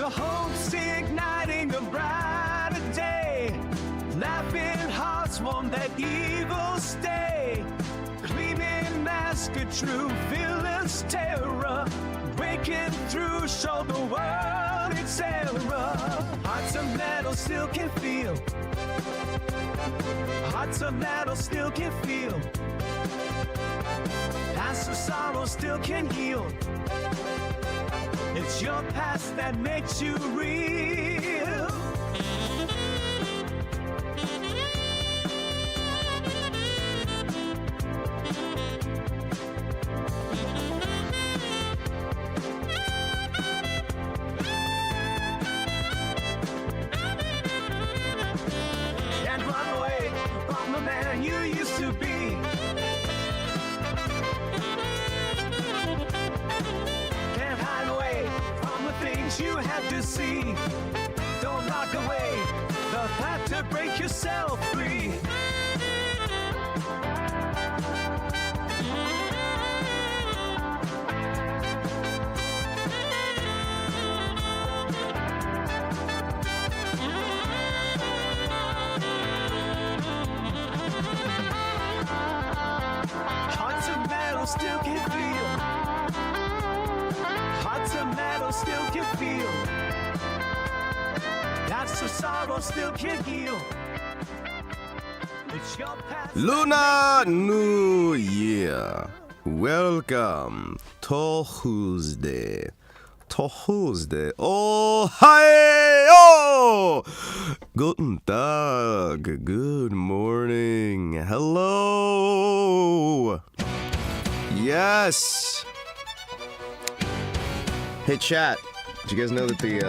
your hopes igniting a brighter day. Laughing hearts won't let evil stay. Gleaming mask a true villain's terror. Breaking through, show the world its error. Hearts of metal still can feel. Hearts of metal still can feel. Past of sorrow still can heal. It's your past that makes you real. Can't run away from the man you used to be. Can't hide away from the things you had to see. Don't lock away the path to break yourself free. Hearts of metal still can feel. Hearts of metal still can feel. That's the sorrow still can heal. It's your past. Lunar New Year. Welcome TouHousday. TouHousday. Oh, hi! Oh! Guten Tag. Good morning. Hello. Yes. Hey, chat. Did you guys know that the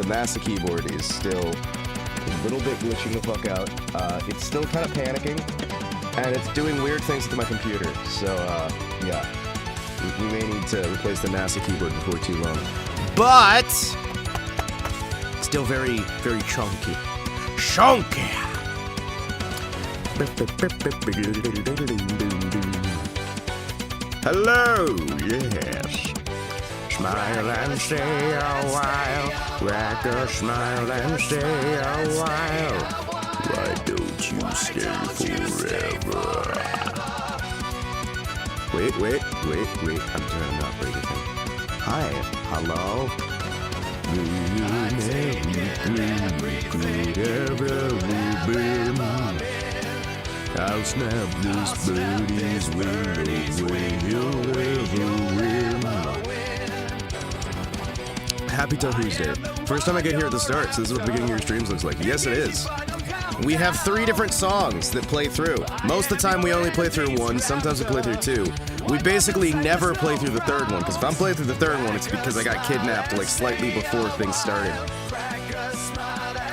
NASA keyboard is still a little bit glitching the fuck out? It's still kind of panicking, and it's doing weird things to my computer. So, yeah. We may need to replace the NASA keyboard before too long. But still very, very chunky. Chunky! Hello, yes. Smile and stay a while. Crack a smile and stay a while. Why don't you stay forever? Wait. I'm trying to not break anything. Hi. Hello. I'll snap this birdie's wing away. You'll ever win. Happy TouHousday. First time I get here at the start, so this is what the beginning of your streams looks like. Yes, it is. We have 3 different songs that play through. Most of the time we only play through 1, sometimes we play through 2. We basically never play through the 3rd one, because if I'm playing through the 3rd one, it's because I got kidnapped like slightly before things started.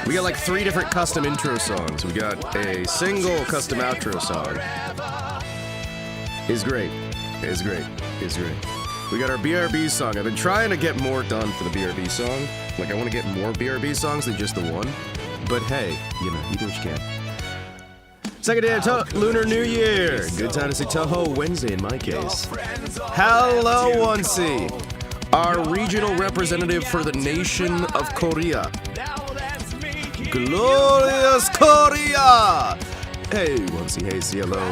We got like 3 different custom intro songs. We got a single custom outro song. It's great. We got our BRB song. I've been trying to get more done for the BRB song. Like, I want to get more BRB songs than just the one. But hey, you know, you do what you can. Second day of Lunar New Year. Good time to say Touhou Wednesday in my case. Hello, Onesie. Our regional representative for the nation of Korea. Glorious Korea! Hey, Onesie, hey, say hello.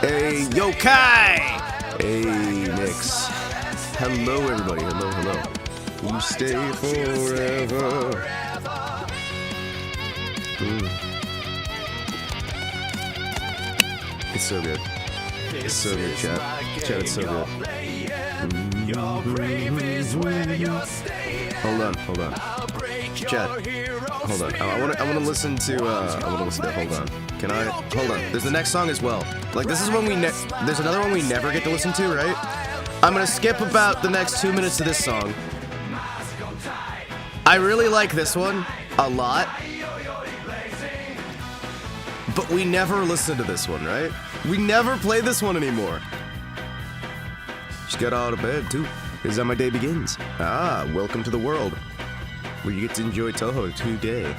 Hey, Yokai! Hey, Nix. Hello, everybody. Hello. You stay forever. It's so good. It's so good, chat. Chat, it's so good. Hold on. Chat. Hold on. I wanna listen to hold on. Can I? Hold on. There's the next song as well. Like, this is when there's another one we never get to listen to, right? I'm gonna skip about the next 2 minutes to this song. I really like this one a lot. But we never listen to this one, right? We never play this one anymore. Just got out of bed, too. This is how my day begins. Welcome to the world, where you get to enjoy Touhou today.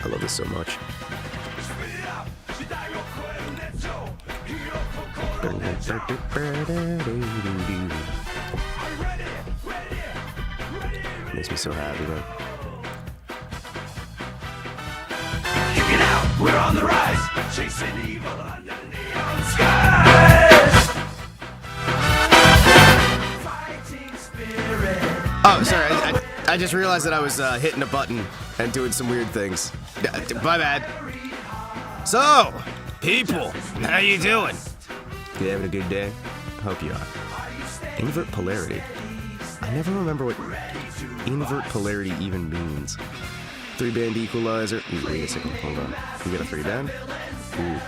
I love this so much. Makes me so happy, man. Kicking out, we're on the rise, chasing evil under neon skies. Fighting spirit. Oh, sorry. I just realized that I was hitting a button and doing some weird things. My bad. So, people, how you doing? You having a good day? Hope you are. Invert polarity. I never remember what invert polarity even means. 3-band equalizer. Ooh, wait a second. Hold on. You got a 3-band? Ooh.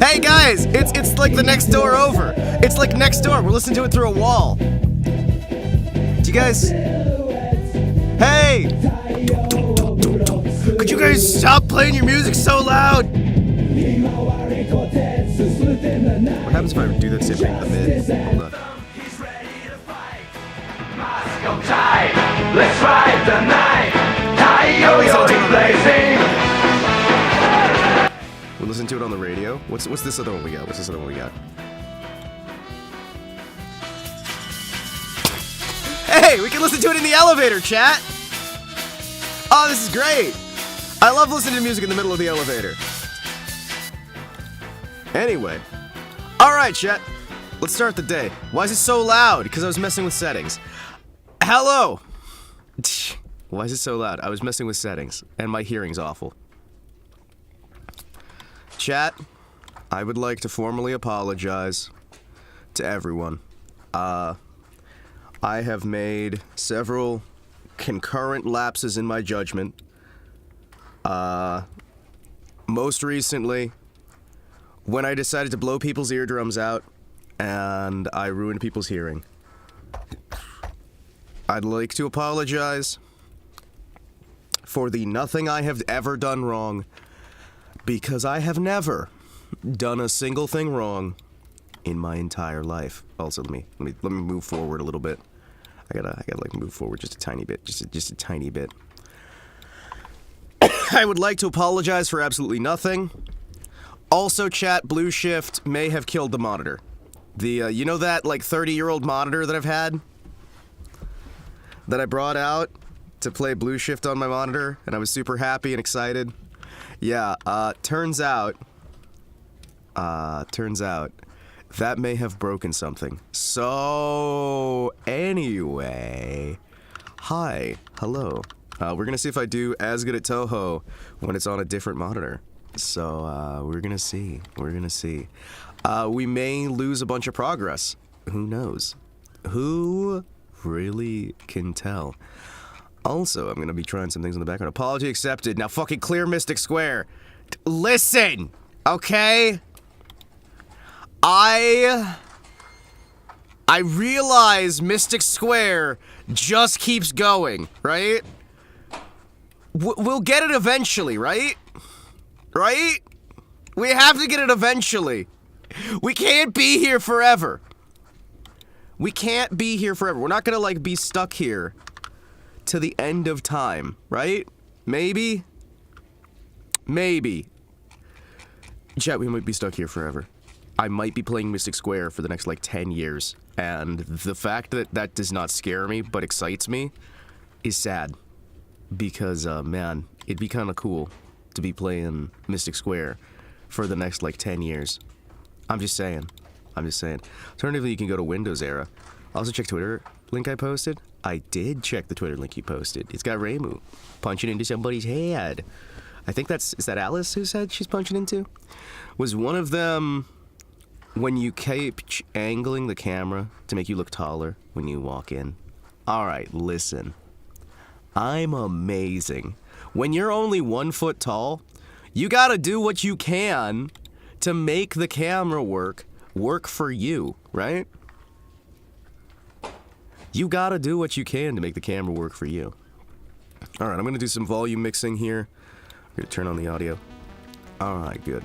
Hey guys, it's like the next door over. It's like next door. We're listening to it through a wall. Do you guys? Hey! Could you guys stop playing your music so loud? What happens if I do that same thing in the mid? Hold on. Let's ride the night. We'll listen to it on the radio. What's this other one we got? What's this other one we got? Hey, we can listen to it in the elevator, chat. Oh, this is great. I love listening to music in the middle of the elevator. Anyway. Alright, chat. Let's start the day. Why is it so loud? Because I was messing with settings. Hello! Why is it so loud? I was messing with settings, and my hearing's awful. Chat, I would like to formally apologize to everyone. I have made several concurrent lapses in my judgment. Most recently, when I decided to blow people's eardrums out, and I ruined people's hearing. I'd like to apologize for the nothing I have ever done wrong, because I have never done a single thing wrong in my entire life. Also, let me move forward a little bit. I gotta like move forward just a tiny bit, just a tiny bit. I would like to apologize for absolutely nothing. Also, chat, Blue Shift may have killed the monitor. The you know that like 30-year-old monitor that I've had? That I brought out to play Blue Shift on my monitor, and I was super happy and excited. Yeah, turns out that may have broken something. So, anyway, hi, hello. We're gonna see if I do as good at Touhou when it's on a different monitor. So, we're gonna see. We may lose a bunch of progress. Who knows? Who really can tell? Also, I'm gonna be trying some things in the background. Apology accepted. Now fucking clear Mystic Square. Listen, okay? I realize Mystic Square just keeps going, right? We'll get it eventually, right? Right? We have to get it eventually. We can't be here forever. We can't be here forever. We're not gonna, like, be stuck here to the end of time, right? Maybe? Maybe. Chat, we might be stuck here forever. I might be playing Mystic Square for the next, like, 10 years. And the fact that that does not scare me, but excites me, is sad. Because, man, it'd be kind of cool to be playing Mystic Square for the next, like, 10 years. I'm just saying. Alternatively, you can go to Windows Era. Also check Twitter link I posted. I did check the Twitter link you posted. It's got Reimu punching into somebody's head. I think is that Alice who said she's punching into? Was one of them when you keep angling the camera to make you look taller when you walk in? Alright, listen. I'm amazing. When you're only 1 foot tall, you gotta do what you can to make the camera work for you, right? You gotta do what you can to make the camera work for you. Alright, I'm gonna do some volume mixing here. I'm gonna turn on the audio. Alright, good.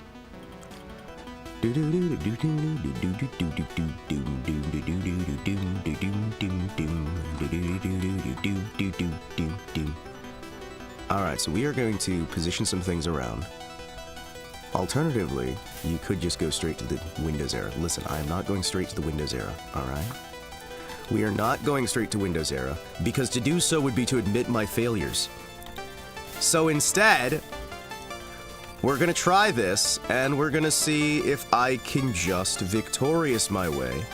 Alright, so we are going to position some things around. Alternatively, you could just go straight to the Windows era. Listen, I am not going straight to the Windows era, alright? We are not going straight to Windows era, because to do so would be to admit my failures. So instead, we're gonna try this, and we're gonna see if I can just victorious my way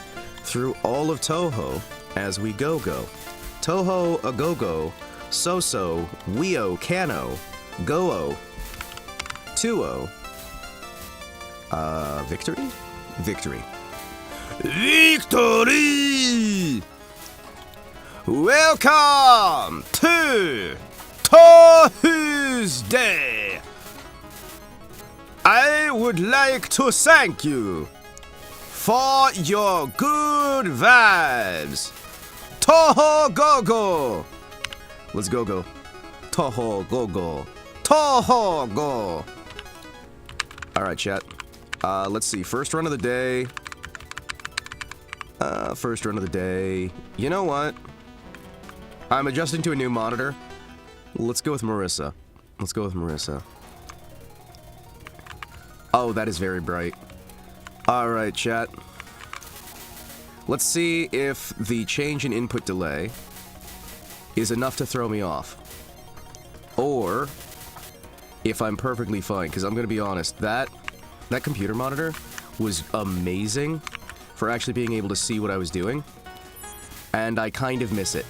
through all of Touhou as we go-go. Touhou a go-go, so-so, weo, kano, go-o, TouHou. Victory? Victory. Victory! Welcome to TOS! I would like to thank you for your good vibes. Touhou go-go! Let's go-go. Touhou go-go. Touhou go! Alright, chat. Let's see. First run of the day. First run of the day. You know what? I'm adjusting to a new monitor. Let's go with Marissa. Let's go with Marissa. Oh, that is very bright. Alright, chat. Let's see if the change in input delay is enough to throw me off. Or if I'm perfectly fine, because I'm going to be honest, that computer monitor was amazing for actually being able to see what I was doing, and I kind of miss it.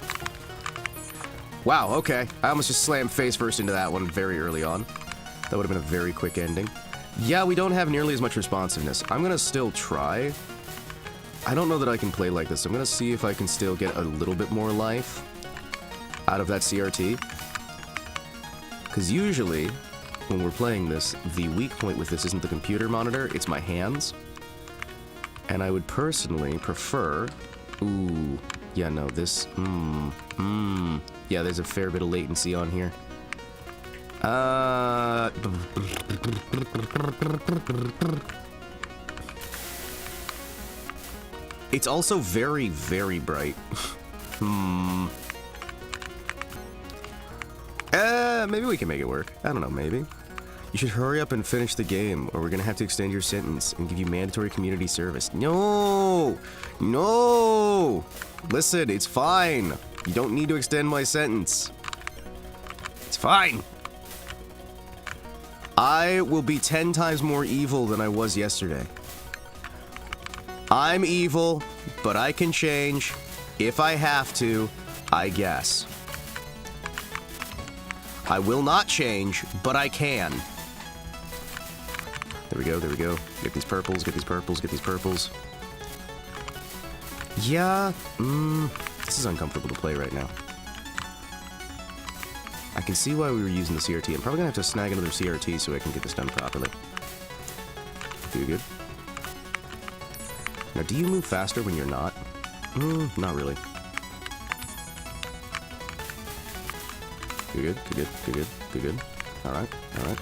Wow, okay. I almost just slammed face first into that one very early on. That would have been a very quick ending. Yeah, we don't have nearly as much responsiveness. I'm going to still try. I don't know that I can play like this. I'm going to see if I can still get a little bit more life out of that CRT. Because usually, when we're playing this, the weak point with this isn't the computer monitor, it's my hands. And I would personally prefer... Ooh, yeah, no, this... Yeah, there's a fair bit of latency on here. It's also very, very bright. Maybe we can make it work. I don't know, maybe. You should hurry up and finish the game, or we're gonna have to extend your sentence and give you mandatory community service. No! No! Listen, it's fine. You don't need to extend my sentence. It's fine. I will be 10 times more evil than I was yesterday. I'm evil, but I can change if I have to, I guess. I will not change, but I can. There we go, there we go. Get these purples, get these purples, get these purples. Yeah, this is uncomfortable to play right now. I can see why we were using the CRT. I'm probably gonna have to snag another CRT so I can get this done properly. Do good. Now, do you move faster when you're not? Not really. Good, good, good, good, good, good, good. Alright, alright.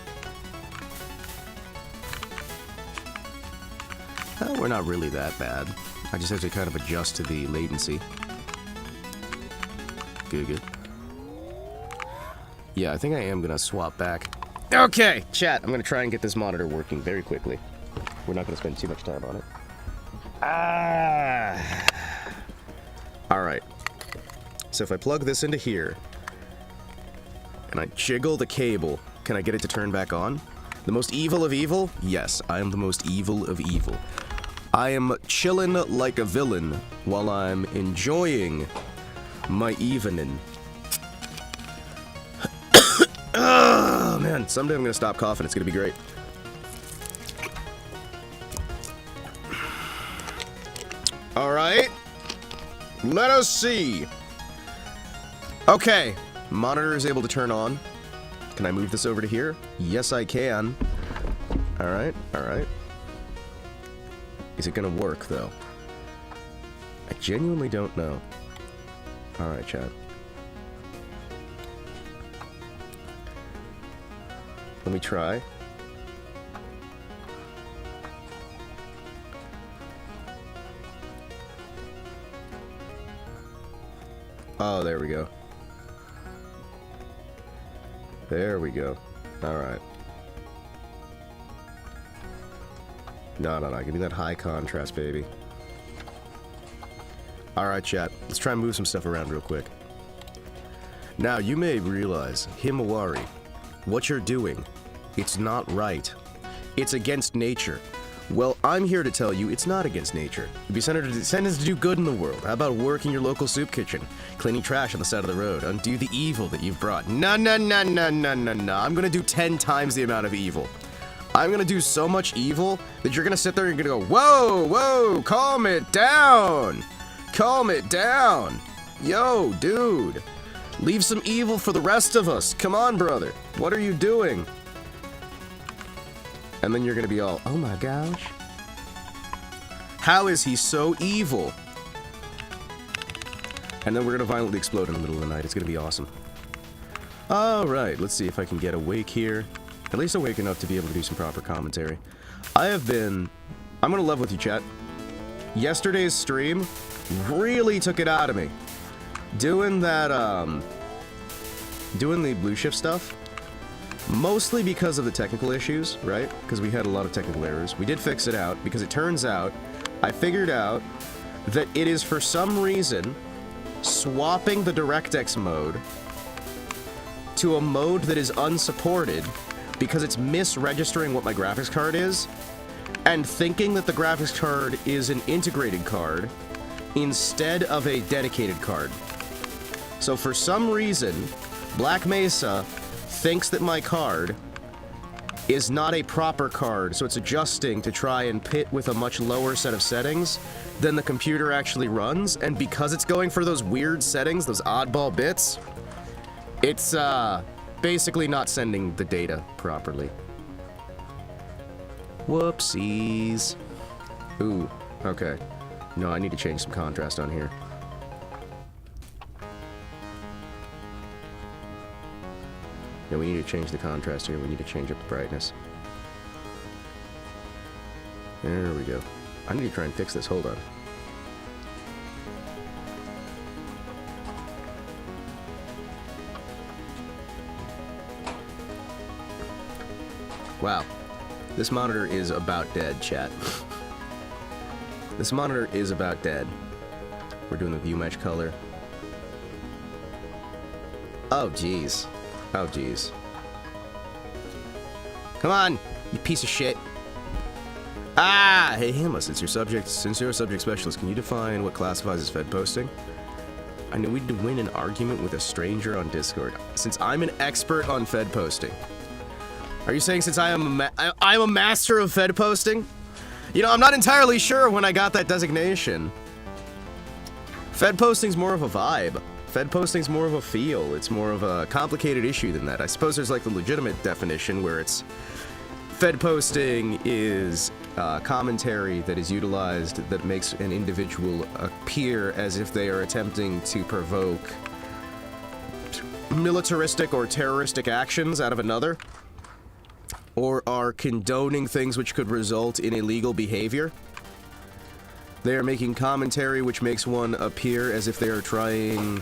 We're not really that bad. I just have to kind of adjust to the latency. Good, good. Yeah, I think I am gonna swap back. Okay, chat, I'm gonna try and get this monitor working very quickly. We're not gonna spend too much time on it. Alright. So if I plug this into here, and I jiggle the cable, can I get it to turn back on? The most evil of evil? Yes, I am the most evil of evil. I am chillin' like a villain while I'm enjoying my evening. Oh, man, someday I'm gonna stop coughing. It's gonna be great. Alright. Let us see. Okay. Monitor is able to turn on. Can I move this over to here? Yes, I can. Alright, alright. Is it gonna work, though? I genuinely don't know. Alright, chat. Let me try. Oh, there we go. There we go. Alright. No, give me that high contrast, baby. Alright, chat. Let's try and move some stuff around real quick. Now, you may realize, Himawari, what you're doing, it's not right. It's against nature. Well, I'm here to tell you it's not against nature. You'd be sentenced to do good in the world. How about working your local soup kitchen, cleaning trash on the side of the road, undo the evil that you've brought? No. I'm gonna do 10 times the amount of evil. I'm gonna do so much evil that you're gonna sit there and you're gonna go, whoa, calm it down. Calm it down. Yo, dude. Leave some evil for the rest of us. Come on, brother. What are you doing? And then you're gonna be all, oh my gosh. How is he so evil? And then we're gonna violently explode in the middle of the night. It's gonna be awesome. Alright, let's see if I can get awake here. At least awake enough to be able to do some proper commentary. I'm gonna level with you, chat. Yesterday's stream really took it out of me. Doing that, doing the blue shift stuff. Mostly because of the technical issues, right? Because we had a lot of technical errors. We did fix it out, because it turns out, I figured out that it is for some reason swapping the DirectX mode to a mode that is unsupported because it's misregistering what my graphics card is and thinking that the graphics card is an integrated card instead of a dedicated card. So for some reason, Black Mesa thinks that my card is not a proper card, so it's adjusting to try and pit with a much lower set of settings than the computer actually runs, and because it's going for those weird settings, those oddball bits, it's basically not sending the data properly. Whoopsies. Ooh, okay. No, I need to change some contrast on here. Yeah, we need to change the contrast here. We need to change up the brightness. There we go. I need to try and fix this. Hold on. Wow. This monitor is about dead, chat. This monitor is about dead. We're doing the view match color. Oh, jeez. Oh, jeez. Come on, you piece of shit. Ah! Hey, Hima, since you're a subject specialist, can you define what classifies as Fed posting? I know we'd win an argument with a stranger on Discord. Since I'm an expert on Fed posting. Are you saying since I'm a master of Fed posting? You know, I'm not entirely sure when I got that designation. Fed posting's more of a vibe. Fed posting's more of a feel. It's more of a complicated issue than that. I suppose there's like the legitimate definition where it's Fed posting is commentary that is utilized that makes an individual appear as if they are attempting to provoke militaristic or terroristic actions out of another, or are condoning things which could result in illegal behavior. They are making commentary which makes one appear as if they are trying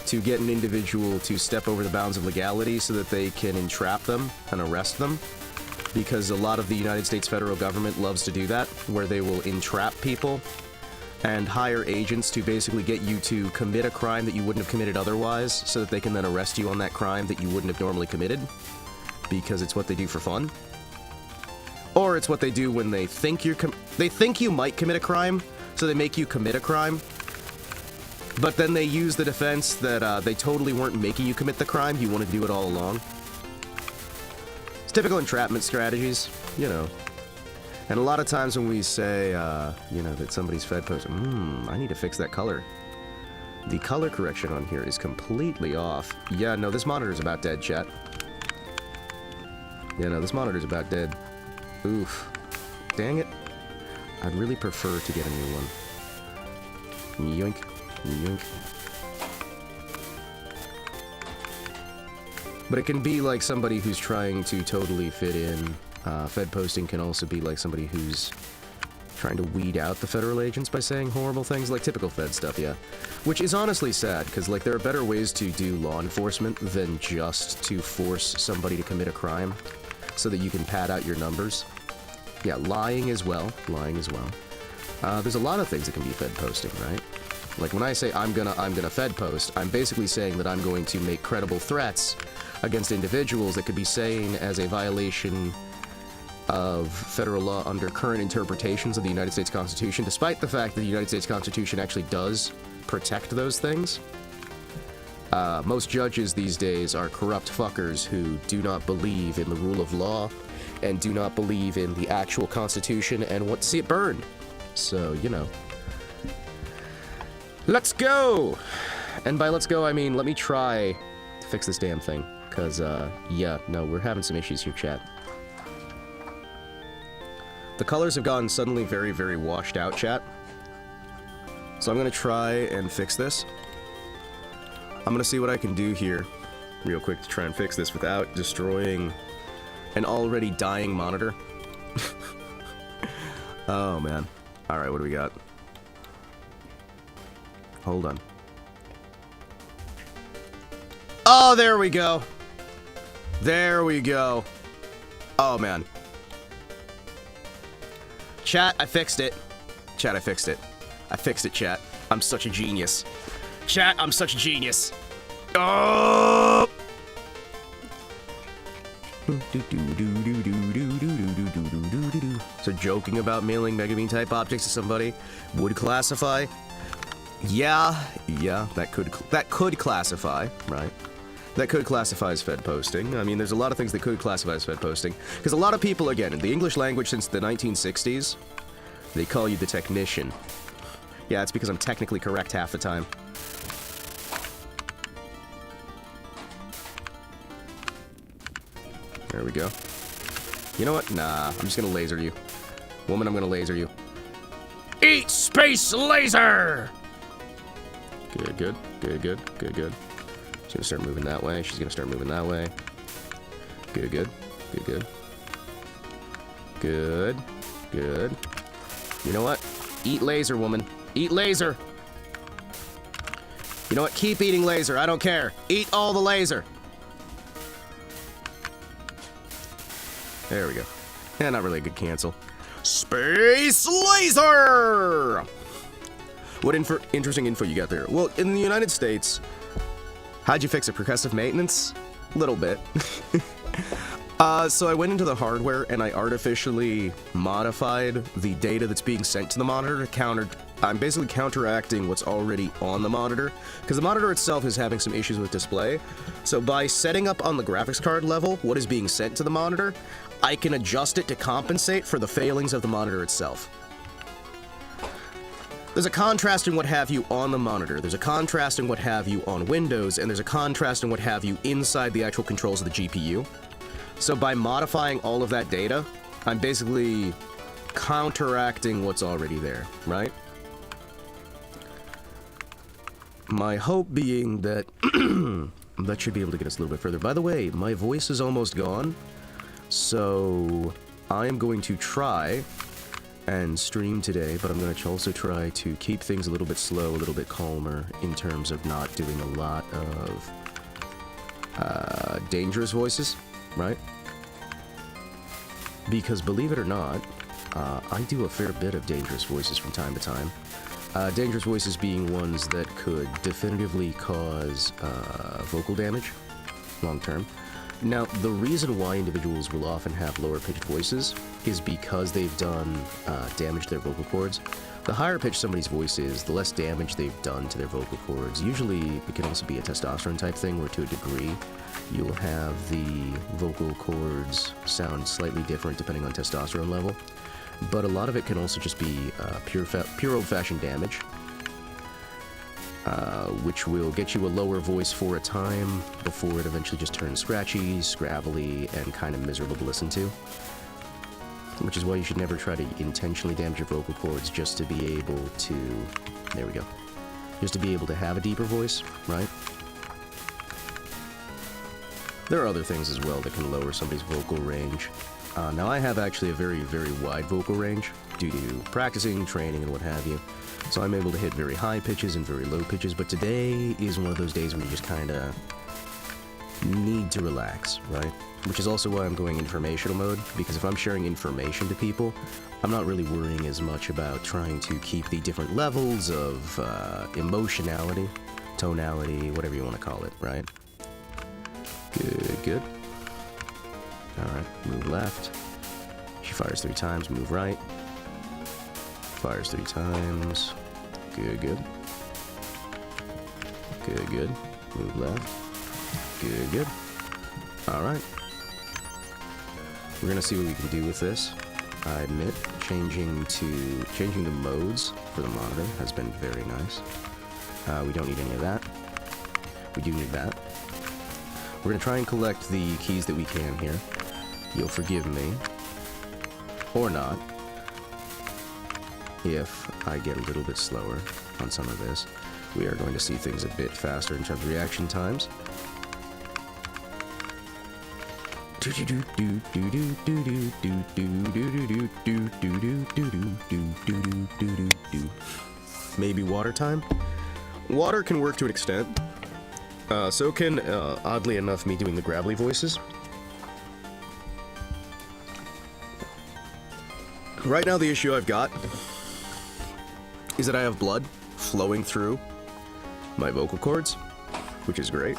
to get an individual to step over the bounds of legality so that they can entrap them and arrest them. Because a lot of the United States federal government loves to do that, where they will entrap people and hire agents to basically get you to commit a crime that you wouldn't have committed otherwise, so that they can then arrest you on that crime that you wouldn't have normally committed, because it's what they do for fun. Or it's what they do when they think you might commit a crime, so they make you commit a crime. But then they use the defense that they totally weren't making you commit the crime, you wanted to do it all along. It's typical entrapment strategies, you know. And a lot of times when we say, you know, that somebody's Fed posting, I need to fix that color. The color correction on here is completely off. Yeah, no, this monitor's about dead, chat. Yeah, no, this monitor's about dead. Oof. Dang it. I'd really prefer to get a new one. Yoink. Yoink. But it can be like somebody who's trying to totally fit in. Fed posting can also be like somebody who's trying to weed out the federal agents by saying horrible things, like typical Fed stuff, yeah. Which is honestly sad, because, like, there are better ways to do law enforcement than just to force somebody to commit a crime so that you can pad out your numbers. Yeah, lying as well. Lying as well. There's a lot of things that can be Fed posting, right? Like, when I say I'm gonna Fed post, I'm basically saying that I'm going to make credible threats against individuals that could be seen as a violation of federal law under current interpretations of the United States Constitution, despite the fact that the United States Constitution actually does protect those things. Most judges these days are corrupt fuckers who do not believe in the rule of law and do not believe in the actual Constitution and want to see it burned. So, you know. Let's go! And by let's go, I mean let me try to fix this damn thing. Because, yeah, no, we're having some issues here, chat. The colors have gotten suddenly very, very washed out, chat. So I'm gonna try and fix this. I'm gonna see what I can do here real quick to try and fix this without destroying an already dying monitor. Oh, man. Alright, what do we got? Hold on. Oh, there we go. There we go. Oh, man. Chat, I fixed it. Chat, I fixed it. I fixed it, chat. I'm such a genius. Chat, I'm such a genius. Oh! So joking about mailing Megabean type objects to somebody would classify? Yeah, that could classify, right? That could classify as Fed posting. I mean, there's a lot of things that could classify as Fed posting. Because a lot of people, again, in the English language since the 1960s, they call you the technician. Yeah, it's because I'm technically correct half the time. There we go. You know what? Nah, I'm just gonna laser you. Woman, I'm gonna laser you. Eat space laser! Good, good, good, good, good, good. She's gonna start moving that way. She's gonna start moving that way. Good, good, good, good. Good, good. You know what? Eat laser, woman. Eat laser! You know what? Keep eating laser. I don't care. Eat all the laser. There we go. Yeah, not really a good cancel. Space laser! What interesting info you got there? Well, in the United States, how'd you fix it? Percussive maintenance? Little bit. So I went into the hardware and I artificially modified the data that's being sent to the monitor to counter... I'm basically counteracting what's already on the monitor, because the monitor itself is having some issues with display. So by setting up on the graphics card level what is being sent to the monitor, I can adjust it to compensate for the failings of the monitor itself. There's a contrast in what have you on the monitor, there's a contrast in what have you on Windows, and there's a contrast in what have you inside the actual controls of the GPU. So by modifying all of that data, I'm basically counteracting what's already there, right? My hope being that that should be able to get us a little bit further. By the way, my voice is almost gone, so I am going to try and stream today, but I'm going to also try to keep things a little bit slow, a little bit calmer, in terms of not doing a lot of dangerous voices, right? Because believe it or not, I do a fair bit of dangerous voices from time to time. Dangerous voices being ones that could definitively cause vocal damage long term. Now, the reason why individuals will often have lower pitched voices is because they've done damage to their vocal cords. The higher pitched somebody's voice is, the less damage they've done to their vocal cords. Usually, it can also be a testosterone type thing, where to a degree, you'll have the vocal cords sound slightly different depending on testosterone level. But a lot of it can also just be pure old-fashioned damage, which will get you a lower voice for a time before it eventually just turns scratchy, scrabbly, and kind of miserable to listen to. Which is why you should never try to intentionally damage your vocal cords just to be able to... There we go. Just to be able to have a deeper voice, right? There are other things as well that can lower somebody's vocal range. Now, I have actually a very, very wide vocal range. due to practicing, training, and what have you. So I'm able to hit very high pitches and very low pitches, but today is one of those days when you just kind of need to relax, right? Which is also why I'm going informational mode, because if I'm sharing information to people, I'm not really worrying as much about trying to keep the different levels of emotionality, tonality, whatever you want to call it, right? Good, good. Alright, move left. She fires 3 times, move right. Fires 3 times. Good, good. Good, good. Move left. Good, good. Alright. We're gonna see what we can do with this. I admit, changing the modes for the monitor has been very nice. We don't need any of that. We do need that. We're gonna try and collect the keys that we can here. You'll forgive me, or not, if I get a little bit slower on some of this. We are going to see things a bit faster in terms of reaction times. Maybe water time? Water can work to an extent. So can, oddly enough, me doing the gravelly voices. Right now the issue I've got is that I have blood flowing through my vocal cords, which is great.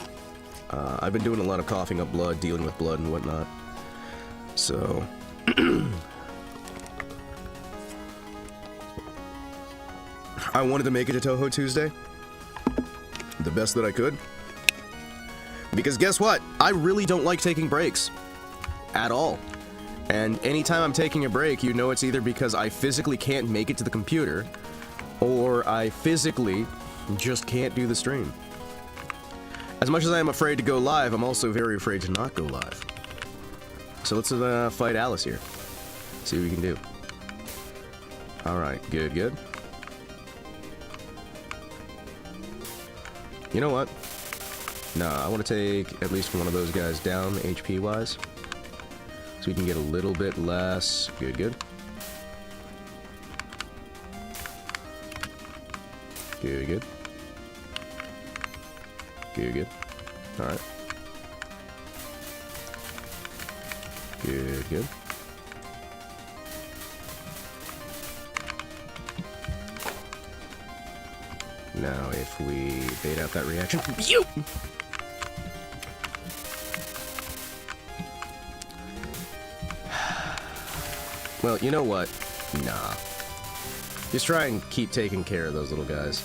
I've been doing a lot of coughing up blood, dealing with blood and whatnot. So I wanted to make it to TouHou Tuesday the best that I could. Because guess what? I really don't like taking breaks. At all. And anytime I'm taking a break, you know it's either because I physically can't make it to the computer, or I physically just can't do the stream. As much as I am afraid to go live, I'm also very afraid to not go live. So let's fight Alice here. See what we can do. Alright, good, good. You know what? Nah, I want to take at least one of those guys down, HP-wise. So we can get a little bit less. Good, good. Good, good. Good, good. Alright. Good, good. Now, if we bait out that reaction. You! Well, you know what? Nah. Just try and keep taking care of those little guys.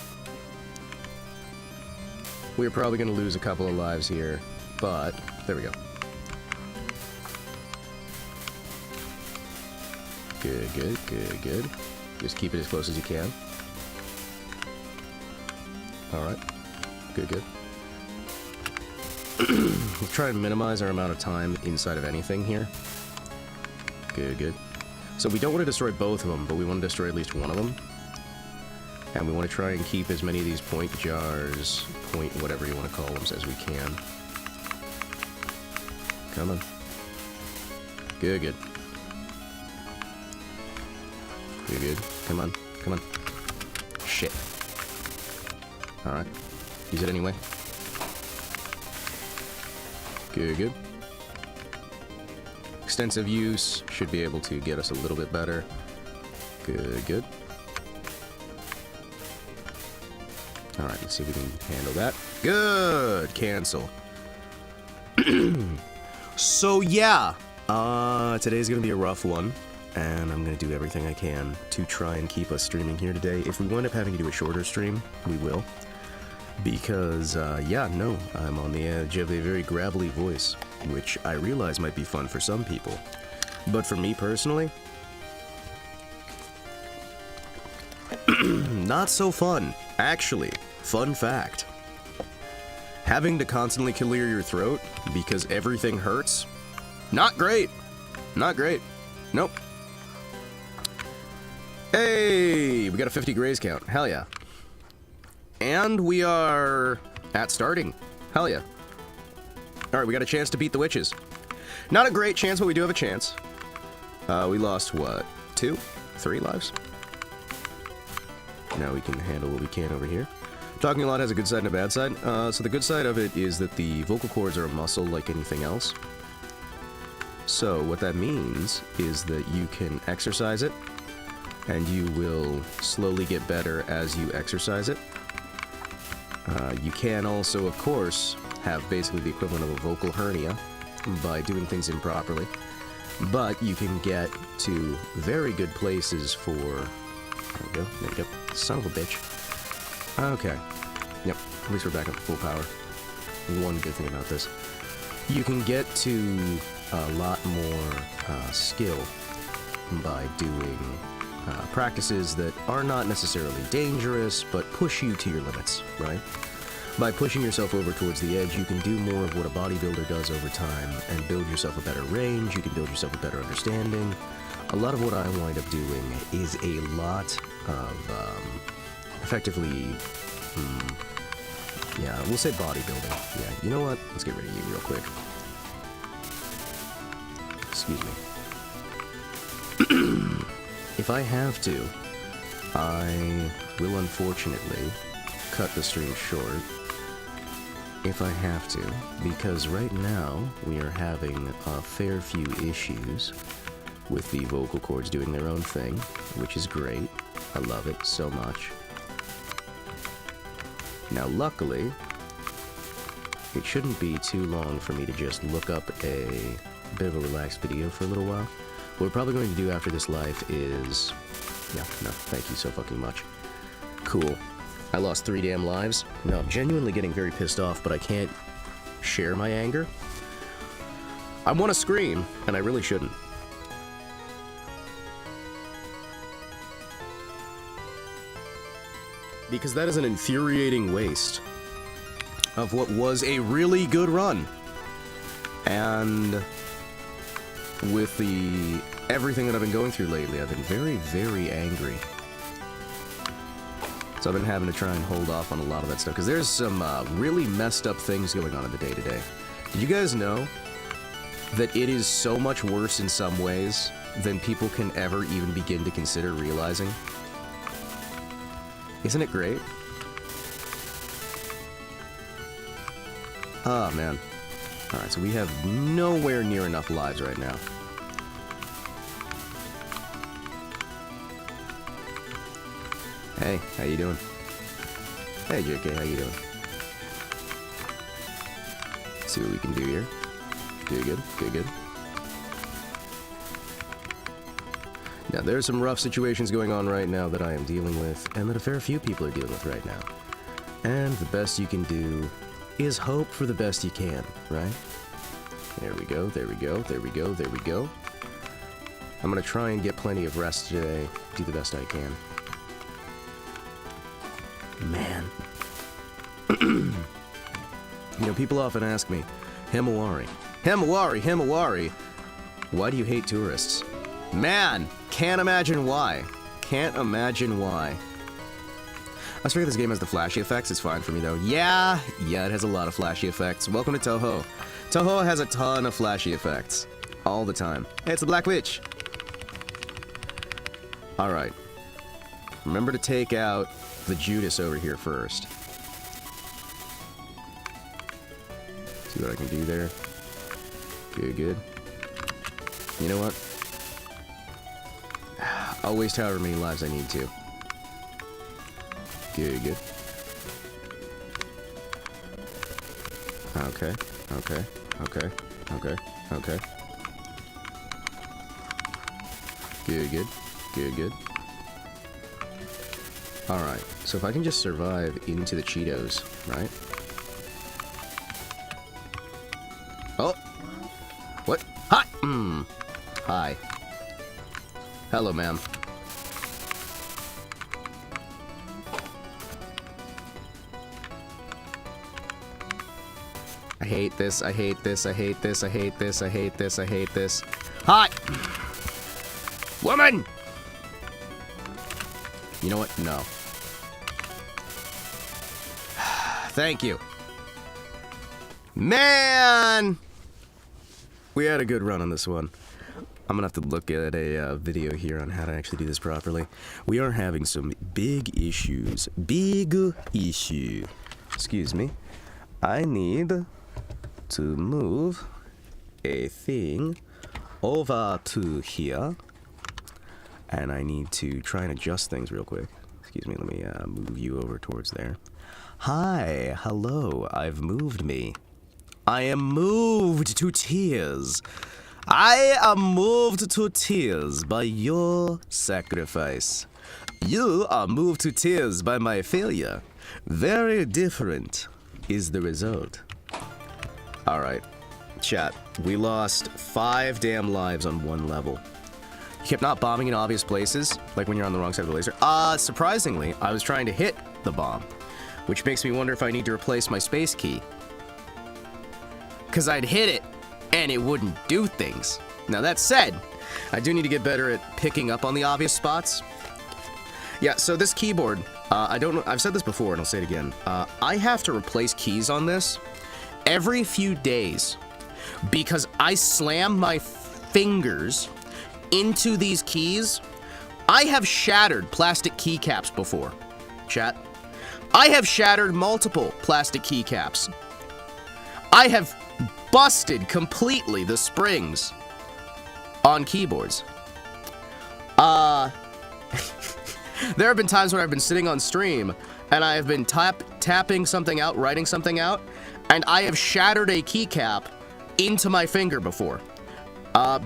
We're probably going to lose a couple of lives here, but there we go. Good, good, good, good. Just keep it as close as you can. Alright. Good, good. Let's try and minimize our amount of time inside of anything here. Good, good. So we don't want to destroy both of them, but we want to destroy at least one of them. And we want to try and keep as many of these point jars, point whatever you want to call them, as we can. Come on. Good, good. Good, good. Come on, come on. Shit. Alright. Use it anyway. Good, good. Extensive use should be able to get us a little bit better. Good, good. Alright, let's see if we can handle that. Good! Cancel. So yeah, today's gonna be a rough one, and I'm gonna do everything I can to try and keep us streaming here today. If we wind up having to do a shorter stream, we will. Because, yeah, no, I'm on the edge of a very gravelly voice, which I realize might be fun for some people. But for me personally, not so fun. Actually, fun fact. Having to constantly clear your throat because everything hurts, not great. Not great. Nope. Hey, we got a 50 grays count. Hell yeah. And we are at starting. Hell yeah. Alright, we got a chance to beat the witches. Not a great chance, but we do have a chance. We lost, what, 2? 3 lives. Now we can handle what we can over here. Talking a lot has a good side and a bad side. So the good side of it is that the vocal cords are a muscle like anything else. So what that means is that you can exercise it, and you will slowly get better as you exercise it. You can also, of course, have basically the equivalent of a vocal hernia by doing things improperly. But you can get to very good places for... There we go. There we go. Son of a bitch. Okay. Yep. At least we're back up to full power. One good thing about this. You can get to a lot more skill by doing practices that are not necessarily dangerous, but push you to your limits, right? By pushing yourself over towards the edge, you can do more of what a bodybuilder does over time and build yourself a better range, you can build yourself a better understanding. A lot of what I wind up doing is a lot of, effectively, yeah, we'll say bodybuilding. Yeah, you know what? Let's get rid of you real quick. Excuse me. If I have to, I will unfortunately cut the stream short. If I have to, because right now we are having a fair few issues with the vocal cords doing their own thing, which is great. I love it so much. Now luckily, it shouldn't be too long for me to just look up a bit of a relaxed video for a little while. What we're probably going to do after this life is... Yeah, no, thank you so fucking much. Cool. I lost 3 damn lives. No, I'm genuinely getting very pissed off, but I can't share my anger. I want to scream, and I really shouldn't. Because that is an infuriating waste of what was a really good run. And with everything that I've been going through lately, I've been very, very angry. So I've been having to try and hold off on a lot of that stuff, because there's some really messed up things going on in the day-to-day. Did you guys know that it is so much worse in some ways than people can ever even begin to consider realizing? Isn't it great? Oh, man. Alright, so we have nowhere near enough lives right now. Hey, how you doing? Hey, JK, how you doing? Let's see what we can do here. Good, good, good, good. Now, there's some rough situations going on right now that I am dealing with, and that a fair few people are dealing with right now. And the best you can do is hope for the best you can, right? There we go, there we go, there we go, there we go. I'm gonna try and get plenty of rest today, do the best I can. Man. You know, people often ask me, Himawari, why do you hate tourists? Man, can't imagine why. Can't imagine why. I was figuring this game has the flashy effects. It's fine for me, though. Yeah, it has a lot of flashy effects. Welcome to TouHou. TouHou has a ton of flashy effects. All the time. Hey, it's the Black Witch. Alright. Remember to take out the Judas over here first. See what I can do there. Good, good. You know what? I'll waste however many lives I need to. Good, good. Okay, okay, okay, okay, okay. Good, good, good, good. Alright, so if I can just survive into the Cheetos, right? Oh! What? Hi! Hi. Hello, ma'am. I hate this, I hate this, I hate this, I hate this, I hate this, I hate this. Hi! Woman! You know what? No. Thank you. Man! We had a good run on this one. I'm gonna have to look at a video here on how to actually do this properly. We are having some big issues. Big issue. Excuse me. I need to move a thing over to here. And I need to try and adjust things real quick. Excuse me, let me move you over towards there. Hi, hello, I've moved me. I am moved to tears. I am moved to tears by your sacrifice. You are moved to tears by my failure. Very different is the result. Alright, chat. We lost 5 damn lives on one level. You kept not bombing in obvious places, like when you're on the wrong side of the laser. Surprisingly, I was trying to hit the bomb, which makes me wonder if I need to replace my space key. Because I'd hit it, and it wouldn't do things. Now that said, I do need to get better at picking up on the obvious spots. Yeah, so this keyboard, I don't know, I've said this before and I'll say it again. I have to replace keys on this every few days because I slam my fingers into these keys. I have shattered plastic keycaps before, chat. I have shattered multiple plastic keycaps. I have busted completely the springs on keyboards. There have been times when I've been sitting on stream and I have been tapping something out, writing something out, and I have shattered a keycap into my finger before.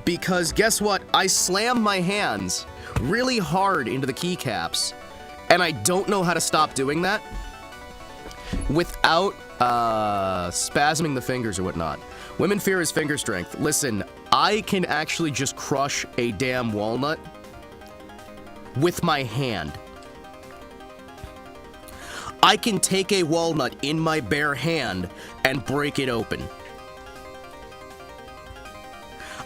Because guess what? I slam my hands really hard into the keycaps, and I don't know how to stop doing that without spasming the fingers or whatnot. Women fear his finger strength. Listen, I can actually just crush a damn walnut with my hand. I can take a walnut in my bare hand and break it open.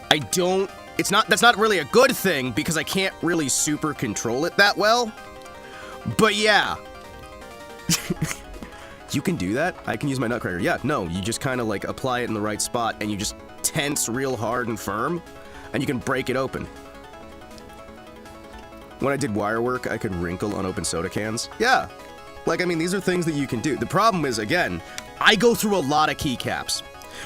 That's not really a good thing because I can't really super control it that well. But yeah. You can do that? I can use my nutcracker. Yeah, no, you just kind of like apply it in the right spot and you just tense real hard and firm and you can break it open. When I did wire work, I could wrinkle unopened soda cans. Yeah. Like, I mean, these are things that you can do. The problem is, again, I go through a lot of keycaps.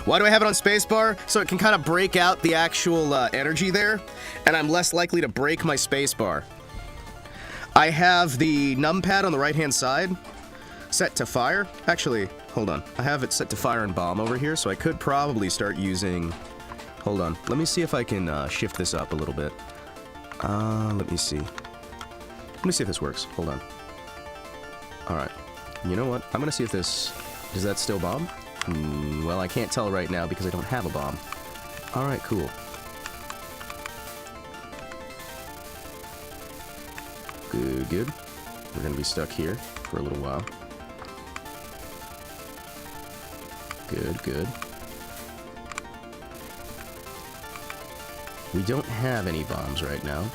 Why do I have it on spacebar? So it can kind of break out the actual energy there, and I'm less likely to break my spacebar. I have the numpad on the right-hand side set to fire. Actually, hold on. I have it set to fire and bomb over here, so I could probably start using... Hold on. Let me see if I can shift this up a little bit. Let me see. Let me see if this works. Hold on. Alright. You know what? I'm gonna see if this... Does that still bomb? Well, I can't tell right now because I don't have a bomb. Alright, cool. Good, good. We're gonna be stuck here for a little while. Good, good. We don't have any bombs right now.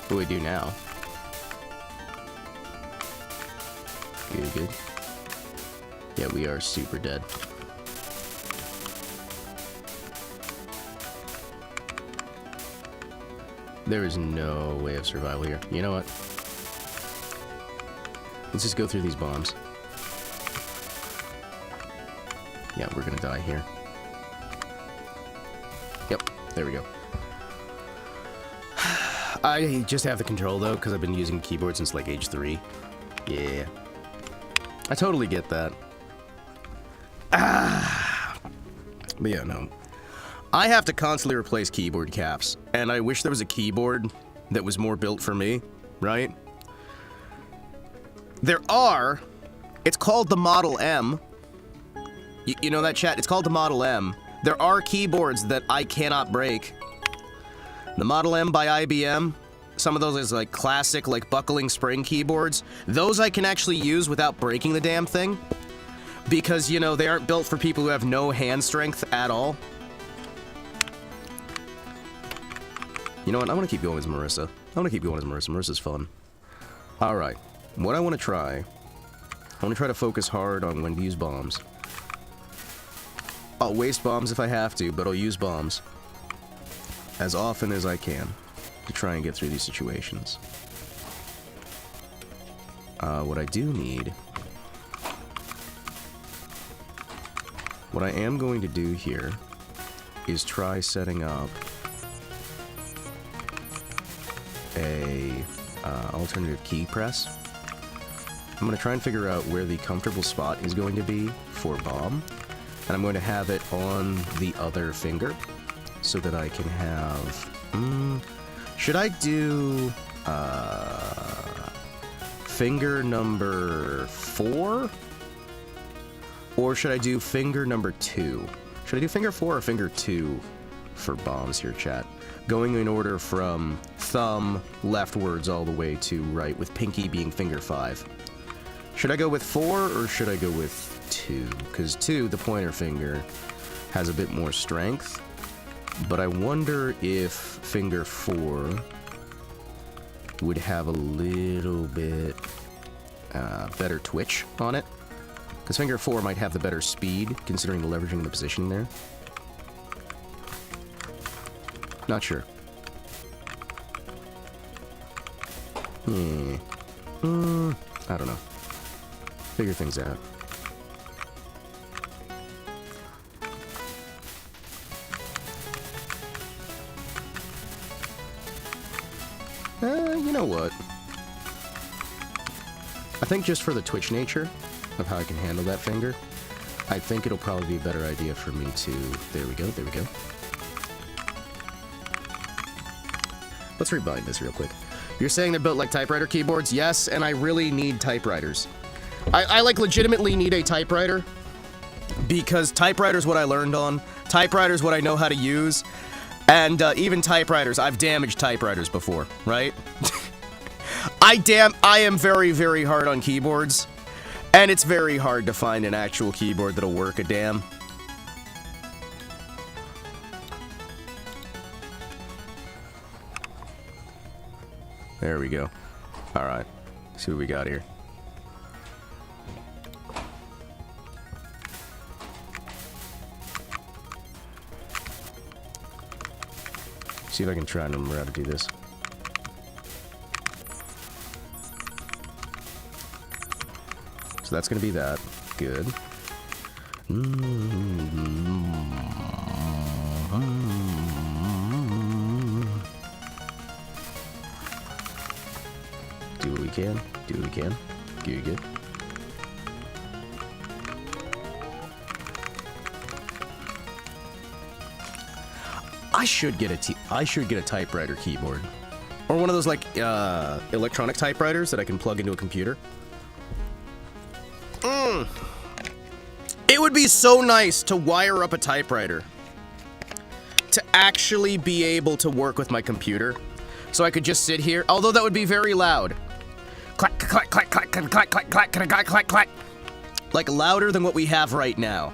But we do now. Good, good. Yeah, we are super dead. There is no way of survival here. You know what? Let's just go through these bombs. Yeah, we're gonna die here. Yep, there we go. I just have the control though, because I've been using keyboard since like age 3. Yeah. I totally get that. But yeah, no. I have to constantly replace keyboard caps, and I wish there was a keyboard that was more built for me, right? There are. It's called the Model M. You know that, chat? It's called the Model M. There are keyboards that I cannot break. The Model M by IBM, some of those is like classic, like buckling spring keyboards. Those I can actually use without breaking the damn thing. Because, you know, they aren't built for people who have no hand strength at all. You know what? I want to keep going as Marissa. I want to keep going as Marissa. Marissa's fun. Alright. What I want to try... I want to try to focus hard on when to use bombs. I'll waste bombs if I have to, but I'll use bombs as often as I can to try and get through these situations. What I do need... What I am going to do here is try setting up a alternative key press. I'm going to try and figure out where the comfortable spot is going to be for bomb, and I'm going to have it on the other finger so that I can have... should I do finger number 4? Or should I do finger number 2? Should I do finger 4 or finger 2 for bombs here, chat? Going in order from thumb leftwards all the way to right, with pinky being finger 5. Should I go with 4 or should I go with 2? Because 2, the pointer finger, has a bit more strength. But I wonder if finger 4 would have a little bit better twitch on it. Because finger 4 might have the better speed, considering the leveraging of the position there. Not sure. I don't know. Figure things out. You know what? I think just for the twitch nature of how I can handle that finger, I think it'll probably be a better idea for me to... There we go, there we go. Let's rebind this real quick. You're saying they're built like typewriter keyboards? Yes, and I really need typewriters. I like legitimately need a typewriter because typewriter's what I learned on. Typewriter's what I know how to use. And even typewriters, I've damaged typewriters before, right? I am very, very hard on keyboards. And it's very hard to find an actual keyboard that'll work a damn. There we go. Alright. See what we got here. See if I can try and remember how to do this. So that's going to be that. Good. Do what we can. Do what we can. Good, good. I should get a typewriter keyboard. Or one of those, like, electronic typewriters that I can plug into a computer. It would be so nice to wire up a typewriter. To actually be able to work with my computer. So I could just sit here, although that would be very loud. Clack, clack, clack, clack, clack, clack, clack, clack, clack, clack, clack. Like, louder than what we have right now.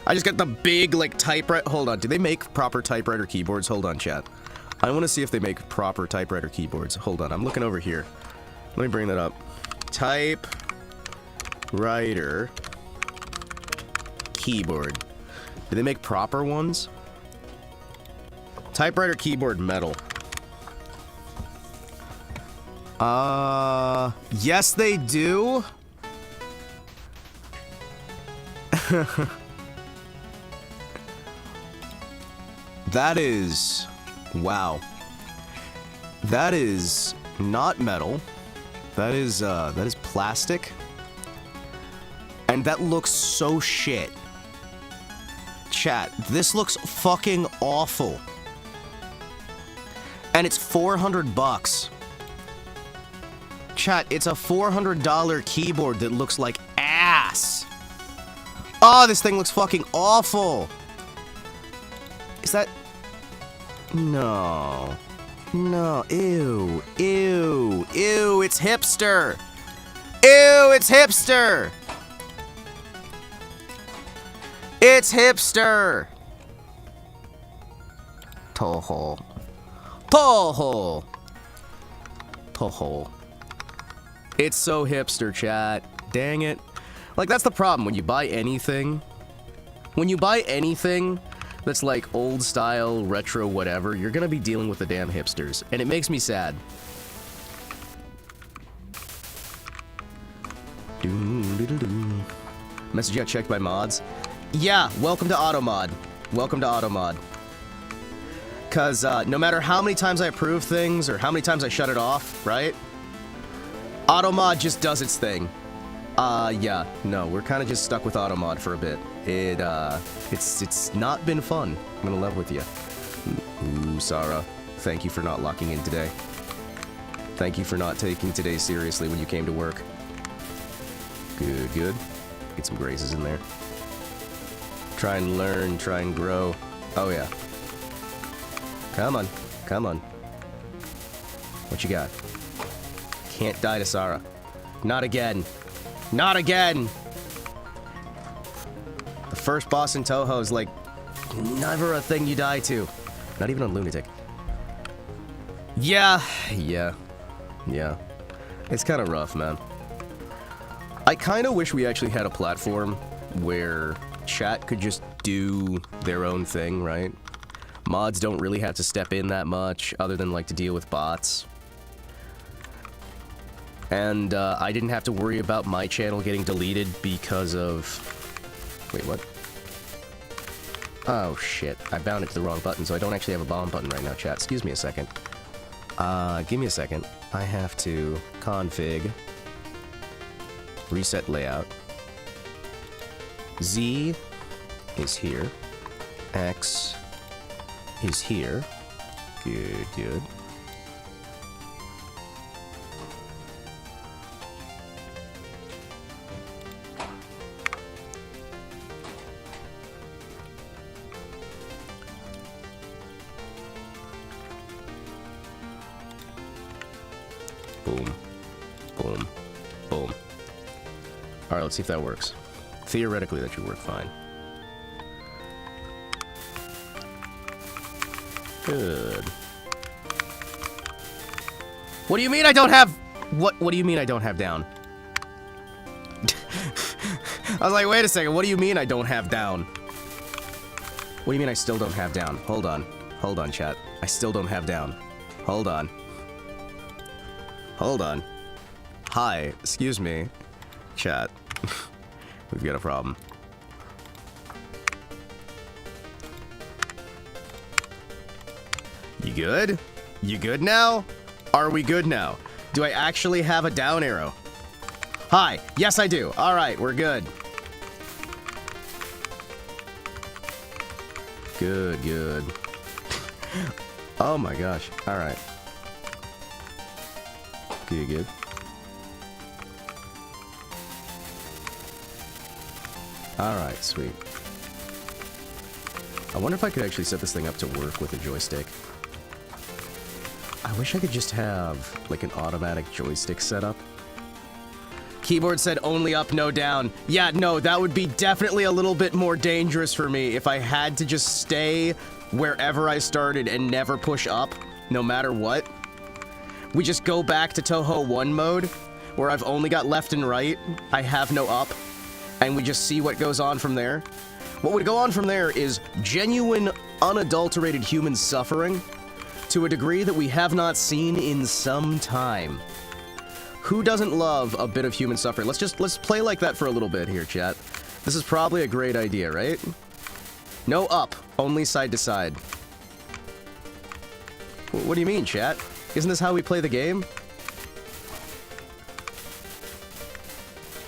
I just got the big, like, typewriter. Hold on, do they make proper typewriter keyboards? Hold on, chat. I want to see if they make proper typewriter keyboards. Hold on, I'm looking over here. Let me bring that up. Typewriter keyboard. Do they make proper ones? Typewriter keyboard metal. Yes, they do. That is... Wow. That is not metal. That is plastic. And that looks so shit. Chat, this looks fucking awful. And it's $400. Chat, it's a $400 keyboard that looks like ass. Oh, this thing looks fucking awful. Is that... No. No. Ew. Ew. Ew, it's hipster. Ew, it's hipster. It's hipster. TouHou. TouHou. TouHou. It's so hipster, chat. Dang it. Like, that's the problem. When you buy anything When you buy anything that's like old style, retro, whatever, you're gonna be dealing with the damn hipsters, and it makes me sad. Message got checked by mods. Yeah, welcome to AutoMod. Welcome to AutoMod. Cause no matter how many times I approve things or how many times I shut it off, right? AutoMod just does its thing. Yeah, no, we're kind of just stuck with AutoMod for a bit. It's not been fun. I'm gonna level with you. Ooh, Sarah, thank you for not locking in today. Thank you for not taking today seriously when you came to work. Good, good. Get some grazes in there. Try and learn, try and grow. Oh yeah. Come on, come on. What you got? Can't die to Sarah. Not again. Not again! The first boss in Touhou is like never a thing you die to. Not even on Lunatic. Yeah. It's kind of rough, man. I kind of wish we actually had a platform where chat could just do their own thing, right? Mods don't really have to step in that much, other than like to deal with bots. And I didn't have to worry about my channel getting deleted because of... Wait, what? Oh, shit. I bound it to the wrong button, so I don't actually have a bomb button right now, chat. Excuse me a second. Give me a second. I have to config. Reset layout. Z is here. X is here. Good, good. Boom. Boom. Boom. Alright, let's see if that works. Theoretically, that should work fine. Good. What do you mean I don't have... What do you mean I don't have down? I was like, wait a second, what do you mean I don't have down? What do you mean I still don't have down? Hold on. Hold on, chat. I still don't have down. Hold on. Hold on. Hi, excuse me. Chat. We've got a problem. You good? You good now? Are we good now? Do I actually have a down arrow? Hi. Yes, I do. All right, we're good. Good, good. Oh my gosh. All right. Good, good. Alright, sweet. I wonder if I could actually set this thing up to work with a joystick. I wish I could just have, like, an automatic joystick setup. Keyboard said only up, no down. Yeah, no, that would be definitely a little bit more dangerous for me if I had to just stay wherever I started and never push up, no matter what. We just go back to Touhou 1 mode, where I've only got left and right, I have no up, and we just see what goes on from there. What would go on from there is genuine, unadulterated human suffering to a degree that we have not seen in some time. Who doesn't love a bit of human suffering? Let's play like that for a little bit here, chat. This is probably a great idea, right? No up, only side to side. What do you mean, chat? Isn't this how we play the game?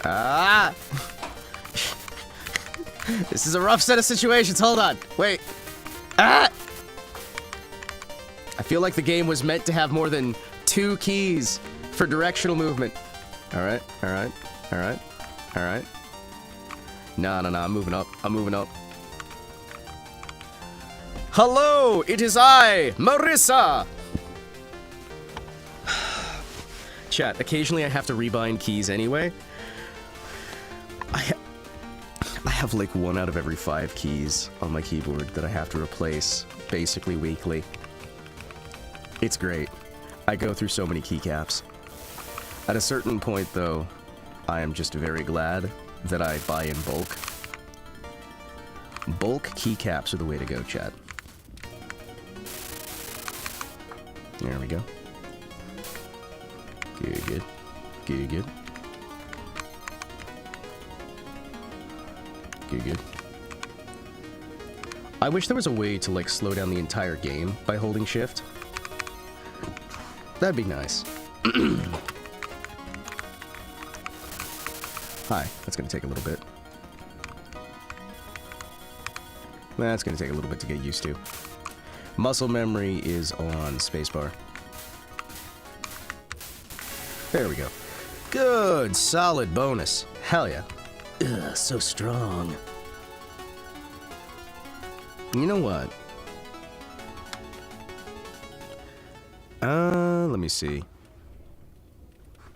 Ah! This is a rough set of situations. Hold on. Wait. Ah! I feel like the game was meant to have more than 2 keys for directional movement. Alright, alright, alright, alright. No, I'm moving up. I'm moving up. Hello! It is I, Marissa! Chat, occasionally I have to rebind keys anyway. I have like 1 out of every 5 keys on my keyboard that I have to replace basically weekly. It's great. I go through so many keycaps. At a certain point though, I am just very glad that I buy in bulk. Bulk keycaps are the way to go, chat. There we go. Good, good. Good, good. Good, good. I wish there was a way to, like, slow down the entire game by holding shift. That'd be nice. Hi, that's gonna take a little bit. That's gonna take a little bit to get used to. Muscle memory is on spacebar. There we go. Good, solid bonus. Hell yeah. Ugh, so strong. You know what? Let me see.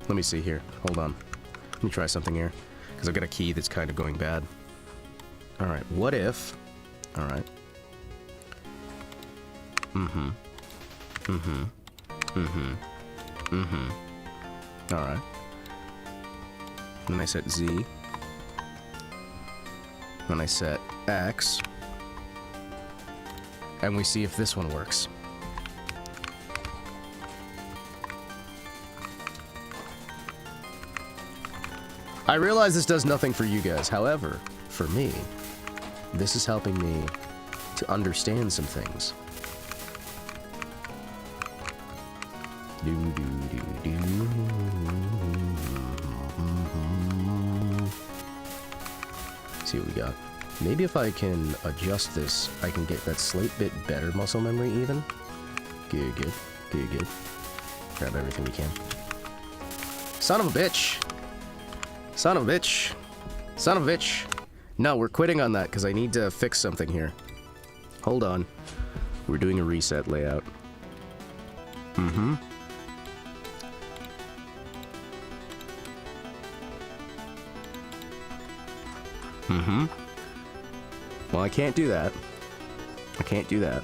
Let me see here. Hold on. Let me try something here. Because I've got a key that's kind of going bad. Alright, what if... Alright. Mm-hmm. Mm-hmm. Mm-hmm. Mm-hmm. Alright. Then I set Z. Then I set X. And we see if this one works. I realize this does nothing for you guys. However, for me, this is helping me to understand some things. See what we got. Maybe if I can adjust this, I can get that slight bit better muscle memory even. Good, good, good, good. Grab everything we can. Son of a bitch! Son of a bitch! Son of a bitch! No, we're quitting on that because I need to fix something here. Hold on. We're doing a reset layout. Mm-hmm. Mm-hmm. Well, I can't do that. I can't do that.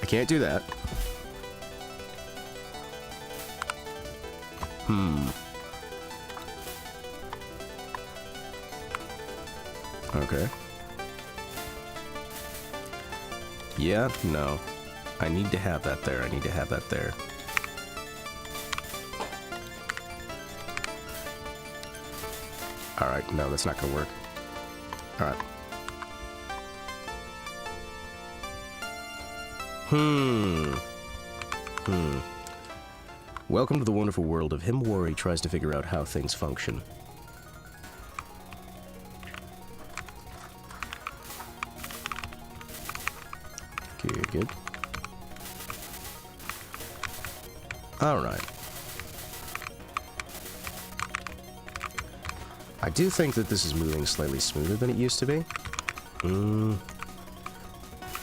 I can't do that. Okay. Yeah, no. I need to have that there. I need to have that there. Alright, no, that's not gonna work. Alright. Welcome to the wonderful world of Himawari tries to figure out how things function. Good, good. Alright. I do think that this is moving slightly smoother than it used to be.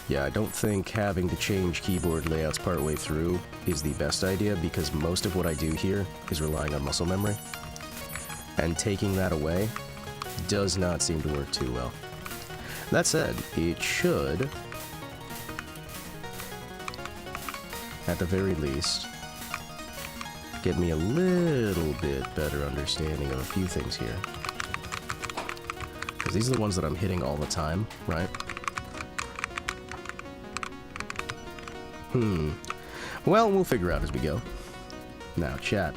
Yeah, I don't think having to change keyboard layouts partway through is the best idea because most of what I do here is relying on muscle memory. And taking that away does not seem to work too well. That said, it should, at the very least, get me a little bit better understanding of a few things here. Because these are the ones that I'm hitting all the time, right? Well, we'll figure out as we go. Now, chat.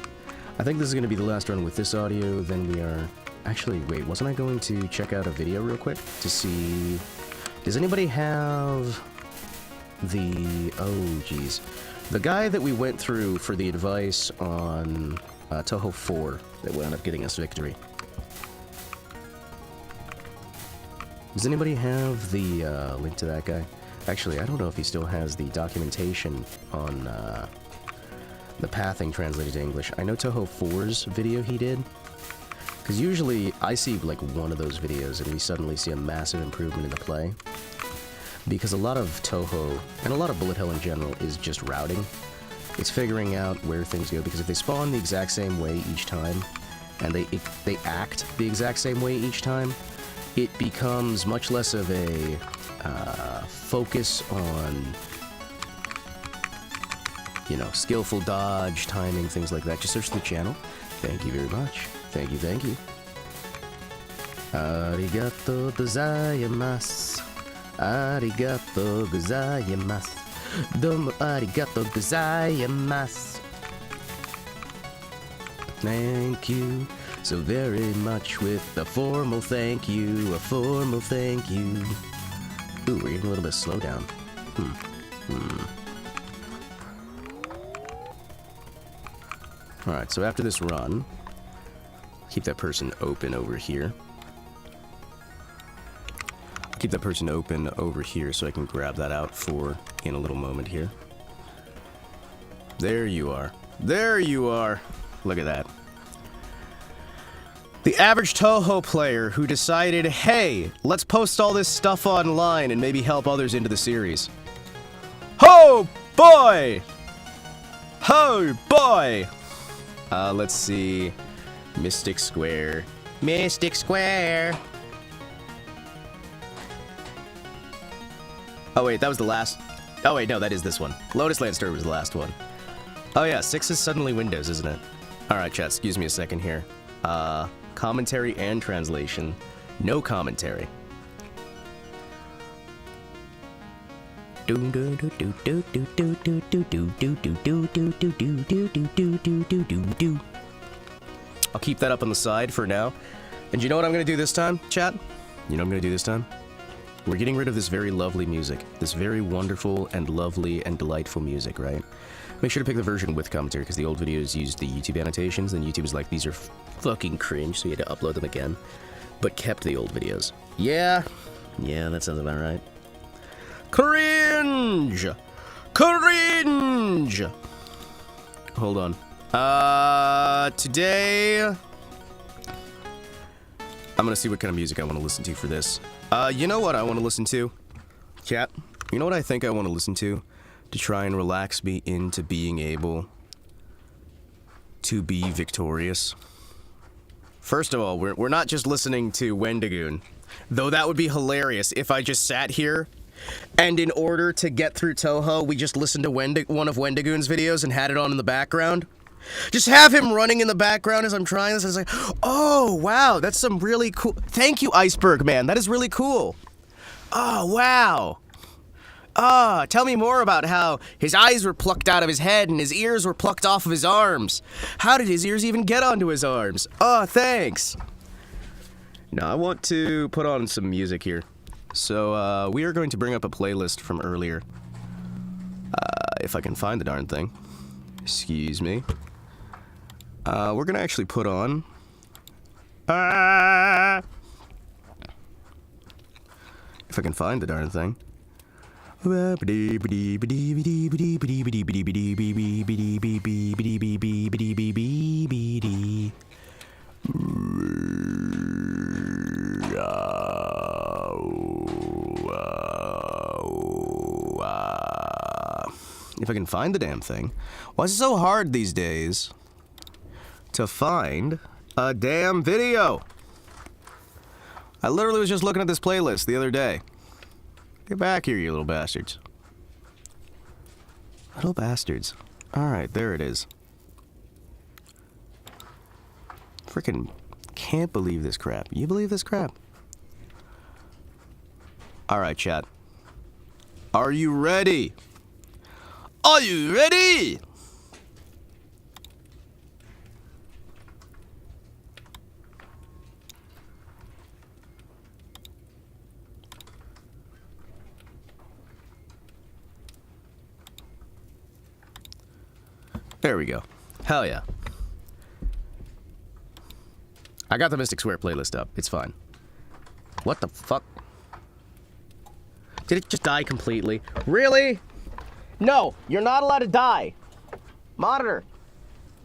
I think this is going to be the last run with this audio, then we are... Actually, wait, wasn't I going to check out a video real quick to see... Does anybody have the... Oh, geez. The guy that we went through for the advice on TouHou 4 that wound up getting us victory. Does anybody have the link to that guy? Actually, I don't know if he still has the documentation on the pathing translated to English. I know TouHou 4's video he did. Because usually I see like one of those videos and we suddenly see a massive improvement in the play. Because a lot of TouHou, and a lot of Bullet Hell in general, is just routing. It's figuring out where things go, because if they spawn the exact same way each time, and they act the exact same way each time, it becomes much less of a focus on, you know, skillful dodge, timing, things like that. Just search the channel. Thank you very much. Thank you, thank you. Arigato gozaimasu. Arigato gozaimasu. Domo arigato gozaimasu. Thank you so very much with a formal thank you, a formal thank you. Ooh, we're getting a little bit slow down. Alright, so after this run, keep that person open over here. Keep that person open over here so I can grab that out for in a little moment here. There you are. There you are. Look at that. The average Touhou player who decided, hey, let's post all this stuff online and maybe help others into the series. Oh boy! Oh boy! Let's see. Mystic Square. Mystic Square! Oh wait, that was the last... Oh wait, no, that is this one. Lotus Land Story was the last one. Oh yeah, 6 is suddenly Windows, isn't it? Alright, chat, excuse me a second here. Commentary and translation. No commentary. I'll keep that up on the side for now. And you know what I'm gonna do this time, chat? You know what I'm gonna do this time? We're getting rid of this very lovely music. This very wonderful and lovely and delightful music, right? Make sure to pick the version with commentary, because the old videos used the YouTube annotations, and YouTube was like, these are fucking cringe, so you had to upload them again. But kept the old videos. Yeah. Yeah, that sounds about right. Cringe! Cringe! Hold on. Today... I'm gonna see what kind of music I want to listen to for this. You know what I want to listen to? Chat, you know what I think I want to listen to try and relax me into being able to be victorious? First of all, we're not just listening to Wendigoon, though that would be hilarious if I just sat here and in order to get through Touhou, we just listened to one of Wendigoon's videos and had it on in the background. Just have him running in the background as I'm trying this. I was like, oh, wow, that's some really cool... Thank you, Iceberg Man. That is really cool. Oh, wow. Tell me more about how his eyes were plucked out of his head and his ears were plucked off of his arms. How did his ears even get onto his arms? Oh, thanks. Now, I want to put on some music here. So, we are going to bring up a playlist from earlier. If I can find the darn thing. Excuse me. We're gonna actually put on... If I can find the darn thing. If I can find the damn thing. Why is it so hard these days to find a damn video? I literally was just looking at this playlist the other day. Get back here, you little bastards. Little bastards. Alright, there it is. Freaking can't believe this crap. You believe this crap? Alright, chat. Are you ready? Are you ready? There we go. Hell yeah. I got the Mystic Square playlist up. It's fine. What the fuck? Did it just die completely? Really? No, you're not allowed to die. Monitor,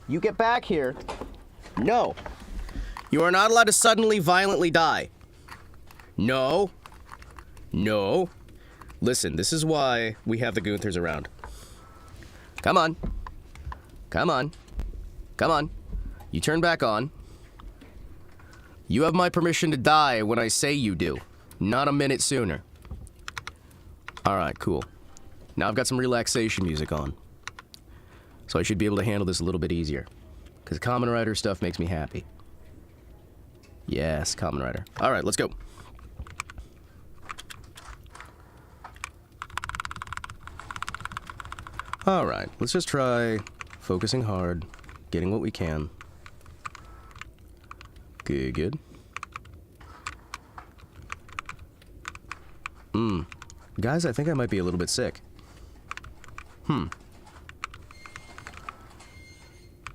you get back here. No. You are not allowed to suddenly, violently die. No. No. Listen, this is why we have the Gunthers around. Come on. Come on. Come on. You turn back on. You have my permission to die when I say you do. Not a minute sooner. Alright, cool. Now I've got some relaxation music on. So I should be able to handle this a little bit easier. Because Kamen Rider stuff makes me happy. Yes, Kamen Rider. All right, let's go. All right, let's just try focusing hard, getting what we can. Good, good. Guys, I think I might be a little bit sick.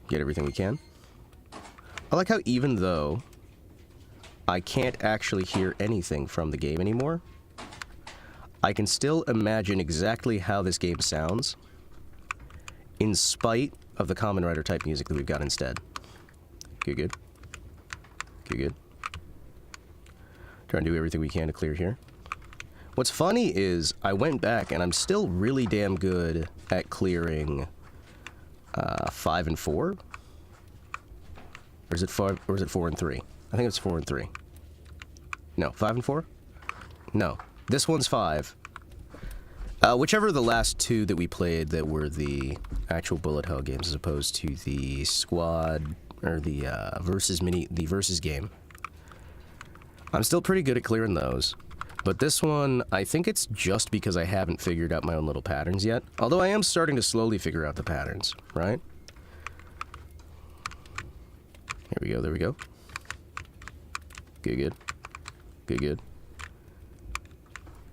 Get everything we can. I like how even though I can't actually hear anything from the game anymore, I can still imagine exactly how this game sounds in spite of the Kamen Rider type music that we've got instead. Good, good. Good, good. Trying to do everything we can to clear here. What's funny is I went back and I'm still really damn good at clearing 5 and 4. Or is it 5? Or is it 4 and 3? I think it's 4 and 3. No, 5 and 4? No, this one's 5. Whichever of the last 2 that we played that were the actual bullet hell games as opposed to the squad or the versus game. I'm still pretty good at clearing those. But this one, I think it's just because I haven't figured out my own little patterns yet. Although I am starting to slowly figure out the patterns, right? Here we go, there we go. Good, good. Good, good.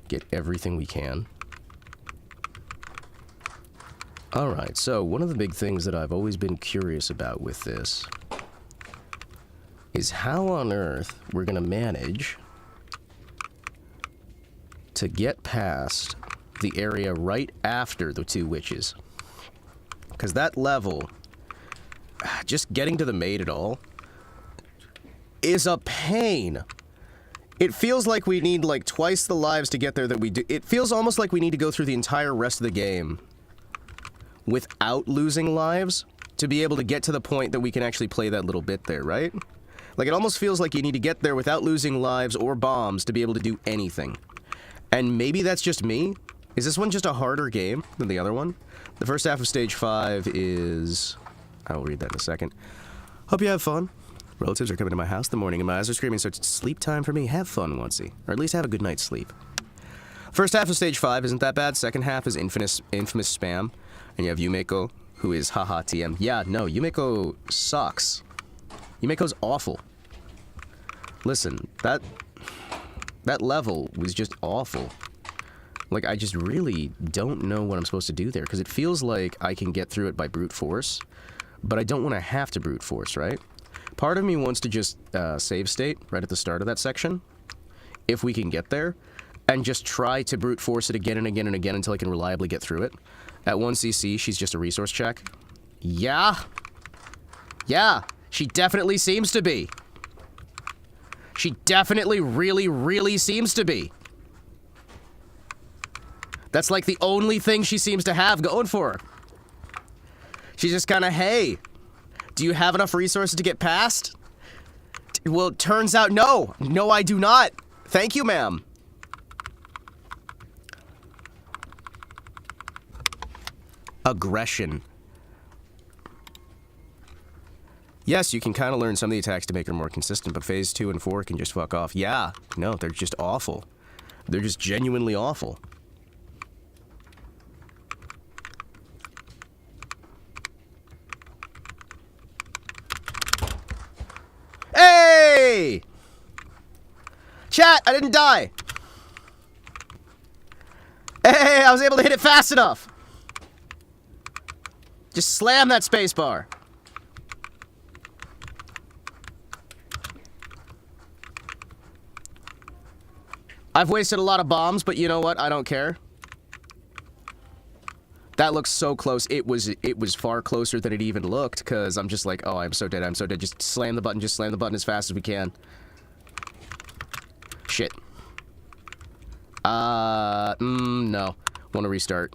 Get everything we can. Alright, so one of the big things that I've always been curious about with this is how on earth we're gonna manage to get past the area right after the 2 witches. Because that level, just getting to the maid at all, is a pain. It feels like we need like twice the lives to get there that we do. It feels almost like we need to go through the entire rest of the game without losing lives to be able to get to the point that we can actually play that little bit there, right? Like it almost feels like you need to get there without losing lives or bombs to be able to do anything. And maybe that's just me. Is this one just a harder game than the other one? The first half of stage 5 is... I will read that in a second. Hope you have fun. Relatives are coming to my house in the morning and my eyes are screaming, so it's sleep time for me. Have fun, oncey. Or at least have a good night's sleep. First half of stage 5 isn't that bad. Second half is infamous spam. And you have Yumeko, who is haha TM. Yeah, no, Yumeko sucks. Yumeko's awful. Listen, that level was just awful. Like, I just really don't know what I'm supposed to do there, because it feels like I can get through it by brute force, but I don't want to have to brute force, right? Part of me wants to just save state right at the start of that section, if we can get there, and just try to brute force it again and again and again until I can reliably get through it. At 1cc, she's just a resource check. Yeah! Yeah! She definitely seems to be! She definitely really, really seems to be. That's like the only thing she seems to have going for her. She's just kind of, hey, do you have enough resources to get past? Well, it turns out no. No, I do not. Thank you, ma'am. Aggression. Yes, you can kind of learn some of the attacks to make her more consistent, but phase 2 and 4 can just fuck off. Yeah, no, they're just awful. They're just genuinely awful. Hey! Chat, I didn't die. Hey, I was able to hit it fast enough. Just slam that space bar. I've wasted a lot of bombs, but you know what? I don't care. That looks so close. It was far closer than it even looked, because I'm just like, oh, I'm so dead, I'm so dead. Just slam the button as fast as we can. Shit. No. Want to restart.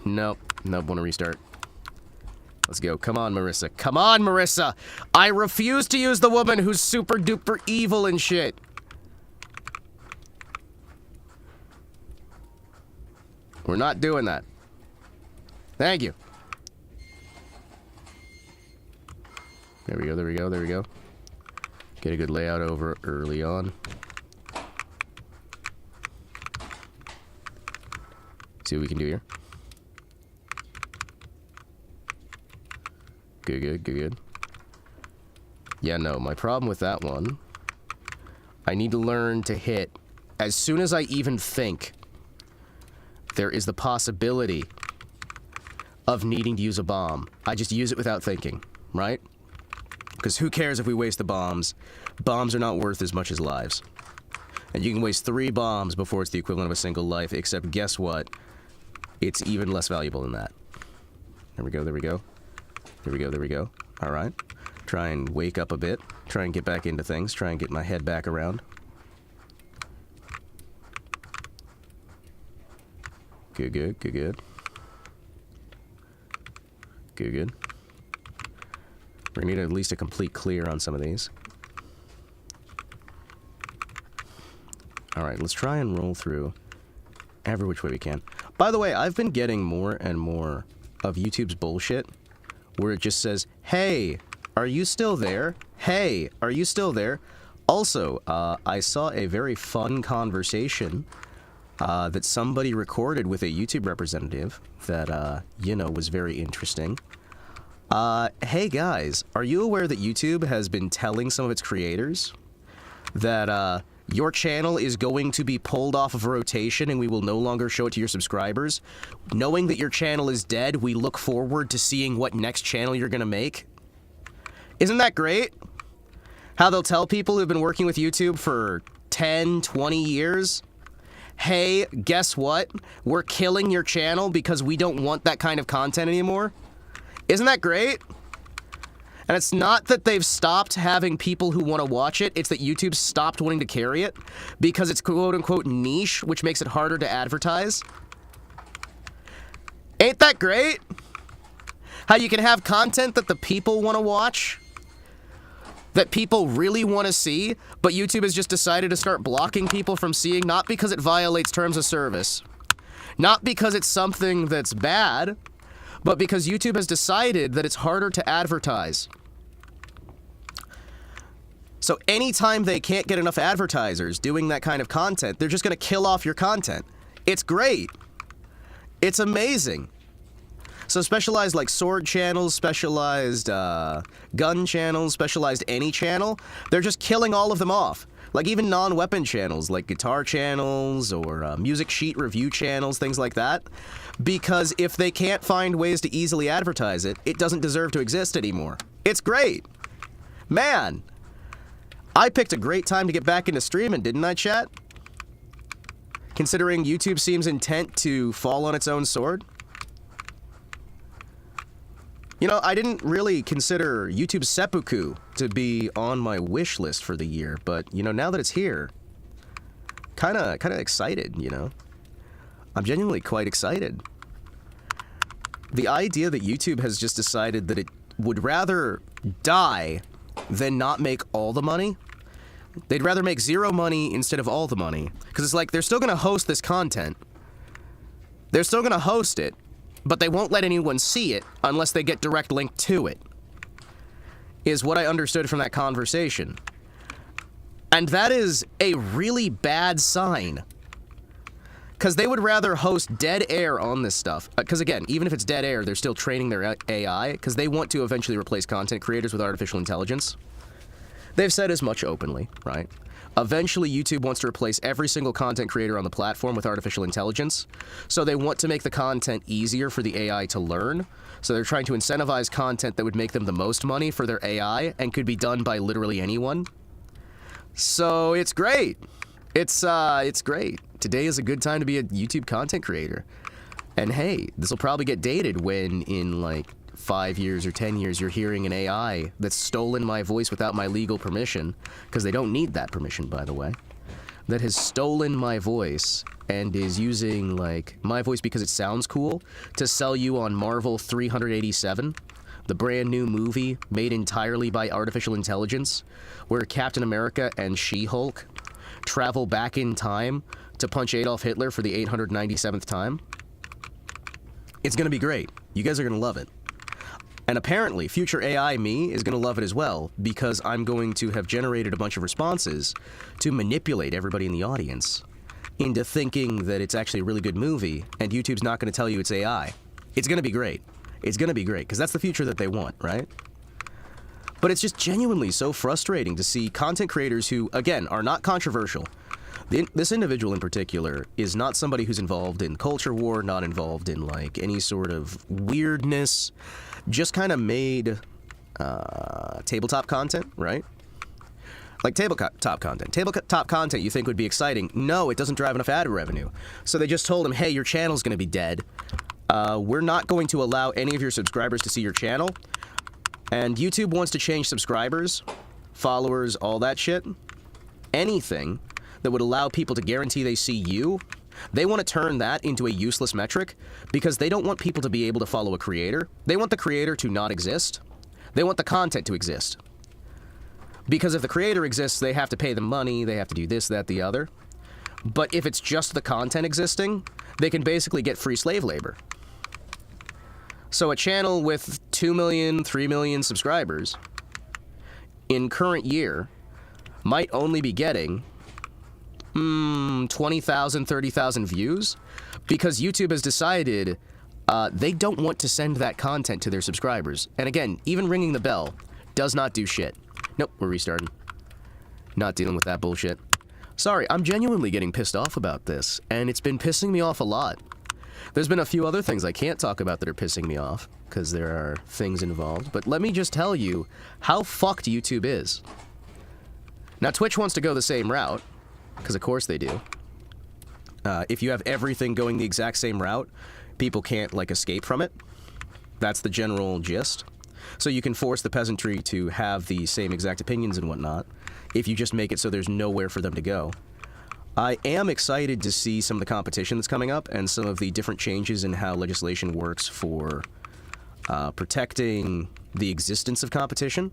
Nope. Nope, want to restart. Let's go. Come on, Marissa. Come on, Marissa! I refuse to use the woman who's super duper evil and shit. We're not doing that. Thank you. There we go, there we go, there we go. Get a good layout over early on. See what we can do here. Good, good, good, good. Yeah, no, my problem with that one, I need to learn to hit, as soon as I even think there is the possibility of needing to use a bomb, I just use it without thinking, right? Because who cares if we waste the bombs? Bombs are not worth as much as lives. And you can waste 3 bombs before it's the equivalent of a single life, except guess what? It's even less valuable than that. There we go, there we go. There we go, there we go. Alright. Try and wake up a bit. Try and get back into things. Try and get my head back around. Good, good, good, good. Good, good. We're gonna need at least a complete clear on some of these. Alright, let's try and roll through every which way we can. By the way, I've been getting more and more of YouTube's bullshit where it just says, hey, are you still there? Hey, are you still there? Also, I saw a very fun conversation that somebody recorded with a YouTube representative that, you know, was very interesting. Hey guys, are you aware that YouTube has been telling some of its creators that, your channel is going to be pulled off of rotation and we will no longer show it to your subscribers? Knowing that your channel is dead, we look forward to seeing what next channel you're gonna make. Isn't that great? How they'll tell people who've been working with YouTube for 10, 20 years, hey, guess what? We're killing your channel because we don't want that kind of content anymore. Isn't that great? And it's not that they've stopped having people who want to watch it, it's that YouTube stopped wanting to carry it because it's quote-unquote niche, which makes it harder to advertise. Ain't that great? How you can have content that the people want to watch, that people really want to see, but YouTube has just decided to start blocking people from seeing, not because it violates terms of service, not because it's something that's bad, but because YouTube has decided that it's harder to advertise. So anytime they can't get enough advertisers doing that kind of content, they're just going to kill off your content. It's great. It's amazing. So specialized like sword channels, specialized gun channels, specialized any channel, they're just killing all of them off. Like even non-weapon channels, like guitar channels or music sheet review channels, things like that. Because if they can't find ways to easily advertise it, it doesn't deserve to exist anymore. It's great. Man, I picked a great time to get back into streaming, didn't I, chat? Considering YouTube seems intent to fall on its own sword. You know, I didn't really consider YouTube Seppuku to be on my wish list for the year, but, you know, now that it's here, kinda excited, you know? I'm genuinely quite excited. The idea that YouTube has just decided that it would rather die than not make all the money. They'd rather make 0 money instead of all the money. Because it's like, they're still gonna host this content. They're still gonna host it, but they won't let anyone see it unless they get direct link to it, is what I understood from that conversation. And that is a really bad sign. Because they would rather host dead air on this stuff. Because again, even if it's dead air, they're still training their AI, because they want to eventually replace content creators with artificial intelligence. They've said as much openly, right? Eventually, YouTube wants to replace every single content creator on the platform with artificial intelligence. So they want to make the content easier for the AI to learn. So they're trying to incentivize content that would make them the most money for their AI and could be done by literally anyone. So it's great. It's great. Today is a good time to be a YouTube content creator. And hey, this will probably get dated when in like 5 years or 10 years you're hearing an AI that's stolen my voice without my legal permission, because they don't need that permission, by the way, that has stolen my voice and is using like my voice because it sounds cool to sell you on Marvel 387, the brand new movie made entirely by artificial intelligence, where Captain America and She-Hulk travel back in time to punch Adolf Hitler for the 897th time. It's gonna be great. You guys are gonna love it. And apparently, future AI me is going to love it as well, because I'm going to have generated a bunch of responses to manipulate everybody in the audience into thinking that it's actually a really good movie, and YouTube's not going to tell you it's AI. It's going to be great. It's going to be great, because that's the future that they want, right? But it's just genuinely so frustrating to see content creators who, again, are not controversial. This individual in particular is not somebody who's involved in culture war, not involved in, like, any sort of weirdness, just kind of made tabletop content, right? Like tabletop content. Tabletop content you think would be exciting. No, it doesn't drive enough ad revenue. So they just told him, hey, your channel's going to be dead. We're not going to allow any of your subscribers to see your channel. And YouTube wants to change subscribers, followers, all that shit. Anything that would allow people to guarantee they see you, they want to turn that into a useless metric because they don't want people to be able to follow a creator. They want the creator to not exist. They want the content to exist. Because if the creator exists, they have to pay them money, they have to do this, that, the other. But if it's just the content existing, they can basically get free slave labor. So a channel with 2 million, 3 million subscribers in current year might only be getting 20,000, 30,000 views because YouTube has decided they don't want to send that content to their subscribers. And again, even ringing the bell does not do shit. Nope, we're restarting. Not dealing with that bullshit. Sorry, I'm genuinely getting pissed off about this, and it's been pissing me off a lot. There's been a few other things I can't talk about that are pissing me off, because there are things involved, but let me just tell you how fucked YouTube is. Now, Twitch wants to go the same route, because of course they do. If you have everything going the exact same route, people can't, like, escape from it. That's the general gist. So you can force the peasantry to have the same exact opinions and whatnot, if you just make it so there's nowhere for them to go. I am excited to see some of the competition that's coming up and some of the different changes in how legislation works for protecting the existence of competition.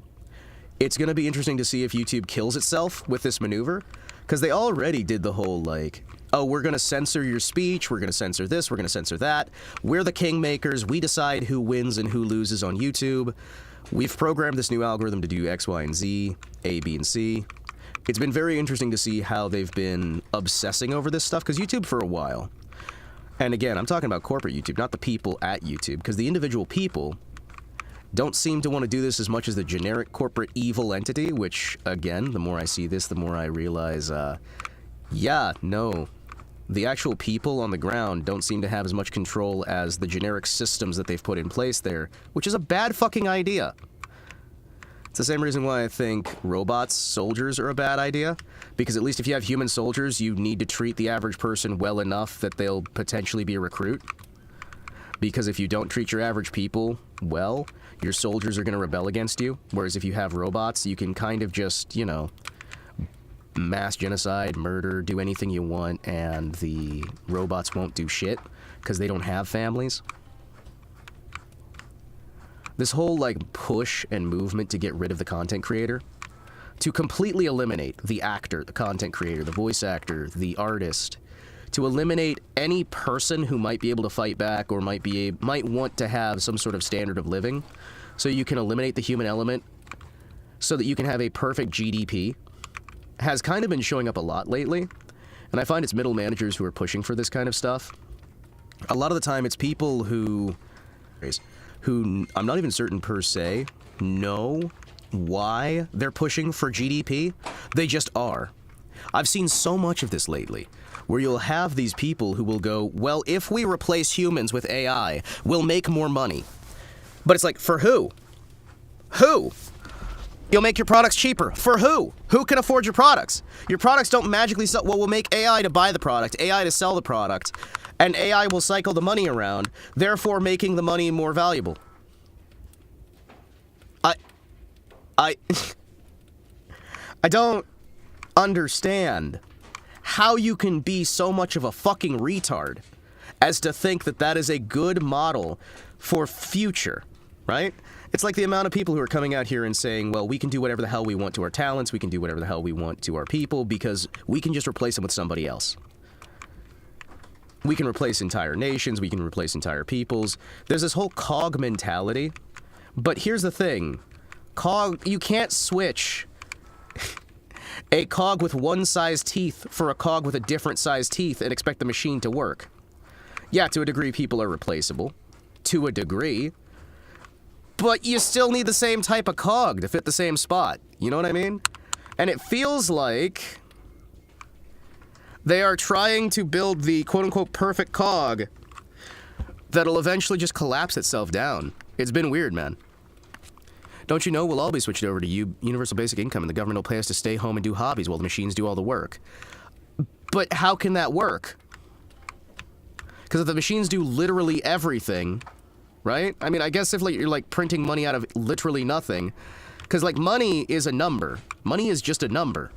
It's going to be interesting to see if YouTube kills itself with this maneuver, because they already did the whole, like, oh, we're going to censor your speech, we're going to censor this, we're going to censor that. We're the kingmakers, we decide who wins and who loses on YouTube. We've programmed this new algorithm to do X, Y, and Z, A, B, and C. It's been very interesting to see how they've been obsessing over this stuff, because YouTube for a while, and again, I'm talking about corporate YouTube, not the people at YouTube, because the individual people don't seem to want to do this as much as the generic corporate evil entity, which, again, the more I see this, the more I realize, yeah, no. The actual people on the ground don't seem to have as much control as the generic systems that they've put in place there, which is a bad fucking idea. It's the same reason why I think robots, soldiers, are a bad idea, because at least if you have human soldiers, you need to treat the average person well enough that they'll potentially be a recruit. Because if you don't treat your average people well, your soldiers are going to rebel against you, whereas if you have robots, you can kind of just, you know, mass genocide, murder, do anything you want, and the robots won't do shit because they don't have families. This whole, like, push and movement to get rid of the content creator, to completely eliminate the actor, the content creator, the voice actor, the artist, to eliminate any person who might be able to fight back or might want to have some sort of standard of living, so you can eliminate the human element so that you can have a perfect GDP, has kind of been showing up a lot lately, and I find it's middle managers who are pushing for this kind of stuff. A lot of the time, it's people who I'm not even certain per se know why they're pushing for GDP. They just are. I've seen so much of this lately, where you'll have these people who will go, well, if we replace humans with AI, we'll make more money. But it's like, for who? Who? You'll make your products cheaper. For who? Who can afford your products? Your products don't magically sell. Well, we'll make AI to buy the product, AI to sell the product, and AI will cycle the money around, therefore making the money more valuable. I don't understand how you can be so much of a fucking retard as to think that that is a good model for future, right? It's like the amount of people who are coming out here and saying, well, we can do whatever the hell we want to our talents, we can do whatever the hell we want to our people, because we can just replace them with somebody else. We can replace entire nations, we can replace entire peoples. There's this whole cog mentality But here's the thing. You can't switch a cog with one size teeth for a cog with a different size teeth and expect the machine to work. Yeah, to a degree, people are replaceable. To a degree. But you still need the same type of cog to fit the same spot. You know what I mean? And it feels like they are trying to build the quote-unquote perfect cog that'll eventually just collapse itself down. It's been weird, man. Don't you know we'll all be switched over to universal basic income and the government will pay us to stay home and do hobbies while the machines do all the work. But how can that work? Because if the machines do literally everything, right? I mean, I guess if you're like printing money out of literally nothing, because like money is a number. Money is just a number.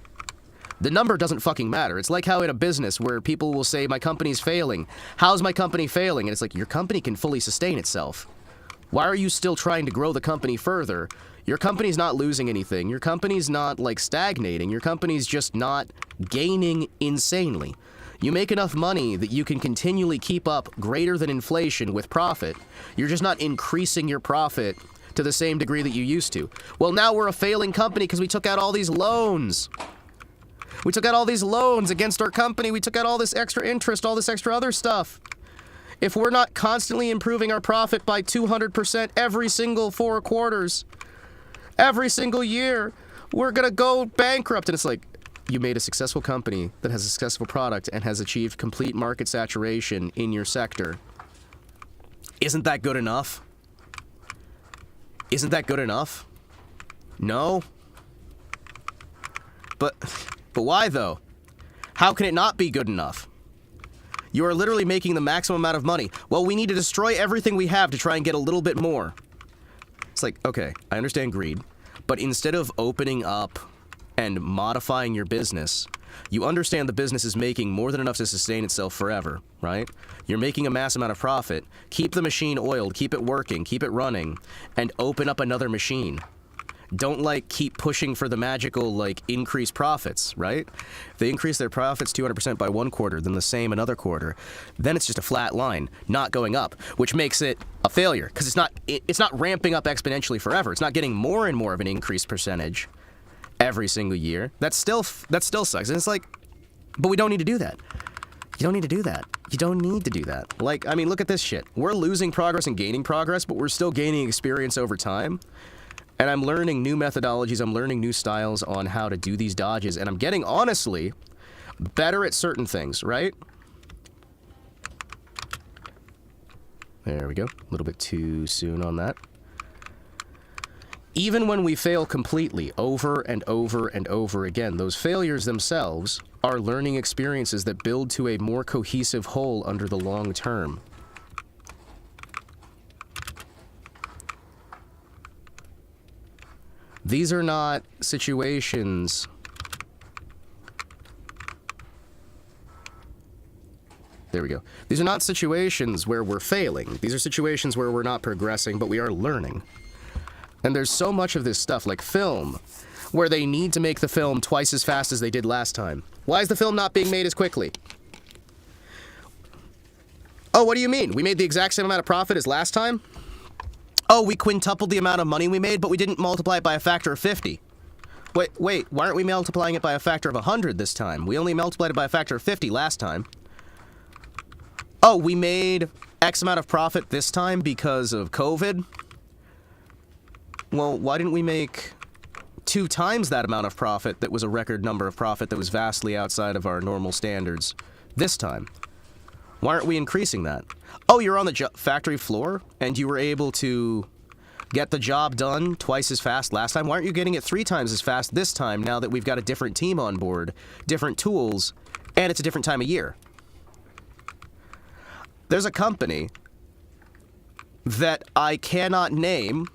The number doesn't fucking matter. It's like how in a business where people will say, my company's failing. How's my company failing? And it's like, your company can fully sustain itself. Why are you still trying to grow the company further? Your company's not losing anything. Your company's not, like, stagnating. Your company's just not gaining insanely. You make enough money that you can continually keep up greater than inflation with profit. You're just not increasing your profit to the same degree that you used to. Well, now we're a failing company because we took out all these loans. We took out all these loans against our company. We took out all this extra interest, all this extra other stuff. If we're not constantly improving our profit by 200% every single 4 quarters, every single year, we're gonna go bankrupt. And it's like, you made a successful company that has a successful product and has achieved complete market saturation in your sector. Isn't that good enough? Isn't that good enough? No? But why, though? How can it not be good enough? You are literally making the maximum amount of money. Well, we need to destroy everything we have to try and get a little bit more. It's like, okay, I understand greed, but instead of opening up and modifying your business, you understand the business is making more than enough to sustain itself forever, right? You're making a mass amount of profit. Keep the machine oiled, keep it working, keep it running, and open up another machine. Don't, like, keep pushing for the magical, like, increased profits, right? If they increase their profits 200% by 1 quarter, then the same another quarter, then it's just a flat line, not going up, which makes it a failure, because it's not ramping up exponentially forever. It's not getting more and more of an increased percentage every single year. That still sucks. And it's like, but we don't need to do that. You don't need to do that. You don't need to do that. Like, I mean, look at this shit. We're losing progress and gaining progress, but we're still gaining experience over time. And I'm learning new methodologies, I'm learning new styles on how to do these dodges, and I'm getting, honestly, better at certain things, right? There we go. A little bit too soon on that. Even when we fail completely, over and over and over again, those failures themselves are learning experiences that build to a more cohesive whole under the long term. These are not situations there we go. These are not situations where we're failing. These are situations where we're not progressing, but we are learning. And there's so much of this stuff, like film, where they need to make the film twice as fast as they did last time. Why is the film not being made as quickly? Oh, what do you mean? We made the exact same amount of profit as last time? Oh, we quintupled the amount of money we made, but we didn't multiply it by a factor of 50. Wait, why aren't we multiplying it by a factor of 100 this time? We only multiplied it by a factor of 50 last time. Oh, we made X amount of profit this time because of COVID? Well, why didn't we make 2 times that amount of profit that was a record number of profit that was vastly outside of our normal standards this time? Why aren't we increasing that? Oh, you're on the factory floor, and you were able to get the job done twice as fast last time? Why aren't you getting it 3 times as fast this time now that we've got a different team on board, different tools, and it's a different time of year? There's a company that I cannot name.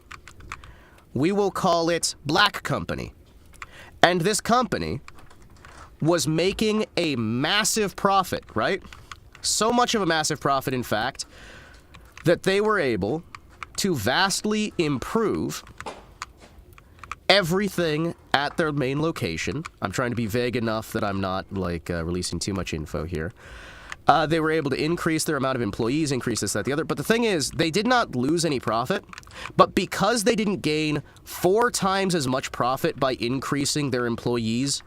We will call it Black Company. And this company was making a massive profit, right? So much of a massive profit, in fact, that they were able to vastly improve everything at their main location. I'm trying to be vague enough that I'm not, like, releasing too much info here. They were able to increase their amount of employees, increase this, that, the other. But the thing is, they did not lose any profit. But because they didn't gain 4 times as much profit by increasing their employees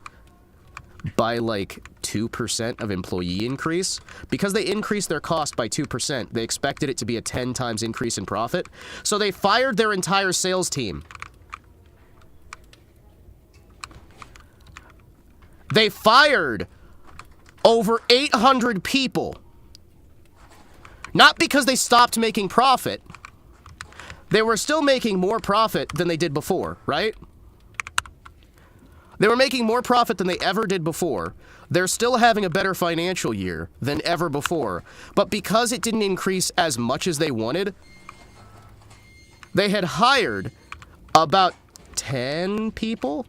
by like 2% of employee increase, because they increased their cost by 2%, they expected it to be a 10 times increase in profit. So they fired their entire sales team. They fired over 800 people. Not because they stopped making profit. They were still making more profit than they did before, right? They were making more profit than they ever did before. They're still having a better financial year than ever before. But because it didn't increase as much as they wanted, they had hired about 10 people.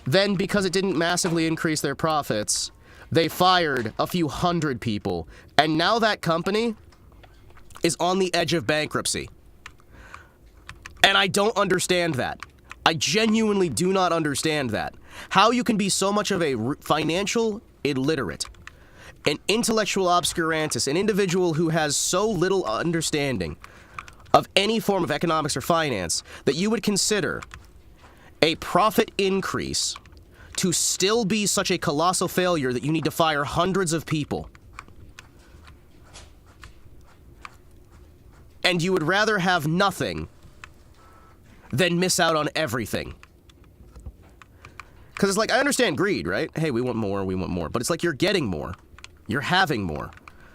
Then, because it didn't massively increase their profits, they fired a few hundred people. And now that company is on the edge of bankruptcy. And I don't understand that. I genuinely do not understand that. How you can be so much of a financial illiterate, an intellectual obscurantus, an individual who has so little understanding of any form of economics or finance that you would consider a profit increase to still be such a colossal failure that you need to fire hundreds of people. And you would rather have nothing than miss out on everything. Because it's like, I understand greed, right? Hey, we want more, but it's like you're getting more. You're having more.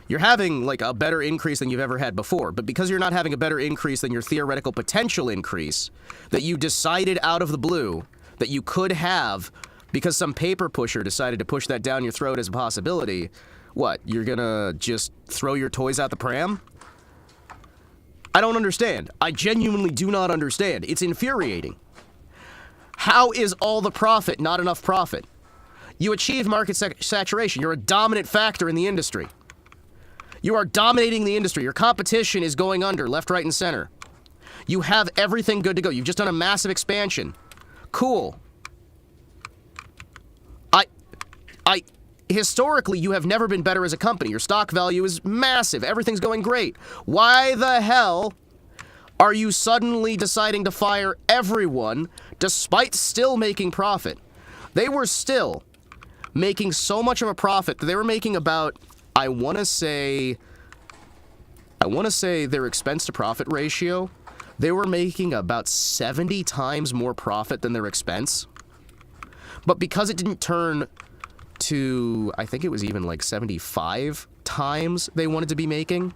You're having, like, a better increase than you've ever had before, but because you're not having a better increase than your theoretical potential increase that you decided out of the blue that you could have because some paper pusher decided to push that down your throat as a possibility, what, you're gonna just throw your toys out the pram? I don't understand. I genuinely do not understand. It's infuriating. How is all the profit not enough profit? You achieve market saturation. You're a dominant factor in the industry. You are dominating the industry. Your competition is going under, left, right, and center. You have everything good to go. You've just done a massive expansion. Cool. Historically, you have never been better as a company. Your stock value is massive. Everything's going great. Why the hell are you suddenly deciding to fire everyone despite still making profit? They were still making so much of a profit that they were making about, I want to say their expense to profit ratio, they were making about 70 times more profit than their expense. But because it didn't turn to, I think it was even like 75 times they wanted to be making,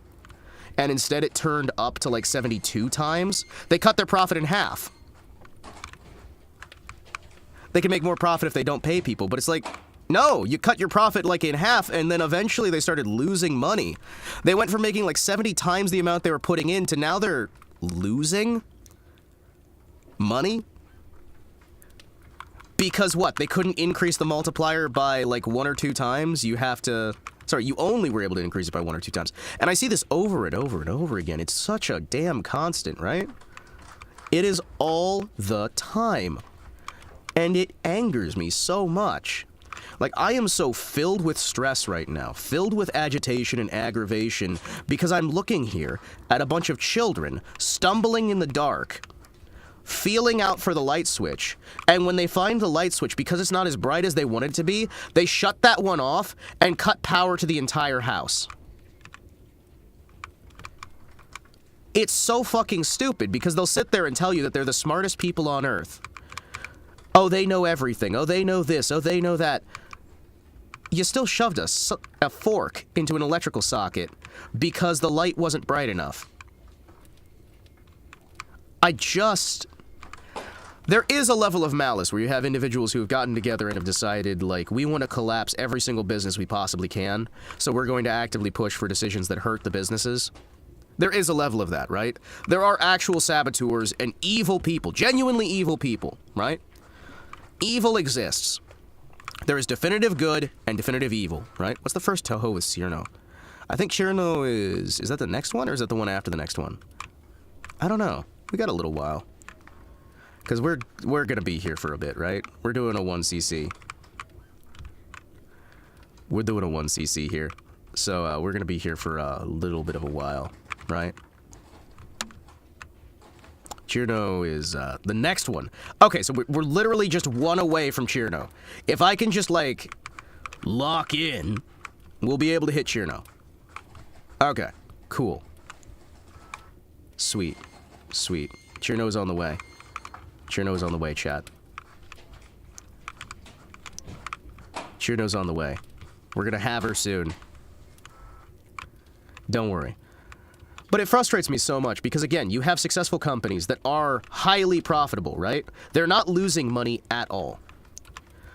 and instead it turned up to like 72 times, they cut their profit in half. They can make more profit if they don't pay people, but it's like, no, you cut your profit like in half, and then eventually they started losing money. They went from making like 70 times the amount they were putting in to now they're losing money. Because what? They couldn't increase the multiplier by like 1 or 2 times? You only were able to increase it by 1 or 2 times. And I see this over and over and over again. It's such a damn constant, right? It is all the time. And it angers me so much. Like, I am so filled with stress right now, filled with agitation and aggravation, because I'm looking here at a bunch of children stumbling in the dark, feeling out for the light switch, and when they find the light switch, because it's not as bright as they want it to be, they shut that one off and cut power to the entire house. It's so fucking stupid, because they'll sit there and tell you that they're the smartest people on Earth. Oh, they know everything. Oh, they know this. Oh, they know that. You still shoved a fork into an electrical socket because the light wasn't bright enough. There is a level of malice where you have individuals who have gotten together and have decided, like, we want to collapse every single business we possibly can, so we're going to actively push for decisions that hurt the businesses. There is a level of that, right? There are actual saboteurs and evil people, genuinely evil people, right? Evil exists. There is definitive good and definitive evil, right? What's the first Touhou with Cyrano? I think Cyrano is that the next one, or is that the one after the next one? I don't know. We got a little while. Because we're gonna be here for a bit, right? We're doing a 1cc. We're doing a 1cc here. So we're gonna be here for a little bit of a while, right? Chirno is the next one. Okay, so we're literally just one away from Chirno. If I can just, like, lock in, we'll be able to hit Chirno. Okay, cool. Sweet. Sweet. Chirno is on the way. Chirno is on the way, chat. Chirno's on the way. We're gonna have her soon. Don't worry. But it frustrates me so much because, again, you have successful companies that are highly profitable, right? They're not losing money at all.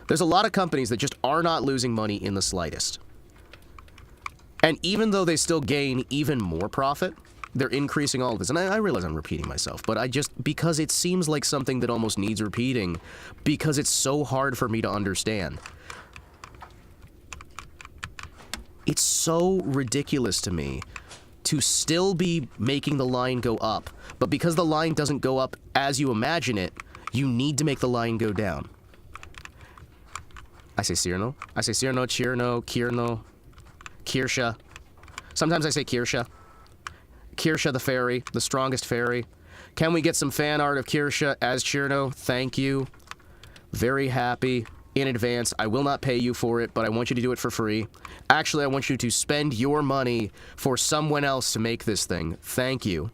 There's a lot of companies that just are not losing money in the slightest. And even though they still gain even more profit, they're increasing all of this. And I realize I'm repeating myself, but because it seems like something that almost needs repeating, because it's so hard for me to understand. It's so ridiculous to me to still be making the line go up, but because the line doesn't go up as you imagine it, you need to make the line go down. I say Cyrno. I say Cyrno, Chirno, Kirno, Kirsha. Sometimes I say Kirsha. Kirsha the fairy, the strongest fairy. Can we get some fan art of Kirsha as Chirno? Thank you. Very happy. In advance. I will not pay you for it, but I want you to do it for free. Actually, I want you to spend your money for someone else to make this thing. Thank you.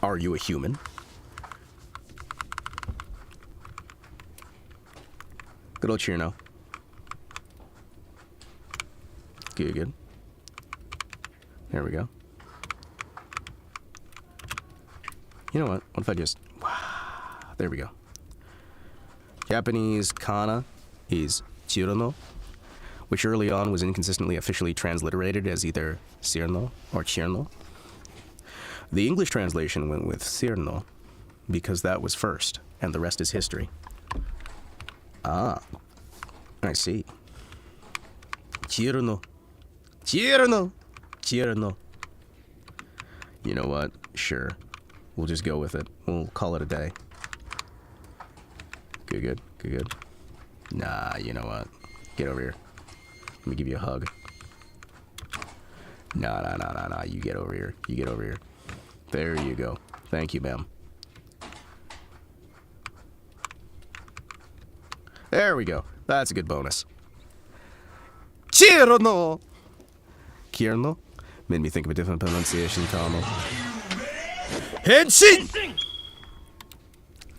Are you a human? Good old Chirno. Good, good. There we go. You know what? What if I just... There we go. Japanese kana is Chirno, which early on was inconsistently officially transliterated as either Cyrno or Chirno. The English translation went with Cyrno because that was first, and the rest is history. Ah, I see. Chirno. Chirno. Chirno. You know what? Sure. We'll just go with it. We'll call it a day. Good, good, good, good. Nah, you know what? Get over here. Let me give you a hug. Nah, nah, nah, nah, nah. You get over here. You get over here. There you go. Thank you, ma'am. There we go. That's a good bonus. Chirno! Kirno? Made me think of a different pronunciation, Tomo. Henshin!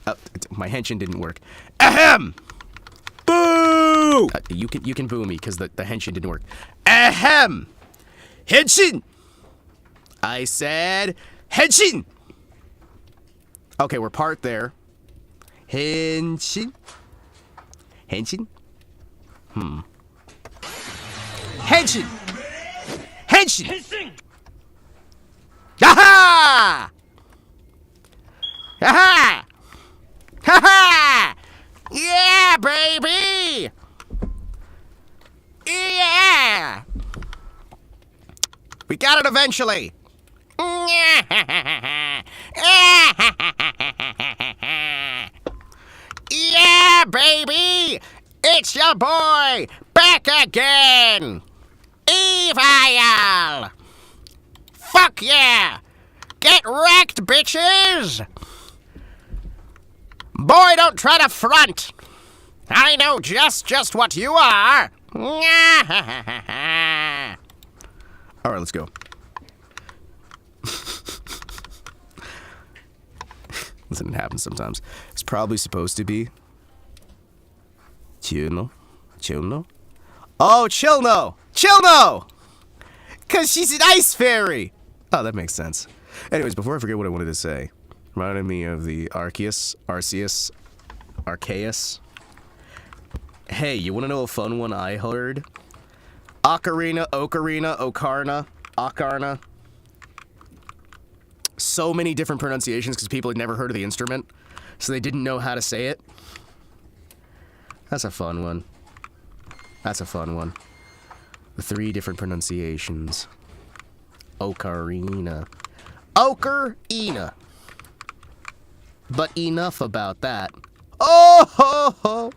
Oh, my henshin didn't work. Ahem! Boo! You can boo me because the henshin didn't work. Ahem! Henshin! I said henshin! Okay, we're part there. Henshin? Henshin? Henshin! Henshin! Henshin! Aha! Ha-ha! Ha-ha! Yeah, baby! Yeah! We got it eventually! Yeah, baby! It's your boy! Back again! Evil! Fuck yeah! Get wrecked, bitches! Boy, don't try to front! I know just what you are! Alright, let's go. Listen, it happens sometimes. It's probably supposed to be... Chilno? Chilno? Oh, Chilno! Chilno! 'Cause she's an ice fairy! Oh, that makes sense. Anyways, before I forget what I wanted to say, reminded me of the Arceus. Hey, you want to know a fun one I heard? Ocarina, Ocarina, Ocarna. So many different pronunciations because people had never heard of the instrument, so they didn't know how to say it. That's a fun one. That's a fun one. The 3 different pronunciations. Ocarina. Ocarina. But enough about that. Oh ho ho!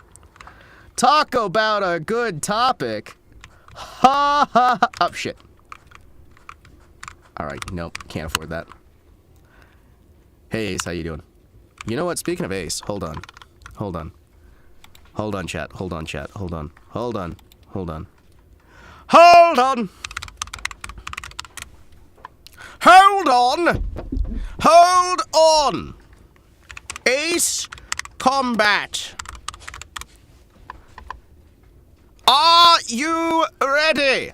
Talk about a good topic. Ha ha ha! Oh shit. Alright, nope, can't afford that. Hey Ace, how you doing? You know what, speaking of Ace, hold on. Hold on. Hold on, chat. Hold on, chat. Hold on. Hold on. Hold on. Hold on! Hold on! Hold on! Ace Combat. Are you ready?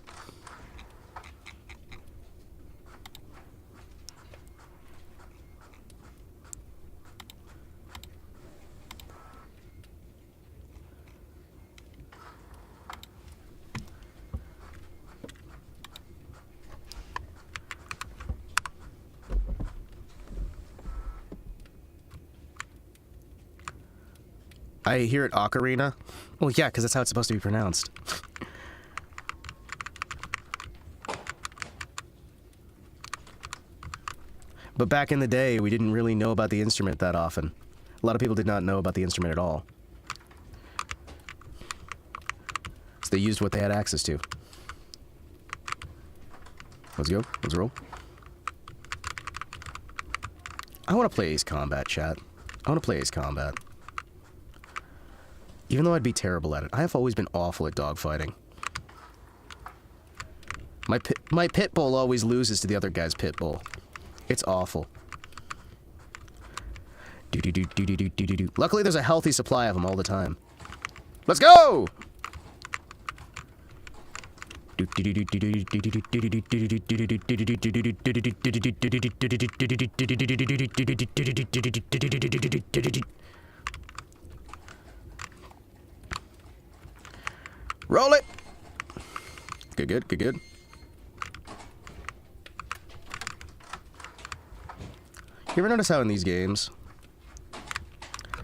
I hear it ocarina. Well, yeah, because that's how it's supposed to be pronounced. But back in the day, we didn't really know about the instrument that often. A lot of people did not know about the instrument at all. So they used what they had access to. Let's go. Let's roll. I want to play Ace Combat, chat. I want to play Ace Combat. Even though I'd be terrible at it. I have always been awful at dogfighting. My pit bull always loses to the other guy's pit bull. It's awful. Do-do-do-do-do-do-do-do. Luckily, there's a healthy supply of them all the time. Let's go! Roll it! Good, good, good, good. You ever notice how in these games...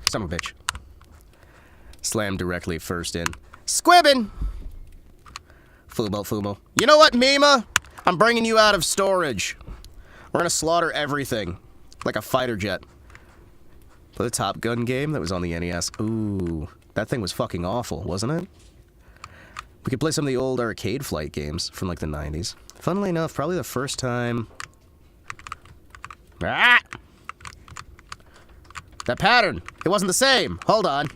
Son of a bitch. Slam directly first in. Squibbin! Fumo, Fumo. You know what, Mima? I'm bringing you out of storage. We're gonna slaughter everything. Like a fighter jet. Play the Top Gun game that was on the NES. Ooh. That thing was fucking awful, wasn't it? We could play some of the old arcade flight games from like the 90s. Funnily enough, probably the first time... Ah! That pattern! It wasn't the same! Hold on.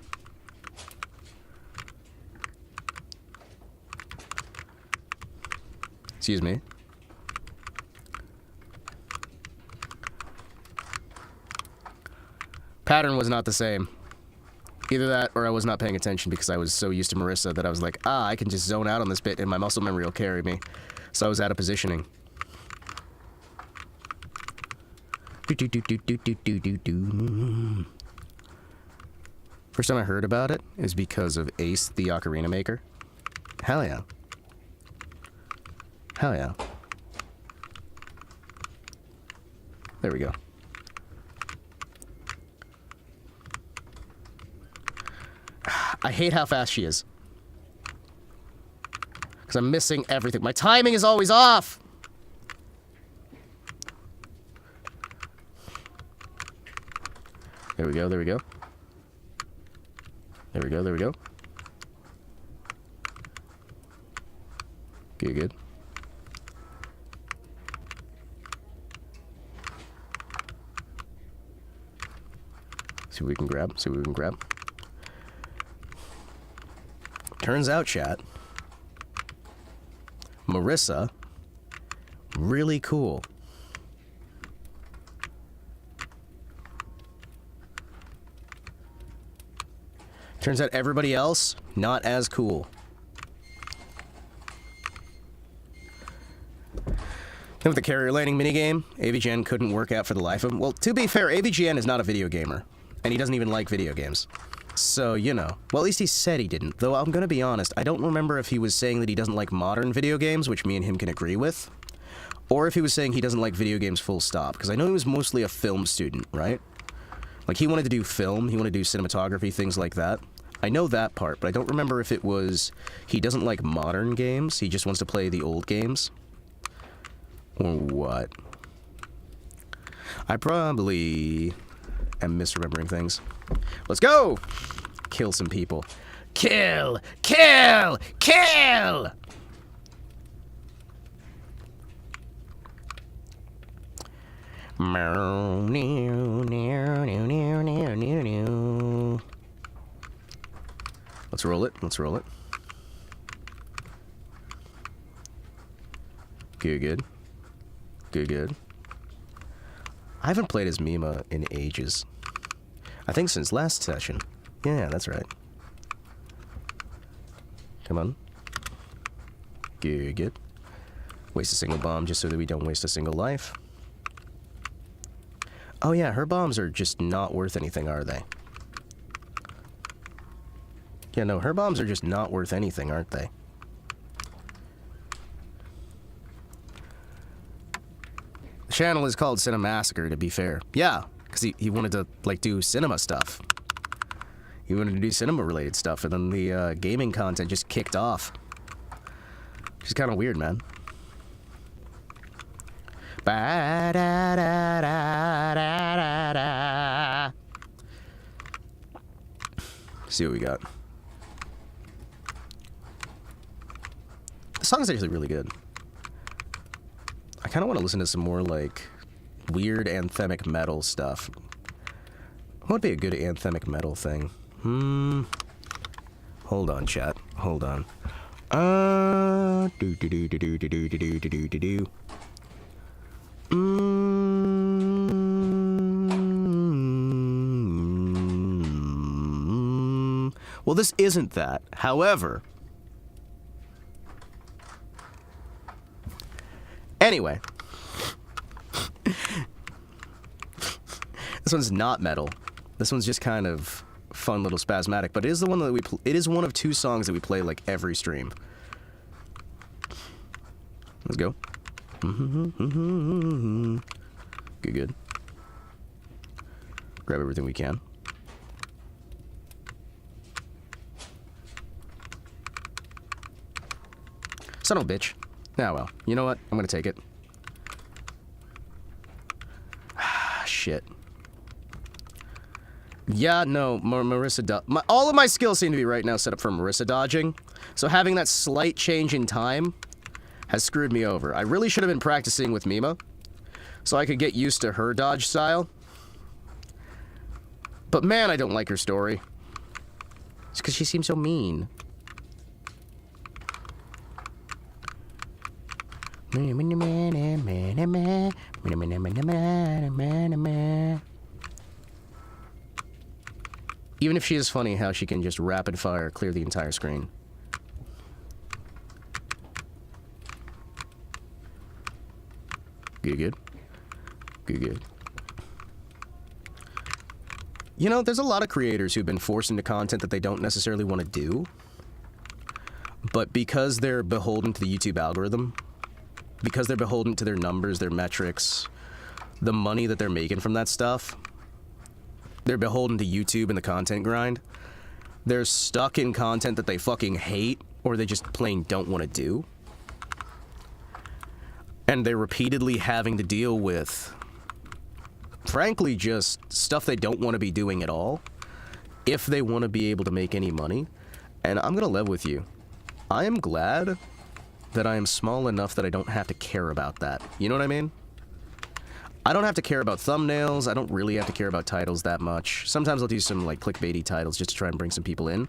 Excuse me. Pattern was not the same. Either that, or I was not paying attention because I was so used to Marissa that I was like, I can just zone out on this bit and my muscle memory will carry me. So I was out of positioning. First time I heard about it is because of Ace, the Ocarina Maker. Hell yeah. Hell yeah. There we go. I hate how fast she is. Because I'm missing everything. My timing is always off! There we go, there we go. There we go, there we go. Good, good. See what we can grab, see what we can grab. Turns out, chat, Marissa, really cool. Turns out everybody else, not as cool. Then with the carrier landing minigame, AVGN couldn't work out for the life of him. Well, to be fair, AVGN is not a video gamer, and he doesn't even like video games. So, you know. Well, at least he said he didn't, though I'm gonna be honest, I don't remember if he was saying that he doesn't like modern video games, which me and him can agree with, or if he was saying he doesn't like video games full stop, because I know he was mostly a film student, right? Like, he wanted to do film, he wanted to do cinematography, things like that. I know that part, but I don't remember if it was he doesn't like modern games, he just wants to play the old games. Or what? I probably am misremembering things. Let's go! Kill some people. Kill! Kill! Kill! Let's roll it. Let's roll it. Good, good. Good, good. I haven't played as Mima in ages. I think since last session. Yeah, that's right. Come on. Good, good. Waste a single bomb just so that we don't waste a single life. Oh yeah, her bombs are just not worth anything, are they? Yeah, no, her bombs are just not worth anything, aren't they? The channel is called Cinemassacre, to be fair. Yeah, because he wanted to, like, do cinema stuff. He wanted to do cinema-related stuff, and then the gaming content just kicked off. Which is kind of weird, man. See what we got. The song's actually really good. I kind of want to listen to some more, like, weird anthemic metal stuff. What would be a good anthemic metal thing? Hold on, chat. Hold on. Well, this isn't that. However, anyway, this one's not metal. This one's just kind of fun, little spasmatic. But it is the one that it is one of two songs that we play like every stream. Let's go. Good, good. Grab everything we can. Son of a bitch. Ah, well. You know what? I'm gonna take it. Ah, shit. Yeah, no, Marissa... all of my skills seem to be right now set up for Marissa dodging. So having that slight change in time has screwed me over. I really should have been practicing with Mima, so I could get used to her dodge style. But man, I don't like her story. It's because she seems so mean. Even if she is funny, how she can just rapid fire clear the entire screen. Good, good. Good, good. You know, there's a lot of creators who've been forced into content that they don't necessarily want to do. But because they're beholden to the YouTube algorithm, because they're beholden to their numbers, their metrics, the money that they're making from that stuff, they're beholden to YouTube and the content grind. They're stuck in content that they fucking hate or they just plain don't want to do. And they're repeatedly having to deal with, frankly, just stuff they don't want to be doing at all if they want to be able to make any money. And I'm gonna live with you. I am glad that I am small enough that I don't have to care about that. You know what I mean? I don't have to care about thumbnails. I don't really have to care about titles that much. Sometimes I'll do some, like, clickbaity titles just to try and bring some people in.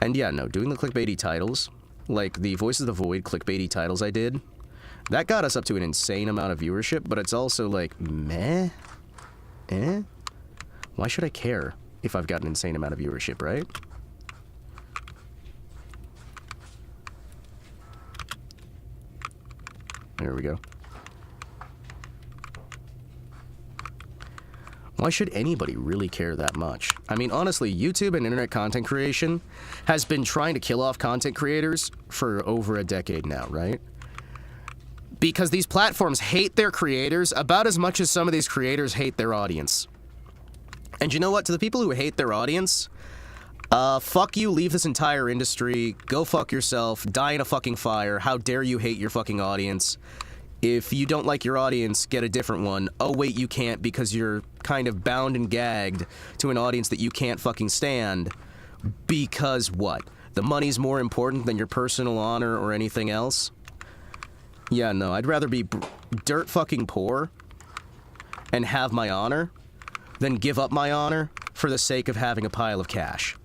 And yeah, no, doing the clickbaity titles, like the Voice of the Void clickbaity titles I did, that got us up to an insane amount of viewership, but it's also like, meh? Eh? Why should I care if I've got an insane amount of viewership, right? There we go. Why should anybody really care that much? I mean, honestly, YouTube and internet content creation has been trying to kill off content creators for over a decade now, right? Because these platforms hate their creators about as much as some of these creators hate their audience. And you know what? To the people who hate their audience, fuck you, leave this entire industry, go fuck yourself, die in a fucking fire, how dare you hate your fucking audience. If you don't like your audience, get a different one. Oh wait, you can't because your kind of bound and gagged to an audience that you can't fucking stand because what? The money's more important than your personal honor or anything else? Yeah, no, I'd rather be dirt fucking poor and have my honor than give up my honor for the sake of having a pile of cash.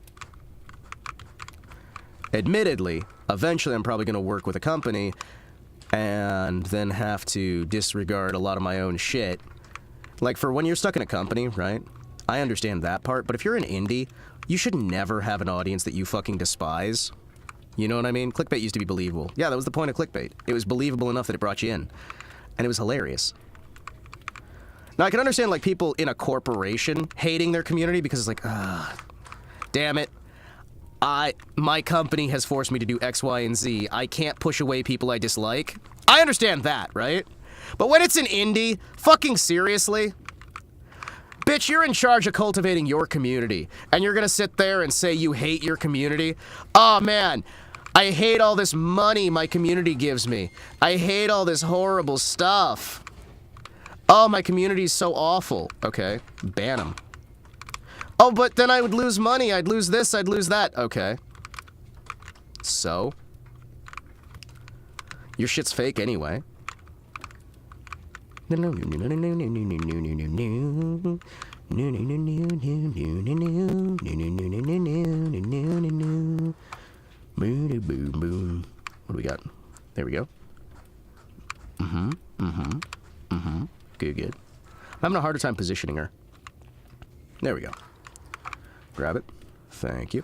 Admittedly, eventually I'm probably going to work with a company and then have to disregard a lot of my own shit. Like, for when you're stuck in a company, right? I understand that part, but if you're an indie, you should never have an audience that you fucking despise. You know what I mean? Clickbait used to be believable. Yeah, that was the point of clickbait. It was believable enough that it brought you in. And it was hilarious. Now, I can understand, like, people in a corporation hating their community because it's like, damn it. My company has forced me to do X, Y, and Z. I can't push away people I dislike. I understand that, right? But when it's an indie, fucking seriously? Bitch, you're in charge of cultivating your community, and you're gonna sit there and say you hate your community? Oh, man, I hate all this money my community gives me. I hate all this horrible stuff. Oh, my community's so awful. Okay, ban them. Oh, but then I would lose money. I'd lose this, I'd lose that. Okay. So? Your shit's fake anyway. What do we got? There we go. Good, good. I'm having a harder time positioning her. There we go. Grab it. Thank you.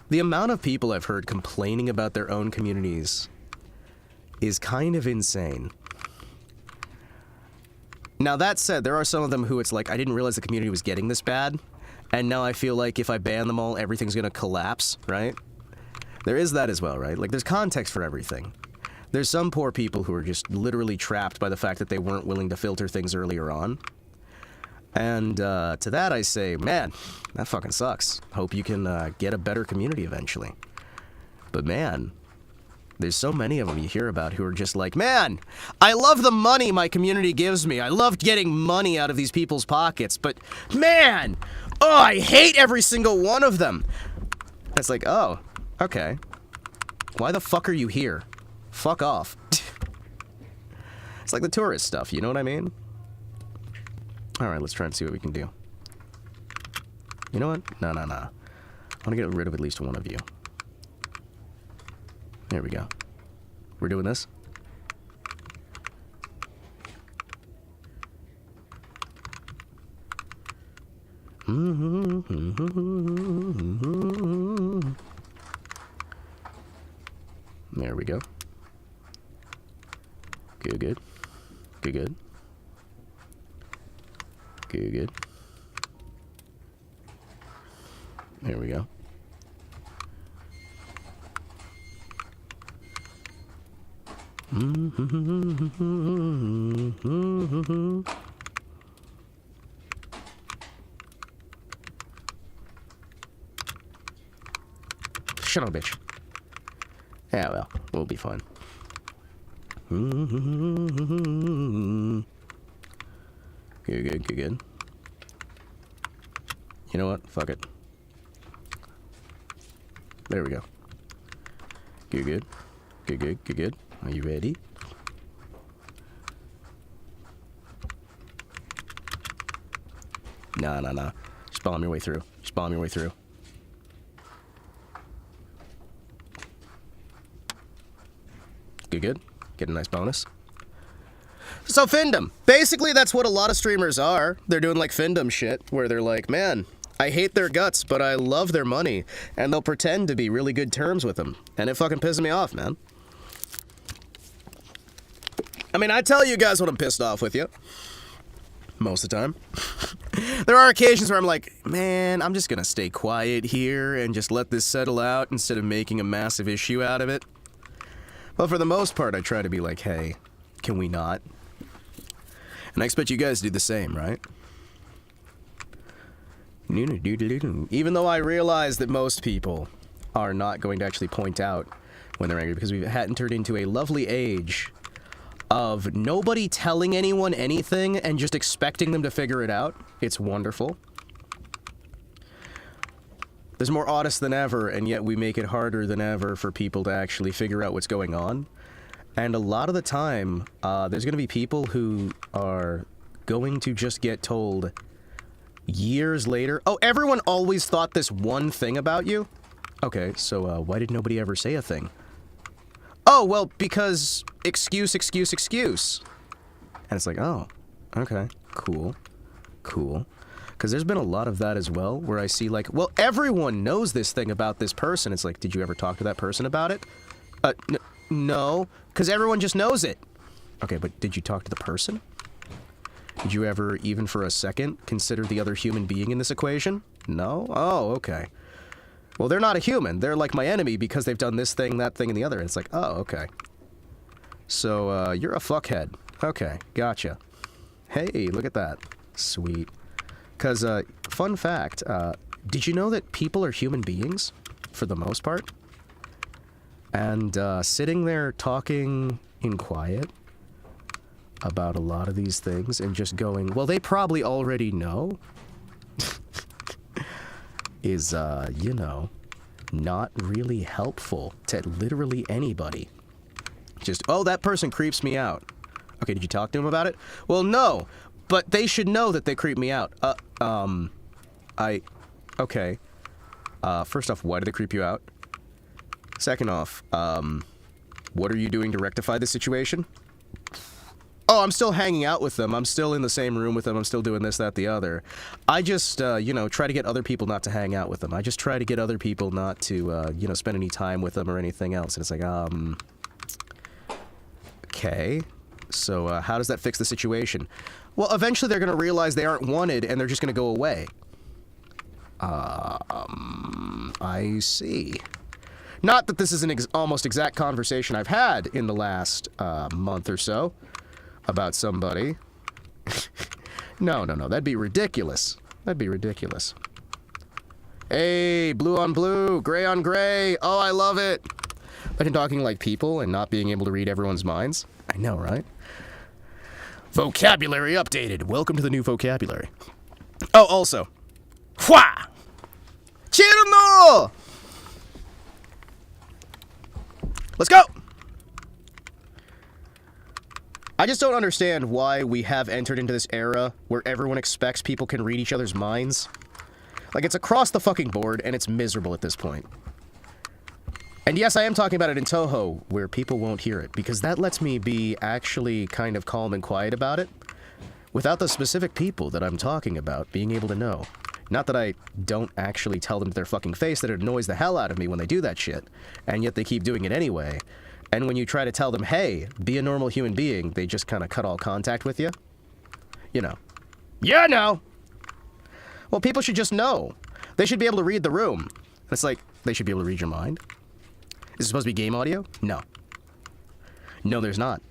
The amount of people I've heard complaining about their own communities is kind of insane. Now, that said, there are some of them who it's like, I didn't realize the community was getting this bad, and now I feel like if I ban them all, everything's gonna collapse, right? There is that as well, right? Like, there's context for everything. There's some poor people who are just literally trapped by the fact that they weren't willing to filter things earlier on. And to that I say, man, that fucking sucks. Hope you can get a better community eventually. But man, there's so many of them you hear about who are just like, man, I love the money my community gives me. I love getting money out of these people's pockets. But man, oh, I hate every single one of them. It's like, oh, okay. Why the fuck are you here? Fuck off. It's like the tourist stuff, you know what I mean? Alright, let's try and see what we can do. You know what? No. I want to get rid of at least one of you. There we go. We're doing this? There we go. Good, good. Good, good. Good, good. There we go. Shut up, bitch. Yeah, well, we'll be fine. Good, good, good, good. You know what? Fuck it. There we go. Good, good. Good, good, good, good. Are you ready? Nah. Just bomb your way through. Just bomb your way through. Good, good. Get a nice bonus. So Findom. Basically, that's what a lot of streamers are. They're doing like Findom shit, where they're like, man, I hate their guts, but I love their money. And they'll pretend to be really good terms with them. And it fucking pisses me off, man. I mean, I tell you guys when I'm pissed off with you. Most of the time. There are occasions where I'm like, man, I'm just gonna stay quiet here and just let this settle out instead of making a massive issue out of it. But for the most part, I try to be like, hey, can we not? And I expect you guys to do the same, right? Even though I realize that most people are not going to actually point out when they're angry, because we've entered into a lovely age of nobody telling anyone anything and just expecting them to figure it out. It's wonderful. There's more oddities than ever, and yet we make it harder than ever for people to actually figure out what's going on. And a lot of the time, there's going to be people who are going to just get told years later, oh, everyone always thought this one thing about you? Okay, so why did nobody ever say a thing? Oh, well, because excuse. And it's like, oh, okay, cool. Because there's been a lot of that as well, where I see like, well, everyone knows this thing about this person. It's like, did you ever talk to that person about it? No, because everyone just knows it. Okay, but did you talk to the person? Did you ever, even for a second, consider the other human being in this equation? No? Oh, okay. Well, they're not a human. They're like my enemy because they've done this thing, that thing, and the other. And it's like, oh, okay. So, you're a fuckhead. Okay, gotcha. Hey, look at that. Sweet. Because, fun fact, did you know that people are human beings, for the most part? And, sitting there talking in quiet about a lot of these things and just going, well, they probably already know, is, you know, not really helpful to literally anybody. Just, oh, that person creeps me out. Okay, did you talk to him about it? Well, no, but they should know that they creep me out. Okay. First off, why do they creep you out? Second off, what are you doing to rectify the situation? Oh, I'm still hanging out with them. I'm still in the same room with them. I'm still doing this, that, the other. I just, you know, try to get other people not to hang out with them. I just try to get other people not to, you know, spend any time with them or anything else. And it's like, okay. So, how does that fix the situation? Well, eventually they're going to realize they aren't wanted and they're just going to go away. I see. Not that this is an almost exact conversation I've had in the last, month or so. About somebody. No, that'd be ridiculous. That'd be ridiculous. Hey, blue on blue, gray on gray. Oh, I love it. Imagine talking like people and not being able to read everyone's minds. I know, right? Vocabulary updated. Welcome to the new vocabulary. Oh, also. Hwa! Chiruno! Let's go! I just don't understand why we have entered into this era where everyone expects people can read each other's minds. Like, it's across the fucking board, and it's miserable at this point. And yes, I am talking about it in Touhou, where people won't hear it, because that lets me be actually kind of calm and quiet about it, without the specific people that I'm talking about being able to know. Not that I don't actually tell them to their fucking face that it annoys the hell out of me when they do that shit, and yet they keep doing it anyway. And when you try to tell them, hey, be a normal human being, they just kind of cut all contact with you. You know. Yeah, no! Well, people should just know. They should be able to read the room. It's like, they should be able to read your mind. Is it supposed to be game audio? No. No, there's not.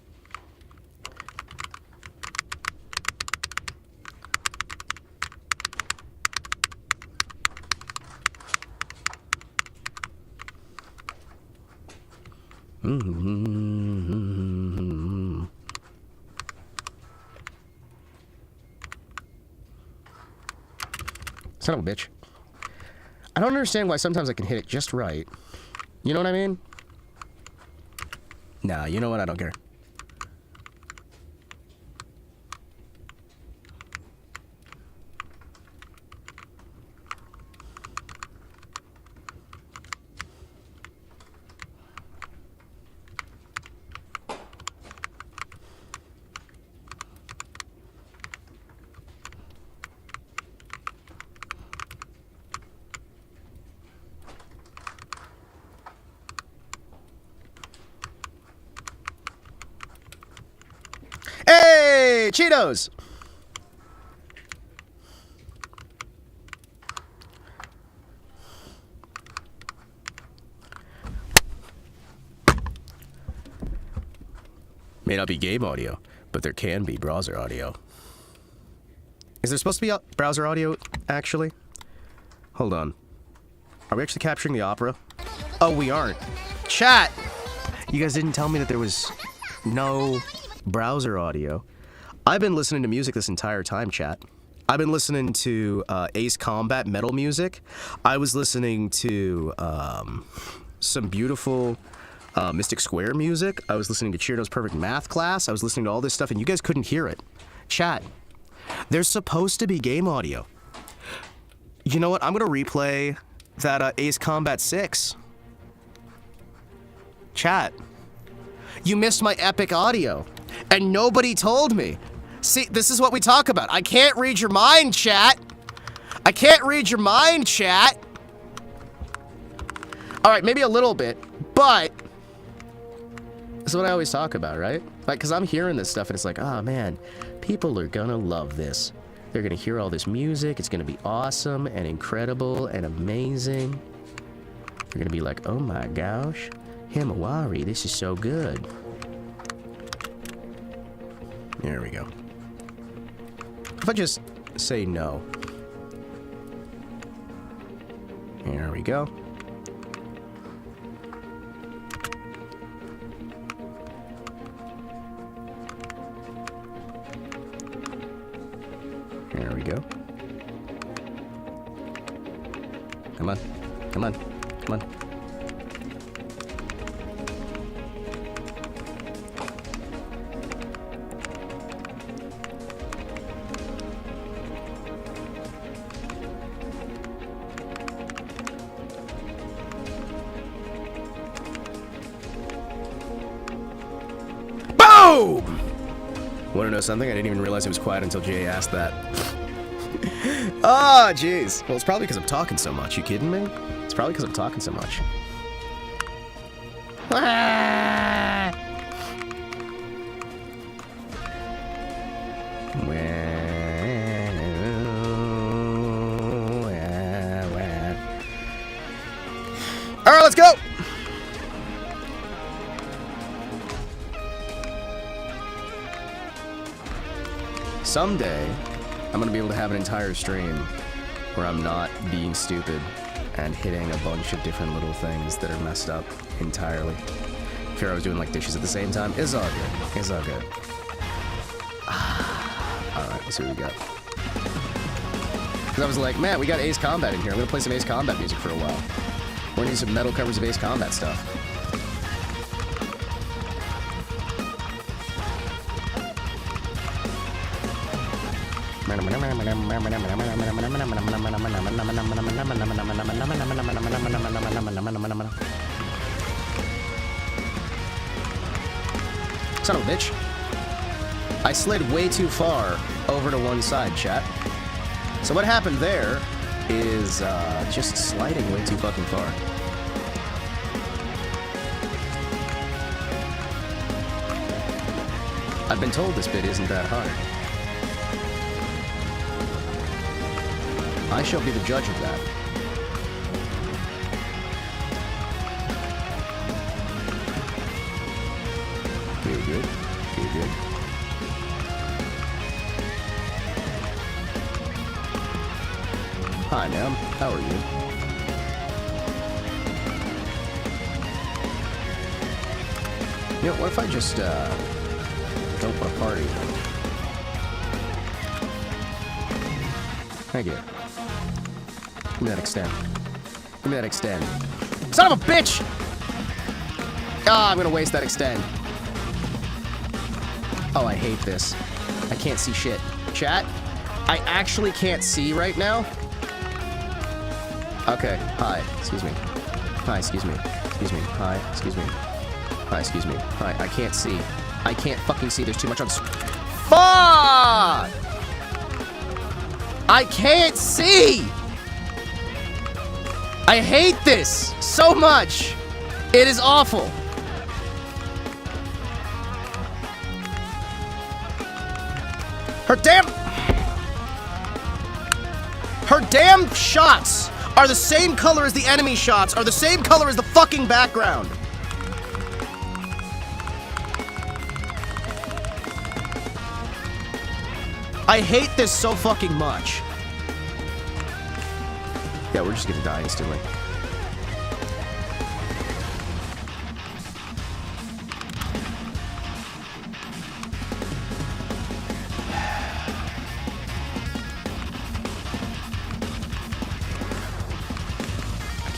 Son of a bitch. I don't understand why sometimes I can hit it just right. You know what I mean? Nah, you know what? I don't care. Hey, Cheetos! May not be game audio, but there can be browser audio. Is there supposed to be browser audio, actually? Hold on. Are we actually capturing the opera? Oh, we aren't. Chat! You guys didn't tell me that there was no browser audio. I've been listening to music this entire time, chat. I've been listening to Ace Combat metal music. I was listening to some beautiful Mystic Square music. I was listening to Cheerto's Perfect Math Class. I was listening to all this stuff, and you guys couldn't hear it. Chat, there's supposed to be game audio. You know what? I'm going to replay that Ace Combat 6. Chat, you missed my epic audio, and nobody told me. See, this is what we talk about. I can't read your mind, chat. I can't read your mind, chat. All right, maybe a little bit, but this is what I always talk about, right? Like, because I'm hearing this stuff, and it's like, oh, man, people are gonna love this. They're gonna hear all this music. It's gonna be awesome and incredible and amazing. They're gonna be like, oh my gosh, Himawari, this is so good. There we go. If I just say no. There we go. There we go. Come on. Come on. Come on. Want to know something? I didn't even realize it was quiet until Jay asked that. Ah, jeez. Well, it's probably because I'm talking so much. You kidding me? It's probably because I'm talking so much. All right, let's go. Someday, I'm gonna be able to have an entire stream where I'm not being stupid and hitting a bunch of different little things that are messed up entirely. If I was doing like dishes at the same time, it's all good. It's all good. Alright, let's see what we got. Because I was like, man, we got Ace Combat in here. I'm gonna play some Ace Combat music for a while. We're gonna do some metal covers of Ace Combat stuff. Son of a bitch. I slid way too far over to one side, chat. So what happened there is just sliding way too fucking far. I've been told this bit isn't that hard. I shall be the judge of that. Very good. Very good. Hi, ma'am. How are you? You know, what if I just, don't want to party? Thank you. Give me that extend. Give me that extend. Son of a bitch! Ah, I'm gonna waste that extend. Oh, I hate this. I can't see shit. Chat, I actually can't see right now. Okay, hi, excuse me. Hi, excuse me. Excuse me. Hi, excuse me. Hi, excuse me. Hi, I can't see. I can't fucking see. There's too much on screen. Fuck! I can't see! I hate this so much. It is awful. Her damn shots are the same color as the enemy shots, are the same color as the fucking background. I hate this so fucking much. Yeah, we're just gonna die instantly.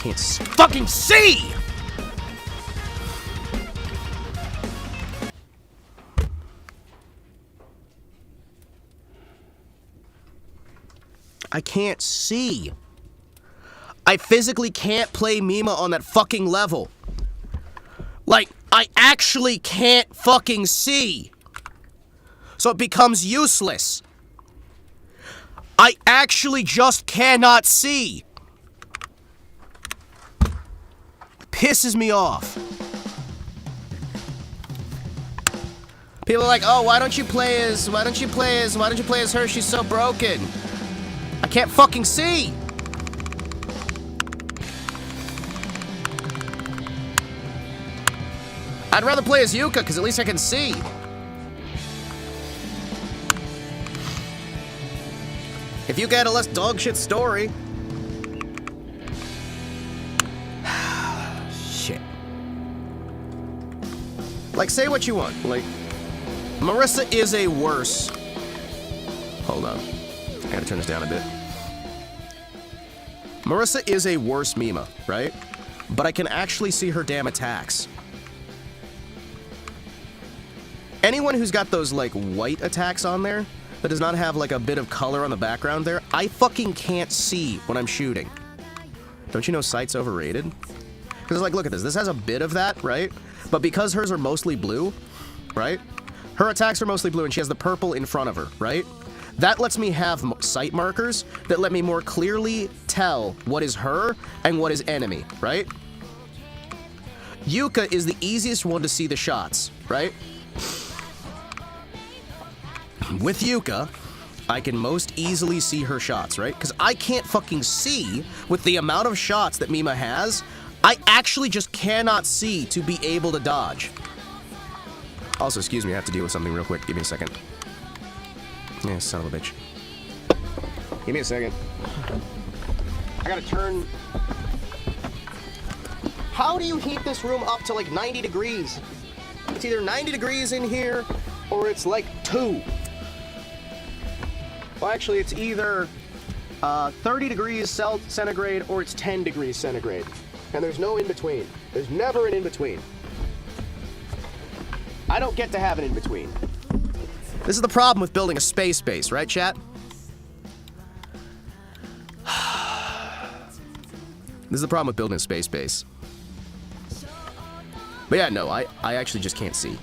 can't fucking see! I can't see. I physically can't play Mima on that fucking level. Like, I actually can't fucking see. So it becomes useless. I actually just cannot see. Pisses me off. People are like, oh, why don't you play as her? She's so broken. I can't fucking see. I'd rather play as Yuka, because at least I can see. If Yuka had a less dog shit story. Shit. Like, say what you want. Like, Marissa is a worse... Hold on. I gotta turn this down a bit. Marissa is a worse Mima, right? But I can actually see her damn attacks. Anyone who's got those, like, white attacks on there, that does not have, like, a bit of color on the background there, I fucking can't see when I'm shooting. Don't you know sight's overrated? Because, like, look at this. This has a bit of that, right? But because hers are mostly blue, right? Her attacks are mostly blue, and she has the purple in front of her, right? That lets me have sight markers that let me more clearly tell what is her and what is enemy, right? Yuka is the easiest one to see the shots, right? With Yuka, I can most easily see her shots, right? Because I can't fucking see with the amount of shots that Mima has. I actually just cannot see to be able to dodge. Also, excuse me, I have to deal with something real quick. Give me a second. Yeah, son of a bitch. Give me a second. I gotta turn... How do you heat this room up to like 90 degrees? It's either 90 degrees in here, or it's like 2. Well, actually, it's either 30 degrees centigrade or it's 10 degrees centigrade. And there's no in-between. There's never an in-between. I don't get to have an in-between. This is the problem with building a space base, right, chat? This is the problem with building a space base. But yeah, no, I actually just can't see.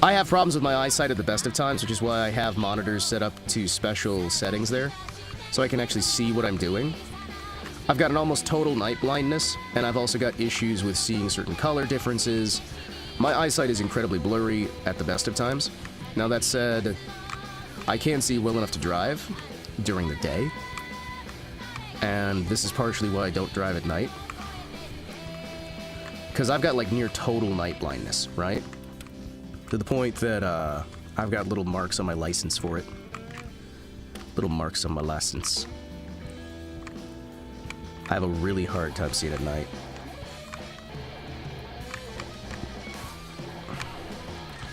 I have problems with my eyesight at the best of times, which is why I have monitors set up to special settings there, so I can actually see what I'm doing. I've got an almost total night blindness, and I've also got issues with seeing certain color differences. My eyesight is incredibly blurry at the best of times. Now that said, I can see well enough to drive during the day, and this is partially why I don't drive at night. Because I've got like near total night blindness, right? To the point that I've got little marks on my license for it. Little marks on my license. I have a really hard time seeing at night.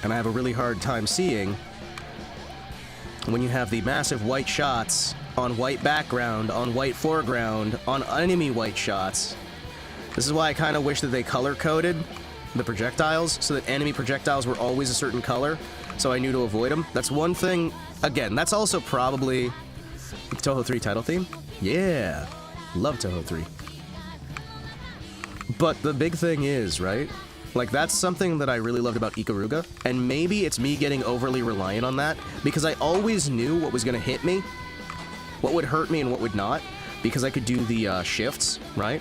And I have a really hard time seeing when you have the massive white shots on white background, on white foreground, on enemy white shots. This is why I kind of wish that they color-coded the projectiles, so that enemy projectiles were always a certain color, so I knew to avoid them. That's one thing. Again, that's also probably the Touhou 3 title theme. Yeah, love Touhou 3. But the big thing is, right? Like, that's something that I really loved about Ikaruga, and maybe it's me getting overly reliant on that, because I always knew what was going to hit me, what would hurt me and what would not, because I could do the shifts, right?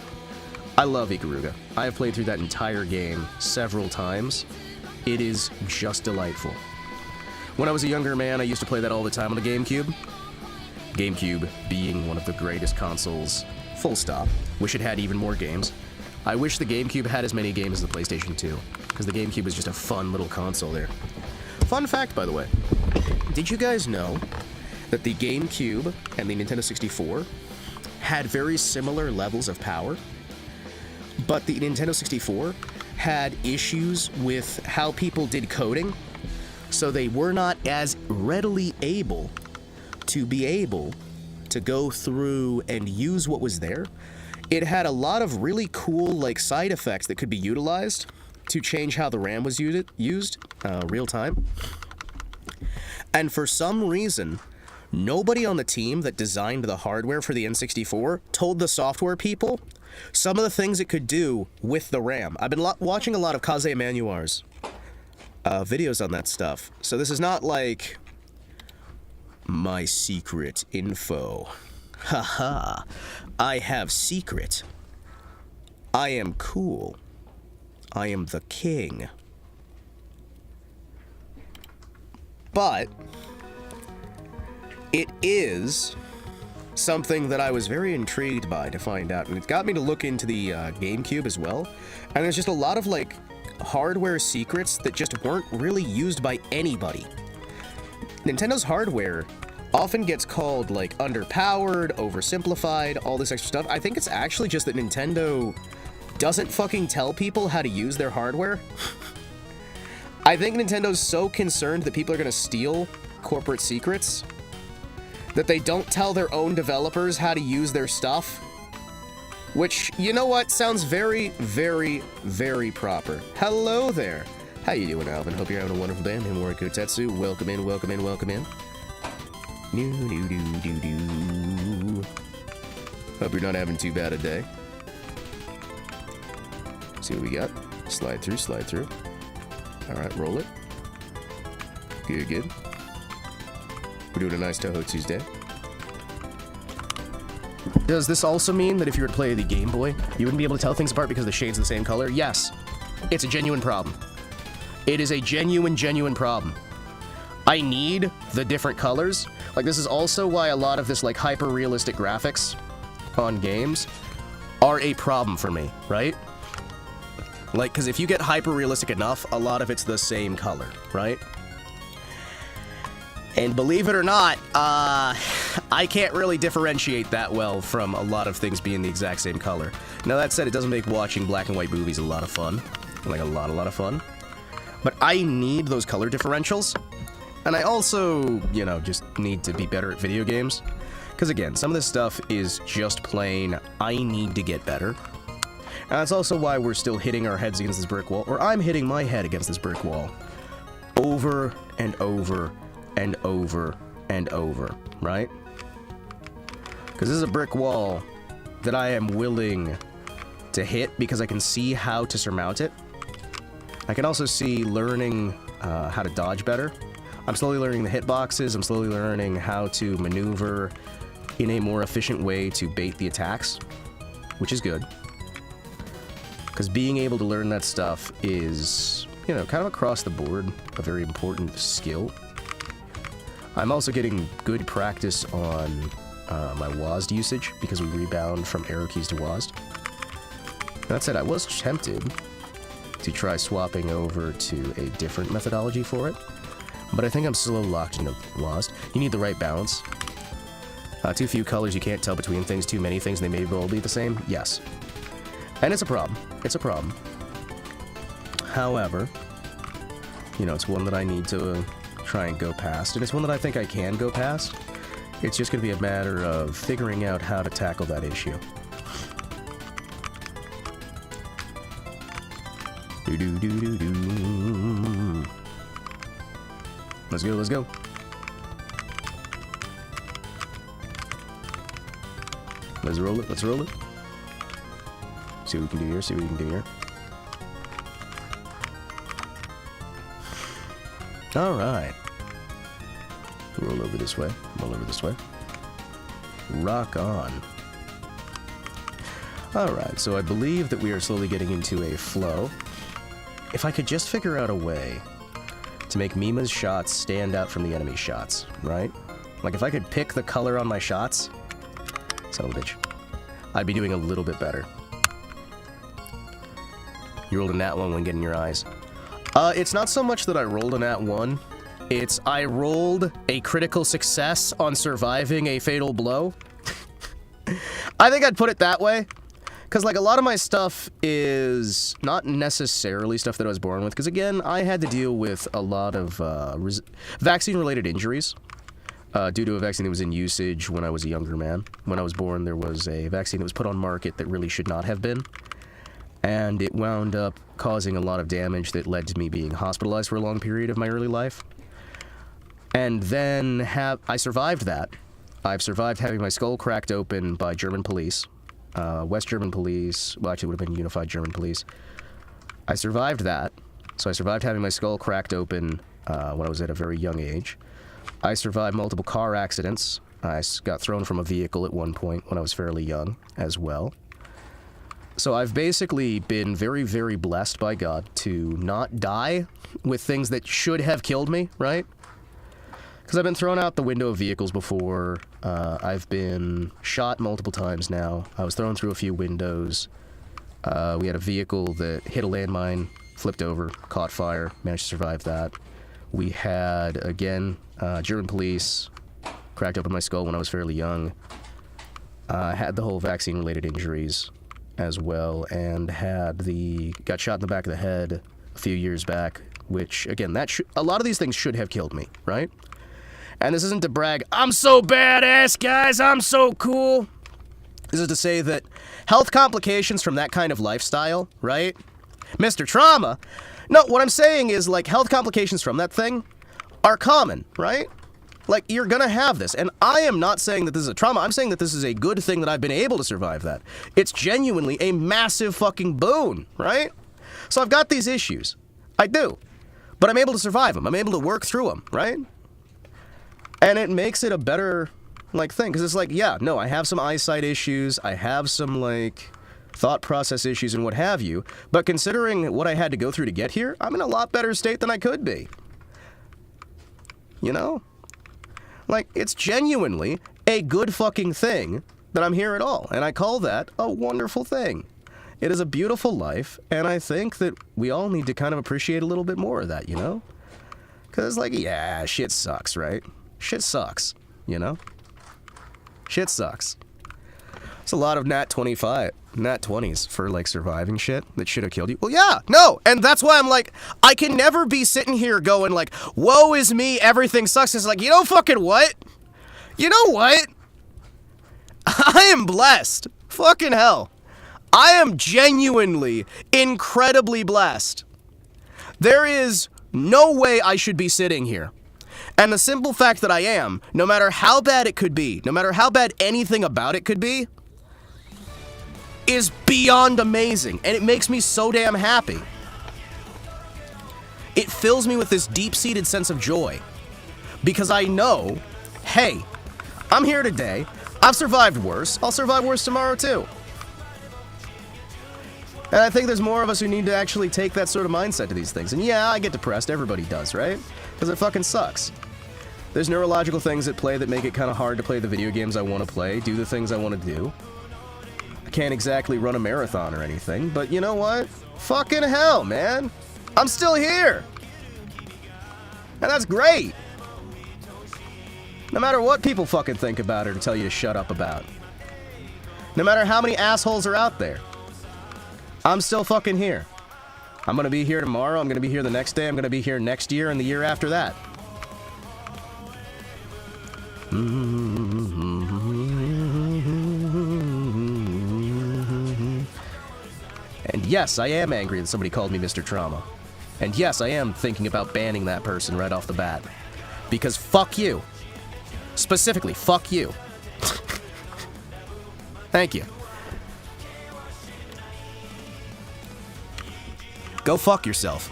I love Ikaruga. I have played through that entire game several times. It is just delightful. When I was a younger man, I used to play that all the time on the GameCube. GameCube being one of the greatest consoles, full stop. Wish it had even more games. I wish the GameCube had as many games as the PlayStation 2, because the GameCube was just a fun little console there. Fun fact, by the way. Did you guys know that the GameCube and the Nintendo 64 had very similar levels of power? But the Nintendo 64 had issues with how people did coding, so they were not as readily able to be able to go through and use what was there. It had a lot of really cool, like, side effects that could be utilized to change how the RAM was used real time. And for some reason, nobody on the team that designed the hardware for the N64 told the software people some of the things it could do with the RAM. I've been watching a lot of Kaze Emanuar's videos on that stuff. So this is not like my secret info. Haha, I have secret. I am cool. I am the king. But it is something that I was very intrigued by to find out, and it got me to look into the GameCube as well. And there's just a lot of like hardware secrets that just weren't really used by anybody. Nintendo's hardware often gets called like underpowered, oversimplified, all this extra stuff. I think it's actually just that Nintendo doesn't fucking tell people how to use their hardware. I think Nintendo's so concerned that people are gonna steal corporate secrets that they don't tell their own developers how to use their stuff. Which, you know what, sounds very, very, very proper. Hello there. How you doing, Alvin? Hope you're having a wonderful day. I'm Himawari Kotetsu. Welcome in, welcome in, welcome in. Hope you're not having too bad a day. See what we got. Slide through, slide through. Alright, roll it. Good, good. We're doing a nice TouHou Tuesday. Does this also mean that if you were to play the Game Boy, you wouldn't be able to tell things apart because the shades are the same color? Yes. It's a genuine problem. It is a genuine problem. I need the different colors. Like, this is also why a lot of this, like, hyper-realistic graphics on games are a problem for me, right? Like, because if you get hyper-realistic enough, a lot of it's the same color, right? And believe it or not, I can't really differentiate that well from a lot of things being the exact same color. Now, that said, it doesn't make watching black and white movies a lot of fun. Like, a lot of fun. But I need those color differentials. And I also, you know, just need to be better at video games. Because again, some of this stuff is just plain, I need to get better. And that's also why we're still hitting our heads against this brick wall, or I'm hitting my head against this brick wall. Over and over and over and over, right? Because this is a brick wall that I am willing to hit because I can see how to surmount it. I can also see learning how to dodge better. I'm slowly learning the hitboxes, I'm slowly learning how to maneuver in a more efficient way to bait the attacks, which is good. Because being able to learn that stuff is, you know, kind of across the board, a very important skill. I'm also getting good practice on my WASD usage, because we rebound from arrow keys to WASD. That said, I was tempted to try swapping over to a different methodology for it. But I think I'm still locked into WASD. You need the right balance. Too few colors, you can't tell between things. Too many things, they may well be the same. Yes. And it's a problem. It's a problem. However, you know, it's one that I need to try and go past. And it's one that I think I can go past. It's just going to be a matter of figuring out how to tackle that issue. Do-do-do-do-do. Let's go, let's go. Let's roll it, let's roll it. See what we can do here, see what we can do here. Alright. Roll over this way, roll over this way. Rock on. Alright, so I believe that we are slowly getting into a flow. If I could just figure out a way to make Mima's shots stand out from the enemy shots, right? Like, if I could pick the color on my shots, son of a bitch, I'd be doing a little bit better. You rolled a nat 1 when getting your eyes. It's not so much that I rolled a nat 1, it's I rolled a critical success on surviving a fatal blow. I think I'd put it that way. Because, like, a lot of my stuff is not necessarily stuff that I was born with. Because, again, I had to deal with a lot of vaccine-related injuries. due to a vaccine that was in usage when I was a younger man. When I was born, there was a vaccine that was put on market that really should not have been. And it wound up causing a lot of damage that led to me being hospitalized for a long period of my early life. And then I survived that. I've survived having my skull cracked open by German police. West German police. Well, actually, it would have been Unified German police. I survived that. So I survived having my skull cracked open when I was at a very young age. I survived multiple car accidents. I got thrown from a vehicle at one point when I was fairly young as well. So I've basically been very, very blessed by God to not die with things that should have killed me, right? Because I've been thrown out the window of vehicles before. I've been shot multiple times now. I was thrown through a few windows. We had a vehicle that hit a landmine, flipped over, caught fire, managed to survive that. We had, again, German police, cracked open my skull when I was fairly young. I had the whole vaccine-related injuries as well, and got shot in the back of the head a few years back, which, again, a lot of these things should have killed me, right? And this isn't to brag, I'm so badass, guys, I'm so cool. This is to say that health complications from that kind of lifestyle, right? Mr. Trauma. No, what I'm saying is, like, health complications from that thing are common, right? Like, you're gonna have this. And I am not saying that this is a trauma. I'm saying that this is a good thing that I've been able to survive that. It's genuinely a massive fucking boon, right? So I've got these issues. I do. But I'm able to survive them. I'm able to work through them, right? And it makes it a better, like, thing. Because it's like, yeah, no, I have some eyesight issues. I have some, like, thought process issues and what have you. But considering what I had to go through to get here, I'm in a lot better state than I could be. You know? Like, it's genuinely a good fucking thing that I'm here at all. And I call that a wonderful thing. It is a beautiful life, and I think that we all need to kind of appreciate a little bit more of that, you know? Because, like, yeah, shit sucks, right? Shit sucks, you know? Shit sucks. It's a lot of nat 20s for, like, surviving shit that should have killed you. Well, yeah, no, and that's why I'm like, I can never be sitting here going like, woe is me, everything sucks. It's like, you know fucking what? You know what? I am blessed. Fucking hell. I am genuinely, incredibly blessed. There is no way I should be sitting here. And the simple fact that I am, no matter how bad it could be, no matter how bad anything about it could be, is beyond amazing. And it makes me so damn happy. It fills me with this deep-seated sense of joy. Because I know, hey, I'm here today. I've survived worse. I'll survive worse tomorrow too. And I think there's more of us who need to actually take that sort of mindset to these things. And yeah, I get depressed. Everybody does, right? Because it fucking sucks. There's neurological things at play that make it kind of hard to play the video games I want to play, do the things I want to do. I can't exactly run a marathon or anything, but you know what? Fucking hell, man. I'm still here. And that's great. No matter what people fucking think about it or tell you to shut up about. No matter how many assholes are out there. I'm still fucking here. I'm gonna be here tomorrow, I'm gonna be here the next day, I'm gonna be here next year and the year after that. And yes, I am angry that somebody called me Mr. Trauma. And yes, I am thinking about banning that person right off the bat. Because fuck you. Specifically, fuck you. Thank you. Go fuck yourself.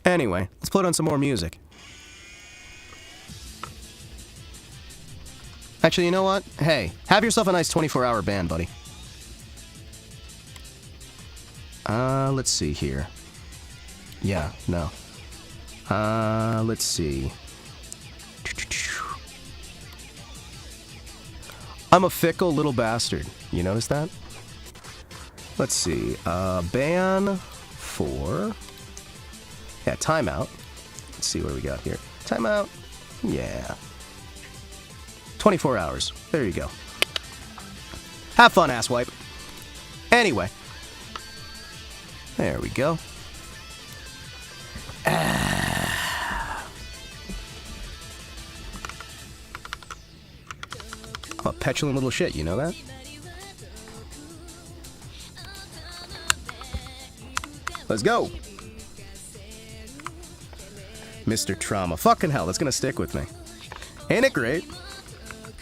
Anyway, let's put on some more music. Actually, you know what? Hey, have yourself a nice 24-hour ban, buddy. Let's see here. Yeah, no. Let's see. I'm a fickle little bastard. You notice that? Let's see. Ban for... Yeah, timeout. Let's see what we got here. Timeout. Yeah. 24 hours. There you go. Have fun, asswipe. Anyway. There we go. I'm a petulant little shit, you know that? Let's go! Mr. Trauma. Fucking hell, that's gonna stick with me. Ain't it great?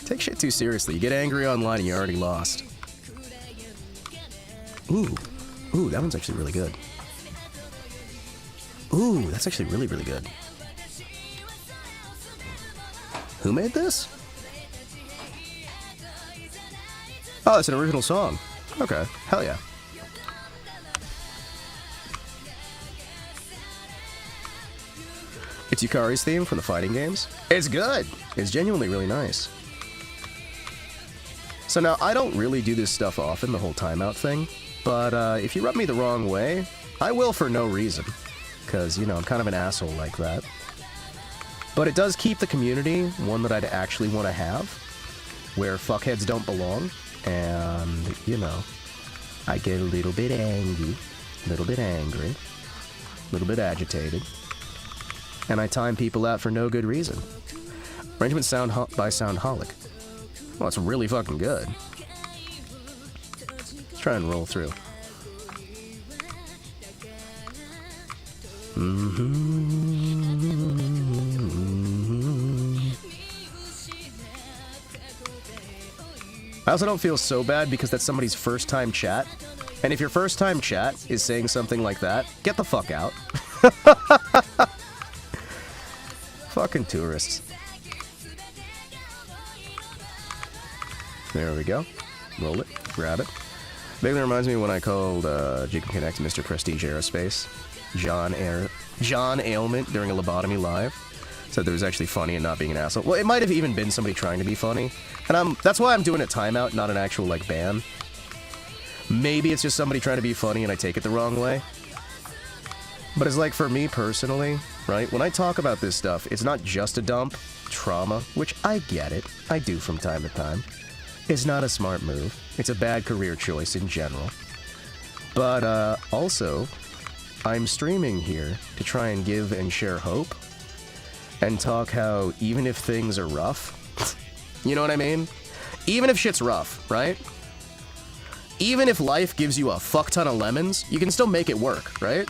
Take shit too seriously. You get angry online and you're already lost. Ooh. Ooh, that one's actually really good. Ooh, that's actually really, really good. Who made this? Oh, it's an original song. Okay, hell yeah. It's Yukari's theme from the fighting games. It's good. It's genuinely really nice. So now, I don't really do this stuff often, the whole timeout thing, but if you rub me the wrong way, I will for no reason. Because, you know, I'm kind of an asshole like that. But it does keep the community one that I'd actually want to have, where fuckheads don't belong, and, you know, I get a little bit angry, a little bit angry, a little bit agitated, and I time people out for no good reason. Arrangement sound by Soundholic. Well, it's really fucking good. Let's try and roll through. I also don't feel so bad because that's somebody's first time chat. And if your first time chat is saying something like that, get the fuck out. Fucking tourists. There we go. Roll it. Grab it. Vaguely reminds me when I called Jacob Connect Mr. Prestige Aerospace. John Ailment during a lobotomy live. Said that it was actually funny and not being an asshole. Well, it might have even been somebody trying to be funny. And that's why I'm doing a timeout, not an actual, like, ban. Maybe it's just somebody trying to be funny and I take it the wrong way. But it's like, for me personally, right, when I talk about this stuff, it's not just a dump. Trauma, which I get it. I do from time to time. It's not a smart move. It's a bad career choice in general. But, also, I'm streaming here to try and give and share hope. And talk how, even if things are rough, you know what I mean? Even if shit's rough, right? Even if life gives you a fuck ton of lemons, you can still make it work, right?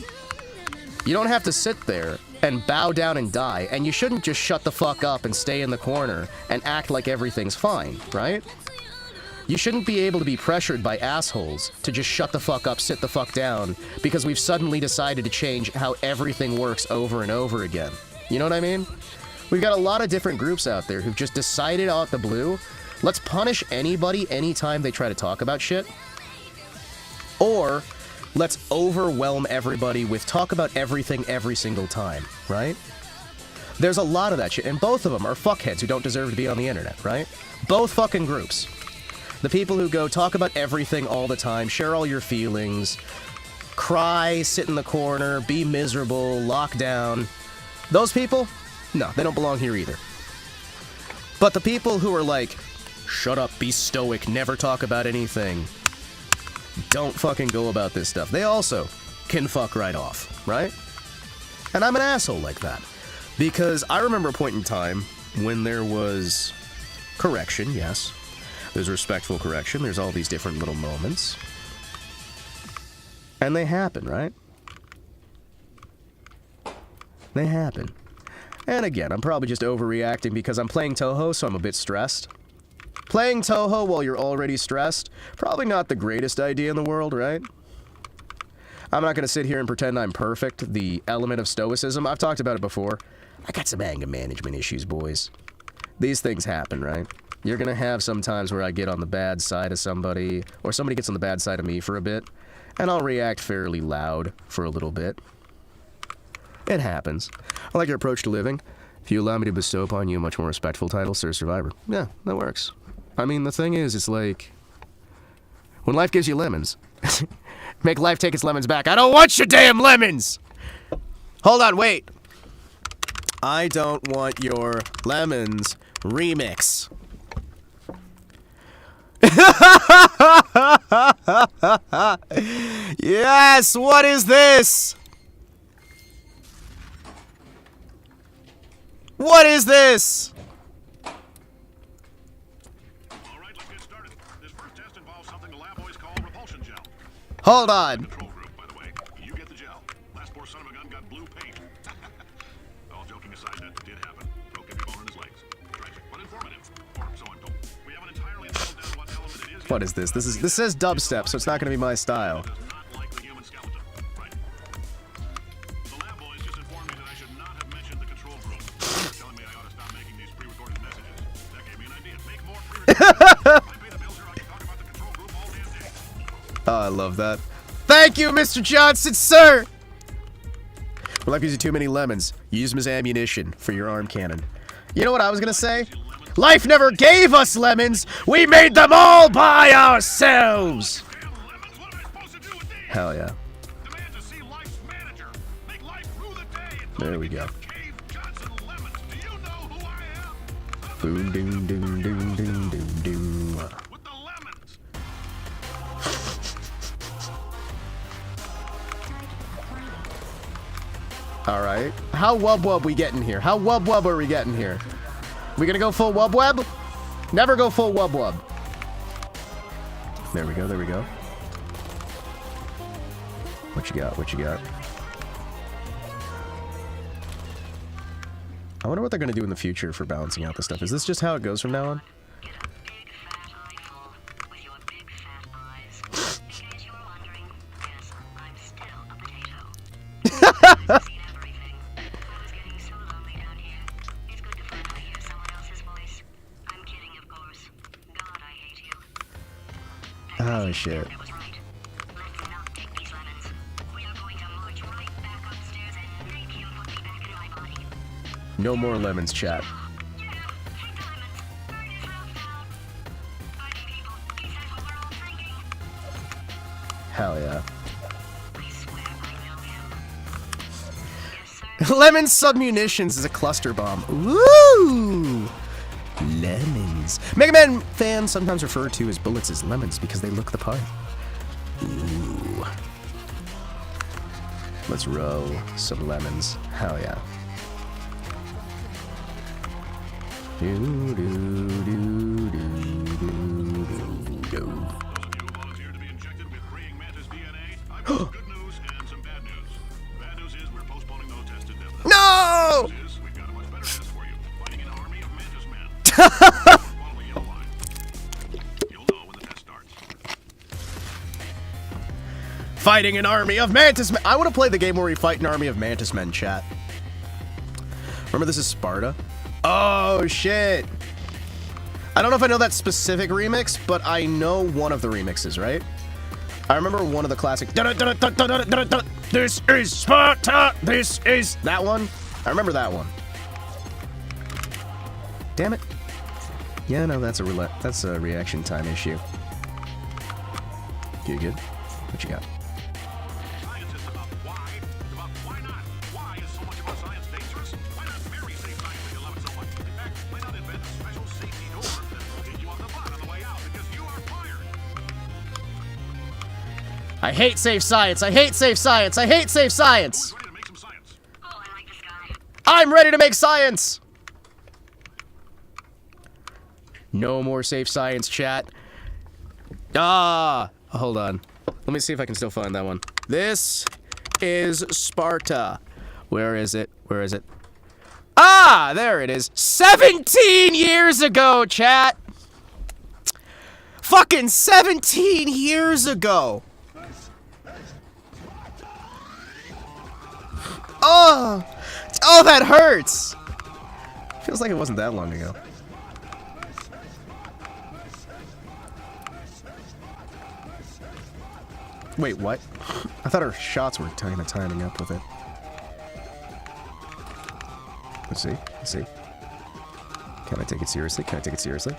You don't have to sit there and bow down and die, and you shouldn't just shut the fuck up and stay in the corner and act like everything's fine, right? You shouldn't be able to be pressured by assholes to just shut the fuck up, sit the fuck down, because we've suddenly decided to change how everything works over and over again. You know what I mean? We've got a lot of different groups out there who've just decided out the blue, let's punish anybody anytime they try to talk about shit. Or, let's overwhelm everybody with talk about everything every single time, right? There's a lot of that shit, and both of them are fuckheads who don't deserve to be on the internet, right? Both fucking groups. The people who go talk about everything all the time, share all your feelings, cry, sit in the corner, be miserable, lock down. Those people? No, they don't belong here either. But the people who are like, shut up, be stoic, never talk about anything, don't fucking go about this stuff, they also can fuck right off, right? And I'm an asshole like that. Because I remember a point in time when there was correction, yes. There's respectful correction, there's all these different little moments. And they happen, right? They happen. And again, I'm probably just overreacting because I'm playing Touhou, so I'm a bit stressed. Playing Touhou while you're already stressed, probably not the greatest idea in the world, right? I'm not going to sit here and pretend I'm perfect. The element of stoicism, I've talked about it before. I got some anger management issues, boys. These things happen, right? You're going to have some times where I get on the bad side of somebody, or somebody gets on the bad side of me for a bit, and I'll react fairly loud for a little bit. It happens. I like your approach to living. If you allow me to bestow upon you a much more respectful title, Sir Survivor. Yeah, that works. I mean, the thing is, it's like, when life gives you lemons, make life take its lemons back. I don't want your damn lemons! Hold on, wait. I don't want your lemons remix. Yes, what is this? What is this? Hold on. Control group, by the way. You get the gel. Last poor son of a gun got blue paint. All joking aside, that did happen. Broke every bone in his legs. Tragic, but informative. Or so I'm told. We haven't entirely nailed down what element it is. What is this? This says dubstep, so it's not going to be my style. Does not like the human skeleton. Right. The lab boys just informed me that I should not have mentioned the control group. They're telling me I ought to stop making these pre-recorded messages. That gave me an idea. Make more pre-recorded. I pay the bills here. I can talk about the control group all damn day. Oh, I love that. Thank you, Mr. Johnson, sir! We're like using too many lemons. Use them as ammunition for your arm cannon. You know what I was gonna say? Life never gave us lemons! We made them all by ourselves! Damn lemons, what am I supposed to do with these? Hell yeah. Demand to see life's manager. Make life rue the day. There we go. Cave Johnson Lemons. Do you know who I am? Boom, doom, doom, doom, doom, doom, doom. With the lemons. Alright. How wub we getting here? How wub are we getting here? We gonna go full wub? Never go full wub. There we go, there we go. What you got? What you got? I wonder what they're gonna do in the future for balancing out this stuff. Is this just how it goes from now on? Get a big fat eyeful with your big fat eyes. In case you were wondering, yes, I'm still a potato. I've seen everything. I was getting so lonely down here. It's good to finally hear someone else's voice. I'm kidding, of course. God, I hate you. Oh shit. That was right. Let's not take these lemons. We are going to march right back upstairs and make him put me back in my body. No more lemons, chat. Yeah, take the lemons. Burn his house down. Fighting people. He says what we're all thinking. Hell yeah. I swear I know him. Yes, sir. Lemon submunitions is a cluster bomb. Woo! Lemons. Mega Man fans sometimes refer to his bullets as lemons because they look the part. Ooh. Let's roll some lemons. Hell yeah. Do, do, do, do, do, do, do. Those of you who volunteered to be injected with praying mantis DNA, I've got good news and some bad news. Bad news is we're postponing those tests indefinitely. No! Good news is we've got a much better test for you. Fighting an army of mantis men. Follow the yellow line. You'll know when the test starts. Fighting an army of mantis men. I want to play the game where we fight an army of mantis men, chat. Remember, this is Sparta? Oh, shit. I don't know if I know that specific remix, but I know one of the remixes, right? I remember one of the classic. This is Sparta. This is that one. I remember that one. Damn it. Yeah, no, that's a reaction time issue. You good? What you got? Science is about why not? Why is so much about science dangerous? Why not marry safe science if you love it so much? In fact, why not invent a special safety door that will hit you on the butt on the way out because you are fired? I hate safe science. I hate safe science. I hate safe science. Ready to make some science? Oh, I like this guy. I'm ready to make science. No more safe science, chat. Ah, hold on. Let me see if I can still find that one. This is Sparta. Where is it? Where is it? Ah, there it is. 17 years ago, chat. Fucking 17 years ago. Oh, that hurts. Feels like it wasn't that long ago. Wait, what? I thought our shots were kind of timing up with it. Let's see. Let's see. Can I take it seriously? Can I take it seriously?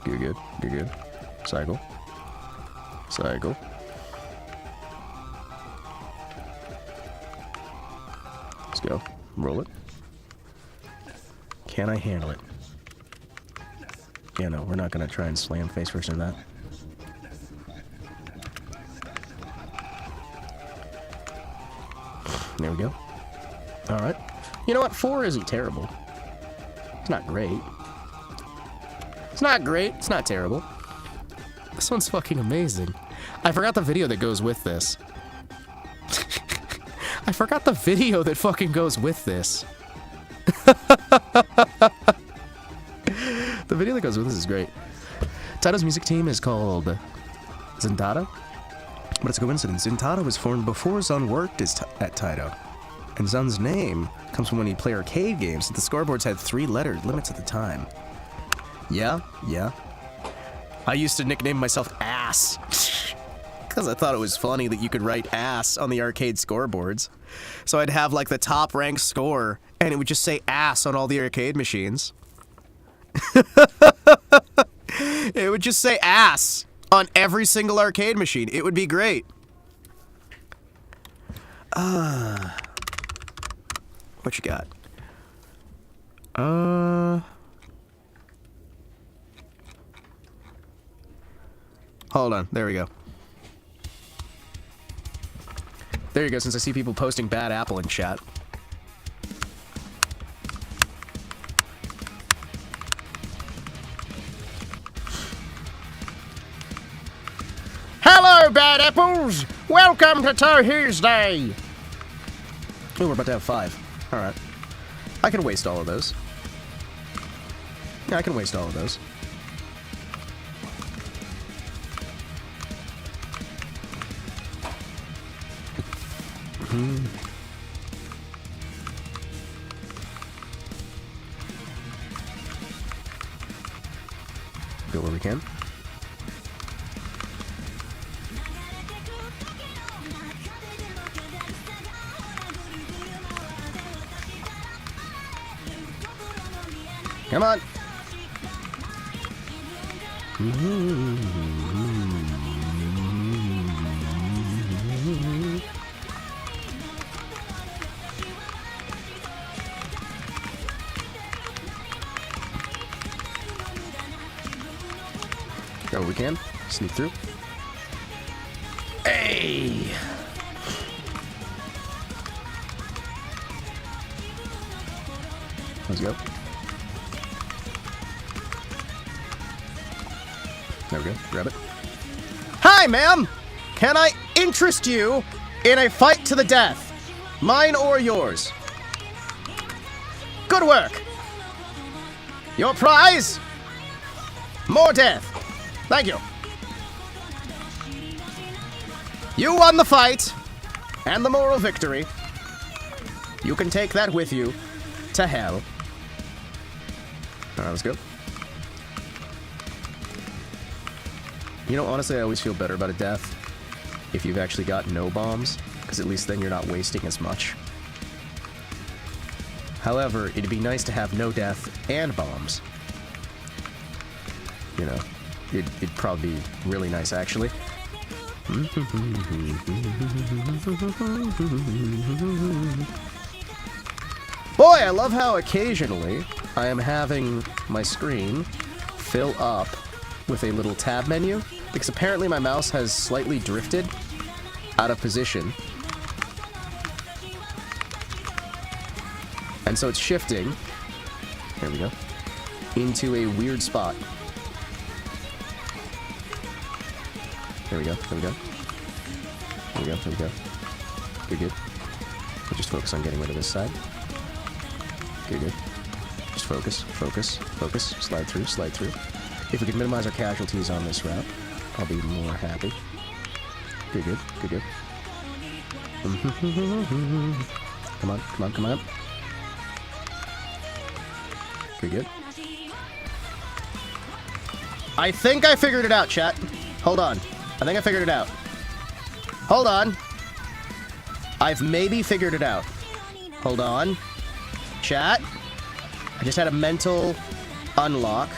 You're good. You're good. Cycle. Cycle. Let's go. Roll it. Can I handle it? Yeah, no, we're not gonna try and slam face first into that. There we go. Alright. You know what? 4 isn't terrible. It's not great. It's not great. It's not terrible. This one's fucking amazing. I forgot the video that goes with this. I forgot the video that fucking goes with this. The video that goes with this is great. TouHou's music team is called Zentada, but it's a coincidence. Zentada was formed before Zun worked at TouHou, and Zun's name comes from when he'd play arcade games. The scoreboards had 3-letter limits at the time. Yeah. I used to nickname myself Ass, because I thought it was funny that you could write ass on the arcade scoreboards. So I'd have like the top ranked score, and it would just say ass on all the arcade machines. It would just say ass on every single arcade machine. It would be great. What you got? Hold on. There we go. There you go, since I see people posting bad apple in chat. Hello, bad apples! Welcome to TouHousday! Oh, we're about to have 5. Alright. I can waste all of those. Yeah, I can waste all of those. Go where we can. Come on. Go where we can. Sneak through. Hey! Let's go. There we go. Grab it. Hi, ma'am! Can I interest you in a fight to the death? Mine or yours? Good work! Your prize? More death. Thank you. You won the fight and the moral victory. You can take that with you to hell. Alright, let's go. You know, honestly, I always feel better about a death if you've actually got no bombs, because at least then you're not wasting as much. However, it'd be nice to have no death and bombs. You know, it'd probably be really nice, actually. Boy, I love how occasionally I am having my screen fill up with a little tab menu, because apparently my mouse has slightly drifted out of position. And so it's shifting, there we go, into a weird spot. There we go, there we go. There we go, there we go. Good, good. We'll just focus on getting rid of this side. Good, good. Just focus, focus, focus. Slide through, slide through. If we can minimize our casualties on this route, I'll be more happy. Good, good, good, good. Come on, come on, come on. Good, good. I think I figured it out, chat. Hold on. I think I figured it out. Hold on. I've maybe figured it out. Hold on. Chat. I just had a mental unlock.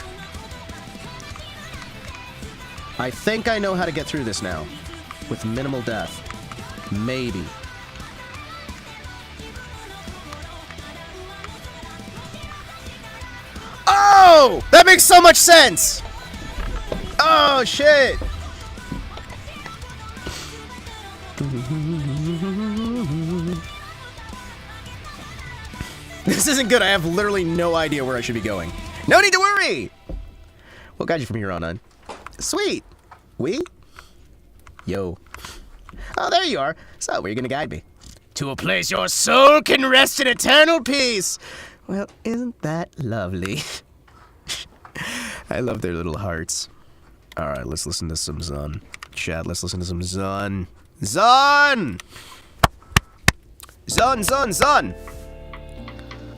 I think I know how to get through this now. With minimal death. Maybe. Oh! That makes so much sense! Oh, shit! This isn't good. I have literally no idea where I should be going. No need to worry! We'll guide you from here on in. Sweet! We? Yo. Oh, there you are. So, where are you gonna guide me? To a place your soul can rest in eternal peace! Well, isn't that lovely? I love their little hearts. Alright, let's listen to some Zun. Chat, let's listen to some Zun. Zun! Zun, Zun, Zun!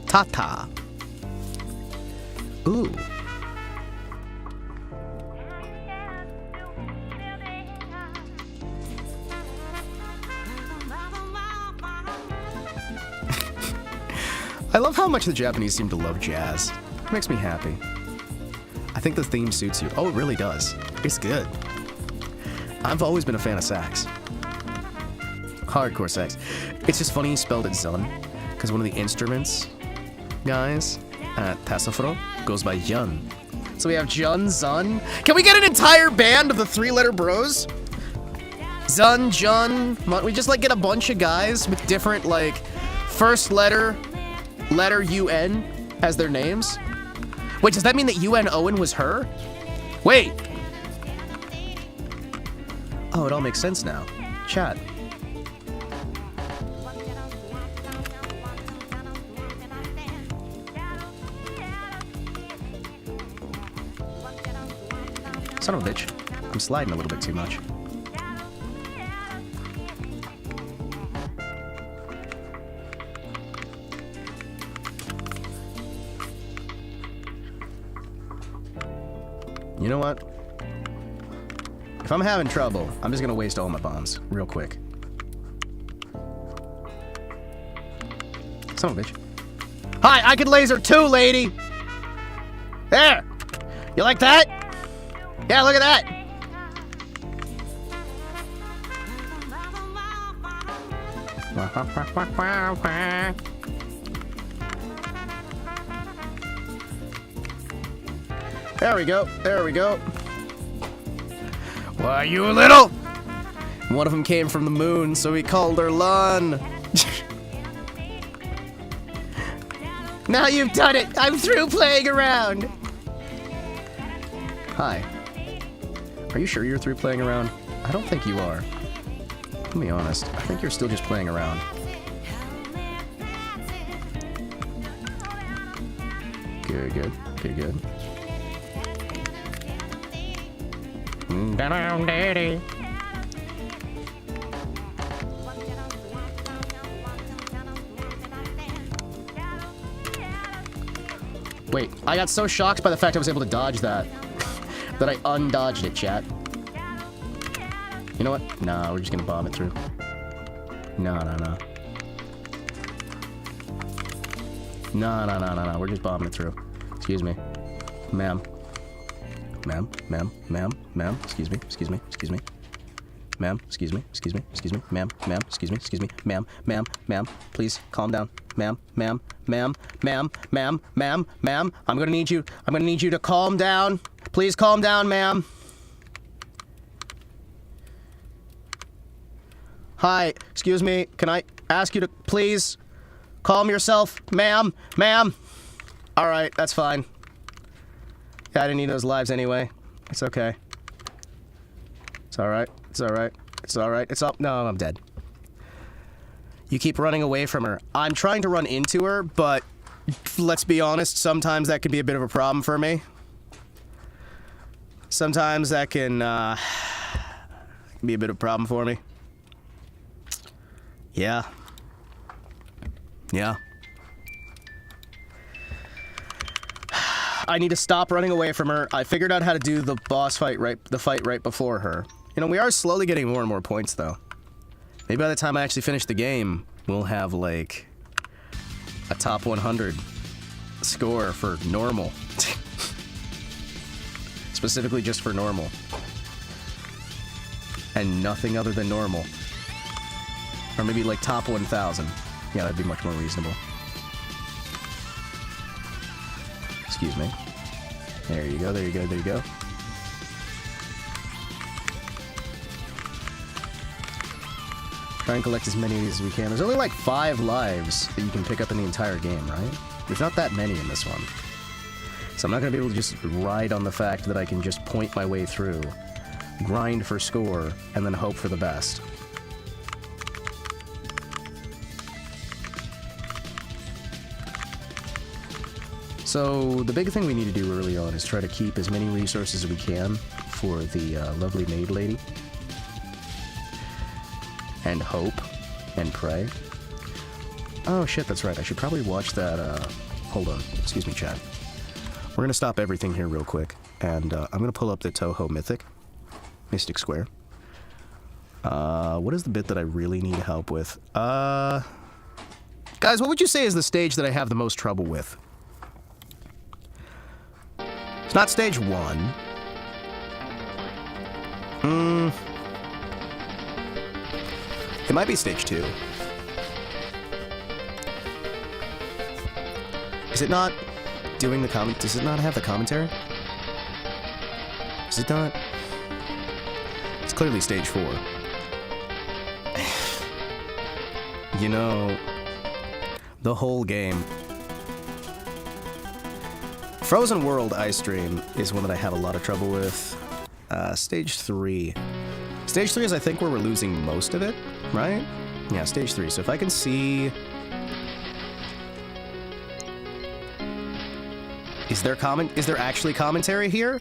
Tata. Ooh. I love how much the Japanese seem to love jazz. It makes me happy. I think the theme suits you. Oh, it really does. It's good. I've always been a fan of sax. Hardcore sax. It's just funny you spelled it Zun, because one of the instruments guys at Tassafro goes by Jun. So we have Jun, Zun. Can we get an entire band of the 3-letter bros? Zun, Jun. We just like get a bunch of guys with different like first letter UN as their names. Wait, does that mean that UN Owen was her? Wait. Oh, it all makes sense now. Chat. Son of a bitch. I'm sliding a little bit too much. You know what? If I'm having trouble, I'm just gonna waste all my bombs real quick. Son of a bitch. Hi, I can laser too, lady! There! You like that? Yeah, look at that! There we go, there we go. Why, you little? One of them came from the moon, so we called her Lun. Now you've done it! I'm through playing around! Hi. Are you sure you're through playing around? I don't think you are. Let me be honest. I think you're still just playing around. Good, good, good, good. Down, daddy. Wait, I got so shocked by the fact I was able to dodge that that I undodged it, chat. You know what? Nah, we're just gonna bomb it through. No. No. We're just bombing it through. Excuse me. Ma'am. Ma'am. Excuse me. Ma'am, excuse me. Ma'am, excuse me. Ma'am, please calm down. Ma'am. I'm gonna need you to calm down. Please calm down, ma'am. Hi, excuse me. Can I ask you to please calm yourself, ma'am? All right, that's fine. Yeah, I didn't need those lives anyway. It's okay. It's all right. No, I'm dead. You keep running away from her. I'm trying to run into her, but let's be honest, sometimes that can be a bit of a problem for me. Sometimes that can be a bit of a problem for me. Yeah. I need to stop running away from her. I figured out how to do the boss fight right before her. You know, we are slowly getting more and more points, though. Maybe by the time I actually finish the game, we'll have, like, a top 100 score for normal. Specifically just for normal. And nothing other than normal. Or maybe, like, top 1,000. Yeah, that'd be much more reasonable. Excuse me. There you go. Try and collect as many of these as we can. There's only like 5 lives that you can pick up in the entire game, right? There's not that many in this one. So I'm not going to be able to just ride on the fact that I can just point my way through, grind for score, and then hope for the best. So the big thing we need to do early on is try to keep as many resources as we can for the lovely maid lady. And hope and pray. Oh shit, that's right. I should probably watch that, hold on. Excuse me, chat. We're gonna stop everything here real quick, and I'm gonna pull up the Touhou Mystic Square. What is the bit that I really need help with? Guys, what would you say is the stage that I have the most trouble with? It's not stage 1. It might be stage 2. Is it not doing the comment? Does it not have the commentary? Is it not? It's clearly stage 4. You know, the whole game. Frozen World Ice Dream is one that I have a lot of trouble with. Stage 3. Stage 3 is, I think, where we're losing most of it, right? Yeah, stage 3. So if I can see... Is there actually commentary here?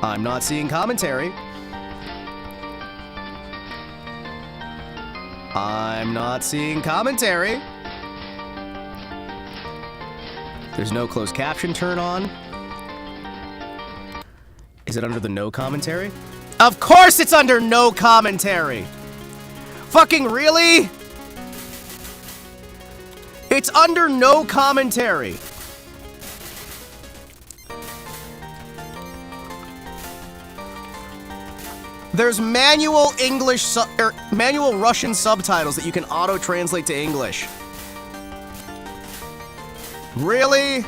I'm not seeing commentary. I'm not seeing commentary. There's no closed caption turn on. Is it under the no commentary? Of course it's under no commentary! Fucking really? It's under no commentary. There's manual manual Russian subtitles that you can auto-translate to English. Really?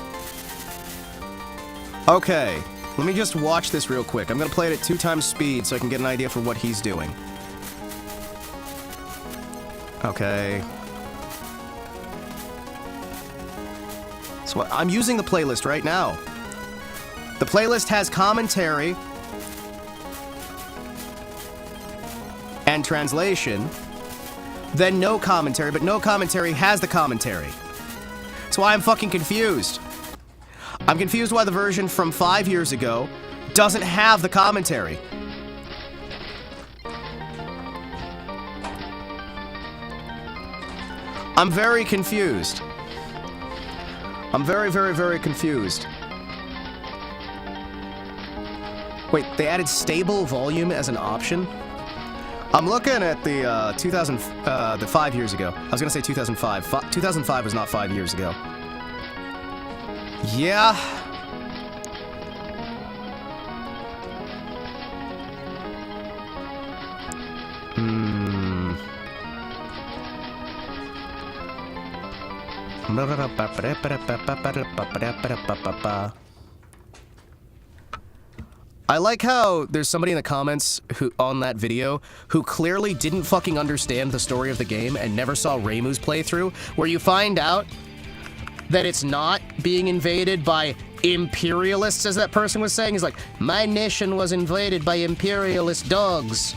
Okay, let me just watch this real quick. I'm gonna play it at 2 times speed so I can get an idea for what he's doing. Okay. So I'm using the playlist right now. The playlist has commentary and translation, then no commentary, but no commentary has the commentary. That's why I'm fucking confused. I'm confused why the version from 5 years ago doesn't have the commentary. I'm very confused. I'm very, very, very confused. Wait, they added stable volume as an option? I'm looking at the the 5 years ago. I was gonna say 2005. 2005 was not 5 years ago. Yeah. I like how there's somebody in the comments who on that video who clearly didn't fucking understand the story of the game and never saw Reimu's playthrough, where you find out that it's not being invaded by imperialists, as that person was saying. He's like, my nation was invaded by imperialist dogs.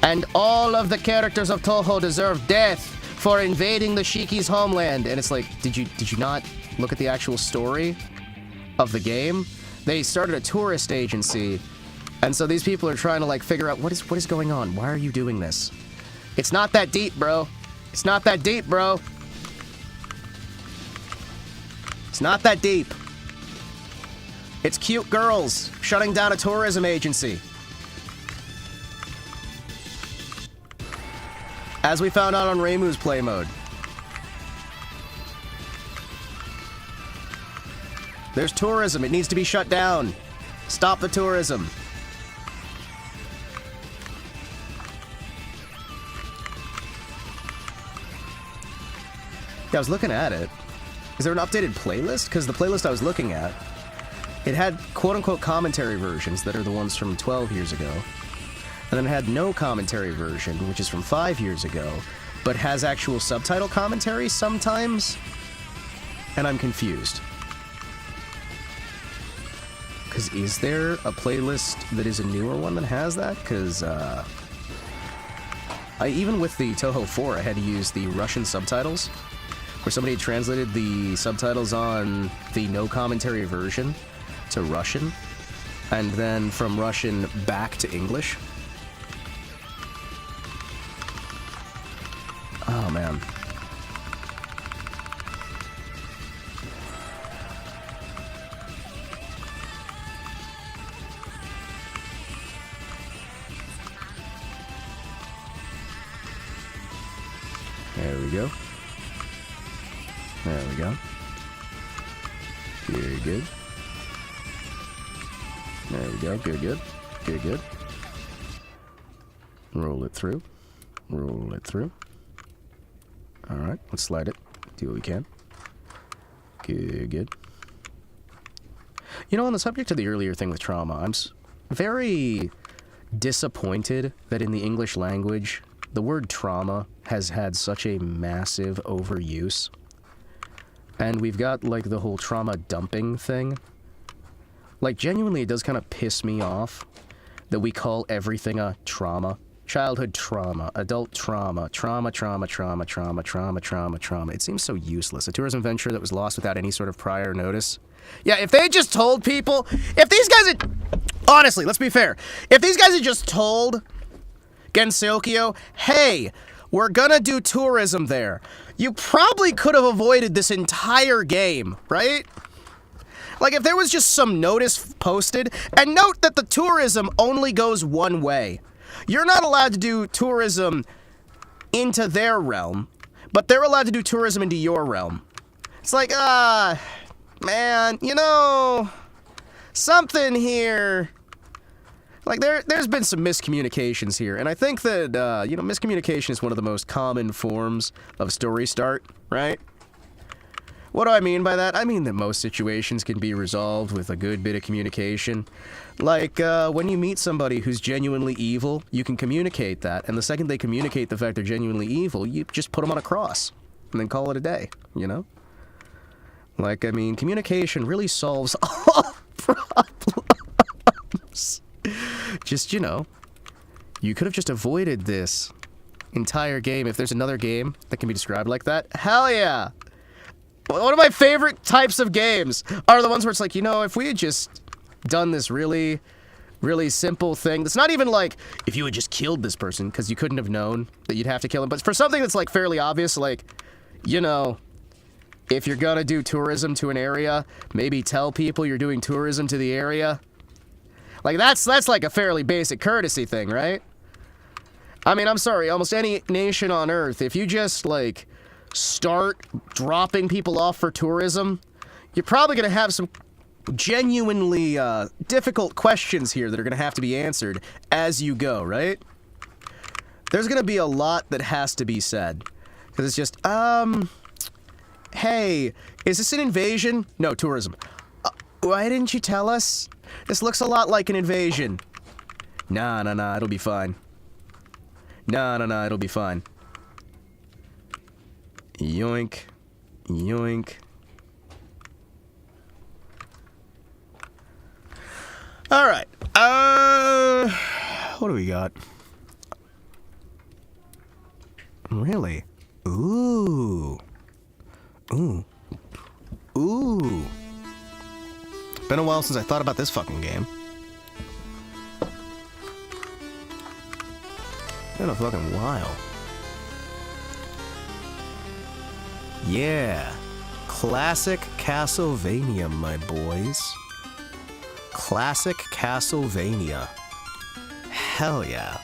And all of the characters of Touhou deserve death for invading the Shiki's homeland. And it's like, did you not look at the actual story of the game? They started a tourist agency, and so these people are trying to like figure out what is going on. Why are you doing this? It's not that deep, bro. It's not that deep, bro. It's not that deep. It's cute girls shutting down a tourism agency. As we found out on Reimu's play mode. There's tourism. It needs to be shut down. Stop the tourism. Yeah, I was looking at it. Is there an updated playlist? Because the playlist I was looking at, it had quote-unquote commentary versions that are the ones from 12 years ago. And then it had no commentary version, which is from 5 years ago, but has actual subtitle commentary sometimes. And I'm confused. Because is there a playlist that is a newer one that has that? Because, even with the Touhou 4, I had to use the Russian subtitles, where somebody had translated the subtitles on the no commentary version to Russian, and then from Russian back to English. Oh, man. There we go. There we go. Good, good. There we go. Good, good. Good, good. Roll it through. Roll it through. Alright, let's slide it. Do what we can. Good, good. You know, on the subject of the earlier thing with trauma, I'm very disappointed that in the English language, the word trauma has had such a massive overuse. And we've got, like, the whole trauma dumping thing. Like, genuinely, it does kind of piss me off that we call everything a trauma. Childhood trauma, adult trauma, trauma. It seems so useless. A tourism venture that was lost without any sort of prior notice. Yeah, if they just told people... If these guys had... Honestly, let's be fair. If these guys had just told Gensokyo, hey, we're gonna do tourism there, you probably could have avoided this entire game, right? Like, if there was just some notice posted, and note that the tourism only goes one way. You're not allowed to do tourism into their realm, but they're allowed to do tourism into your realm. It's like, man, you know, something here. Like, there's been some miscommunications here, and I think that, you know, miscommunication is one of the most common forms of story start, right? What do I mean by that? I mean that most situations can be resolved with a good bit of communication. Like, when you meet somebody who's genuinely evil, you can communicate that, and the second they communicate the fact they're genuinely evil, you just put them on a cross, and then call it a day, you know? Like, I mean, communication really solves all problems. Just, you know, you could have just avoided this entire game if there's another game that can be described like that. Hell yeah! One of my favorite types of games are the ones where it's like, you know, if we had just done this really, really simple thing, that's not even like, if you had just killed this person, because you couldn't have known that you'd have to kill him, but for something that's like fairly obvious, like, you know, if you're gonna do tourism to an area, maybe tell people you're doing tourism to the area. Like, that's like a fairly basic courtesy thing, right? I mean, I'm sorry, almost any nation on Earth, if you just, like, start dropping people off for tourism, you're probably going to have some genuinely difficult questions here that are going to have to be answered as you go, right? There's going to be a lot that has to be said. Because it's just, hey, is this an invasion? No, tourism. Why didn't you tell us? This looks a lot like an invasion. Nah, it'll be fine. Nah, it'll be fine. Yoink. Yoink. Alright. What do we got? Really? Ooh. Ooh. Ooh. Been a while since I thought about this fucking game. Been a fucking while. Yeah. Classic Castlevania, my boys. Classic Castlevania. Hell yeah.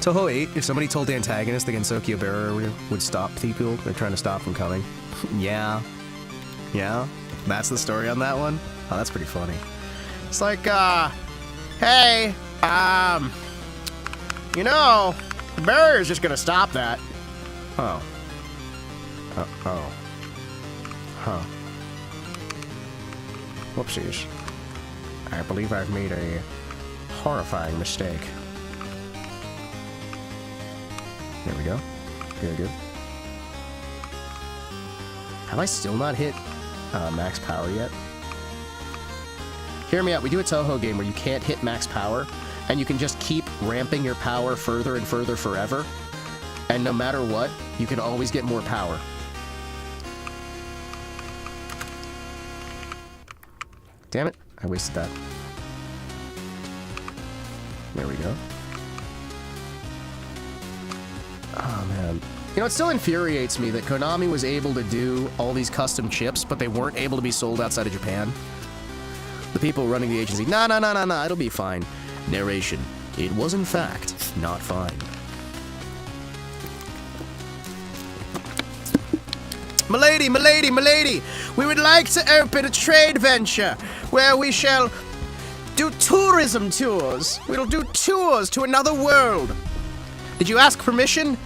Touhou 8, if somebody told the antagonist the Gensokyo barrier would stop people they're trying to stop from coming. Yeah. Yeah? That's the story on that one? Oh, that's pretty funny. It's like, hey, you know, the barrier's just gonna stop that. Oh. Oh. Huh. Whoopsies. I believe I've made a horrifying mistake. There we go. Good, good. Have I still not hit max power yet? Hear me out. We do a Touhou game where you can't hit max power, and you can just keep ramping your power further and further forever. And no matter what, you can always get more power. Damn it. I wasted that. There we go. Oh, man. You know, it still infuriates me that Konami was able to do all these custom chips, but they weren't able to be sold outside of Japan. The people running the agency, nah, it'll be fine. Narration. It was, in fact, not fine. Milady, we would like to open a trade venture where we shall do tourism tours. We'll do tours to another world. Did you ask permission?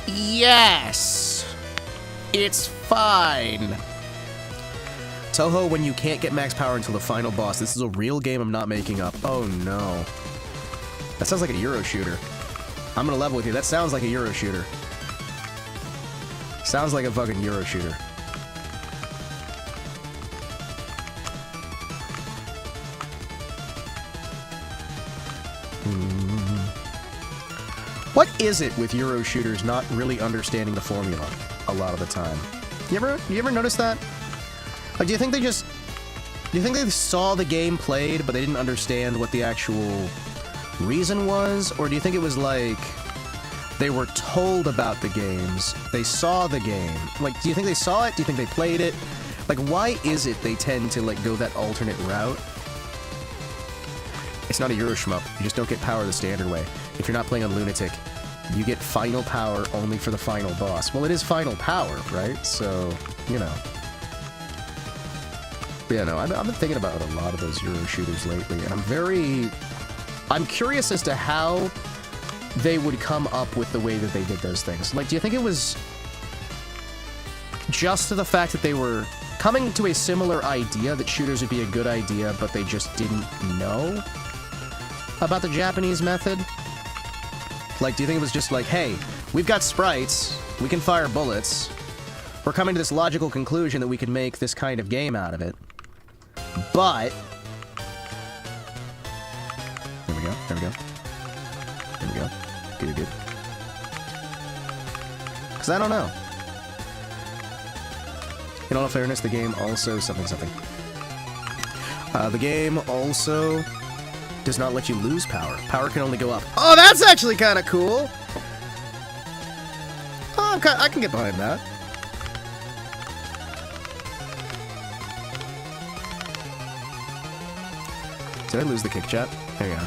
Yes. It's fine. Touhou, when you can't get max power until the final boss. This is a real game I'm not making up. Oh no. That sounds like a Euro shooter. I'm gonna level with you. That sounds like a Euro shooter. Sounds like a fucking Euro shooter. What is it with Euro shooters not really understanding the formula a lot of the time? You ever notice that? Like, do you think they saw the game played, but they didn't understand what the actual reason was? Or do you think it was like they were told about the games, they saw the game? Like, do you think they saw it? Do you think they played it? Like, why is it they tend to, like, go that alternate route? It's not a Euro shmup. You just don't get power the standard way. If you're not playing on Lunatic, you get final power only for the final boss. Well, it is final power, right? So, you know. Yeah, no, I've been thinking about a lot of those Euro shooters lately, and I'm curious as to how they would come up with the way that they did those things. Like, do you think it was just the fact that they were coming to a similar idea that shooters would be a good idea, but they just didn't know about the Japanese method? Like, do you think it was just like, hey, we've got sprites, we can fire bullets, we're coming to this logical conclusion that we can make this kind of game out of it, but... There we go, there we go. There we go. Good, good. Because I don't know. In all fairness, the game also... something. The game also does not let you lose power. Power can only go up. Oh, that's actually kind of cool! Oh, I can get behind that. Did I lose the kick chat? There you go.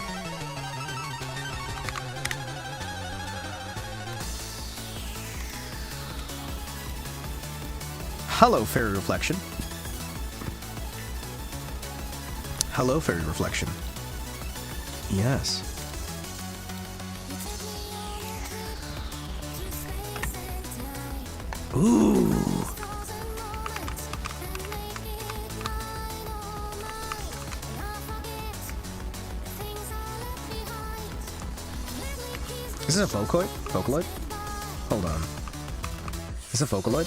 Hello, Fairy Reflection. Hello, Fairy Reflection. Yes. Ooh. Is this a Vocaloid? Vocaloid? Hold on. Is this a Vocaloid?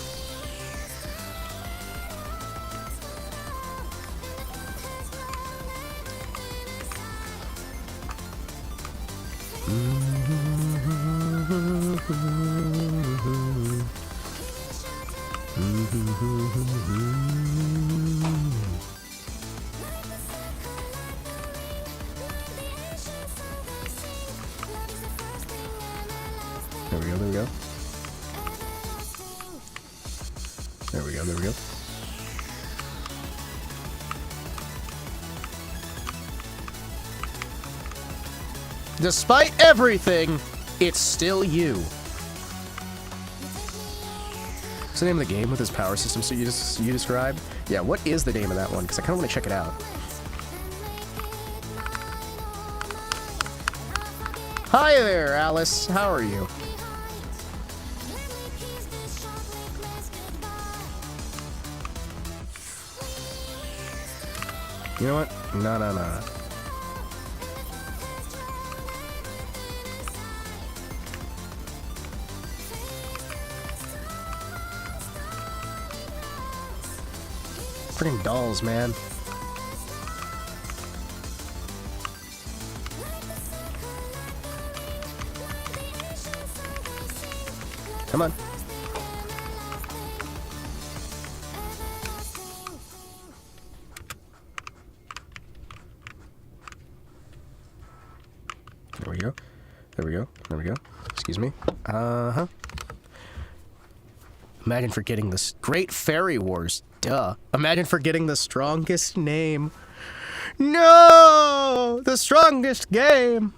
There we go, there we go. There we go, there we go. Despite everything, it's still you. What's the name of the game with this power system so you described? Yeah, what is the name of that one? Because I kind of want to check it out. Hi there, Alice. How are you? You know what? No. Freaking dolls, man. Come on. There we go. There we go. There we go. Excuse me. Uh-huh. Imagine forgetting this. Great Fairy Wars. Duh. Imagine forgetting the strongest name. No! The strongest game!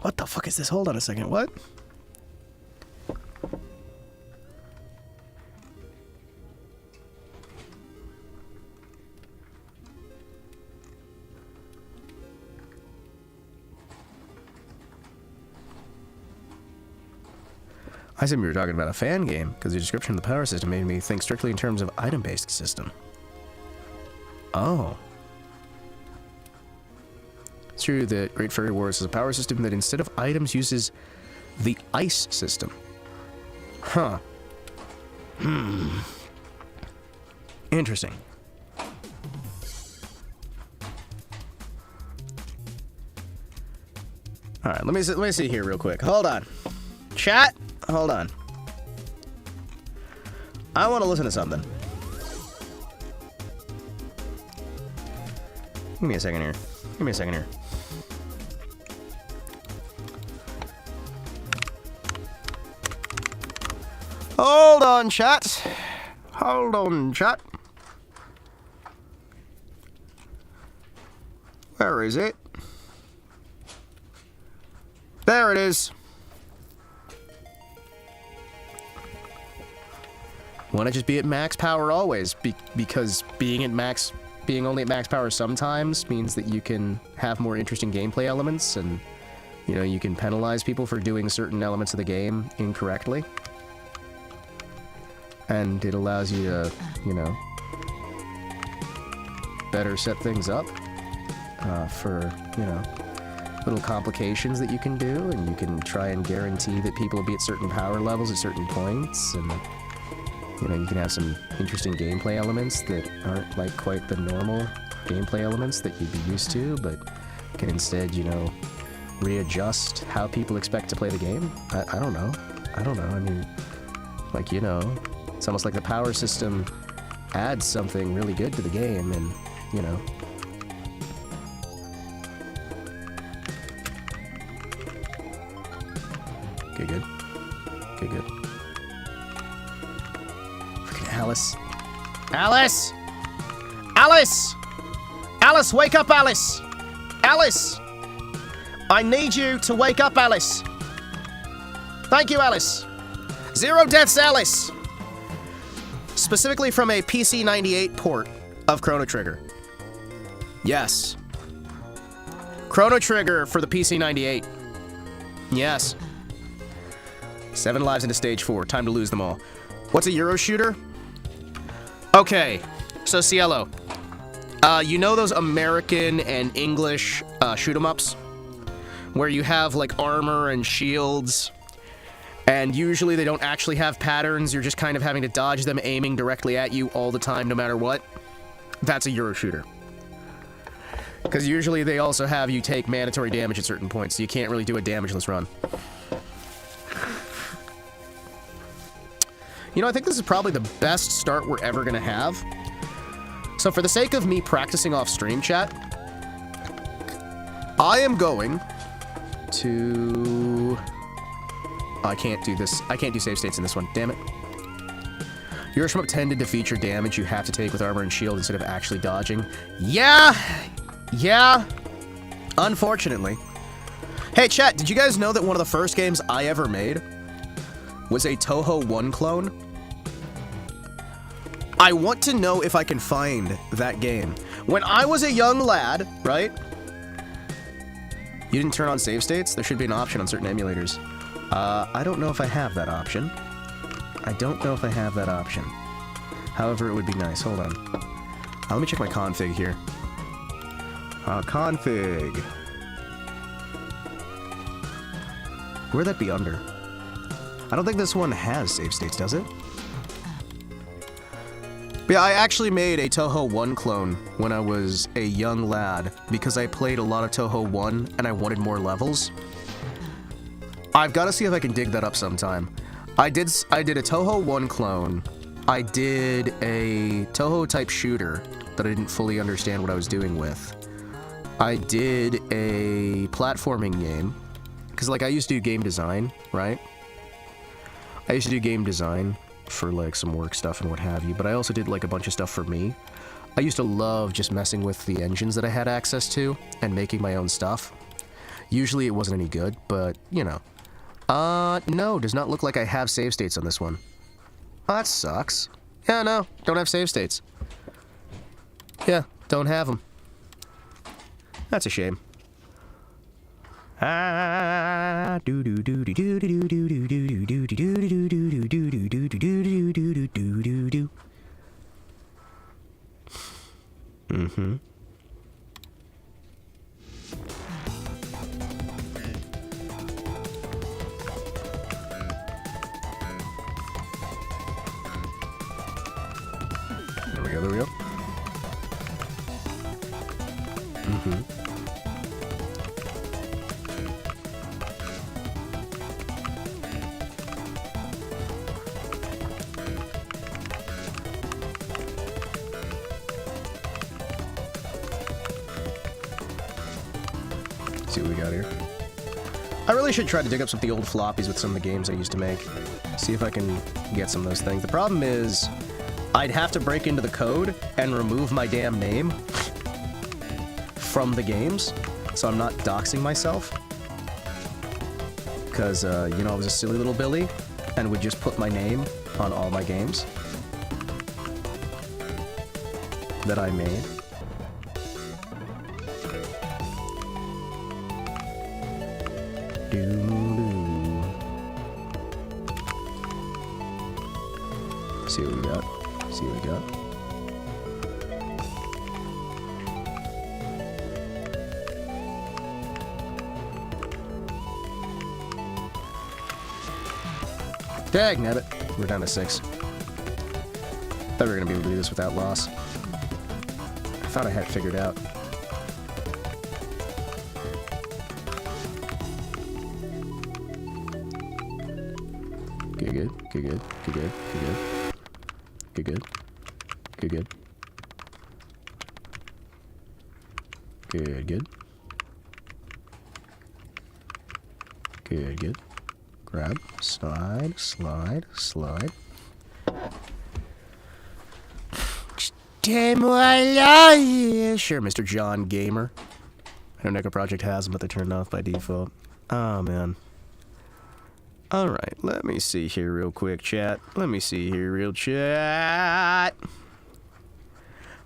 What the fuck is this? Hold on a second. What? I assume you were talking about a fan game, because the description of the power system made me think strictly in terms of item-based system. Oh. It's true that Great Fairy Wars is a power system that instead of items uses the ice system. Huh. Interesting. Alright, let me see here real quick. Hold on. Chat? Hold on. I want to listen to something. Give me a second here. Give me a second here. Hold on, chat. Hold on, chat. Where is it? There it is. Want to just be at max power always, because being only at max power sometimes means that you can have more interesting gameplay elements, and you know, you can penalize people for doing certain elements of the game incorrectly. And it allows you to, you know, better set things up for, you know, little complications that you can do, and you can try and guarantee that people will be at certain power levels at certain points, and you know, you can have some interesting gameplay elements that aren't like quite the normal gameplay elements that you'd be used to, but can instead, you know, readjust how people expect to play the game. I don't know. I mean, like, you know, it's almost like the power system adds something really good to the game, and, you know. Okay, good. Okay, good. Freaking Alice. Alice! Alice! Alice, wake up, Alice! Alice! I need you to wake up, Alice! Thank you, Alice! 0 deaths, Alice! Specifically from a pc98 port of Chrono Trigger. Yes. Chrono Trigger for the pc98. Yes. 7 lives into stage 4. Time to lose them all. What's a Euro shooter? Okay. So, Cielo. You know those American and English shoot-em-ups? Where you have, like, armor and shields, and usually they don't actually have patterns, you're just kind of having to dodge them aiming directly at you all the time, no matter what? That's a Euro shooter. Because usually they also have you take mandatory damage at certain points, so you can't really do a damageless run. You know, I think this is probably the best start we're ever gonna have. So for the sake of me practicing off stream chat, I am going to... I can't do this. I can't do save states in this one. Damn it. Your shmup tended to feature damage you have to take with armor and shield instead of actually dodging. Yeah! Yeah! Unfortunately. Hey, chat, did you guys know that one of the first games I ever made was a Touhou 1 clone? I want to know if I can find that game. When I was a young lad, right? You didn't turn on save states? There should be an option on certain emulators. I don't know if I have that option. I don't know if I have that option. However, it would be nice. Hold on. Let me check my config here. Config. Where'd that be under? I don't think this one has save states, does it? But yeah, I actually made a TouHou 1 clone when I was a young lad because I played a lot of TouHou 1 and I wanted more levels. I've got to see if I can dig that up sometime. I did a TouHou 1 clone. I did a TouHou type shooter that I didn't fully understand what I was doing with. I did a platforming game. Because, like, I used to do game design, right? I used to do game design for, like, some work stuff and what have you, but I also did, like, a bunch of stuff for me. I used to love just messing with the engines that I had access to and making my own stuff. Usually it wasn't any good, but, you know. No, does not look like I have save states on this one. Oh, that sucks. Yeah, no, don't have save states. Yeah, don't have them. That's a shame. Ah, do do do do do do do do do do do do do do do do do do do. Mm-hmm. There we go, there we go. Mm-hmm. See what we got here. I really should try to dig up some of the old floppies with some of the games I used to make. See if I can get some of those things. The problem is, I'd have to break into the code and remove my damn name from the games, so I'm not doxing myself. Because, you know, I was a silly little Billy, and would just put my name on all my games that I made. See what we got. See what we got. Dagnabbit. We're down to 6. Thought we were gonna be able to do this without loss. I thought I had it figured out. Good, good, good, good, good, good, good. Good, good. Good, good. Good, good. Good, good. Grab, slide, slide, slide. Sure, Mr. John Gamer. I know Neko Project has them, but they're turned off by default. Oh, man. Alright, let me see here real quick, chat. Let me see here real chat.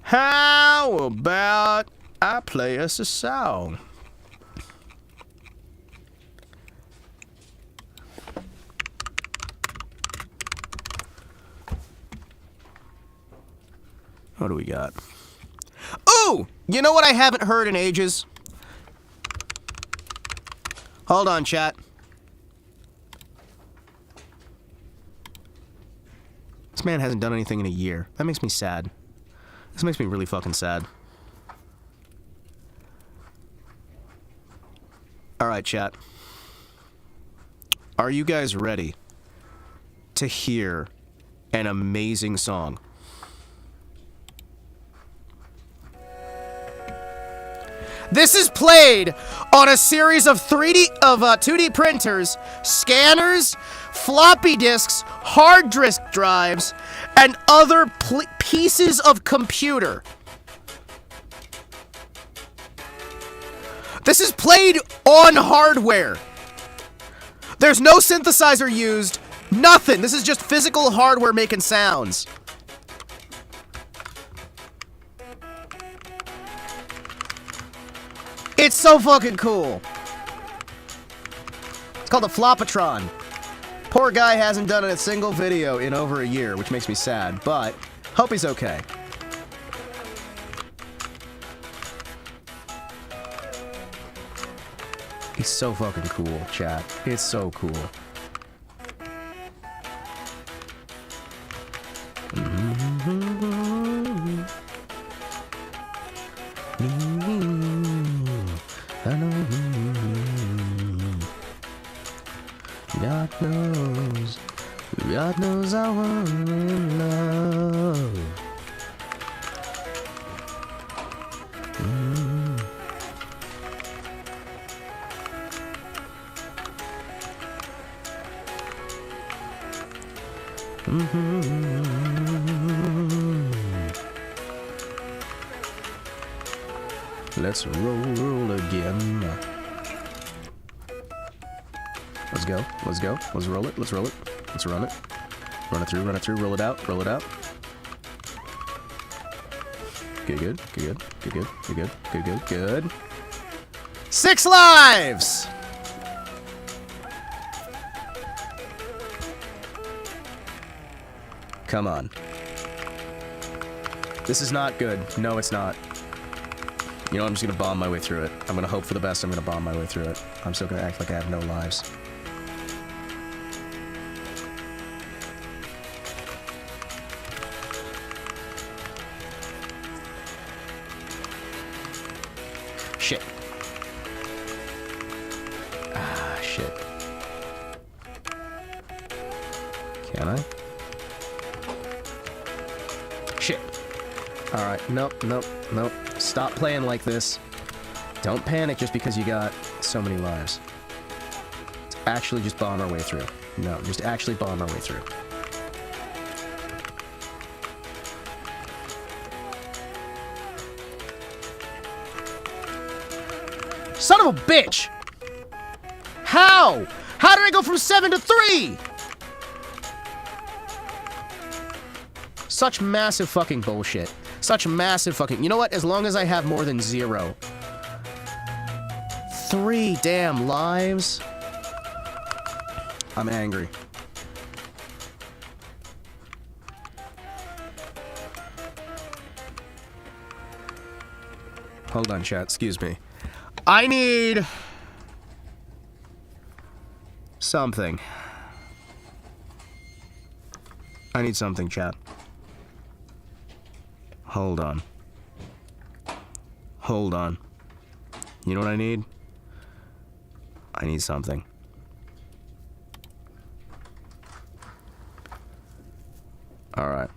How about I play us a song? What do we got? Ooh! You know what I haven't heard in ages? Hold on, chat. This man hasn't done anything in a year. That makes me sad. This makes me really fucking sad. Alright, chat. Are you guys ready to hear an amazing song? This is played on a series of 2D printers, scanners, floppy disks, hard disk drives, and other pieces of computer. This is played on hardware. There's no synthesizer used, nothing. This is just physical hardware making sounds. It's so fucking cool. It's called the Flopatron. Poor guy hasn't done a single video in over a year, which makes me sad, but hope he's okay. It's so fucking cool, chat. It's so cool. God knows I want love. Let's roll again. Let's go. Let's go. Let's roll it. Let's roll it. Let's run it. Run it through. Run it through. Roll it out. Roll it out. Good. Good. Good. Good. Good. Good. Good. Good. Good. Good. 6 lives. Come on. This is not good. No, it's not. You know, I'm just gonna bomb my way through it. I'm gonna hope for the best. I'm gonna bomb my way through it. I'm still gonna act like I have no lives. Shit. Ah, shit. Can I? Shit. Alright, nope, nope, nope. Stop playing like this. Don't panic just because you got so many lives. Let's actually just bomb our way through. No, just actually bomb our way through. Son of a bitch! How? How did I go from 7 to 3? Such massive fucking bullshit. Such massive fucking... You know what? As long as I have more than 0. 3 damn lives. I'm angry. Hold on, chat. Excuse me. I need... something. I need something, chat. Hold on. Hold on. You know what I need? I need something. Alright.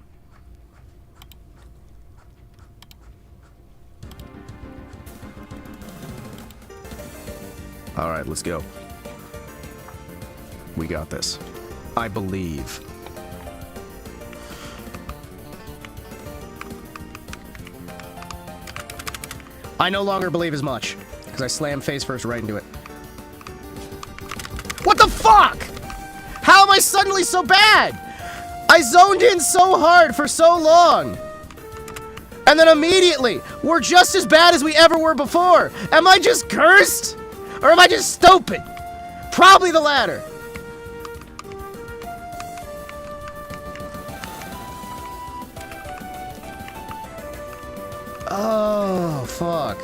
Alright, let's go. We got this. I believe. I no longer believe as much, because I slammed face first right into it. What the fuck? How am I suddenly so bad? I zoned in so hard for so long. And then immediately, we're just as bad as we ever were before. Am I just cursed? Or am I just stupid? Probably the latter. Oh, fuck.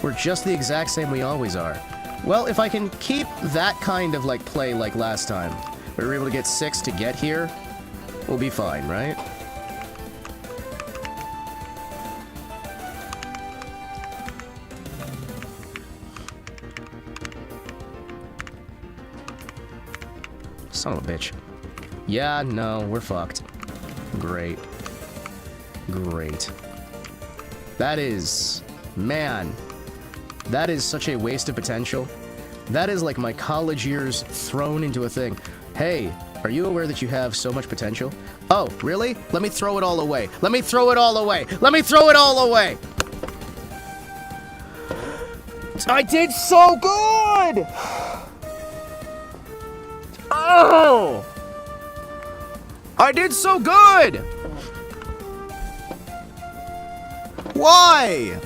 We're just the exact same we always are. Well, if I can keep that kind of, like, play like last time, we were able to get 6 to get here, we'll be fine, right? Son of a bitch. Yeah, no, we're fucked. Great. Great. That is... man. That is such a waste of potential. That is like my college years thrown into a thing. Hey, are you aware that you have so much potential? Oh, really? Let me throw it all away. Let me throw it all away. Let me throw it all away. I did so good! Oh! I did so good! Why?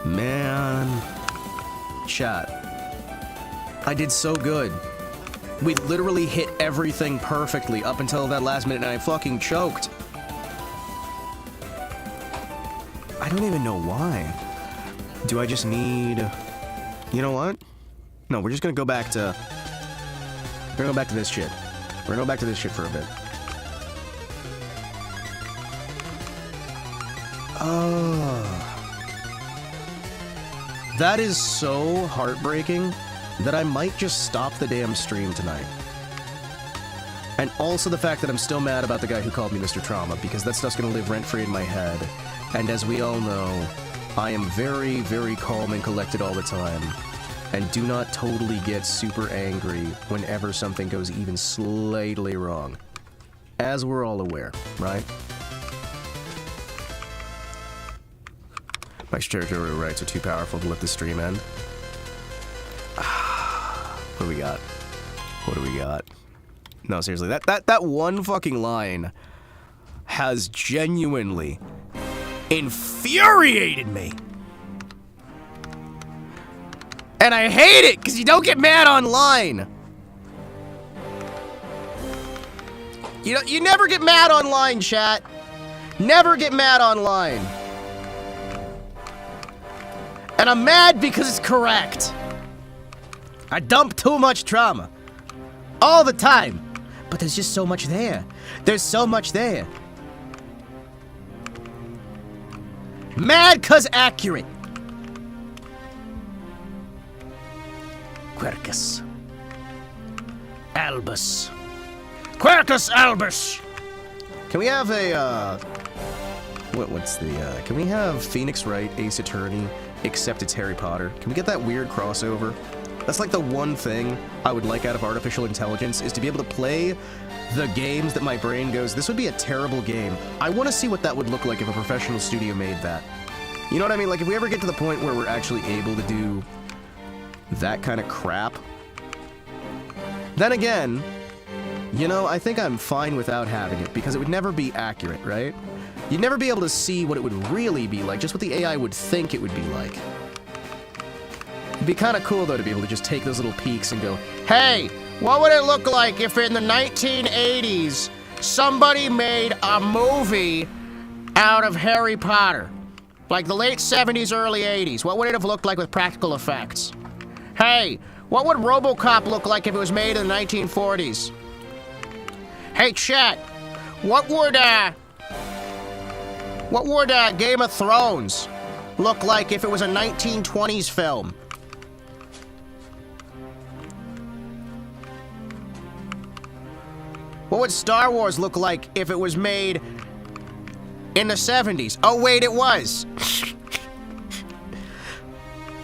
Man. Chat. I did so good. We literally hit everything perfectly up until that last minute and I fucking choked. I don't even know why. Do I just need... You know what? No, we're just gonna go back to... We're gonna go back to this shit. We're gonna go back to this shit for a bit. That is so heartbreaking that I might just stop the damn stream tonight. And also the fact that I'm still mad about the guy who called me Mr. Trauma, because that stuff's gonna live rent-free in my head. And as we all know, I am very, very calm and collected all the time, and do not totally get super angry whenever something goes even slightly wrong. As we're all aware, right? My territorial rights are too powerful to let the stream end. What do we got? What do we got? No, seriously, that one fucking line has genuinely infuriated me. And I hate it, because you don't get mad online. You never get mad online, chat. Never get mad online. And I'm mad because it's correct. I dump too much trauma. All the time. But there's just so much there. There's so much there. Mad cause accurate. Quercus. Albus. Quercus albus! Can we have a, can we have Phoenix Wright, Ace Attorney, except it's Harry Potter? Can we get that weird crossover? That's like the one thing I would like out of artificial intelligence, is to be able to play the games that my brain goes, this would be a terrible game. I want to see what that would look like if a professional studio made that. You know what I mean? Like, if we ever get to the point where we're actually able to do that kind of crap, then again, you know, I think I'm fine without having it, because it would never be accurate, right? You'd never be able to see what it would really be like, just what the AI would think it would be like. It'd be kind of cool, though, to be able to just take those little peeks and go, hey, what would it look like if in the 1980s somebody made a movie out of Harry Potter? Like the late 70s, early 80s. What would it have looked like with practical effects? Hey, what would RoboCop look like if it was made in the 1940s? Hey, chat, what would Game of Thrones look like if it was a 1920s film? What would Star Wars look like if it was made in the 70s? Oh, wait, it was.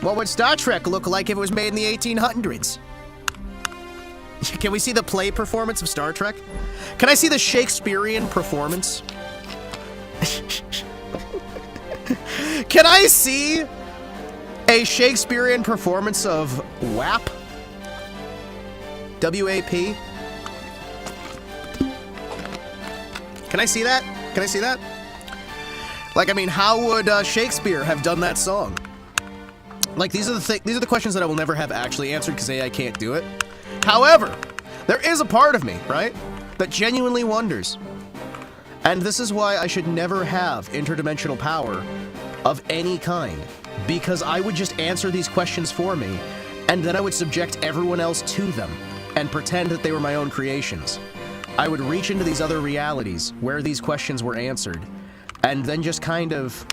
What would Star Trek look like if it was made in the 1800s? Can we see the play performance of Star Trek? Can I see the Shakespearean performance? Can I see a Shakespearean performance of WAP? W-A-P? Can I see that? Can I see that? Like, I mean, how would Shakespeare have done that song? Like, these are the questions that I will never have actually answered because AI can't do it. However, there is a part of me, right, that genuinely wonders. And this is why I should never have interdimensional power of any kind, because I would just answer these questions for me, and then I would subject everyone else to them and pretend that they were my own creations. I would reach into these other realities where these questions were answered, and then just kind of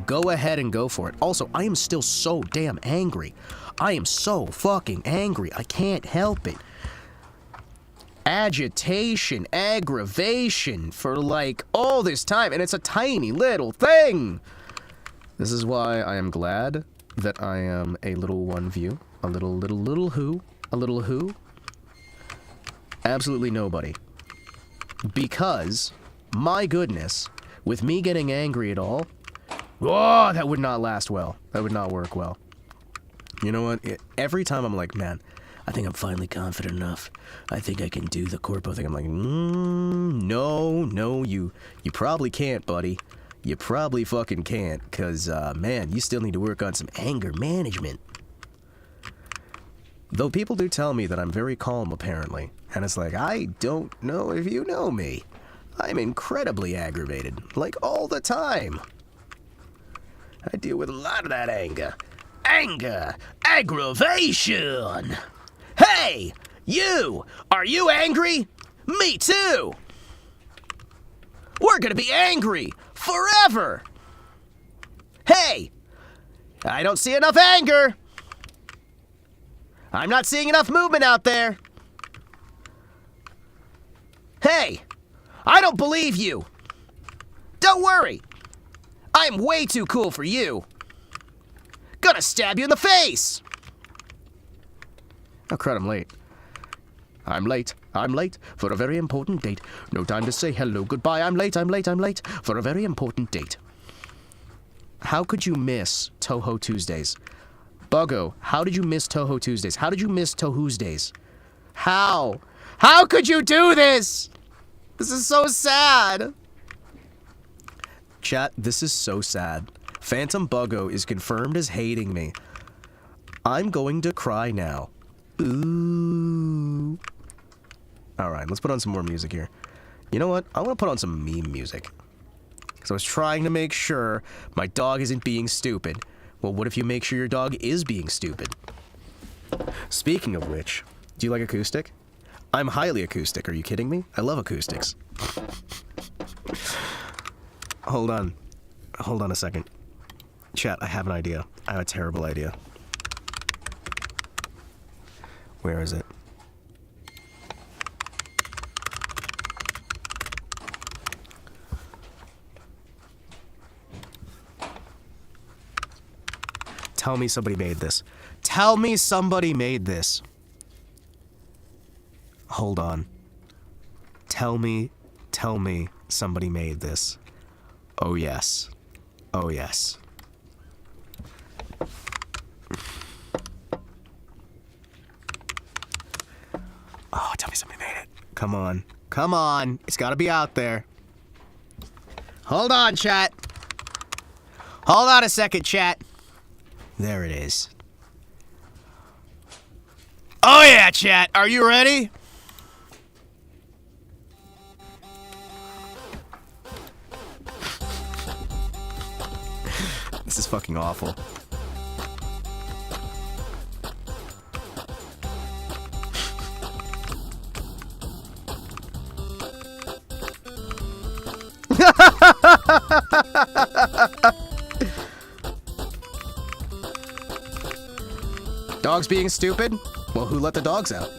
go ahead and go for it. Also, I am still so damn angry. I am so fucking angry. I can't help it. Agitation, aggravation for like all this time, and it's a tiny little thing. This is why I am glad that I am a little one view, a little who, absolutely nobody. Because, my goodness, with me getting angry at all, oh, that would not last well. That would not work well. You know what? Every time I'm like, man, I think I'm finally confident enough. I think I can do the corpo thing. I'm like, no, you probably can't, buddy. You probably fucking can't, because, man, you still need to work on some anger management. Though people do tell me that I'm very calm, apparently. And it's like, I don't know if you know me. I'm incredibly aggravated, like all the time. I deal with a lot of that anger. Anger! Aggravation! Hey! You! Are you angry? Me too! We're gonna be angry! Forever! Hey! I don't see enough anger! I'm not seeing enough movement out there! Hey! I don't believe you! Don't worry! I'm way too cool for you! Gonna stab you in the face! Oh crud, I'm late. I'm late for a very important date. No time to say hello, goodbye. I'm late for a very important date. How could you miss TouHou Tuesdays? Buggo, how did you miss TouHou Tuesdays? How did you miss TouHousdays? How? How could you do this? This is so sad. Chat, this is so sad. Phantom Buggo is confirmed as hating me. I'm going to cry now. Ooh. Alright, let's put on some more music here. You know what? I want to put on some meme music. Because I was trying to make sure my dog isn't being stupid. Well, what if you make sure your dog is being stupid? Speaking of which, do you like acoustic? I'm highly acoustic. Are you kidding me? I love acoustics. Hold on. Hold on a second. Chat, I have an idea. I have a terrible idea. Where is it? Tell me somebody made this. Tell me somebody made this. Hold on. Tell me somebody made this. Oh yes. Oh yes. Oh, tell me somebody made it. Come on. Come on. It's gotta be out there. Hold on, chat. Hold on a second, chat. There it is. Oh yeah, chat. Are you ready? This is fucking awful. Dogs being stupid? Well, who let the dogs out?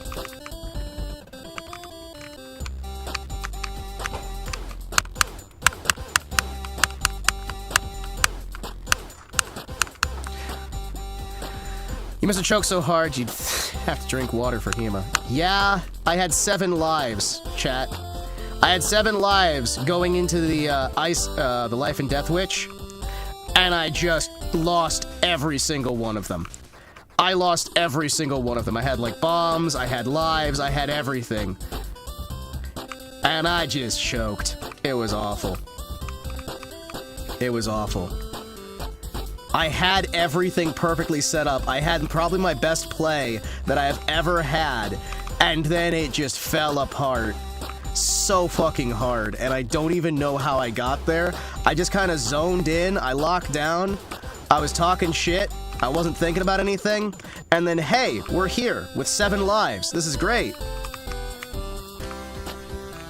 You must have choked so hard you'd have to drink water for Hima. Yeah, I had 7 lives, chat. I had 7 lives going into the the Life and Death Witch, and I just lost every single one of them. I lost every single one of them. I had, like, bombs, I had lives, I had everything. And I just choked. It was awful. It was awful. I had everything perfectly set up. I had probably my best play that I have ever had, and then it just fell apart so fucking hard, and I don't even know how I got there. I just kind of zoned in, I locked down, I was talking shit, I wasn't thinking about anything, and then hey, we're here with 7 lives. This is great.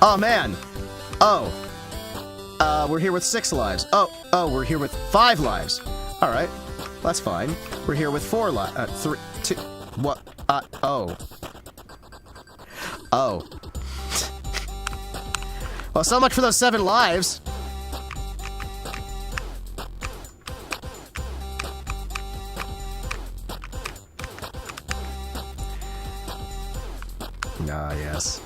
Oh man. Oh. We're here with 6 lives. Oh, we're here with 5 lives. Alright, that's fine. We're here with 4 lives. 3, 2, what? Oh. Oh. Well, so much for those 7 lives. Ah, yes.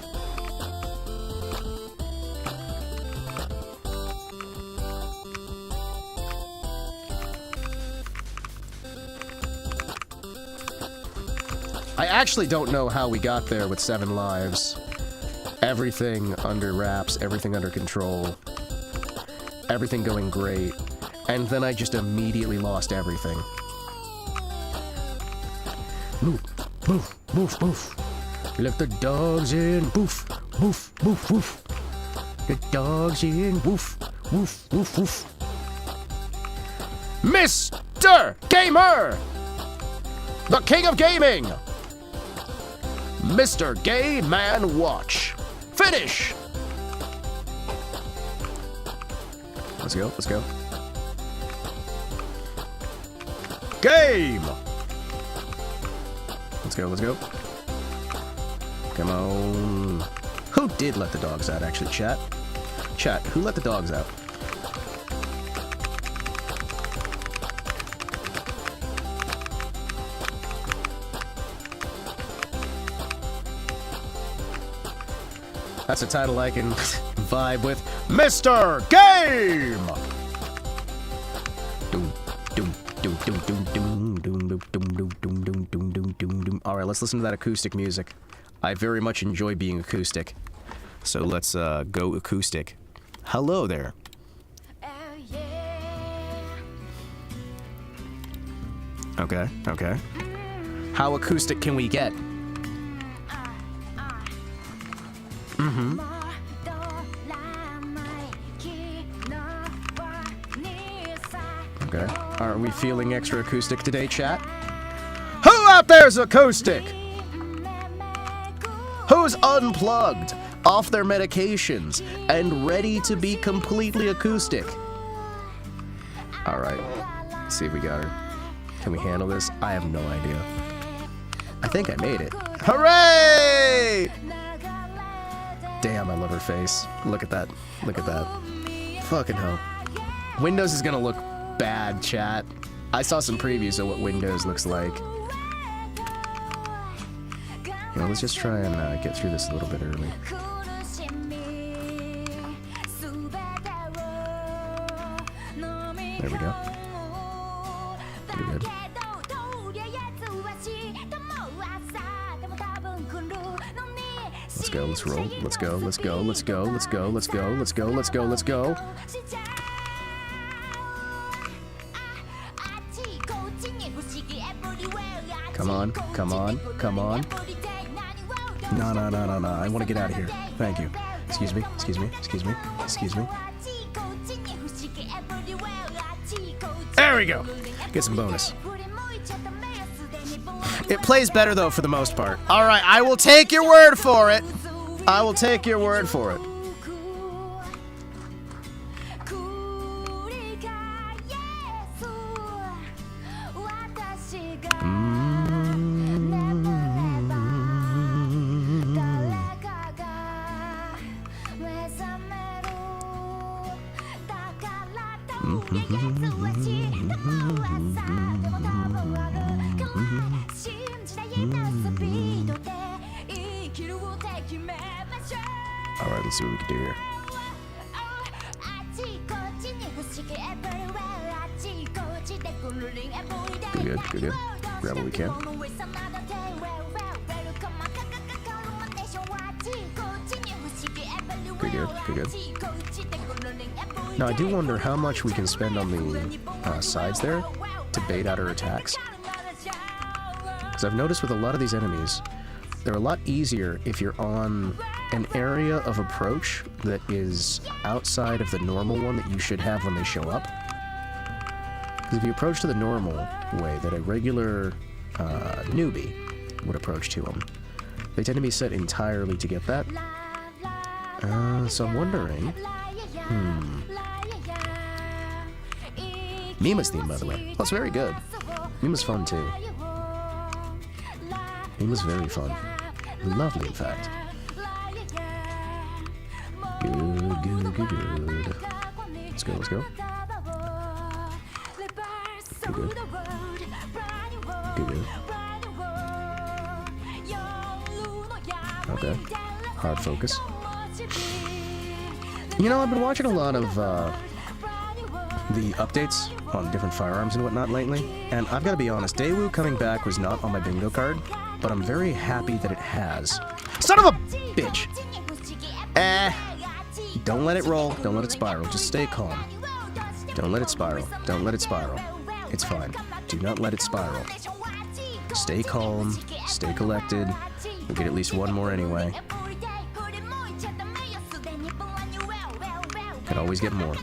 I actually don't know how we got there with 7 lives. Everything under wraps, everything under control, everything going great, and then I just immediately lost everything. Move, move, move, move. Let the dogs in, woof, woof, woof, woof. The dogs in, woof, woof, woof, woof. Mr. Gamer! The king of gaming! Mr. Gay Man Watch. Finish! Let's go, let's go. Game! Let's go, let's go. Come on. Who did let the dogs out, actually, chat? Chat, who let the dogs out? That's a title I can vibe with. Mr. Game! Alright, let's listen to that acoustic music. I very much enjoy being acoustic. So let's go acoustic. Hello there. Okay, okay. How acoustic can we get? Mm-hmm. Okay. Are we feeling extra acoustic today, chat? Who out there's acoustic? Who's unplugged, off their medications, and ready to be completely acoustic? Alright. Let's see if we got her. Can we handle this? I have no idea. I think I made it. Hooray! Damn, I love her face. Look at that. Look at that. Fucking hell. Windows is gonna look bad, chat. I saw some previews of what Windows looks like. You know, let's just try and get through this a little bit early. There we go. Pretty good. Let's go, let's roll. Let's go, let's go, let's go, let's go, let's go, let's go, let's go, let's go. Come on, come on, come on. No, no, no, no, no. I want to get out of here. Thank you. Excuse me, excuse me, excuse me, excuse me. There we go. Get some bonus. It plays better, though, for the most part. All right, I will take your word for it. I will take your word for it. Alright, let's see what we can do here. Good, good, good, good. Grab what we can. Good, good, good, good. Now, I do wonder how much we can spend on the sides there to bait out our attacks. Because I've noticed with a lot of these enemies, they're a lot easier if you're on an area of approach that is outside of the normal one that you should have when they show up. Because if you approach to the normal way that a regular newbie would approach to them, they tend to be set entirely to get that. So I'm wondering... Mima's theme, by the way. That's very good. Mima's fun, too. Mima's very fun. Lovely, in fact. Good, good, good, good. Let's go, let's go. Good, good. Good, good. Okay. Hard focus. You know, I've been watching a lot of the updates on different firearms and whatnot lately, and I've got to be honest, Daewoo coming back was not on my bingo card, but I'm very happy that it has. Son of a bitch! Don't let it roll. Don't let it spiral. Just stay calm. Don't let it spiral. Don't let it spiral. It's fine. Do not let it spiral. Stay calm. Stay collected. We'll get at least one more anyway. Can always get more.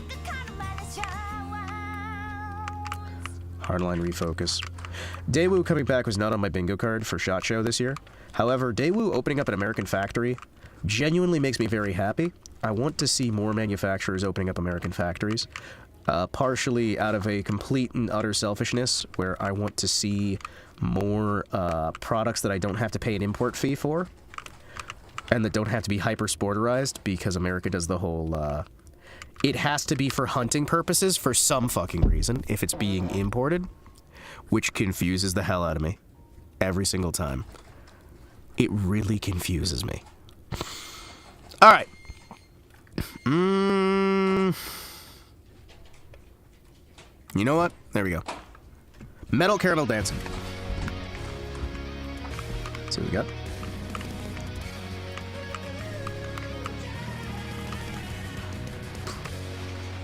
Hardline refocus. Daewoo coming back was not on my bingo card for SHOT Show this year. However, Daewoo opening up an American factory genuinely makes me very happy. I want to see more manufacturers opening up American factories. Partially out of a complete and utter selfishness, where I want to see more products that I don't have to pay an import fee for, and that don't have to be hyper-sporterized, because America does the whole, it has to be for hunting purposes for some fucking reason, if it's being imported, which confuses the hell out of me. Every single time. It really confuses me. Alright. You know what? There we go. Metal Caramel Dancing. Let's see what we got.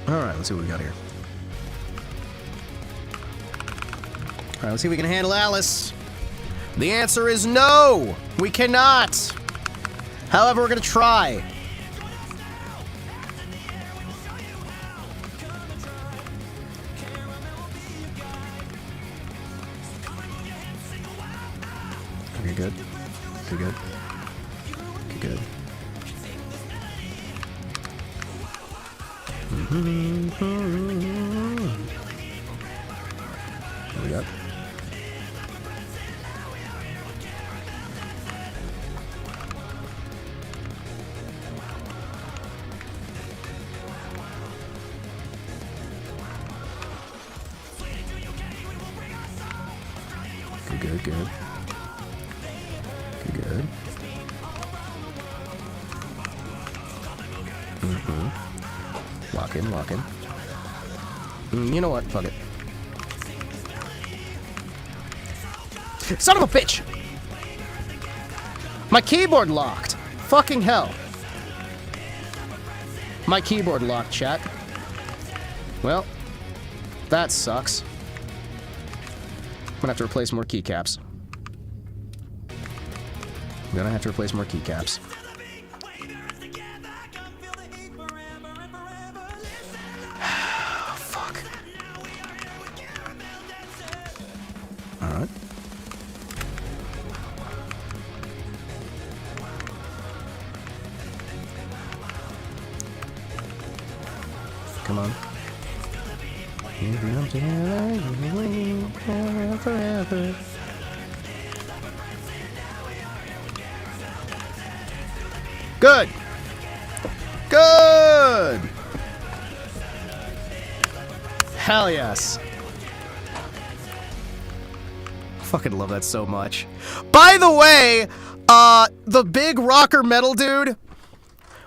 Alright, let's see what we got here. Alright, let's see if we can handle Alice. The answer is no! We cannot! However, we're gonna try. Okay, good. Okay, good. Okay, good. What we got? Good, good. Good, good. Lock in, lock in. You know what? Fuck it. Son of a bitch! My keyboard locked! Fucking hell. My keyboard locked, chat. Well, that sucks. I'm gonna have to replace more keycaps. I'm gonna have to replace more keycaps. Fuck. Alright. Come on. Forever. Good. Good. Hell yes. Fucking love that so much. By the way, the big rocker metal dude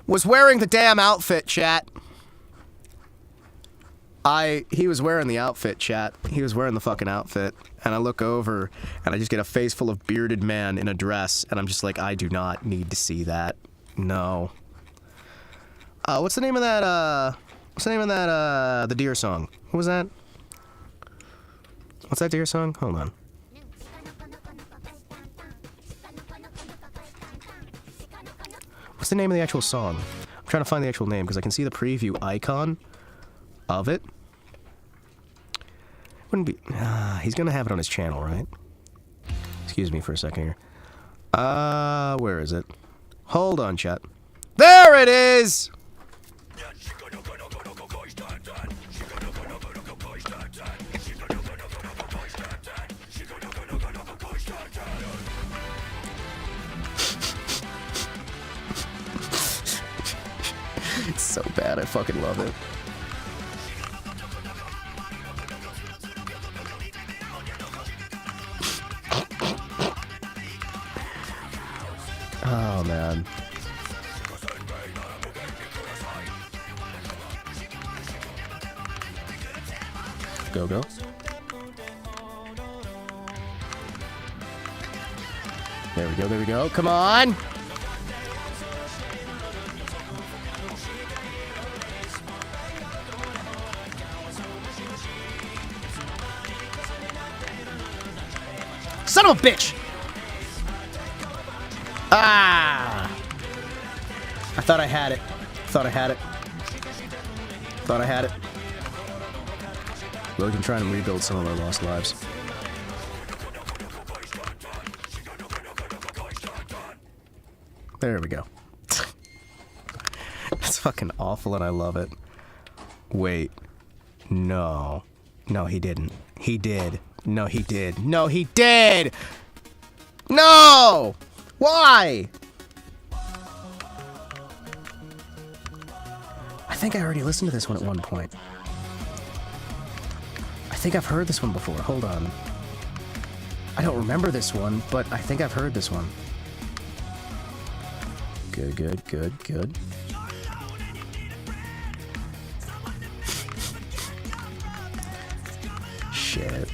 was wearing the damn outfit, chat. He was wearing the outfit, chat. He was wearing the fucking outfit. And I look over, and I just get a face full of bearded man in a dress, and I'm just like, I do not need to see that. No. What's the name of that, the deer song? What was that? What's that deer song? Hold on. What's the name of the actual song? I'm trying to find the actual name, because I can see the preview icon of it. Wouldn't be... he's gonna have it on his channel, right? Excuse me for a second here. Where is it? Hold on, chat. There it is! It's so bad, I fucking love it. Oh, man. Go, go. There we go, there we go. Come on! Son of a bitch! Ah! I thought I had it. Thought I had it. Thought I had it. But we can try and rebuild some of our lost lives. There we go. That's fucking awful and I love it. Wait. No. No, he didn't. He did. No, he did. No, he did! No! Why? I think I already listened to this one at one point. I think I've heard this one before. Hold on. I don't remember this one, but I think I've heard this one. Good, good, good, good. Shit.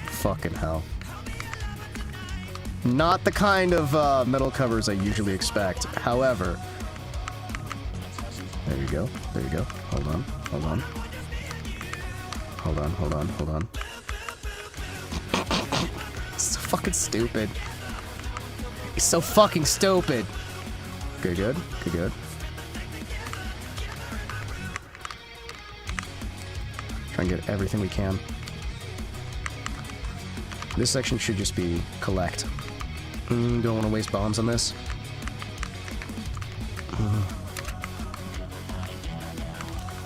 Fucking hell. Not the kind of metal covers I usually expect. However... There you go. There you go. Hold on. Hold on. Hold on, hold on, hold on. It's so fucking stupid. It's so fucking stupid. Good, good. Good, good. Try and get everything we can. This section should just be collect. Don't want to waste bombs on this.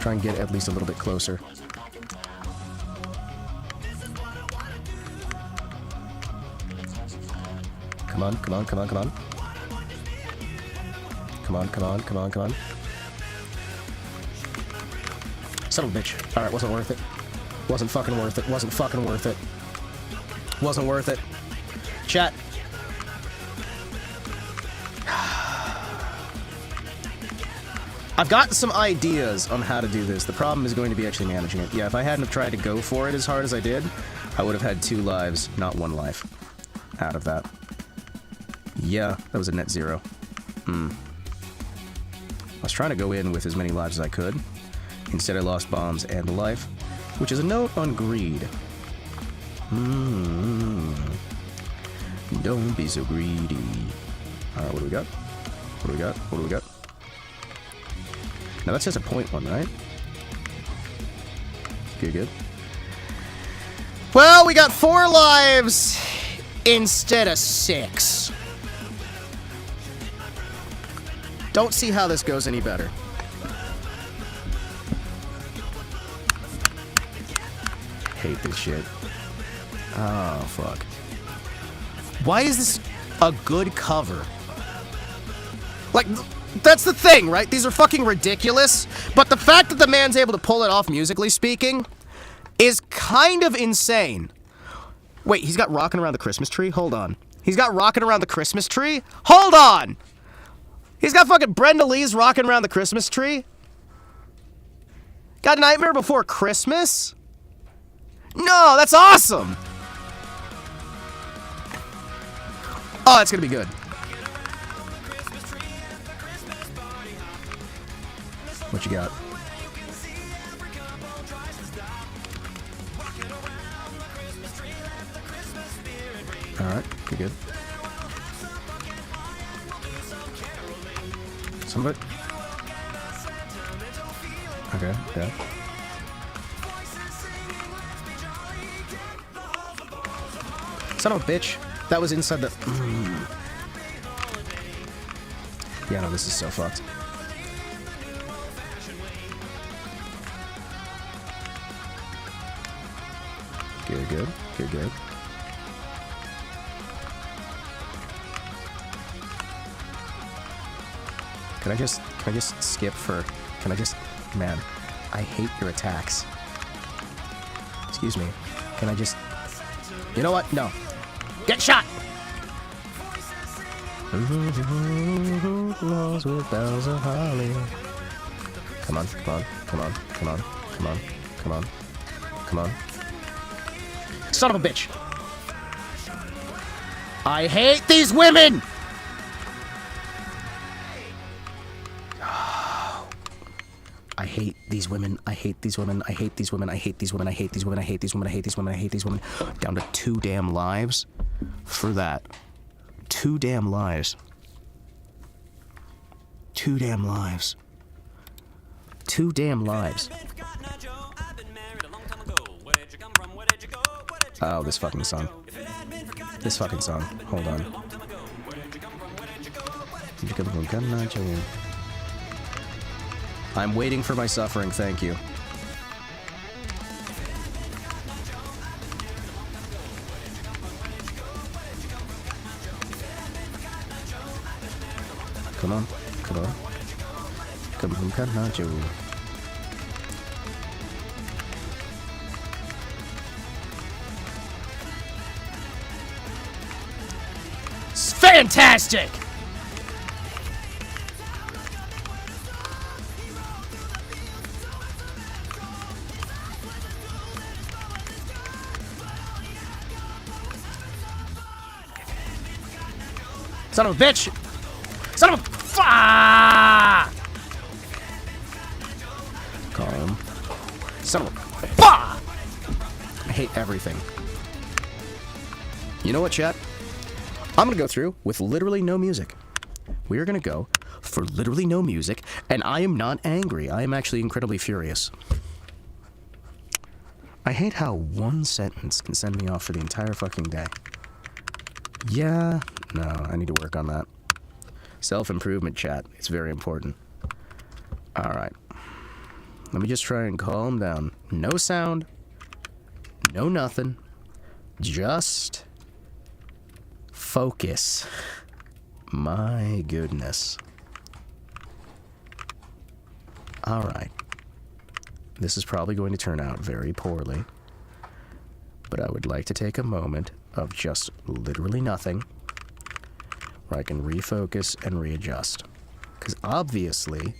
Try and get at least a little bit closer. Come on, come on, come on, come on. Come on, come on, come on, come on. Son of a bitch. Alright, wasn't worth it. Wasn't fucking worth it. Wasn't fucking worth it. Wasn't worth it. Chat. I've got some ideas on how to do this. The problem is going to be actually managing it. Yeah, if I hadn't have tried to go for it as hard as I did, I would have had 2 lives, not 1 life out of that. Yeah, that was a net 0. I was trying to go in with as many lives as I could. Instead, I lost bombs and a life, which is a note on greed. Don't be so greedy. Alright, what do we got? What do we got? What do we got? Now that's just a point one, right? Good, good. Well, we got 4 lives instead of 6. Don't see how this goes any better. Hate this shit. Oh, fuck. Why is this a good cover? Like, that's the thing, right? These are fucking ridiculous, but the fact that the man's able to pull it off, musically speaking, is kind of insane. Wait, he's got Rockin' Around the Christmas Tree? Hold on. He's got Rockin' Around the Christmas Tree? Hold on! He's got fucking Brenda Lee's Rockin' Around the Christmas Tree? Got Nightmare Before Christmas? No, that's awesome! Oh, that's gonna be good. What you got? Alright, good, good. Somebody? Okay, yeah. Son of a bitch. That was inside the... Yeah, no, this is so fucked. Good, good, good, good. Can I just skip for, man, I hate your attacks. Excuse me, can I just, you know what, no. Get shot! Walls with bells of holly. Come on, come on, come on, come on, come on, come on, come on. Son of a bitch! I hate these women! I hate these women, I hate these women, I hate these women, I hate these women, I hate these women, I hate these women, I hate these women, I hate these women. Down to 2 damn lives for that. 2 damn lives. 2 damn lives. 2 damn lives. Oh, this fucking song. This fucking song. Hold on. I'm waiting for my suffering, thank you. Come on, come on. Come on, come on, Joe. It's fantastic! Son of a bitch! Son of a calm. Son of a I hate everything. You know what, chat? I'm gonna go through with literally no music. We are gonna go for literally no music, and I am not angry. I am actually incredibly furious. I hate how one sentence can send me off for the entire fucking day. Yeah, no, I need to work on that. Self-improvement, chat. It's very important. Alright. Let me just try and calm down. No sound. No nothing. Just focus. My goodness. Alright. This is probably going to turn out very poorly. But I would like to take a moment of just literally nothing, where I can refocus and readjust. Because obviously,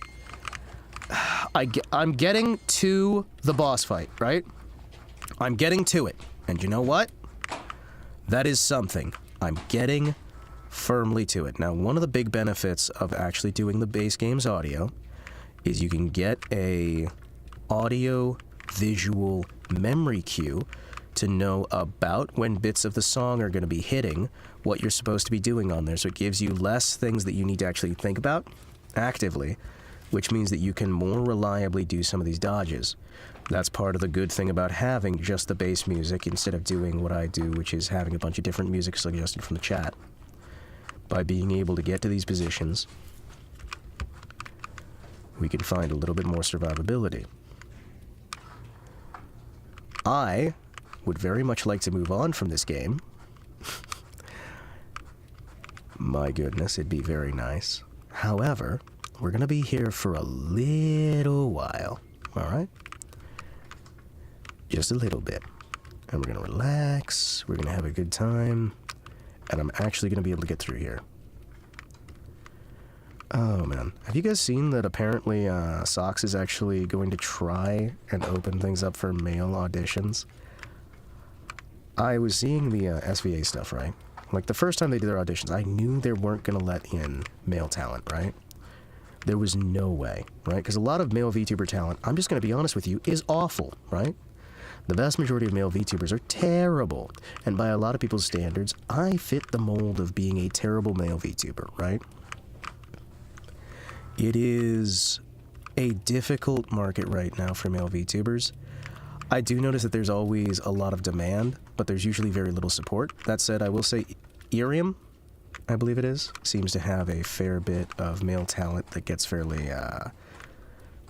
I'm getting to the boss fight, right? I'm getting to it. And you know what? That is something. I'm getting firmly to it. Now, one of the big benefits of actually doing the base game's audio is you can get a audio visual memory cue to know about when bits of the song are going to be hitting what you're supposed to be doing on there. So it gives you less things that you need to actually think about actively, which means that you can more reliably do some of these dodges. That's part of the good thing about having just the bass music instead of doing what I do, which is having a bunch of different music suggested from the chat. By being able to get to these positions, we can find a little bit more survivability. I would very much like to move on from this game. My goodness, it'd be very nice. However, we're going to be here for a little while, alright? Just a little bit. And we're going to relax, we're going to have a good time, and I'm actually going to be able to get through here. Oh man, have you guys seen that apparently Socks is actually going to try and open things up for male auditions? I was seeing the SVA stuff, right? Like, the first time they did their auditions, I knew they weren't going to let in male talent, right? There was no way, right? Because a lot of male VTuber talent, I'm just going to be honest with you, is awful, right? The vast majority of male VTubers are terrible. And by a lot of people's standards, I fit the mold of being a terrible male VTuber, right? It is a difficult market right now for male VTubers. I do notice that there's always a lot of demand, but there's usually very little support. That said, I will say Irium, I believe it is, seems to have a fair bit of male talent that gets fairly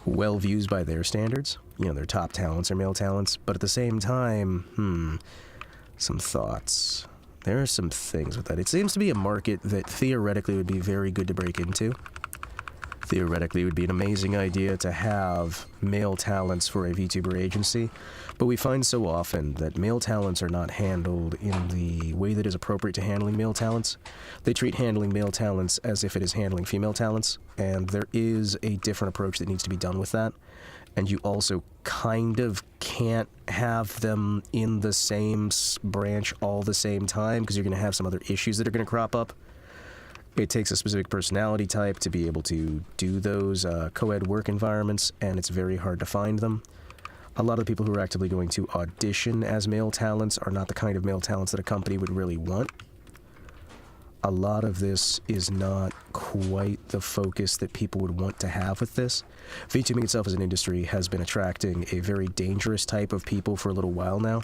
well views by their standards. You know, their top talents are male talents, but at the same time, some thoughts. There are some things with that. It seems to be a market that theoretically would be very good to break into. Theoretically, it would be an amazing idea to have male talents for a VTuber agency, but we find so often that male talents are not handled in the way that is appropriate to handling male talents. They treat handling male talents as if it is handling female talents, and there is a different approach that needs to be done with that. And you also kind of can't have them in the same branch all the same time, because you're going to have some other issues that are going to crop up. It takes a specific personality type to be able to do those co-ed work environments, and it's very hard to find them. A lot of the people who are actively going to audition as male talents are not the kind of male talents that a company would really want. A lot of this is not quite the focus that people would want to have with this. VTubing itself as an industry has been attracting a very dangerous type of people for a little while now.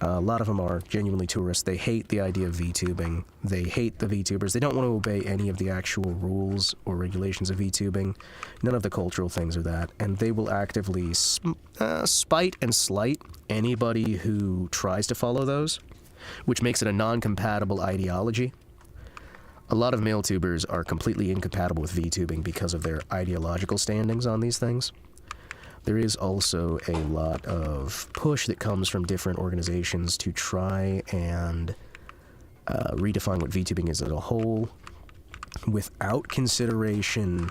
A lot of them are genuinely tourists. They hate the idea of VTubing. They hate the VTubers. They don't want to obey any of the actual rules or regulations of VTubing. None of the cultural things or that. And they will actively spite and slight anybody who tries to follow those, which makes it a non-compatible ideology. A lot of male tubers are completely incompatible with VTubing because of their ideological standings on these things. There is also a lot of push that comes from different organizations to try and redefine what VTubing is as a whole without consideration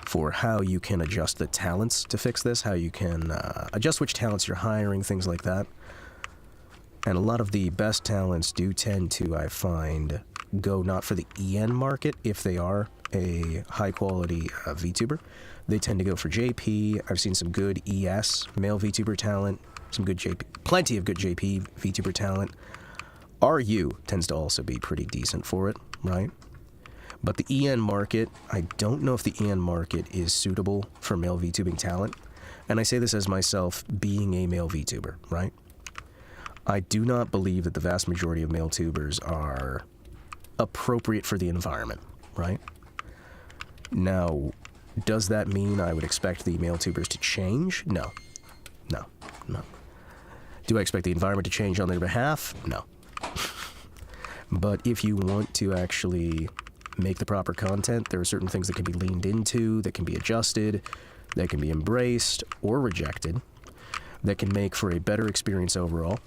for how you can adjust the talents to fix this, how you can adjust which talents you're hiring, things like that. And a lot of the best talents do tend to, I find, go not for the EN market if they are a high-quality VTuber. They tend to go for JP. I've seen some good ES, male VTuber talent, some good JP, plenty of good JP VTuber talent. RU tends to also be pretty decent for it, right? But the EN market, I don't know if the EN market is suitable for male VTubing talent. And I say this as myself being a male VTuber, right? I do not believe that the vast majority of male tubers are appropriate for the environment, right? Now, does that mean I would expect the male tubers to change? No. No. No. Do I expect the environment to change on their behalf? No. But if you want to actually make the proper content, there are certain things that can be leaned into, that can be adjusted, that can be embraced or rejected, that can make for a better experience overall.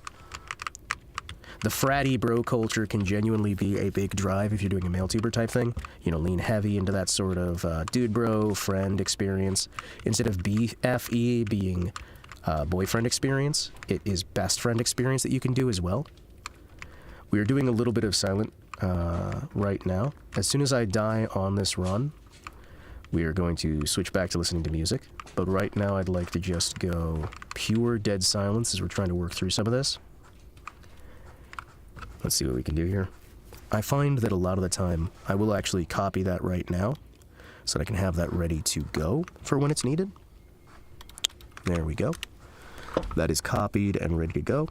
The fratty bro culture can genuinely be a big drive if you're doing a male tuber type thing. You know, lean heavy into that sort of dude bro friend experience. Instead of BFE being boyfriend experience, it is best friend experience that you can do as well. We are doing a little bit of silent right now. As soon as I die on this run, we are going to switch back to listening to music. But right now I'd like to just go pure dead silence as we're trying to work through some of this. Let's see what we can do here. I find that a lot of the time, I will actually copy that right now, so that I can have that ready to go for when it's needed. There we go. That is copied and ready to go.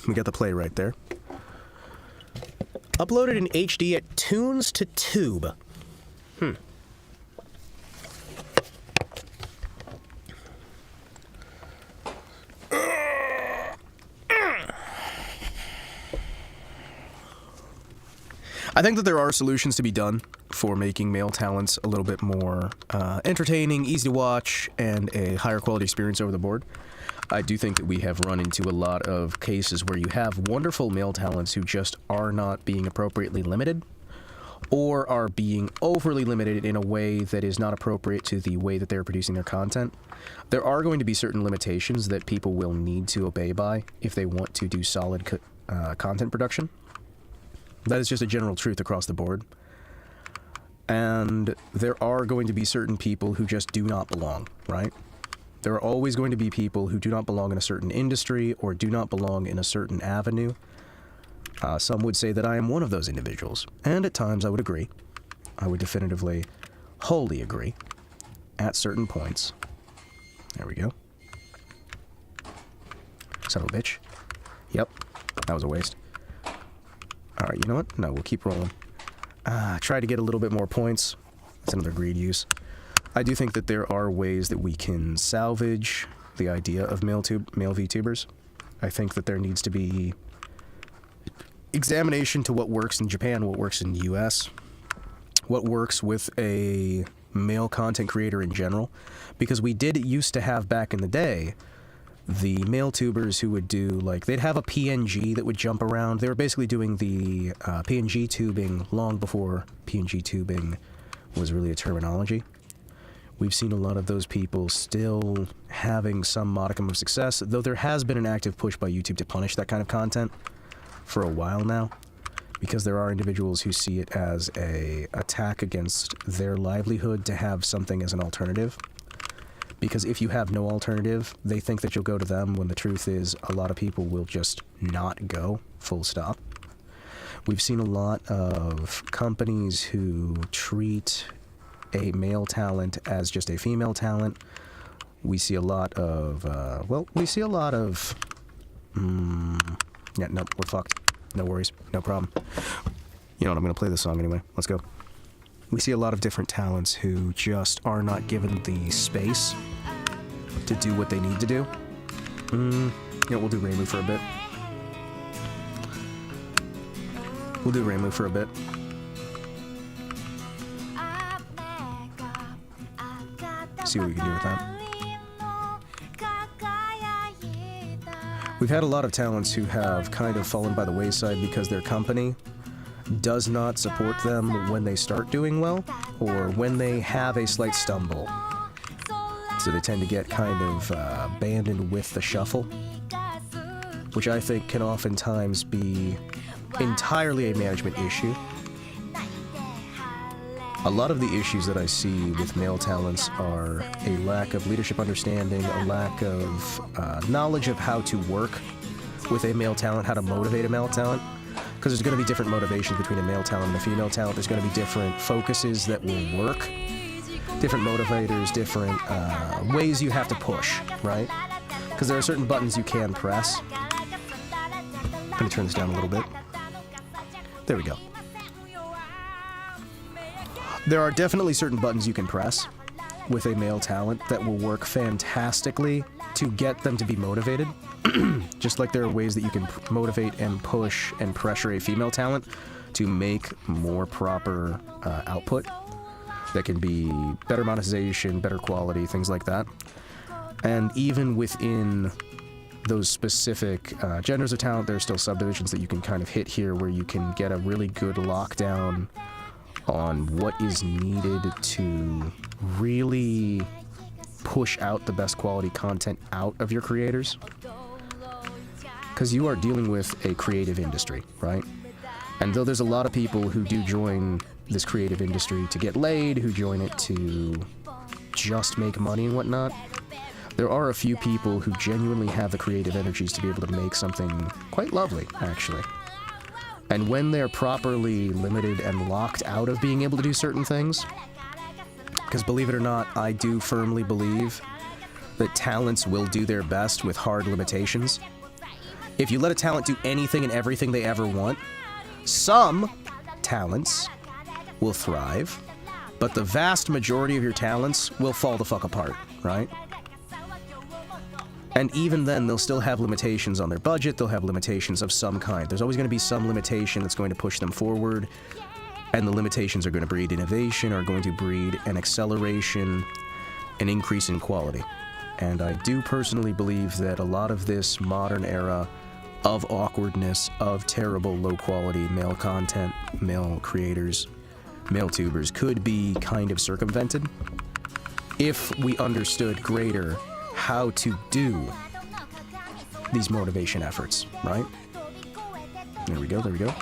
We got the play right there. Uploaded in HD at Tunes to Tube. I think that there are solutions to be done for making male talents a little bit more entertaining, easy to watch, and a higher quality experience over the board. I do think that we have run into a lot of cases where you have wonderful male talents who just are not being appropriately limited, or are being overly limited in a way that is not appropriate to the way that they're producing their content. There are going to be certain limitations that people will need to obey by if they want to do solid content production. That is just a general truth across the board. And there are going to be certain people who just do not belong, right? There are always going to be people who do not belong in a certain industry or do not belong in a certain avenue. Some would say that I am one of those individuals, and at times I would agree. I would definitively, wholly agree, at certain points. There we go. Son of a bitch. Yep, that was a waste. Alright, you know what? No, we'll keep rolling. Try to get a little bit more points. That's another greed use. I do think that there are ways that we can salvage the idea of male VTubers. I think that there needs to be examination to what works in Japan, what works in the US, what works with a male content creator in general. Because we did used to have back in the day the male tubers who would do, like, they'd have a PNG that would jump around. They were basically doing the PNG tubing long before PNG tubing was really a terminology. We've seen a lot of those people still having some modicum of success, though there has been an active push by YouTube to punish that kind of content for a while now, because there are individuals who see it as an attack against their livelihood to have something as an alternative. Because if you have no alternative, they think that you'll go to them, when the truth is a lot of people will just not go, full stop. We've seen a lot of companies who treat a male talent as just a female talent. We see a lot of, Yeah, nope, we're fucked. No worries, no problem. You know what, I'm gonna play this song anyway. Let's go. We see a lot of different talents who just are not given the space to do what they need to do. You know, we'll do Reimu for a bit. We'll do Reimu for a bit. See what we can do with that. We've had a lot of talents who have kind of fallen by the wayside because their company does not support them when they start doing well, or when they have a slight stumble. So they tend to get kind of abandoned with the shuffle, which I think can oftentimes be entirely a management issue. A lot of the issues that I see with male talents are a lack of leadership understanding, a lack of knowledge of how to work with a male talent, how to motivate a male talent. Because there's going to be different motivations between a male talent and a female talent. There's going to be different focuses that will work, different motivators, different ways you have to push, right? Because there are certain buttons you can press. I'm going to turn this down a little bit. There we go. There are definitely certain buttons you can press with a male talent that will work fantastically to get them to be motivated. Just like there are ways that you can motivate and push and pressure a female talent to make more proper output that can be better monetization, better quality, things like that. And even within those specific genders of talent, there are still subdivisions that you can kind of hit here where you can get a really good lockdown on what is needed to really push out the best quality content out of your creators. Because you are dealing with a creative industry, right? And though there's a lot of people who do join this creative industry to get laid, who join it to just make money and whatnot, there are a few people who genuinely have the creative energies to be able to make something quite lovely, actually. And when they're properly limited and locked out of being able to do certain things, because believe it or not, I do firmly believe that talents will do their best with hard limitations. If you let a talent do anything and everything they ever want, some talents will thrive, but the vast majority of your talents will fall the fuck apart, right? And even then, they'll still have limitations on their budget, they'll have limitations of some kind. There's always going to be some limitation that's going to push them forward, and the limitations are going to breed innovation, are going to breed an acceleration, an increase in quality. And I do personally believe that a lot of this modern era of awkwardness, of terrible low-quality male content, male creators, male tubers, could be kind of circumvented if we understood greater how to do these motivation efforts, right? There we go, there we go.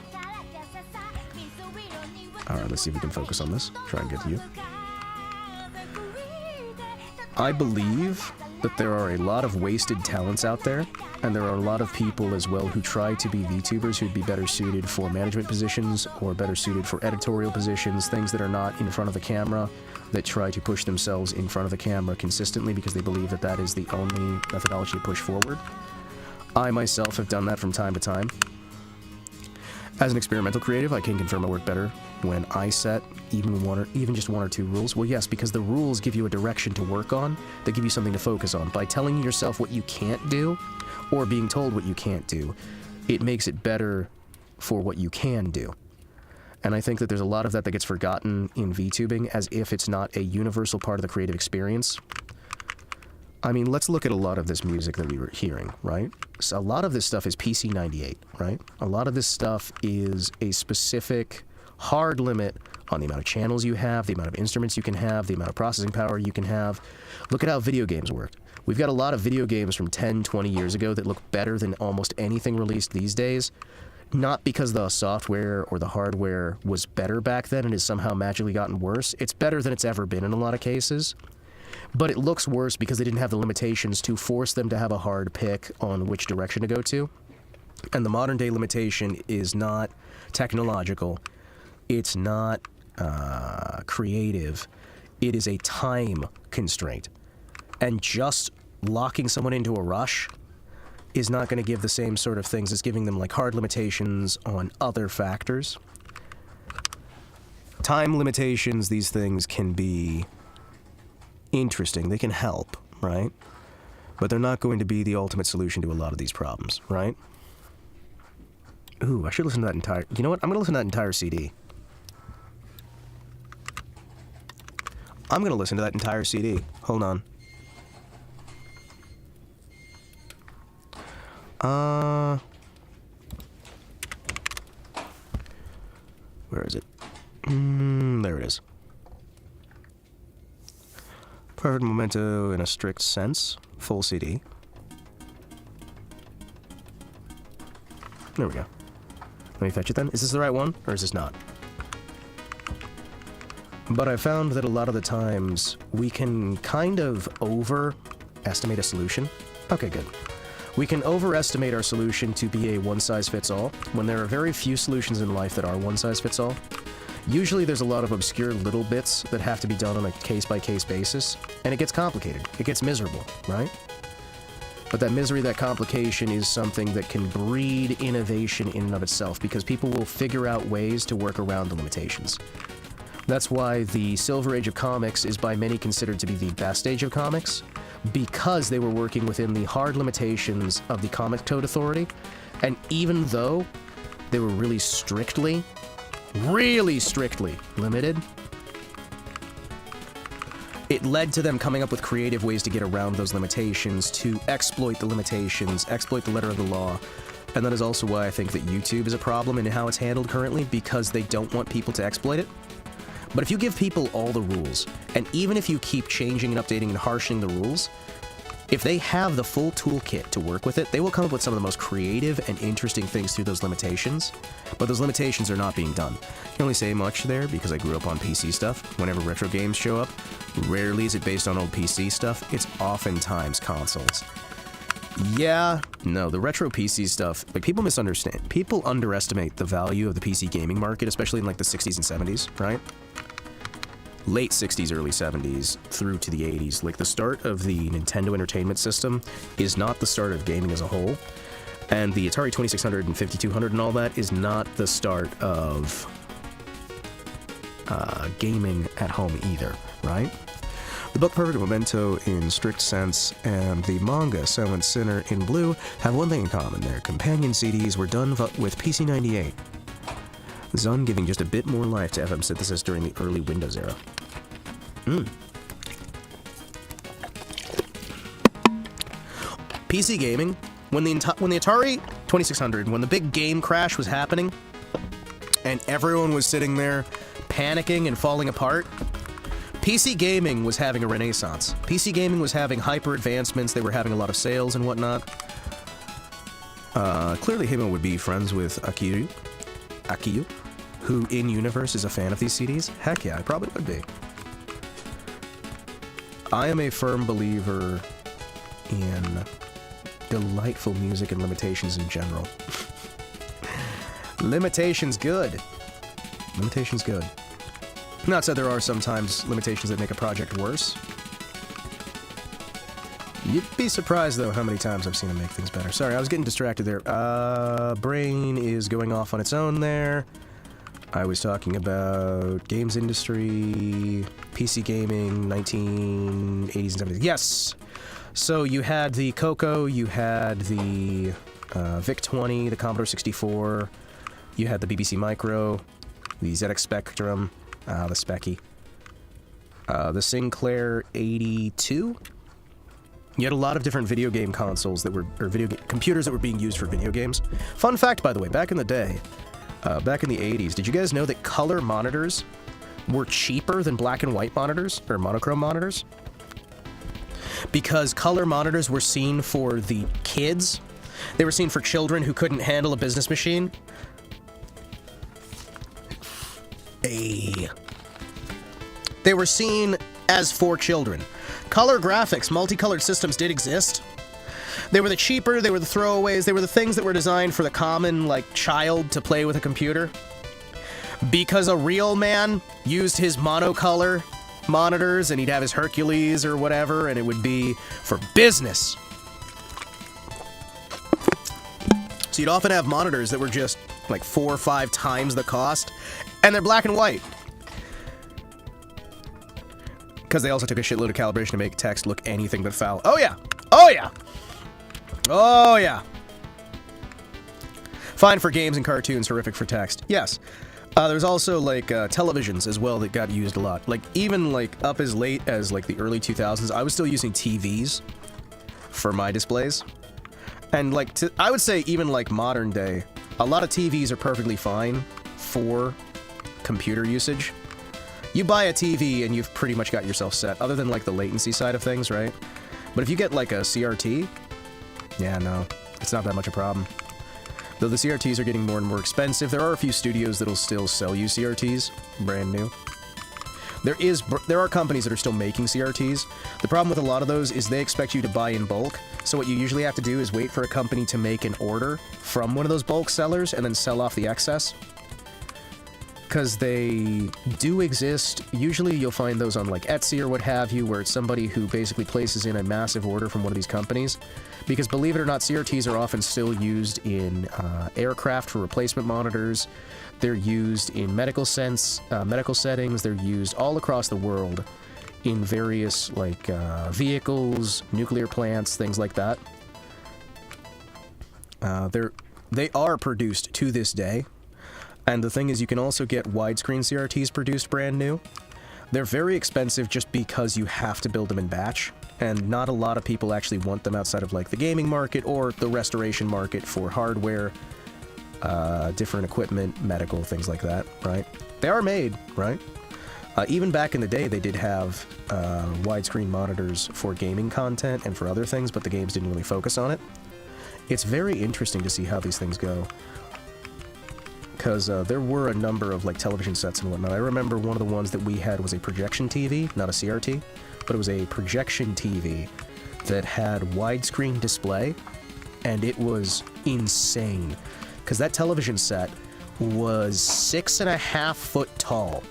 Alright, let's see if we can focus on this. Try and get to you. I believe that there are a lot of wasted talents out there, and there are a lot of people as well who try to be VTubers who'd be better suited for management positions or better suited for editorial positions, things that are not in front of the camera, that try to push themselves in front of the camera consistently because they believe that that is the only methodology to push forward. I myself have done that from time to time. As an experimental creative, I can confirm I work better when I set even just one or two rules. Well, yes, because the rules give you a direction to work on, they give you something to focus on. By telling yourself what you can't do, or being told what you can't do, it makes it better for what you can do. And I think that there's a lot of that gets forgotten in VTubing, as if it's not a universal part of the creative experience. I mean, let's look at a lot of this music that we were hearing, right? So a lot of this stuff is pc98, right? A lot of this stuff is a specific hard limit on the amount of channels you have, the amount of instruments you can have, the amount of processing power you can have. Look at how video games worked. We've got a lot of video games from 10, 20 years ago that look better than almost anything released these days. Not because the software or the hardware was better back then and has somehow magically gotten worse. It's better than it's ever been in a lot of cases. But it looks worse because they didn't have the limitations to force them to have a hard pick on which direction to go to. And the modern day limitation is not technological. It's not creative. It is a time constraint. And just locking someone into a rush is not going to give the same sort of things as giving them like hard limitations on other factors. Time limitations, these things can be interesting. They can help, right? But they're not going to be the ultimate solution to a lot of these problems, right? Ooh, I should listen to that entire... You know what? I'm going to listen to that entire CD. I'm going to listen to that entire CD. Hold on. Where is it? There it is. Perfect Memento in a strict sense. Full CD. There we go. Let me fetch it then. Is this the right one, or is this not? But I found that a lot of the times we can kind of overestimate a solution. Okay, good. We can overestimate our solution to be a one-size-fits-all when there are very few solutions in life that are one-size-fits-all. Usually there's a lot of obscure little bits that have to be done on a case-by-case basis, and it gets complicated. It gets miserable, right? But that misery, that complication is something that can breed innovation in and of itself, because people will figure out ways to work around the limitations. That's why the Silver Age of comics is by many considered to be the best age of comics, because they were working within the hard limitations of the Comic Code Authority, and even though they were really strictly limited, it led to them coming up with creative ways to get around those limitations, to exploit the limitations, exploit the letter of the law. And that is also why I think that YouTube is a problem in how it's handled currently, because they don't want people to exploit it. But if you give people all the rules, and even if you keep changing and updating and harshening the rules, if they have the full toolkit to work with it, they will come up with some of the most creative and interesting things through those limitations. But those limitations are not being done. I can only say much there because I grew up on PC stuff. Whenever retro games show up, rarely is it based on old PC stuff. It's oftentimes consoles. Yeah, no, the retro PC stuff, like, people misunderstand. People underestimate the value of the PC gaming market, especially in like the 60s and 70s, right? Late 60s, early 70s, through to the 80s. Like, the start of the Nintendo Entertainment System is not the start of gaming as a whole. And the Atari 2600 and 5200 and all that is not the start of gaming at home either, right? The book Perfect Memento in strict sense and the manga Silent Sinner in blue have one thing in common. Their companion CDs were done with pc98. Zun giving just a bit more life to FM synthesis during the early Windows era. PC gaming, when the Atari 2600, when the big game crash was happening, and everyone was sitting there panicking and falling apart, PC gaming was having a renaissance. PC gaming was having hyper advancements, they were having a lot of sales and whatnot. Clearly Himo would be friends with Akiyu, who in-universe is a fan of these CDs. Heck yeah, I probably would be. I am a firm believer in delightful music and limitations in general. Limitations good. Limitations good. Not said there are sometimes limitations that make a project worse. You'd be surprised, though, how many times I've seen them make things better. Sorry, I was getting distracted there. Brain is going off on its own there. I was talking about games industry, PC gaming, 1980s and 70s. Yes! So you had the Coco, you had the VIC-20, the Commodore 64, you had the BBC Micro, the ZX Spectrum, the Specky, the Sinclair 82. You had a lot of different video game consoles that were, or computers that were being used for video games. Fun fact, by the way, back in the day, back in the 80s, did you guys know that color monitors were cheaper than black and white monitors, or monochrome monitors? Because color monitors were seen for the kids. They were seen for children who couldn't handle a business machine. They were seen as for children. Color graphics, multicolored systems did exist. They were the cheaper, they were the throwaways, they were the things that were designed for the common, like, child to play with a computer. Because a real man used his monocolor monitors, and he'd have his Hercules or whatever, and it would be for business. So you'd often have monitors that were just like 4 or 5 times the cost, and they're black and white. Because they also took a shitload of calibration to make text look anything but foul. Oh yeah! Oh yeah! Oh yeah! Fine for games and cartoons, horrific for text. Yes. There's also, like, televisions as well that got used a lot. Like, even, like, up as late as, like, the early 2000s, I was still using TVs for my displays. And, like, I would say even, like, modern day, a lot of TVs are perfectly fine for computer usage. You buy a TV and you've pretty much got yourself set, other than, like, the latency side of things, right? But if you get, like, a CRT, yeah, no, it's not that much a problem. Though the CRTs are getting more and more expensive, there are a few studios that'll still sell you CRTs, brand new. There are companies that are still making CRTs. The problem with a lot of those is they expect you to buy in bulk, so what you usually have to do is wait for a company to make an order from one of those bulk sellers and then sell off the excess. Because they do exist. Usually you'll find those on like Etsy or what have you, where it's somebody who basically places in a massive order from one of these companies. Because believe it or not, CRTs are often still used in aircraft for replacement monitors. They're used in medical settings. They're used all across the world in various like vehicles, nuclear plants, things like that. They are produced to this day. And the thing is, you can also get widescreen CRTs produced brand new. They're very expensive just because you have to build them in batch, and not a lot of people actually want them outside of like the gaming market or the restoration market for hardware, different equipment, medical, things like that, right? They are made, right? Even back in the day, they did have widescreen monitors for gaming content and for other things, but the games didn't really focus on it. It's very interesting to see how these things go. Because there were a number of like television sets and whatnot. I remember one of the ones that we had was a projection TV, not a CRT, but it was a projection TV that had widescreen display, and it was insane. Because that television set was 6.5 foot tall.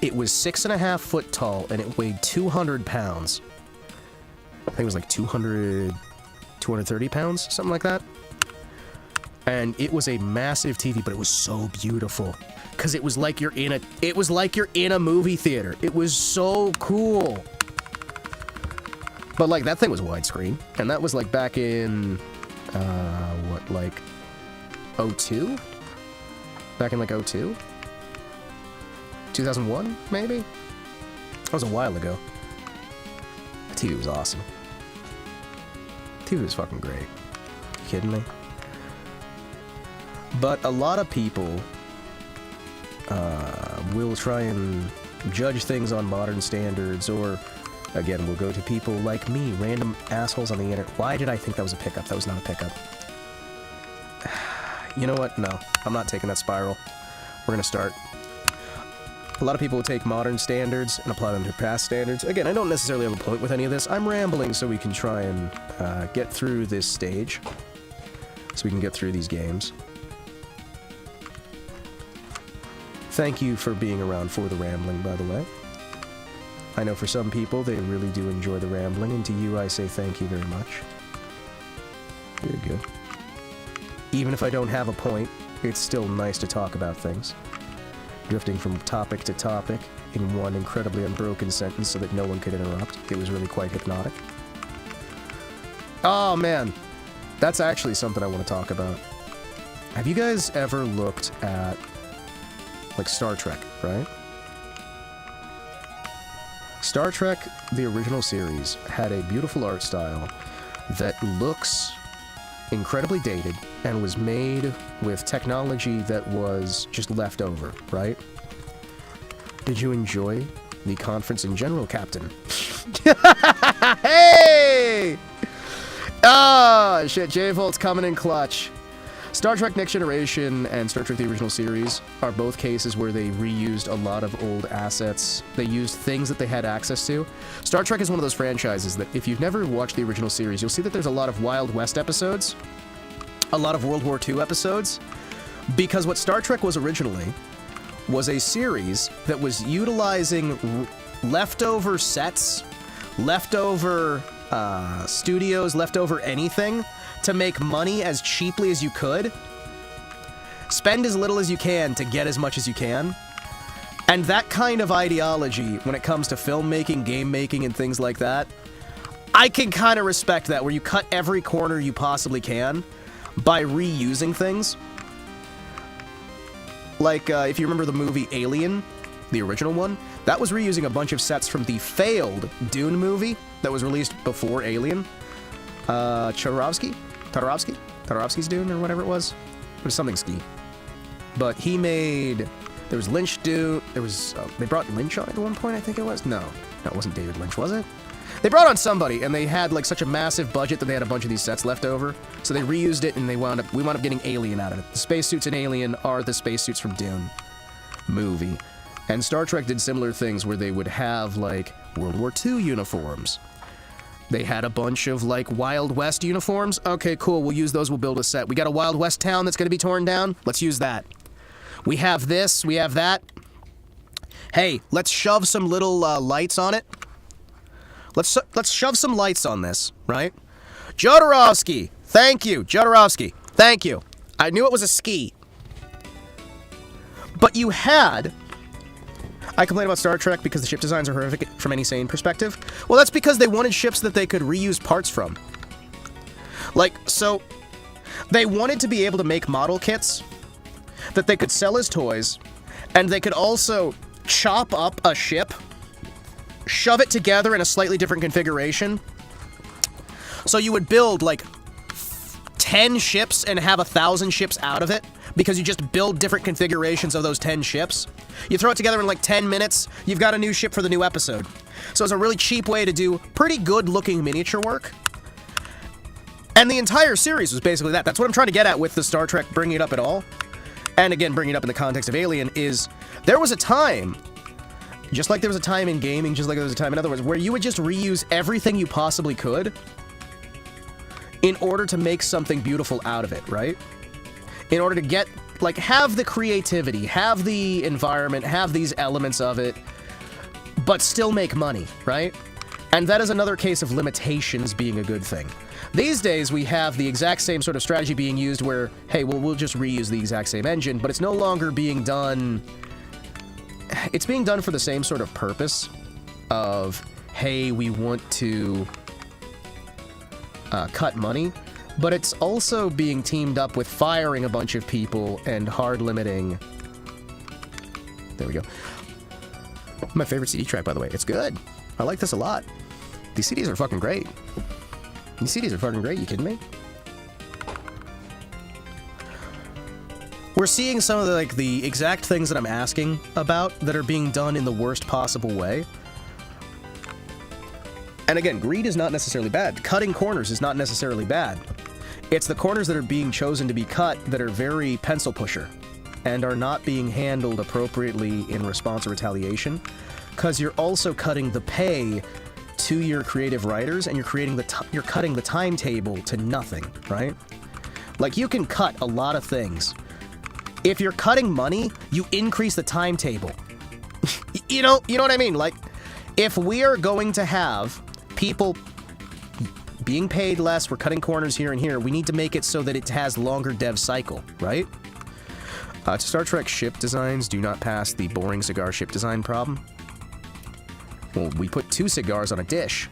It was 6.5 foot tall, and it weighed 200 pounds. I think it was like 230 pounds, something like that. And it was a massive TV, but it was so beautiful. Cause it was like you're in a movie theater. It was so cool. But like that thing was widescreen, and that was like back in like 02? Back in like 02? 2001, maybe? That was a while ago. The TV was awesome. The TV was fucking great. You kidding me? But a lot of people will try and judge things on modern standards, or, again, will go to people like me, random assholes on the internet. Why did I think that was a pickup? That was not a pickup. You know what? No, I'm not taking that spiral. We're gonna start. A lot of people will take modern standards and apply them to past standards. Again, I don't necessarily have a point with any of this. I'm rambling so we can try and get through this stage. So we can get through these games. Thank you for being around for the rambling, by the way. I know for some people, they really do enjoy the rambling, and to you, I say thank you very much. Very good. Even if I don't have a point, it's still nice to talk about things. Drifting from topic to topic in one incredibly unbroken sentence so that no one could interrupt. It was really quite hypnotic. Oh, man. That's actually something I want to talk about. Have you guys ever looked at like Star Trek, right? Star Trek, the original series, had a beautiful art style that looks incredibly dated and was made with technology that was just left over, right? Did you enjoy the conference in general, Captain? Hey! Ah, shit, J-Volt's coming in clutch. Star Trek Next Generation and Star Trek the Original Series are both cases where they reused a lot of old assets. They used things that they had access to. Star Trek is one of those franchises that if you've never watched the original series, you'll see that there's a lot of Wild West episodes, a lot of World War II episodes, because what Star Trek was originally was a series that was utilizing leftover sets, leftover studios left over anything to make money as cheaply as you could. Spend as little as you can to get as much as you can. And that kind of ideology, when it comes to filmmaking, game making, and things like that, I can kind of respect that, where you cut every corner you possibly can by reusing things. Like, if you remember the movie Alien, the original one, that was reusing a bunch of sets from the failed Dune movie that was released before Alien. Tarovsky's Dune, or whatever it was. It was something ski. But he made... There was Lynch Dune... There was... they brought Lynch on at one point, I think it was? No, it wasn't David Lynch, was it? They brought on somebody, and they had, like, such a massive budget that they had a bunch of these sets left over. So they reused it, and we wound up getting Alien out of it. The spacesuits in Alien are the spacesuits from Dune movie. And Star Trek did similar things where they would have, like, World War II uniforms. They had a bunch of, like, Wild West uniforms. Okay, cool, we'll use those, we'll build a set. We got a Wild West town that's gonna be torn down? Let's use that. We have this, we have that. Hey, let's shove some little lights on it. Let's shove some lights on this, right? Jodorowsky, thank you. Jodorowsky, thank you. I knew it was a ski. But you had... I complain about Star Trek because the ship designs are horrific from any sane perspective. Well, that's because they wanted ships that they could reuse parts from. Like, so... They wanted to be able to make model kits that they could sell as toys, and they could also chop up a ship, shove it together in a slightly different configuration. So you would build, like, 10 ships and have 1,000 ships out of it, because you just build different configurations of those 10 ships. You throw it together in, like, 10 minutes, you've got a new ship for the new episode. So it's a really cheap way to do pretty good-looking miniature work. And the entire series was basically that. That's what I'm trying to get at with the Star Trek bringing it up at all. And again, bringing it up in the context of Alien, is there was a time, just like there was a time in gaming, just like there was a time in other words, where you would just reuse everything you possibly could in order to make something beautiful out of it, right? In order to get, like, have the creativity, have the environment, have these elements of it, but still make money, right? And that is another case of limitations being a good thing. These days, we have the exact same sort of strategy being used where, hey, well, we'll just reuse the exact same engine, but it's no longer being done... It's being done for the same sort of purpose of, hey, we want to cut money, but it's also being teamed up with firing a bunch of people and hard limiting... There we go. My favorite CD track, by the way. It's good. I like this a lot. These CDs are fucking great. These CDs are fucking great, you kidding me? We're seeing some of the, like, the exact things that I'm asking about that are being done in the worst possible way. And again, greed is not necessarily bad. Cutting corners is not necessarily bad. It's the corners that are being chosen to be cut that are very pencil pusher and are not being handled appropriately in response or retaliation, because you're also cutting the pay to your creative writers, and you're cutting the timetable to nothing, right? Like, you can cut a lot of things. If you're cutting money, you increase the timetable. you know what I mean? Like, if we are going to have people being paid less, we're cutting corners here and here, we need to make it so that it has longer dev cycle, right? Star Trek ship designs do not pass the boring cigar ship design problem. Well, we put 2 cigars on a dish.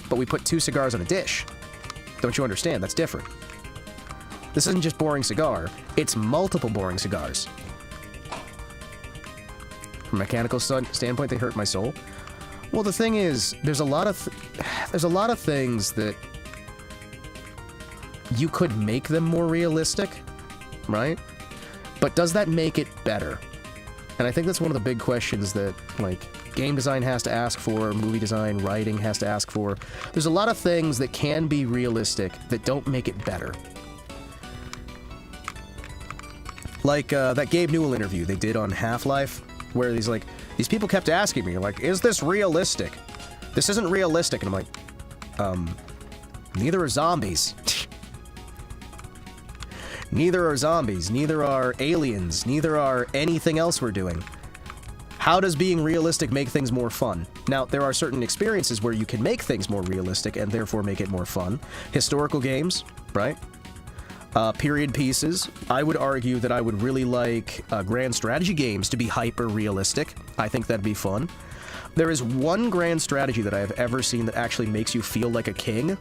But we put 2 cigars on a dish. Don't you understand? That's different. This isn't just boring cigar. It's multiple boring cigars. From a mechanical standpoint, they hurt my soul. Well, the thing is, there's a lot of things that you could make them more realistic, right? But does that make it better? And I think that's one of the big questions that, like, game design has to ask for, movie design, writing has to ask for. There's a lot of things that can be realistic that don't make it better. Like, that Gabe Newell interview they did on Half-Life, where these people kept asking me, like, is this realistic? This isn't realistic. And I'm like, neither are zombies. Neither are zombies, neither are aliens, neither are anything else we're doing. How does being realistic make things more fun? Now, there are certain experiences where you can make things more realistic and therefore make it more fun. Historical games, right? Period pieces. I would argue that I would really like grand strategy games to be hyper-realistic. I think that'd be fun. There is one grand strategy that I have ever seen that actually makes you feel like a king,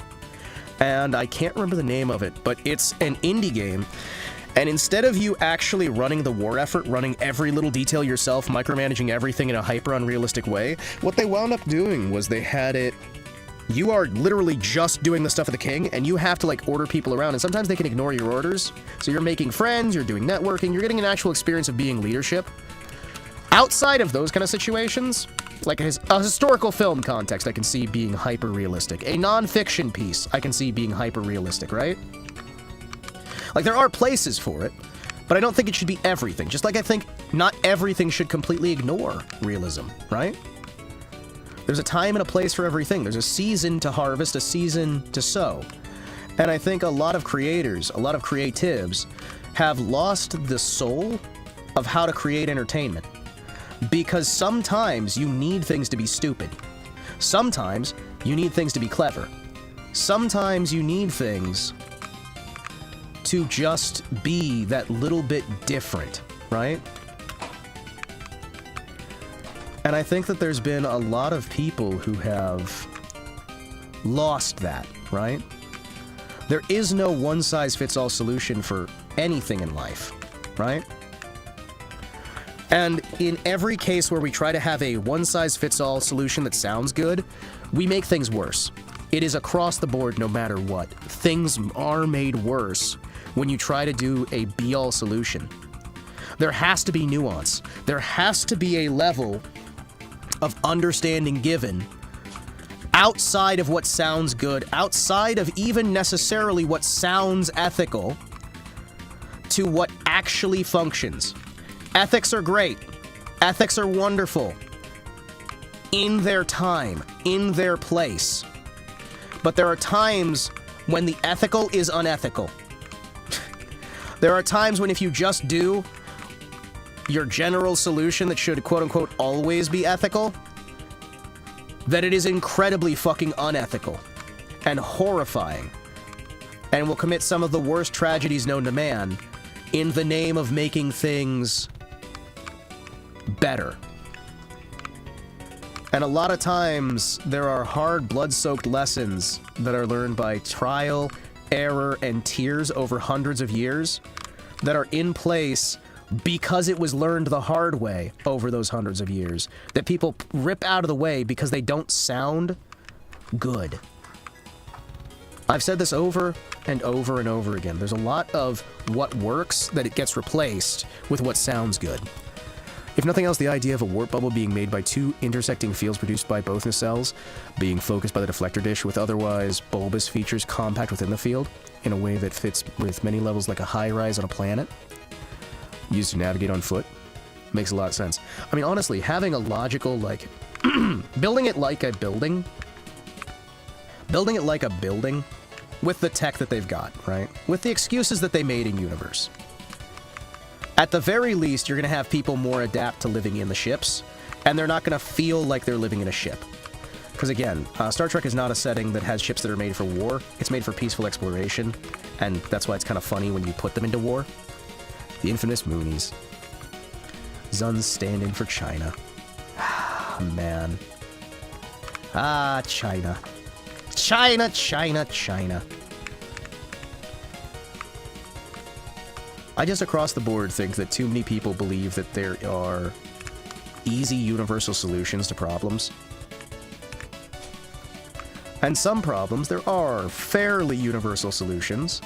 and I can't remember the name of it, but it's an indie game, and instead of you actually running the war effort, running every little detail yourself, micromanaging everything in a hyper-unrealistic way, what they wound up doing was they had it... You are literally just doing the stuff of the king, and you have to, like, order people around, and sometimes they can ignore your orders. So you're making friends, you're doing networking, you're getting an actual experience of being leadership. Outside of those kind of situations, like a historical film context, I can see being hyper-realistic. A non-fiction piece, I can see being hyper-realistic, right? Like, there are places for it, but I don't think it should be everything. Just like I think not everything should completely ignore realism, right? There's a time and a place for everything. There's a season to harvest, a season to sow. And I think a lot of creators, a lot of creatives, have lost the soul of how to create entertainment. Because sometimes you need things to be stupid. Sometimes you need things to be clever. Sometimes you need things to just be that little bit different, right? And I think that there's been a lot of people who have lost that, right? There is no one-size-fits-all solution for anything in life, right? And in every case where we try to have a one-size-fits-all solution that sounds good, we make things worse. It is across the board no matter what. Things are made worse when you try to do a be-all solution. There has to be nuance. There has to be a level of understanding given outside of what sounds good, outside of even necessarily what sounds ethical, to what actually functions. Ethics are great. Ethics are wonderful. In their time, in their place. But there are times when the ethical is unethical. There are times when if you just do your general solution that should quote-unquote always be ethical, that it is incredibly fucking unethical and horrifying and will commit some of the worst tragedies known to man in the name of making things better. And a lot of times there are hard blood-soaked lessons that are learned by trial, error, and tears over hundreds of years that are in place because it was learned the hard way over those hundreds of years, that people rip out of the way because they don't sound good. I've said this over and over and over again. There's a lot of what works that it gets replaced with what sounds good. If nothing else, the idea of a warp bubble being made by two intersecting fields produced by both nacelles, being focused by the deflector dish with otherwise bulbous features compact within the field, in a way that fits with many levels like a high-rise on a planet, used to navigate on foot, makes a lot of sense. I mean, honestly, having a logical, like, building it like a building with the tech that they've got, right? With the excuses that they made in universe. At the very least, you're going to have people more adapt to living in the ships, and they're not going to feel like they're living in a ship. Because again, Star Trek is not a setting that has ships that are made for war. It's made for peaceful exploration, and that's why it's kind of funny when you put them into war. The infamous Moonies. Zun's stand-in for China. Man. Ah, China. China, China, China. I just across the board think that too many people believe that there are easy universal solutions to problems. And some problems, there are fairly universal solutions.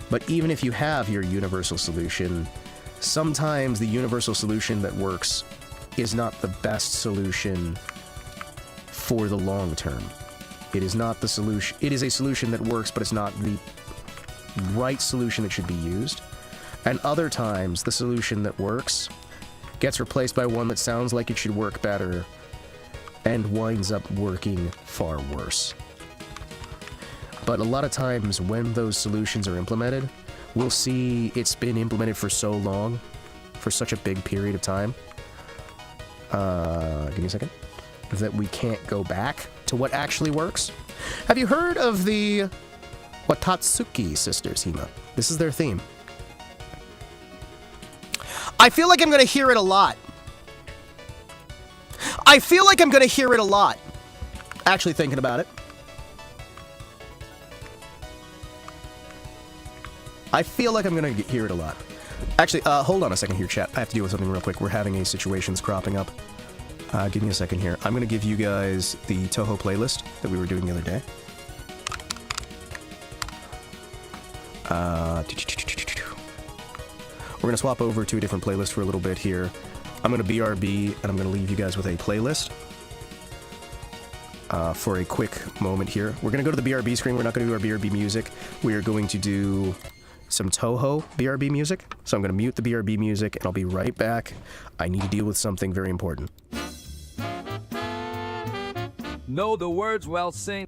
But even if you have your universal solution, sometimes the universal solution that works is not the best solution for the long term. It is not the solution. It is a solution that works, but it's not the right solution that should be used. And other times, the solution that works gets replaced by one that sounds like it should work better and winds up working far worse. But a lot of times when those solutions are implemented, we'll see it's been implemented for so long, for such a big period of time, Give me a second. That we can't go back to what actually works. Have you heard of the Watatsuki sisters, Hima? This is their theme. I feel like I'm going to hear it a lot. I feel like I'm going to hear it a lot. Actually thinking about it. I feel like I'm going to hear it a lot. Actually, hold on a second here, chat. I have to deal with something real quick. We're having a situation cropping up. Give me a second here. I'm going to give you guys the Touhou playlist that we were doing the other day. We're going to swap over to a different playlist for a little bit here. I'm going to BRB, and I'm going to leave you guys with a playlist for a quick moment here. We're going to go to the BRB screen. We're not going to do our BRB music. We are going to do some Touhou BRB music. So I'm going to mute the BRB music, and I'll be right back. I need to deal with something very important. Know the words while sing.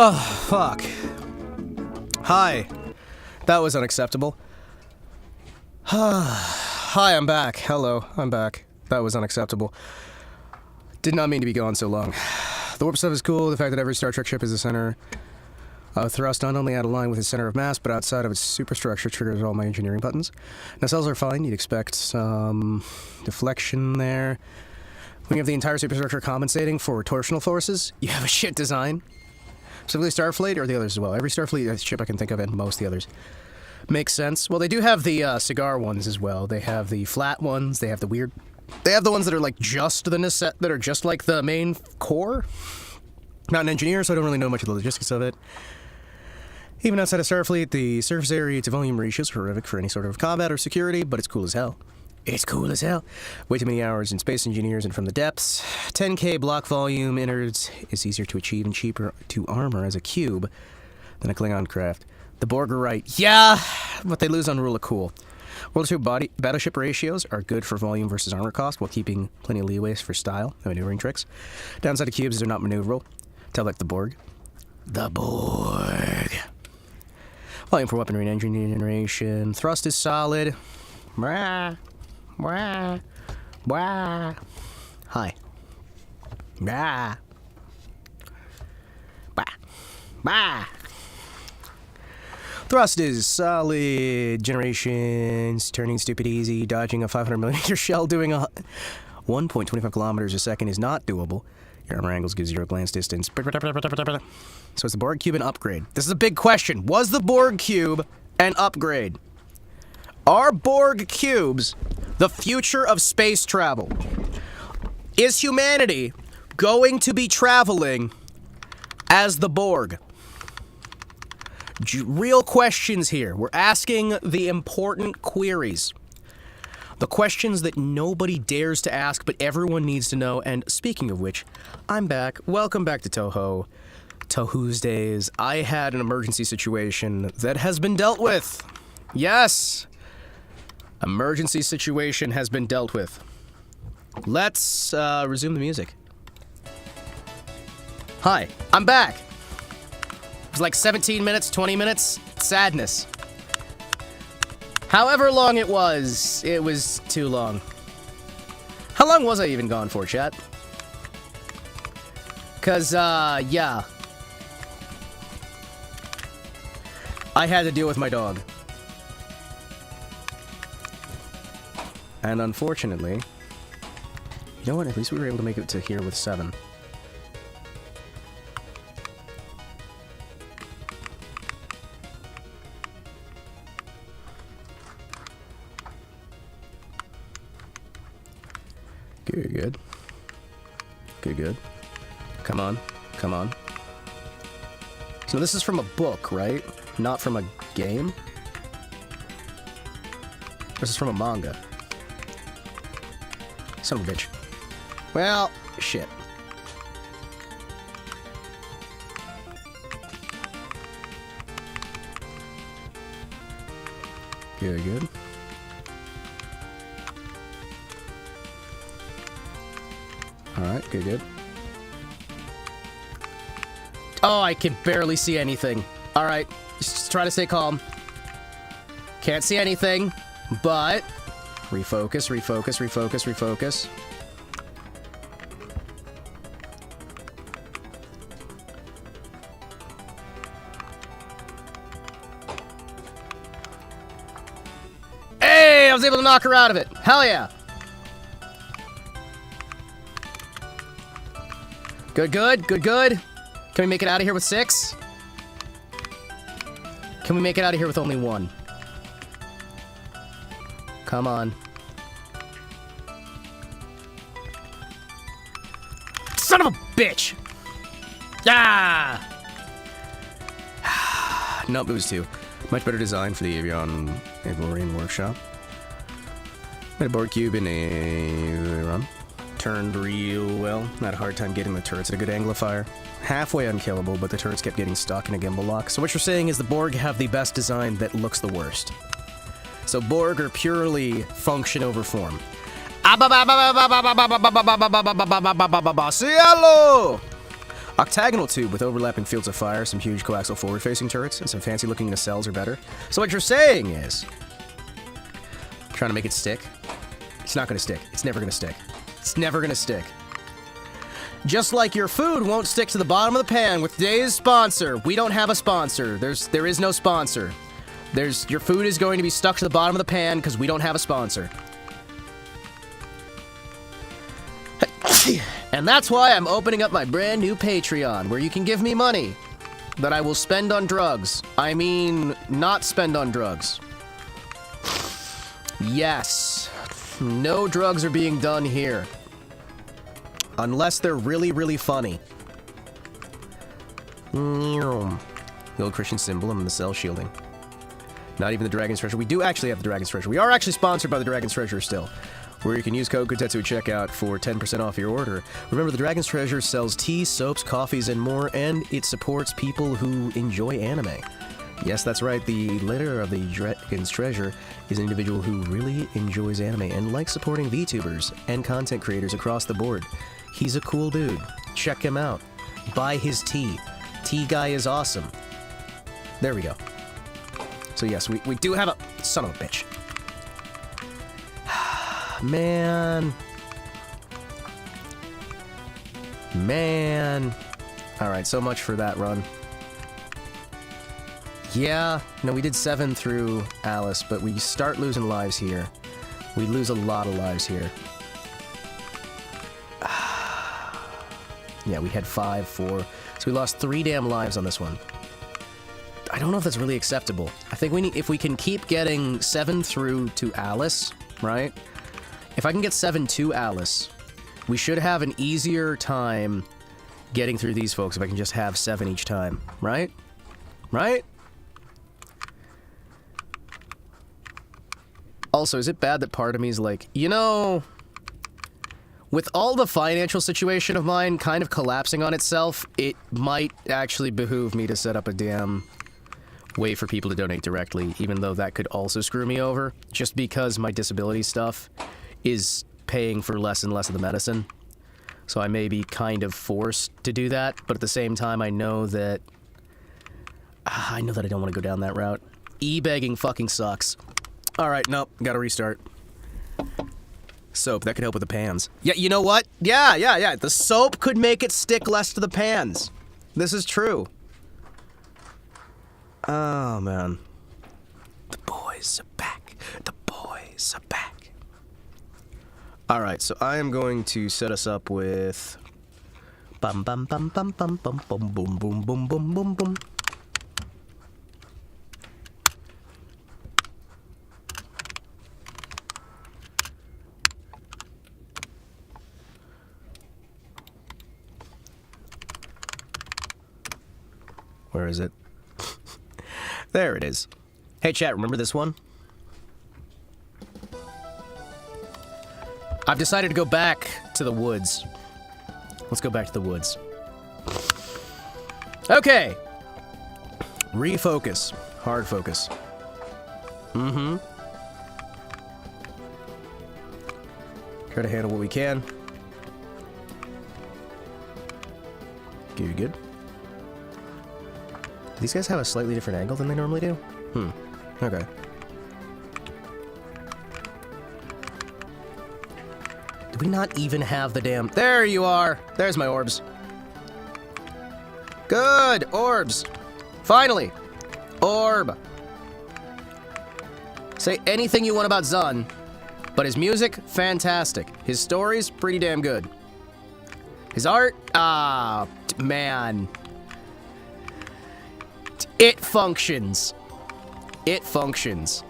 Oh, fuck. Hi. That was unacceptable. Hi, I'm back. Hello, I'm back. That was unacceptable. Did not mean to be gone so long. The warp stuff is cool. The fact that every Star Trek ship is a center thrust not only out of line with its center of mass, but outside of its superstructure triggers all my engineering buttons. Nacelles are fine. You'd expect some deflection there. When you have the entire superstructure compensating for torsional forces, you have a shit design. Specifically Starfleet, or the others as well. Every Starfleet ship I can think of, and most of the others. Makes sense. Well, they do have the cigar ones as well. They have the flat ones. They have the weird... They have the ones that are like just the that are just like the main core. Not an engineer, so I don't really know much of the logistics of it. Even outside of Starfleet, the surface area to volume ratios are horrific for any sort of combat or security, but it's cool as hell. It's cool as hell. Way too many hours in space engineers and from the depths. 10K block volume innards is easier to achieve and cheaper to armor as a cube than a Klingon craft. The Borg are right. Yeah, but they lose on rule of cool. World 2 battleship ratios are good for volume versus armor cost while keeping plenty of leeway for style and maneuvering tricks. Downside of cubes is they're not maneuverable. Tell like the Borg. The Borg. Volume for weaponry and engine generation. Thrust is solid. Wah. Wah. Wah. Hi. Wah. Bah. Bah. Thrust is solid. Generations. Turning stupid easy. Dodging a 500mm shell. Doing a 1.25 kilometers a second is not doable. Your armor angles give 0 glance distance. So is the Borg cube an upgrade? This is a big question. Was the Borg cube an upgrade? Are Borg cubes the future of space travel? Is humanity going to be traveling as the Borg? Real questions here. We're asking the important queries. The questions that nobody dares to ask, but everyone needs to know. And speaking of which, I'm back. Welcome back to TouHou TouHousdays. I had an emergency situation that has been dealt with. Yes. Emergency situation has been dealt with. Let's resume the music. Hi, I'm back. It was like 17 minutes, 20 minutes. Sadness. However long it was too long. How long was I even gone for, chat? Cause, yeah. I had to deal with my dog. And unfortunately... You know what? At least we were able to make it to here with 7. Good, good. Good, good. Come on. Come on. So this is from a book, right? Not from a game? This is from a manga. Son of a bitch. Well, shit. Good, good. Alright, good, good. Oh, I can barely see anything. Alright, just try to stay calm. Can't see anything, but... Refocus, refocus, refocus, refocus. Hey, I was able to knock her out of it. Hell yeah. Good, good, good, good. Can we make it out of here with 6? Can we make it out of here with only 1? Come on. Son of a bitch! Ah! Nope, it was 2. Much better design for the Avian workshop. Made a Borg cube in a run. Turned real well. Had a hard time getting the turrets at a good anglifier. Halfway unkillable, but the turrets kept getting stuck in a gimbal lock. So what you're saying is the Borg have the best design that looks the worst. So Borg are purely function over form. Cielo! Octagonal tube with overlapping fields of fire, some huge coaxial forward-facing turrets, and some fancy-looking nacelles are better. So what you're saying is... Trying to make it stick? It's not gonna stick. It's never gonna stick. It's never gonna stick. Just like your food won't stick to the bottom of the pan with today's sponsor. We don't have a sponsor. There is no sponsor. Your food is going to be stuck to the bottom of the pan because we don't have a sponsor. And that's why I'm opening up my brand new Patreon, where you can give me money that I will spend on drugs. I mean, not spend on drugs. Yes. No drugs are being done here. Unless they're really, really funny. The old Christian symbol and the cell shielding. Not even the Dragon's Treasure. We do actually have the Dragon's Treasure. We are actually sponsored by the Dragon's Treasure still, where you can use code Kotetsu at checkout for 10% off your order. Remember, the Dragon's Treasure sells tea, soaps, coffees, and more, and it supports people who enjoy anime. Yes, that's right, the leader of the Dragon's Treasure is an individual who really enjoys anime and likes supporting VTubers and content creators across the board. He's a cool dude. Check him out. Buy his tea. Tea guy is awesome. There we go. So yes, we do have a... Son of a bitch. Man. Man. Alright, so much for that run. Yeah, no, we did 7 through Alice, but we start losing lives here. We lose a lot of lives here. Yeah, we had 5, 4. So we lost 3 damn lives on this one. I don't know if that's really acceptable. I think we need... If we can keep getting 7 through to Alice, right? If I can get 7 to Alice, we should have an easier time getting through these folks if I can just have 7 each time, right? Right? Also, is it bad that part of me is like, you know, with all the financial situation of mine kind of collapsing on itself, it might actually behoove me to set up a damn way for people to donate directly, even though that could also screw me over, just because my disability stuff is paying for less and less of the medicine. So I may be kind of forced to do that, but at the same time, I know that I don't want to go down that route. E-begging fucking sucks. Alright, nope, gotta restart. Soap, that could help with the pans. Yeah, you know what? Yeah. The soap could make it stick less to the pans. This is true. Oh, man. The boys are back. The boys are back. Alright, so I am going to set us up with... Bum bum bum bum bum bum bum boom boom boom boom boom boom. Where is it? There it is. Hey chat, remember this one? I've decided to go back to the woods. Let's go back to the woods. Okay. Refocus. Hard focus. Mm-hmm. Try to handle what we can. Good, good. Do these guys have a slightly different angle than they normally do? Okay. Do we not even have the damn... There you are! There's my orbs. Good! Orbs! Finally! Orb! Say anything you want about Zun, but his music, fantastic. His stories, pretty damn good. His art, man. It functions. It functions.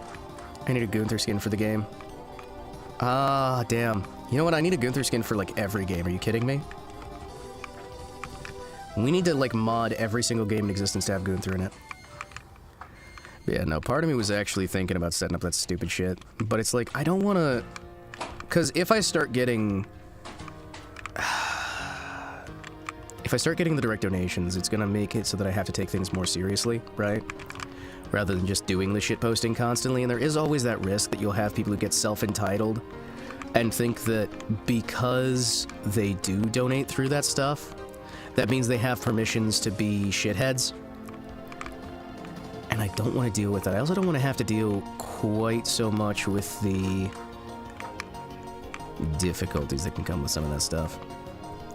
I need a Gunther skin for the game. Ah, damn. You know what? I need a Gunther skin for, like, every game. Are you kidding me? We need to, like, mod every single game in existence to have Gunther in it. But yeah, no, part of me was actually thinking about setting up that stupid shit. But it's like, I don't want to... Because if I start getting... If I start getting the direct donations, it's gonna make it so that I have to take things more seriously, right? Rather than just doing the shitposting constantly, and there is always that risk that you'll have people who get self-entitled and think that because they do donate through that stuff, that means they have permissions to be shitheads. And I don't want to deal with that. I also don't want to have to deal quite so much with the difficulties that can come with some of that stuff.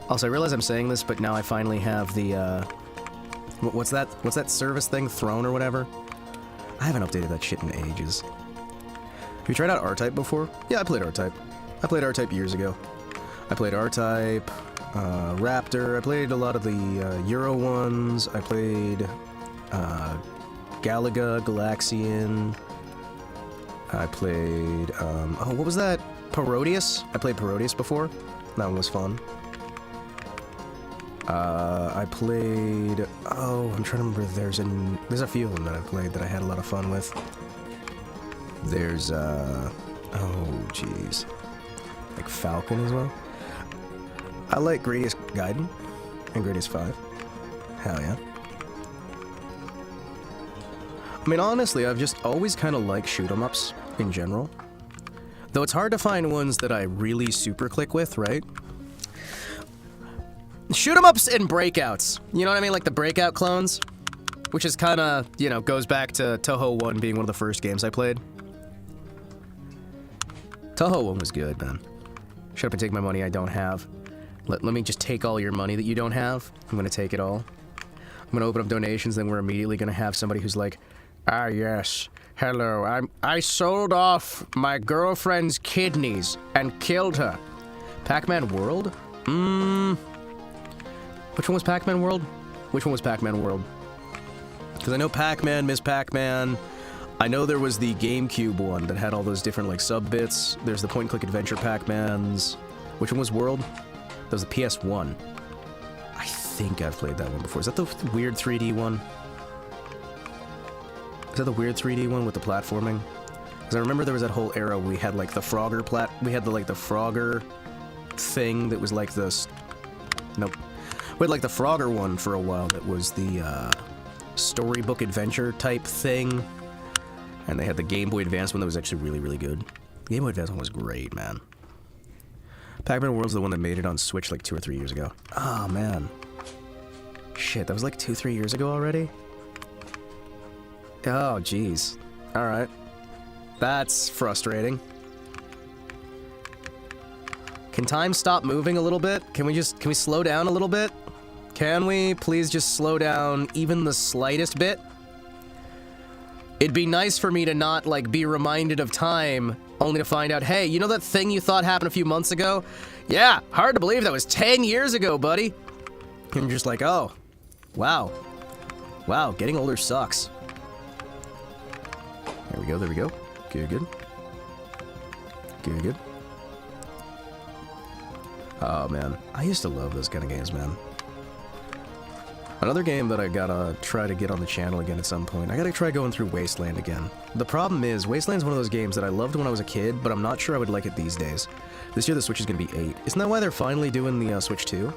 Also, I realize I'm saying this, but now I finally have the, what's that service thing? Throne or whatever? I haven't updated that shit in ages. Have you tried out R-Type before? Yeah, I played R-Type. I played R-Type years ago. I played R-Type, Raptor, I played a lot of the Euro ones, I played Galaga, Galaxian, I played, oh, what was that? Parodius? I played Parodius before. That one was fun. I played, oh, I'm trying to remember, there's a few of them that I played that I had a lot of fun with. There's, oh, jeez. Like Falcon as well. I like Gradius Gaiden and Gradius 5. Hell yeah. I mean, honestly, I've just always kind of liked shoot-'em-ups in general. Though it's hard to find ones that I really super click with, right? Shoot-'em-ups and breakouts. You know what I mean? Like the breakout clones. Which is kind of, you know, goes back to TouHou 1 being one of the first games I played. TouHou 1 was good, man. Shut up and take my money I don't have. Let me just take all your money that you don't have. I'm gonna take it all. I'm gonna open up donations, then we're immediately gonna have somebody who's like, ah, yes, hello, I sold off my girlfriend's kidneys and killed her. Pac-Man World? Which one was Pac-Man World? Which one was Pac-Man World? Because I know Pac-Man, Miss Pac-Man. I know there was the GameCube one that had all those different, like, sub-bits. There's the point-and-click adventure Pac-Mans. Which one was World? That was the PS1. I think I've played that one before. Is that the weird 3D one? Is that the weird 3D one with the platforming? Because I remember there was that whole era where we had, like, the Frogger we had the Frogger thing that was like this. Nope. We had, like, the Frogger one for a while that was the, storybook adventure type thing. And they had the Game Boy Advance one that was actually really, really good. The Game Boy Advance one was great, man. Pac-Man World's the one that made it on Switch like 2 or 3 years ago. Oh, man. Shit, that was like 2-3 years ago already? Oh, jeez. Alright. That's frustrating. Can time stop moving a little bit? Can we slow down a little bit? Can we please just slow down even the slightest bit? It'd be nice for me to not, like, be reminded of time, only to find out, hey, you know that thing you thought happened a few months ago? Yeah, hard to believe that was 10 years ago, buddy. And you're just like, oh, wow. Wow, getting older sucks. There we go, there we go. Good, good. Good, good. Oh, man. I used to love those kind of games, man. Another game that I gotta try to get on the channel again at some point. I gotta try going through Wasteland again. The problem is, Wasteland's one of those games that I loved when I was a kid, but I'm not sure I would like it these days. This year the Switch is gonna be 8. Isn't that why they're finally doing the Switch 2?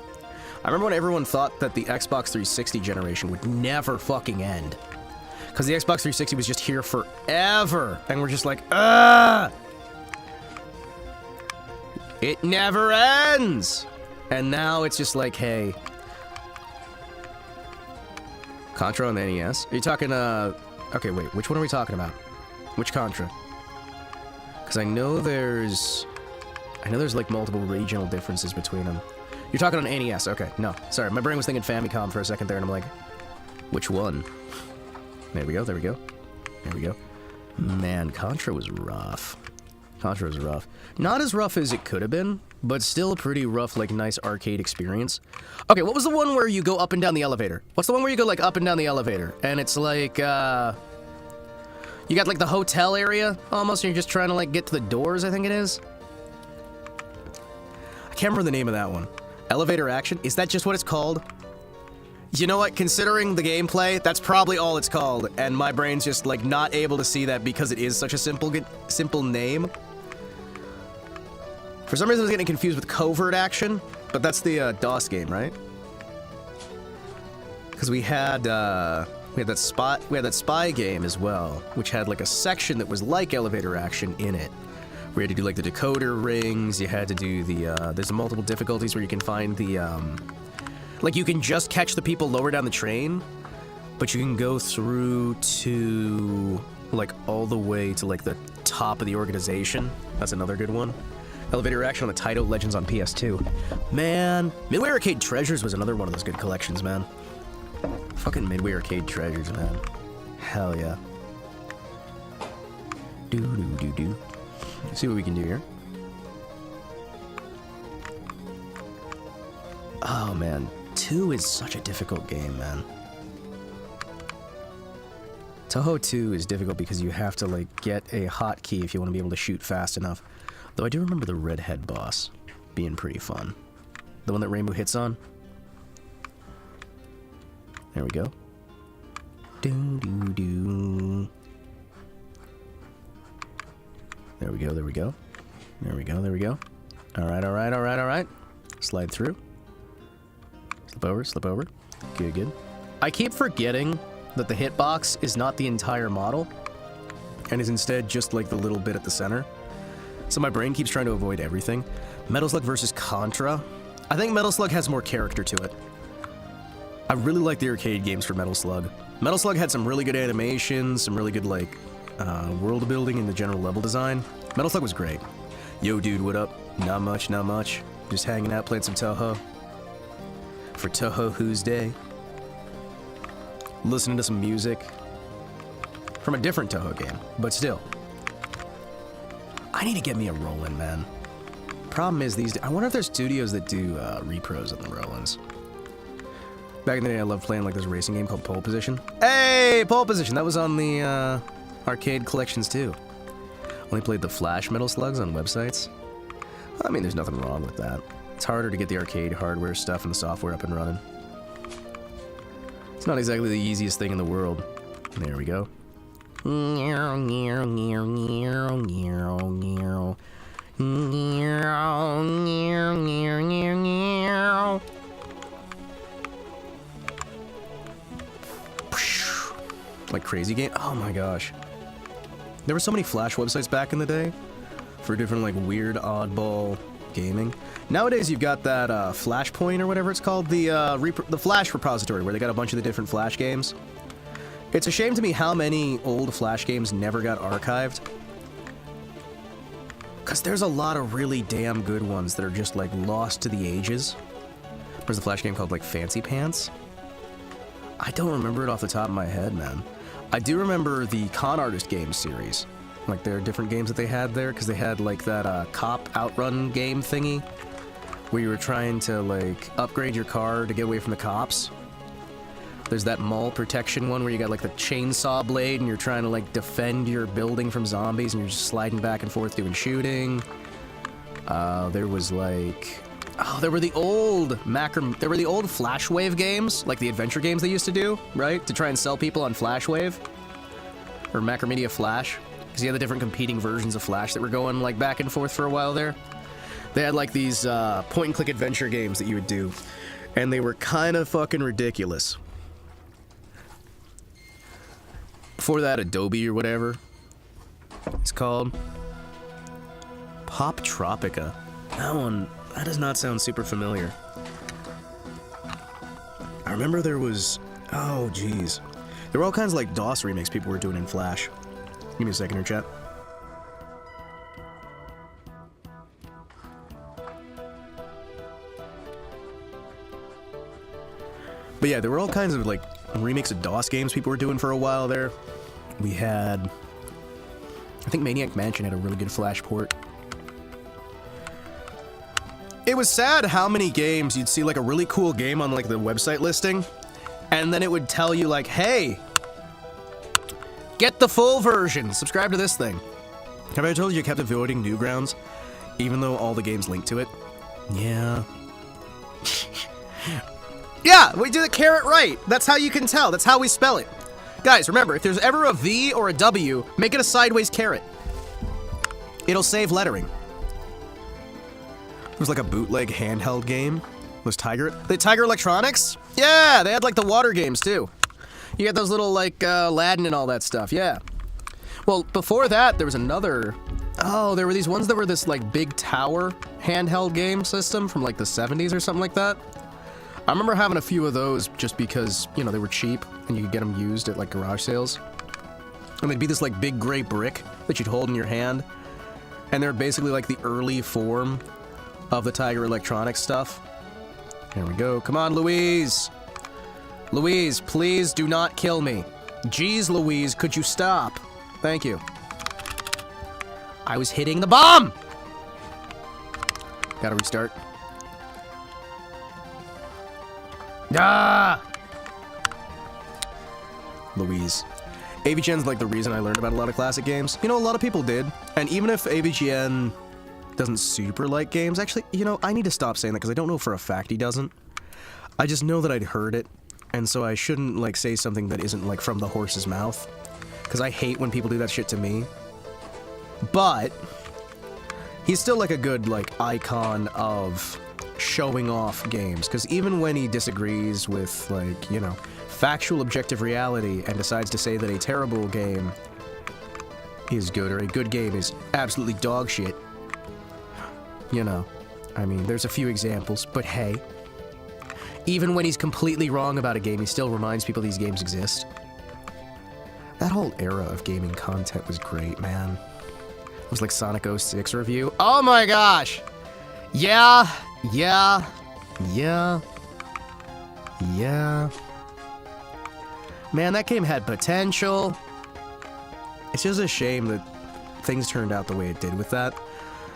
I remember when everyone thought that the Xbox 360 generation would never fucking end. Because the Xbox 360 was just here forever, and we're just like, ah! It never ends! And now it's just like, hey... Contra on the NES? Are you talking, okay, wait, which one are we talking about? Which Contra? Because I know there's, like, multiple regional differences between them. You're talking on NES, okay, no. Sorry, my brain was thinking Famicom for a second there, and I'm like, which one? There we go, there we go. There we go. Man, Contra was rough. Contra was rough. Not as rough as it could have been, but still a pretty rough, like, nice arcade experience. Okay, what was the one where you go up and down the elevator? What's the one where you go, like, up and down the elevator? And it's like, you got, like, the hotel area, almost, and you're just trying to, like, get to the doors, I think it is? I can't remember the name of that one. Elevator Action? Is that just what it's called? You know what? Considering the gameplay, that's probably all it's called, and my brain's just, like, not able to see that because it is such a simple name. For some reason, I was getting confused with Covert Action, but that's the DOS game, right? Because we had that spy game as well, which had like a section that was like Elevator Action in it. We had to do like the decoder rings. You had to do the there's multiple difficulties where you can find the Like, you can just catch the people lower down the train, but you can go through to, like, all the way to, like, the top of the organization. That's another good one. Elevator action on the Taito Legends on PS2. Man, Midway Arcade Treasures was another one of those good collections, man. Fucking Midway Arcade Treasures, man. Hell yeah. Do. Let's see what we can do here. Oh, man. 2 is such a difficult game, man. TouHou 2 is difficult because you have to, like, get a hotkey if you want to be able to shoot fast enough. Though I do remember the redhead boss being pretty fun. The one that Rainbow hits on. There we go. Do. There we go. There we go. Alright. Slide through. Slip over. Good. I keep forgetting that the hitbox is not the entire model, and is instead just like the little bit at the center. So my brain keeps trying to avoid everything. Metal Slug versus Contra. I think Metal Slug has more character to it. I really like the arcade games for Metal Slug. Metal Slug had some really good animations, some really good, like, world building and the general level design. Metal Slug was great. Yo, dude, what up? Not much. Just hanging out, playing some TouHou. For TouHou TouHousday. Listening to some music. From a different TouHou game, but still. I need to get me a Roland, man. Problem is, I wonder if there's studios that do repros on the Rolands. Back in the day, I loved playing like this racing game called Pole Position. Hey, Pole Position! That was on the arcade collections too. Only played the Flash Metal Slugs on websites. I mean, there's nothing wrong with that. It's harder to get the arcade hardware stuff and the software up and running. It's not exactly the easiest thing in the world. There we go. Like Crazy Game? Oh my gosh. There were so many Flash websites back in the day for different, like, weird, oddball gaming. Nowadays, you've got that Flashpoint or whatever it's called, the Flash repository, where they got a bunch of the different Flash games. It's a shame to me how many old Flash games never got archived. Because there's a lot of really damn good ones that are just, like, lost to the ages. There's a Flash game called, like, Fancy Pants. I don't remember it off the top of my head, man. I do remember the Con Artist Games series. Like, there are different games that they had there, because they had, like, that cop outrun game thingy, where you were trying to, like, upgrade your car to get away from the cops. There's that mall protection one where you got, like, the chainsaw blade and you're trying to, like, defend your building from zombies and you're just sliding back and forth doing shooting. There was, like... Oh, there were the old Flashwave games, like the adventure games they used to do, right? To try and sell people on Flashwave. Or Macromedia Flash. Because you had the different competing versions of Flash that were going, like, back and forth for a while there. They had, like, these point-and-click adventure games that you would do. And they were kind of fucking ridiculous. Before that, Adobe or whatever it's called. Pop Tropica. That does not sound super familiar. I remember there was... Oh, jeez. There were all kinds of, like, DOS remakes people were doing in Flash. Give me a second here, chat. But yeah, there were all kinds of, like, remakes of DOS games people were doing for a while there. We had... I think Maniac Mansion had a really good Flash port. It was sad how many games you'd see, like, a really cool game on, like, the website listing, and then it would tell you, like, hey, get the full version, subscribe to this thing. Have I told you I kept avoiding Newgrounds, even though all the games link to it? Yeah. Yeah, we do the caret right. That's how you can tell. That's how we spell it. Guys, remember, if there's ever a V or a W, make it a sideways caret. It'll save lettering. It was like a bootleg handheld game. Was Tiger Electronics? Yeah, they had like the water games too. You had those little like Aladdin and all that stuff, yeah. Well, before that, there was another... Oh, there were these ones that were this like big tower handheld game system from like the 70s or something like that. I remember having a few of those just because, you know, they were cheap and you could get them used at like garage sales. And they'd be this like big gray brick that you'd hold in your hand. And they're basically like the early form of the Tiger Electronics stuff. Here we go. Come on, Louise. Louise, please do not kill me. Jeez, Louise, could you stop? Thank you. I was hitting the bomb! Gotta restart. Ah! Louise. AVGN's like the reason I learned about a lot of classic games. You know, a lot of people did. And even if AVGN doesn't super like games, actually, you know, I need to stop saying that because I don't know for a fact he doesn't. I just know that I'd heard it. And so I shouldn't, like, say something that isn't, like, from the horse's mouth. Because I hate when people do that shit to me. But he's still, like, a good, like, icon of showing off games. Because even when he disagrees with, like, you know, factual objective reality and decides to say that a terrible game is good or a good game is absolutely dog shit, you know, I mean, there's a few examples, but hey. Even when he's completely wrong about a game, he still reminds people these games exist. That whole era of gaming content was great, man. It was like Sonic 06 review. Oh my gosh! Yeah. Man, that game had potential. It's just a shame that things turned out the way it did with that.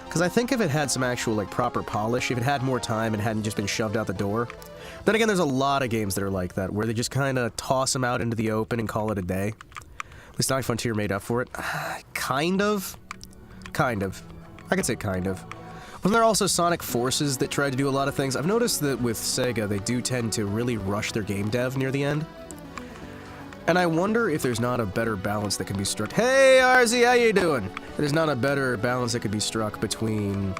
Because I think if it had some actual, like, proper polish, if it had more time and hadn't just been shoved out the door. Then again, there's a lot of games that are like that, where they just kind of toss them out into the open and call it a day. At least Sonic Frontier made up for it. Kind of. I could say kind of. Wasn't there also Sonic Forces that tried to do a lot of things? I've noticed that with Sega, they do tend to really rush their game dev near the end. And I wonder if there's not a better balance that can be struck. Hey, RZ, how you doing? There's not a better balance that could be struck between,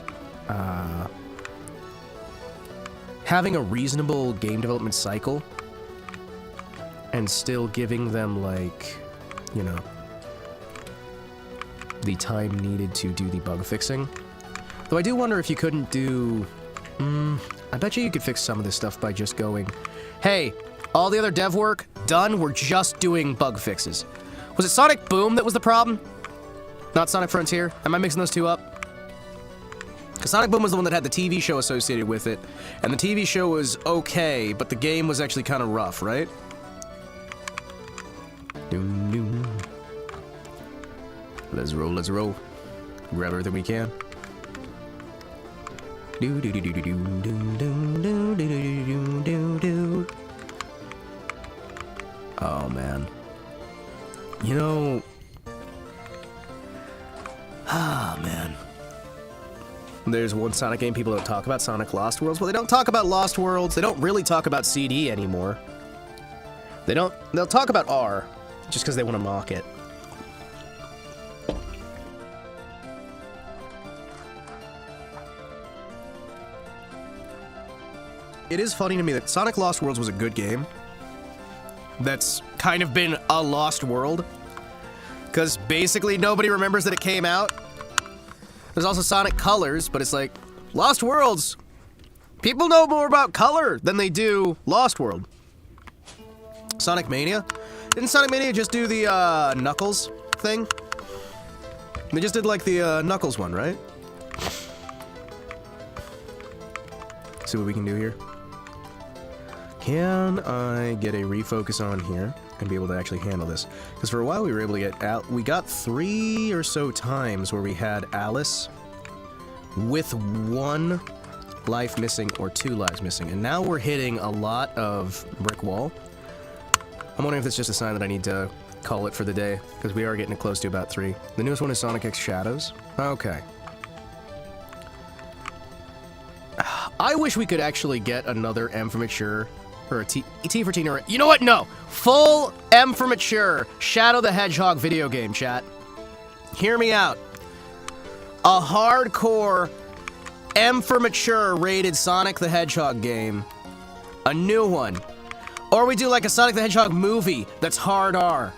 having a reasonable game development cycle and still giving them, like, you know, the time needed to do the bug fixing. Though I do wonder if you couldn't do... I bet you could fix some of this stuff by just going, hey, all the other dev work, done, we're just doing bug fixes. Was it Sonic Boom that was the problem? Not Sonic Frontier? Am I mixing those two up? Because Sonic Boom was the one that had the TV show associated with it, and the TV show was okay, but the game was actually kind of rough, right? Let's roll. Grab everything we can. Oh, man. You know... Ah, man. There's one Sonic game people don't talk about, Sonic Lost Worlds. Well, they don't talk about Lost Worlds. They don't really talk about CD anymore. They'll talk about R, just because they want to mock it. It is funny to me that Sonic Lost Worlds was a good game. That's kind of been a lost world. Because basically nobody remembers that it came out. There's also Sonic Colors, but it's like, Lost Worlds. People know more about Color than they do Lost World. Sonic Mania? Didn't Sonic Mania just do the, Knuckles thing? They just did, like, the, Knuckles one, right? Let's see what we can do here. Can I get a refocus on here and be able to actually handle this? Because for a while we were able to get we got 3 or so times where we had Alice with 1 life missing or 2 lives missing, and now we're hitting a lot of brick wall. I'm wondering if that's just a sign that I need to call it for the day, because we are getting close to about 3. The newest one is Sonic X Shadows. Okay. I wish we could actually get another M for Mature, or a T for Teen, or... You know what? No! Full M for Mature Shadow the Hedgehog video game, chat. Hear me out. A hardcore M for Mature rated Sonic the Hedgehog game. A new one. Or we do like a Sonic the Hedgehog movie that's hard R.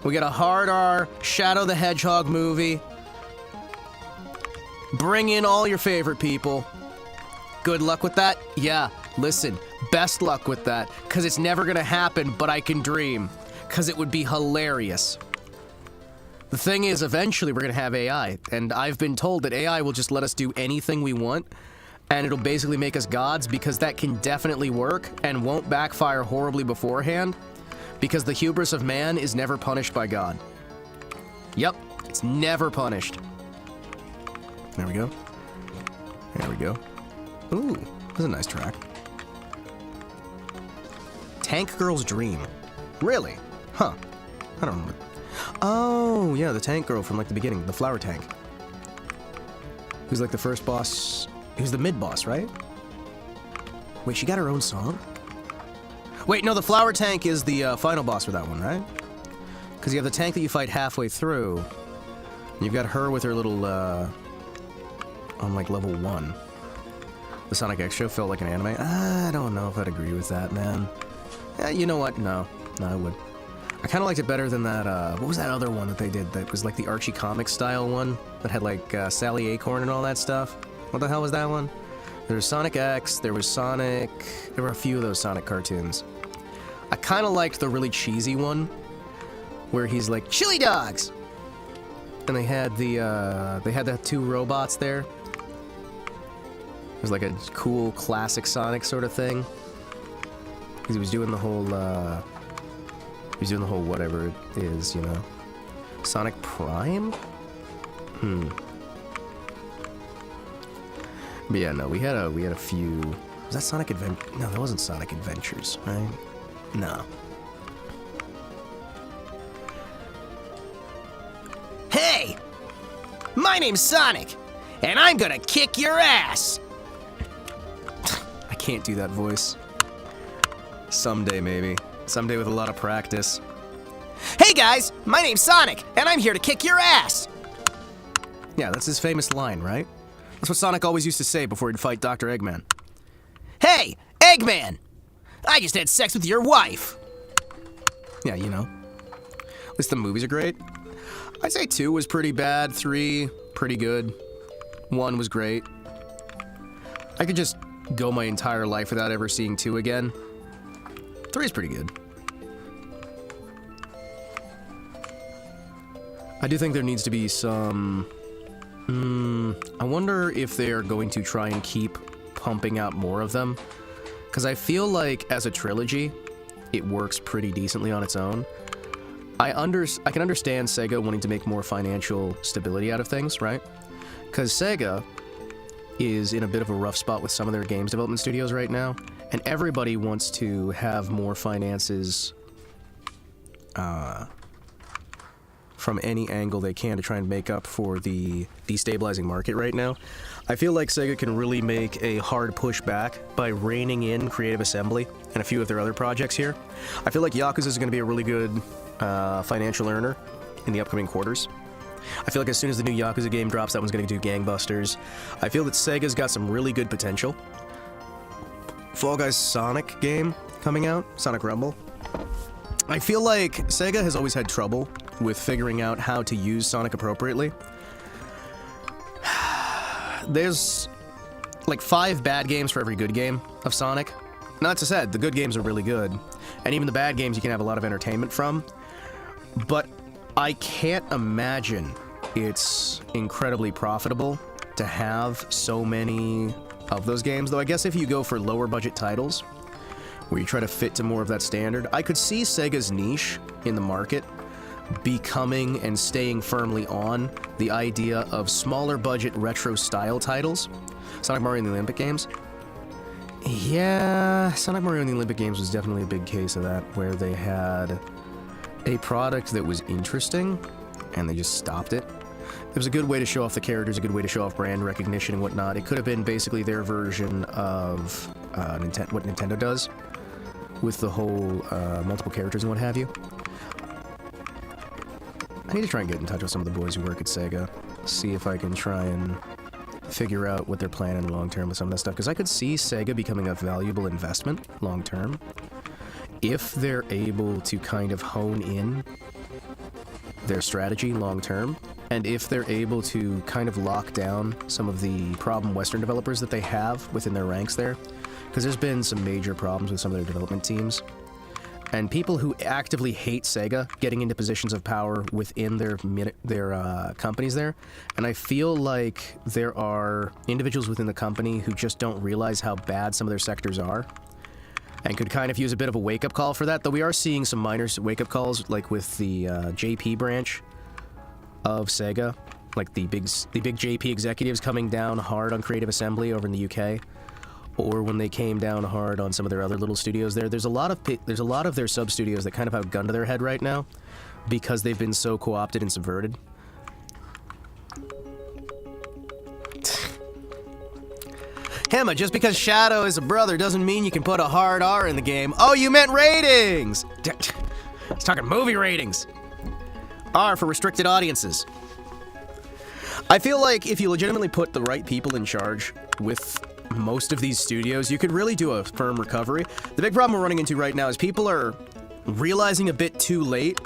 We get a hard R Shadow the Hedgehog movie. Bring in all your favorite people. Good luck with that. Yeah, Listen, best luck with that, because it's never going to happen, but I can dream, because it would be hilarious. The thing is, eventually we're going to have AI, and I've been told that AI will just let us do anything we want, and it'll basically make us gods, because that can definitely work and won't backfire horribly beforehand, because the hubris of man is never punished by God. Yep, it's never punished. There we go. There we go. Ooh, that's a nice track. Tank Girl's Dream. Really? Huh. I don't remember. Oh, yeah, the tank girl from, like, the beginning. The flower tank. Who's, like, the first boss. Who's the mid-boss, right? Wait, she got her own song? Wait, no, the flower tank is the final boss for that one, right? Because you have the tank that you fight halfway through. And you've got her with her little, on, like, level 1. The Sonic X show felt like an anime. I don't know if I'd agree with that, man. You know what? No, I would. I kind of liked it better than that, what was that other one that they did that was like the Archie comic style one that had like Sally Acorn and all that stuff? What the hell was that one? There was Sonic X, there was Sonic, there were a few of those Sonic cartoons. I kind of liked the really cheesy one where he's like, chili dogs! And they had the two robots there. It was like a cool classic Sonic sort of thing. Because he was doing the whole, whatever it is, you know. Sonic Prime? But yeah, no, we had a few. Was that Sonic Adventure? No, that wasn't Sonic Adventures, right? No. Hey! My name's Sonic, and I'm gonna kick your ass! I can't do that voice. Someday, maybe. Someday with a lot of practice. Hey guys, my name's Sonic, and I'm here to kick your ass! Yeah, that's his famous line, right? That's what Sonic always used to say before he'd fight Dr. Eggman. Hey, Eggman! I just had sex with your wife! Yeah, you know. At least the movies are great. I'd say 2 was pretty bad, 3, pretty good. 1 was great. I could just go my entire life without ever seeing 2 again. 3 is pretty good. I do think there needs to be some... I wonder if they're going to try and keep pumping out more of them. Because I feel like, as a trilogy, it works pretty decently on its own. I can understand Sega wanting to make more financial stability out of things, right? Because Sega is in a bit of a rough spot with some of their games development studios right now, and everybody wants to have more finances from any angle they can to try and make up for the destabilizing market right now. I feel like Sega can really make a hard push back by reining in Creative Assembly and a few of their other projects here. I feel like Yakuza is going to be a really good financial earner in the upcoming quarters. I feel like as soon as the new Yakuza game drops, that one's going to do gangbusters. I feel that Sega's got some really good potential. Fall Guys Sonic game coming out, Sonic Rumble. I feel like Sega has always had trouble with figuring out how to use Sonic appropriately. There's like 5 bad games for every good game of Sonic. Not to say, the good games are really good, and even the bad games you can have a lot of entertainment from, but I can't imagine it's incredibly profitable to have so many of those games, though I guess if you go for lower budget titles, where you try to fit to more of that standard, I could see Sega's niche in the market becoming and staying firmly on the idea of smaller budget retro style titles. Sonic Mario and the Olympic Games. Yeah, Sonic Mario and the Olympic Games was definitely a big case of that, where they had a product that was interesting, and they just stopped it. It was a good way to show off the characters, a good way to show off brand recognition and whatnot. It could have been basically their version of what Nintendo does, with the whole multiple characters and what have you. I need to try and get in touch with some of the boys who work at Sega, see if I can try and figure out what they're planning long-term with some of that stuff, because I could see Sega becoming a valuable investment long-term if they're able to kind of hone in their strategy long-term, and if they're able to kind of lock down some of the problem Western developers that they have within their ranks there. because there's been some major problems with some of their development teams. And people who actively hate Sega getting into positions of power within their companies there. And I feel like there are individuals within the company who just don't realize how bad some of their sectors are and could kind of use a bit of a wake-up call for that. Though we are seeing some minor wake-up calls, like with the JP branch of Sega, like the big JP executives coming down hard on Creative Assembly over in the UK. Or when they came down hard on some of their other little studios there. There's a lot of their sub-studios that kind of have a gun to their head right now because they've been so co-opted and subverted. Hema, just because Shadow is a brother doesn't mean you can put a hard R in the game. Oh, you meant ratings! I was talking movie ratings. R for restricted audiences. I feel like if you legitimately put the right people in charge with most of these studios, you could really do a firm recovery. The big problem we're running into right now is people are realizing a bit too late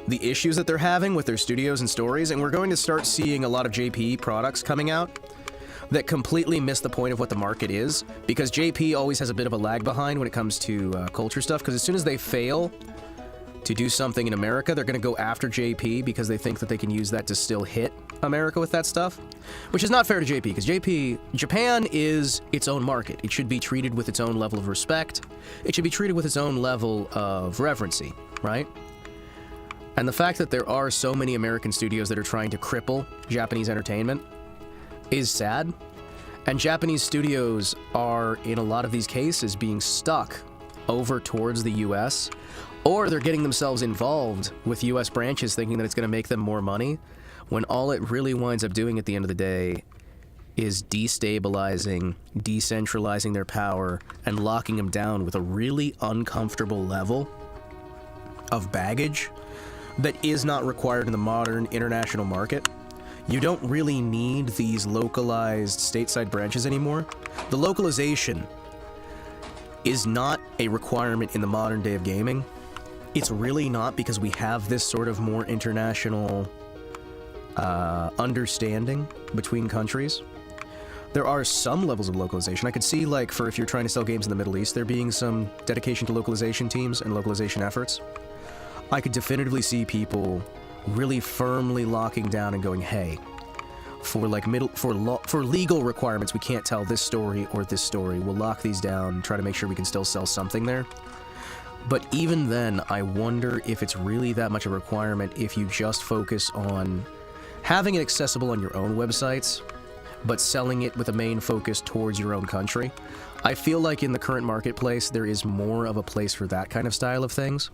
the issues that they're having with their studios and stories, and we're going to start seeing a lot of JP products coming out that completely miss the point of what the market is, because JP always has a bit of a lag behind when it comes to culture stuff, because as soon as they fail to do something in America, they're going to go after JP because they think that they can use that to still hit America with that stuff, which is not fair to JP, because Japan is its own market. It should be treated with its own level of respect. It should be treated with its own level of reverency, right? And the fact that there are so many American studios that are trying to cripple Japanese entertainment is sad. And Japanese studios are, in a lot of these cases, being stuck over towards the US, or they're getting themselves involved with US branches thinking that it's going to make them more money, when all it really winds up doing at the end of the day is destabilizing, decentralizing their power, and locking them down with a really uncomfortable level of baggage that is not required in the modern international market. You don't really need these localized stateside branches anymore. The localization is not a requirement in the modern day of gaming. It's really not, because we have this sort of more international understanding between countries. There are some levels of localization. I could see, like, for if you're trying to sell games in the Middle East, there being some dedication to localization teams and localization efforts. I could definitively see people really firmly locking down and going, hey, for legal requirements, we can't tell this story or this story. We'll lock these down and try to make sure we can still sell something there. But even then, I wonder if it's really that much of a requirement if you just focus on having it accessible on your own websites, but selling it with a main focus towards your own country. I feel like in the current marketplace, there is more of a place for that kind of style of things,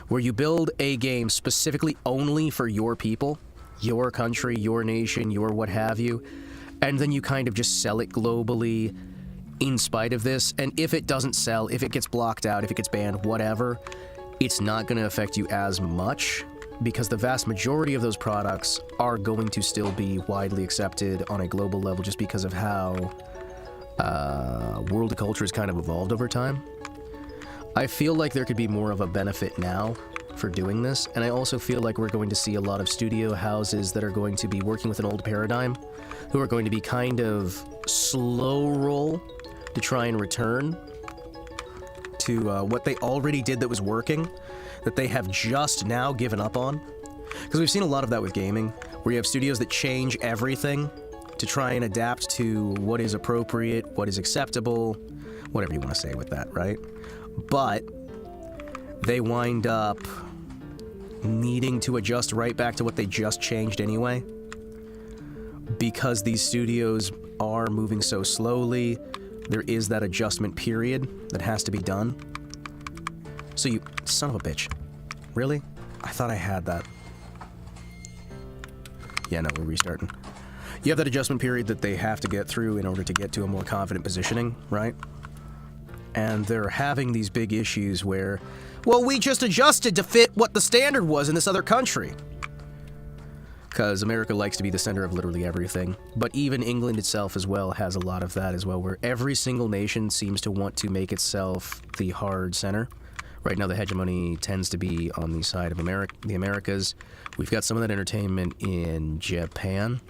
where you build a game specifically only for your people, your country, your nation, your what have you, and then you kind of just sell it globally in spite of this. And if it doesn't sell, if it gets blocked out, if it gets banned, whatever, it's not going to affect you as much, because the vast majority of those products are going to still be widely accepted on a global level just because of how world culture has kind of evolved over time. I feel like there could be more of a benefit now for doing this, and I also feel like we're going to see a lot of studio houses that are going to be working with an old paradigm, who are going to be kind of slow roll to try and return to what they already did that was working, that they have just now given up on. Because we've seen a lot of that with gaming, where you have studios that change everything to try and adapt to what is appropriate, what is acceptable, whatever you want to say with that, right? But they wind up needing to adjust right back to what they just changed anyway, because these studios are moving so slowly. There is that adjustment period that has to be done. So you son of a bitch. Really? I thought I had that. Yeah, no, we're restarting. You have that adjustment period that they have to get through in order to get to a more confident positioning, right? And they're having these big issues where, well, we just adjusted to fit what the standard was in this other country. Because America likes to be the center of literally everything. But even England itself as well has a lot of that as well, where every single nation seems to want to make itself the hard center. Right now, the hegemony tends to be on the side of the Americas. We've got some of that entertainment in Japan,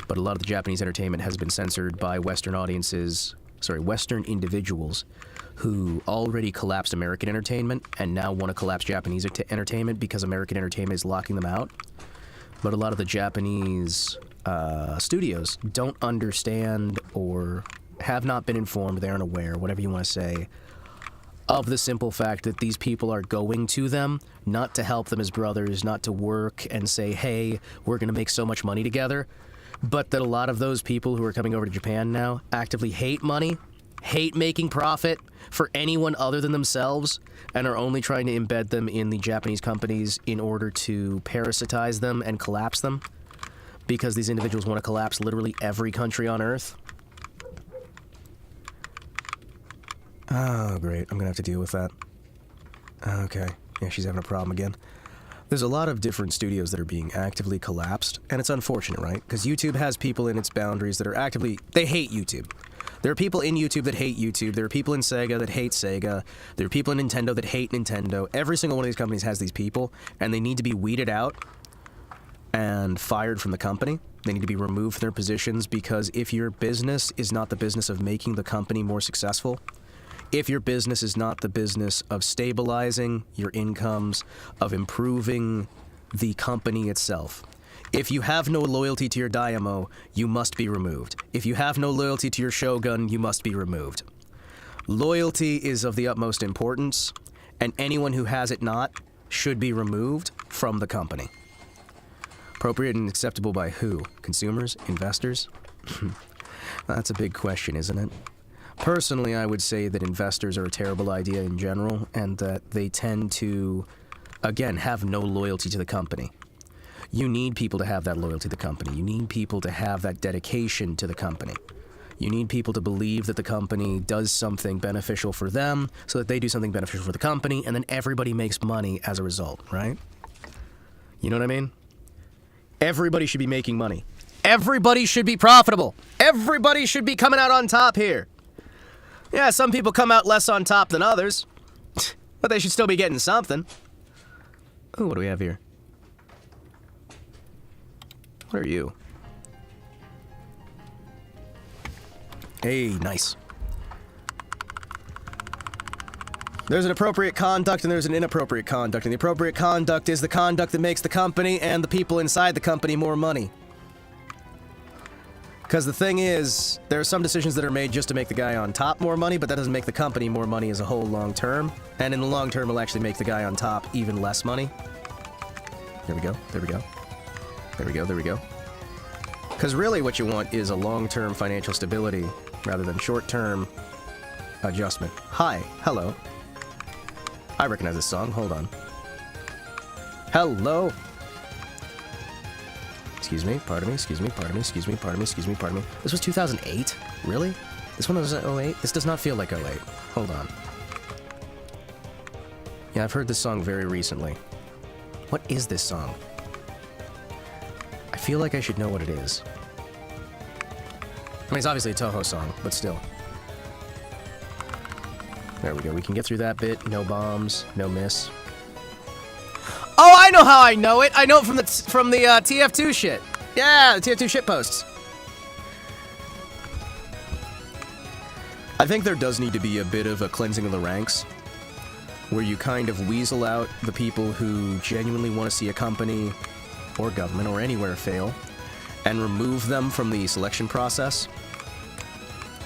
but a lot of the Japanese entertainment has been censored by Western audiences, Western individuals who already collapsed American entertainment and now want to collapse Japanese entertainment because American entertainment is locking them out. But a lot of the Japanese studios don't understand or have not been informed, they aren't aware, whatever you want to say, of the simple fact that these people are going to them, not to help them as brothers, not to work and say, hey, we're going to make so much money together, but that a lot of those people who are coming over to Japan now actively hate money, hate making profit for anyone other than themselves, and are only trying to embed them in the Japanese companies in order to parasitize them and collapse them, because these individuals want to collapse literally every country on Earth. Oh, great. I'm going to have to deal with that. Okay. Yeah, she's having a problem again. There's a lot of different studios that are being actively collapsed, and it's unfortunate, right? Because YouTube has people in its boundaries that are actively... They hate YouTube. There are people in YouTube that hate YouTube. There are people in Sega that hate Sega. There are people in Nintendo that hate Nintendo. Every single one of these companies has these people, and they need to be weeded out and fired from the company. They need to be removed from their positions, because if your business is not the business of making the company more successful... If your business is not the business of stabilizing your incomes, of improving the company itself, if you have no loyalty to your Daimyo, you must be removed. If you have no loyalty to your Shogun, you must be removed. Loyalty is of the utmost importance, and anyone who has it not should be removed from the company. Appropriate and acceptable by who? Consumers? Investors? That's a big question, isn't it? Personally, I would say that investors are a terrible idea in general, and that they tend to, again, have no loyalty to the company. You need people to have that loyalty to the company. You need people to have that dedication to the company. You need people to believe that the company does something beneficial for them, so that they do something beneficial for the company, and then everybody makes money as a result, right? You know what I mean? Everybody should be making money. Everybody should be profitable. Everybody should be coming out on top here. Yeah, some people come out less on top than others, but they should still be getting something. Ooh, what do we have here? What are you? Hey, nice. There's an appropriate conduct and there's an inappropriate conduct, and the appropriate conduct is the conduct that makes the company and the people inside the company more money. Because the thing is, there are some decisions that are made just to make the guy on top more money, but that doesn't make the company more money as a whole long term. And in the long term, it'll actually make the guy on top even less money. There we go, there we go. There we go, there we go. Because really what you want is a long-term financial stability rather than short-term adjustment. Hi, hello. I recognize this song, hold on. Hello. Excuse me, pardon me, excuse me, pardon me, excuse me, pardon me, excuse me, pardon me. This was 2008? Really? This one was 08? This does not feel like 08. Hold on. Yeah, I've heard this song very recently. What is this song? I feel like I should know what it is. I mean, it's obviously a Touhou song, but still. There we go, we can get through that bit. No bombs, no miss. Oh, I know how I know it! I know it from the TF2 shit. Yeah, the TF2 shit posts. I think there does need to be a bit of a cleansing of the ranks, where you kind of weasel out the people who genuinely want to see a company, or government, or anywhere fail, and remove them from the selection process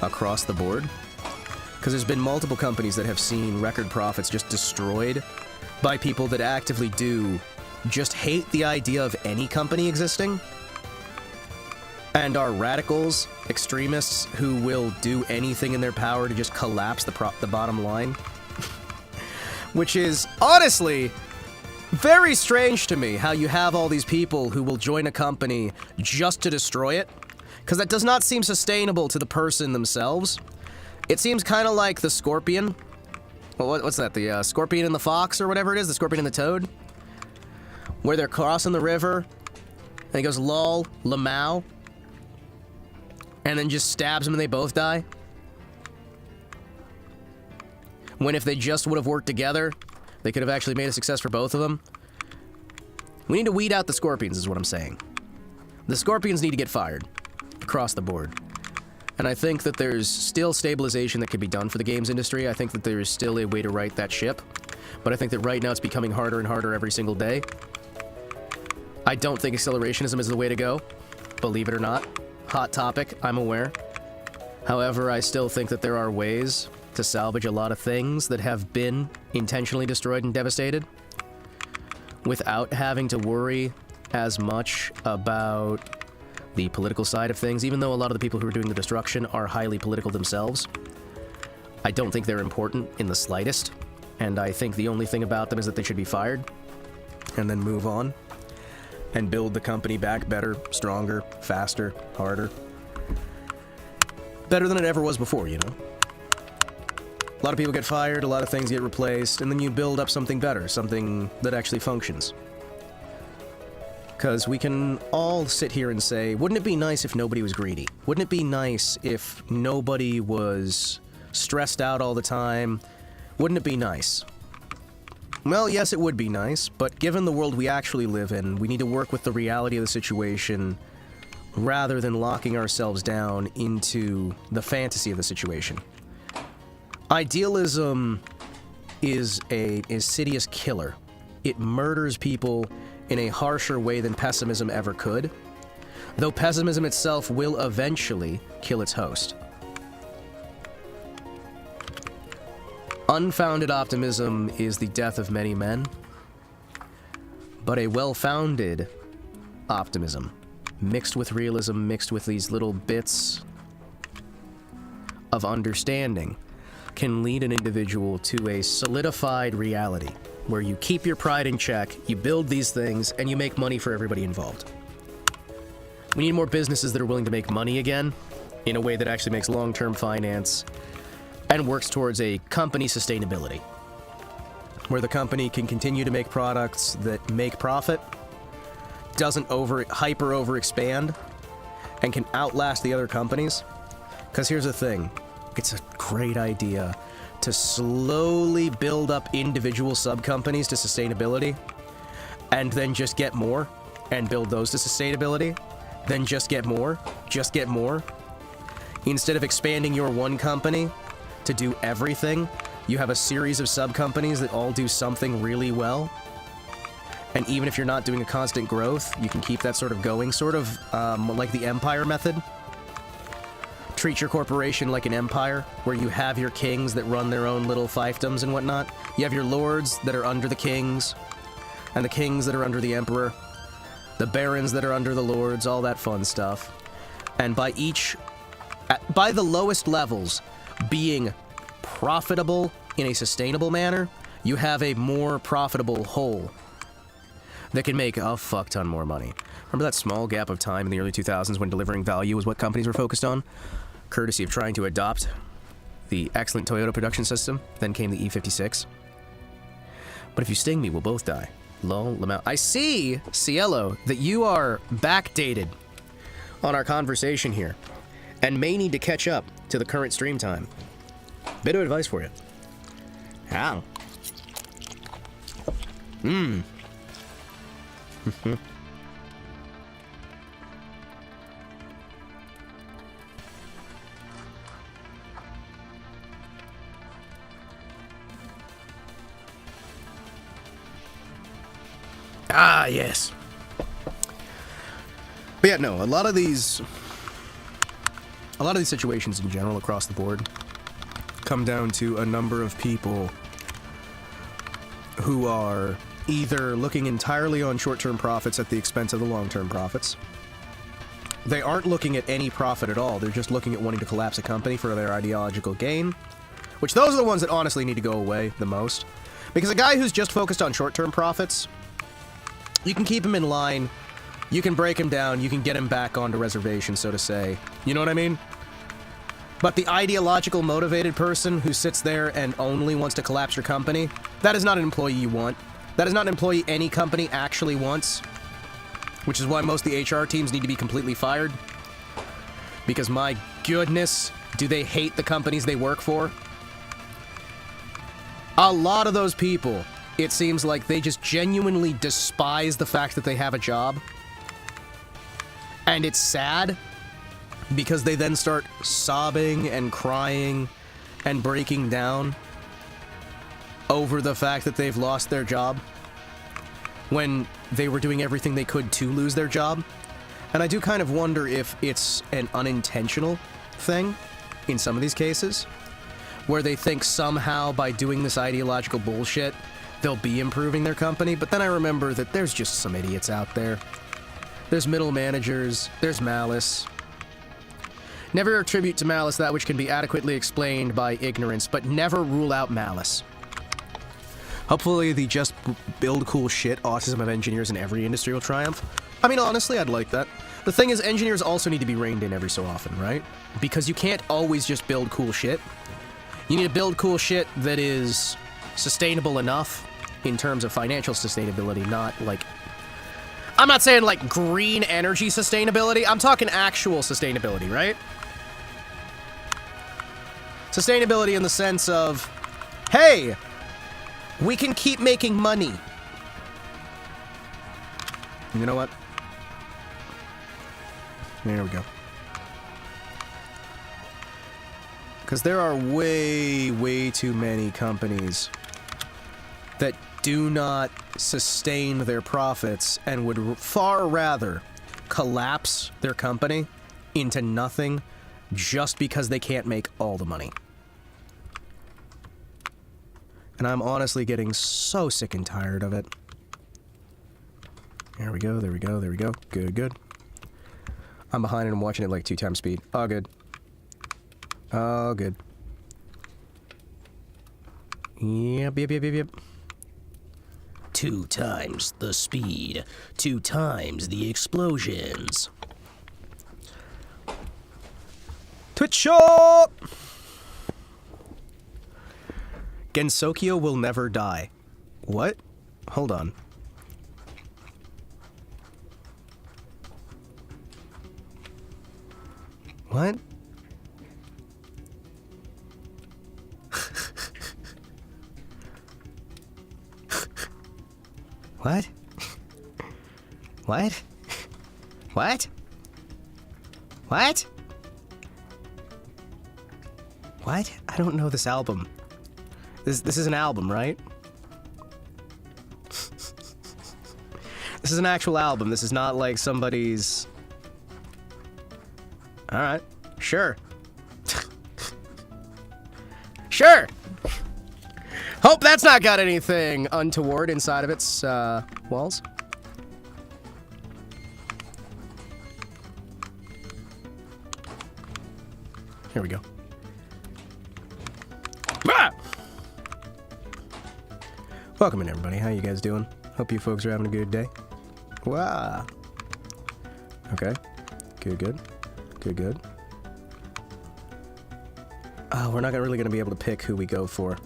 across the board. Because there's been multiple companies that have seen record profits just destroyed by people that actively do just hate the idea of any company existing, and are radicals, extremists who will do anything in their power to just collapse the bottom line. Which is, honestly, very strange to me how you have all these people who will join a company just to destroy it, because that does not seem sustainable to the person themselves. It seems kind of like the Scorpion. Well, what's that? The Scorpion and the Fox, or whatever it is? The Scorpion and the Toad? Where they're crossing the river, and he goes, lol, lamau, and then just stabs them and they both die? When if they just would have worked together, they could have actually made a success for both of them. We need to weed out the Scorpions, is what I'm saying. The Scorpions need to get fired. Across the board. And I think that there's still stabilization that can be done for the games industry. I think that there's still a way to right that ship. But I think that right now it's becoming harder and harder every single day. I don't think accelerationism is the way to go. Believe it or not. Hot topic, I'm aware. However, I still think that there are ways to salvage a lot of things that have been intentionally destroyed and devastated without having to worry as much about the political side of things, even though a lot of the people who are doing the destruction are highly political themselves. I don't think they're important in the slightest, and I think the only thing about them is that they should be fired and then move on and build the company back better, stronger, faster, harder. Better than it ever was before, you know? A lot of people get fired, a lot of things get replaced, and then you build up something better, something that actually functions. Because we can all sit here and say, wouldn't it be nice if nobody was greedy? Wouldn't it be nice if nobody was stressed out all the time? Wouldn't it be nice? Well, yes, it would be nice, but given the world we actually live in, we need to work with the reality of the situation rather than locking ourselves down into the fantasy of the situation. Idealism is an insidious killer. It murders people in a harsher way than pessimism ever could, though pessimism itself will eventually kill its host. Unfounded optimism is the death of many men, but a well-founded optimism, mixed with realism, mixed with these little bits of understanding, can lead an individual to a solidified reality where you keep your pride in check, you build these things, and you make money for everybody involved. We need more businesses that are willing to make money again in a way that actually makes long-term finance and works towards a company sustainability, where the company can continue to make products that make profit, doesn't hyper expand, and can outlast the other companies. Because here's the thing, it's a great idea to slowly build up individual sub-companies to sustainability, and then just get more, and build those to sustainability, then just get more, Instead of expanding your one company to do everything, you have a series of sub-companies that all do something really well. And even if you're not doing a constant growth, you can keep that sort of going, sort of like the empire method. Treat your corporation like an empire, where you have your kings that run their own little fiefdoms and whatnot. You have your lords that are under the kings, and the kings that are under the emperor, the barons that are under the lords, all that fun stuff. And by the lowest levels being profitable in a sustainable manner, you have a more profitable whole that can make a fuck ton more money. Remember that small gap of time in the early 2000s when delivering value was what companies were focused on? Courtesy of trying to adopt the excellent Toyota production system, then came the E56. But if you sting me, we'll both die. Lol, lamau. I see, Cielo, that you are backdated on our conversation here, and may need to catch up to the current stream time. Bit of advice for you. How? Ah, yes. But yeah, no, a lot of these situations in general across the board come down to a number of people who are either looking entirely on short-term profits at the expense of the long-term profits. They aren't looking at any profit at all. They're just looking at wanting to collapse a company for their ideological gain, which those are the ones that honestly need to go away the most. Because a guy who's just focused on short-term profits, you can keep him in line, you can break him down, you can get him back onto reservation, so to say. You know what I mean? But the ideological motivated person who sits there and only wants to collapse your company, that is not an employee you want. That is not an employee any company actually wants. Which is why most of the HR teams need to be completely fired. Because my goodness, do they hate the companies they work for? A lot of those people, it seems like they just genuinely despise the fact that they have a job. And it's sad. because they then start sobbing and crying and breaking down over the fact that they've lost their job when they were doing everything they could to lose their job. And I do kind of wonder if it's an unintentional thing in some of these cases, where they think somehow by doing this ideological bullshit, they'll be improving their company. But then I remember that there's just some idiots out there. There's middle managers, there's malice. Never attribute to malice that which can be adequately explained by ignorance, but never rule out malice. Hopefully the just build cool shit autism of engineers in every industry will triumph. I mean, honestly, I'd like that. The thing is, engineers also need to be reined in every so often, right? Because you can't always just build cool shit. You need to build cool shit that is sustainable enough in terms of financial sustainability, not like... I'm not saying like green energy sustainability, I'm talking actual sustainability, right? Sustainability in the sense of, hey, we can keep making money. You know what? There we go. Because there are way too many companies that do not sustain their profits and would far rather collapse their company into nothing just because they can't make all the money. And I'm honestly getting so sick and tired of it. There we go, there we go, there we go. Good, good. I'm behind and I'm watching it like 2 times speed. Oh, good. Oh, good. Yep. 2 times the speed. 2 times the explosions. Twitch shop! Gensokyo will never die. What? Hold on. What? What? What? What? What? What? I don't know this album. This is an album, right? This is an actual album. This is not like somebody's... Alright. Sure. Sure! Hope that's not got anything untoward inside of its walls. Here we go. Ah! Welcome in, everybody. How you guys doing? Hope you folks are having a good day. Wow. Okay. Good, good. Good, good. Oh, we're not really going to be able to pick who we go for.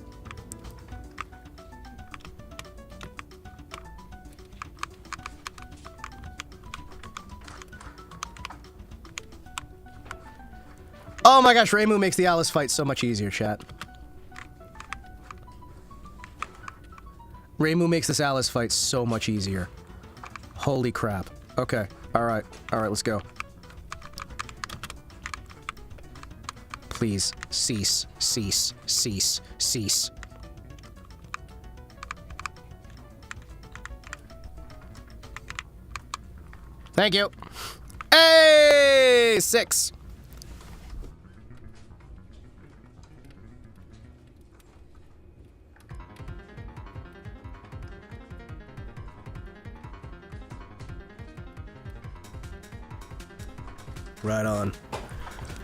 Oh my gosh, Reimu makes the Alice fight so much easier, chat. Reimu makes this Alice fight so much easier. Holy crap. Okay, alright. Alright, let's go. Please, cease, cease, cease, cease. Thank you. Hey! 6. Right on.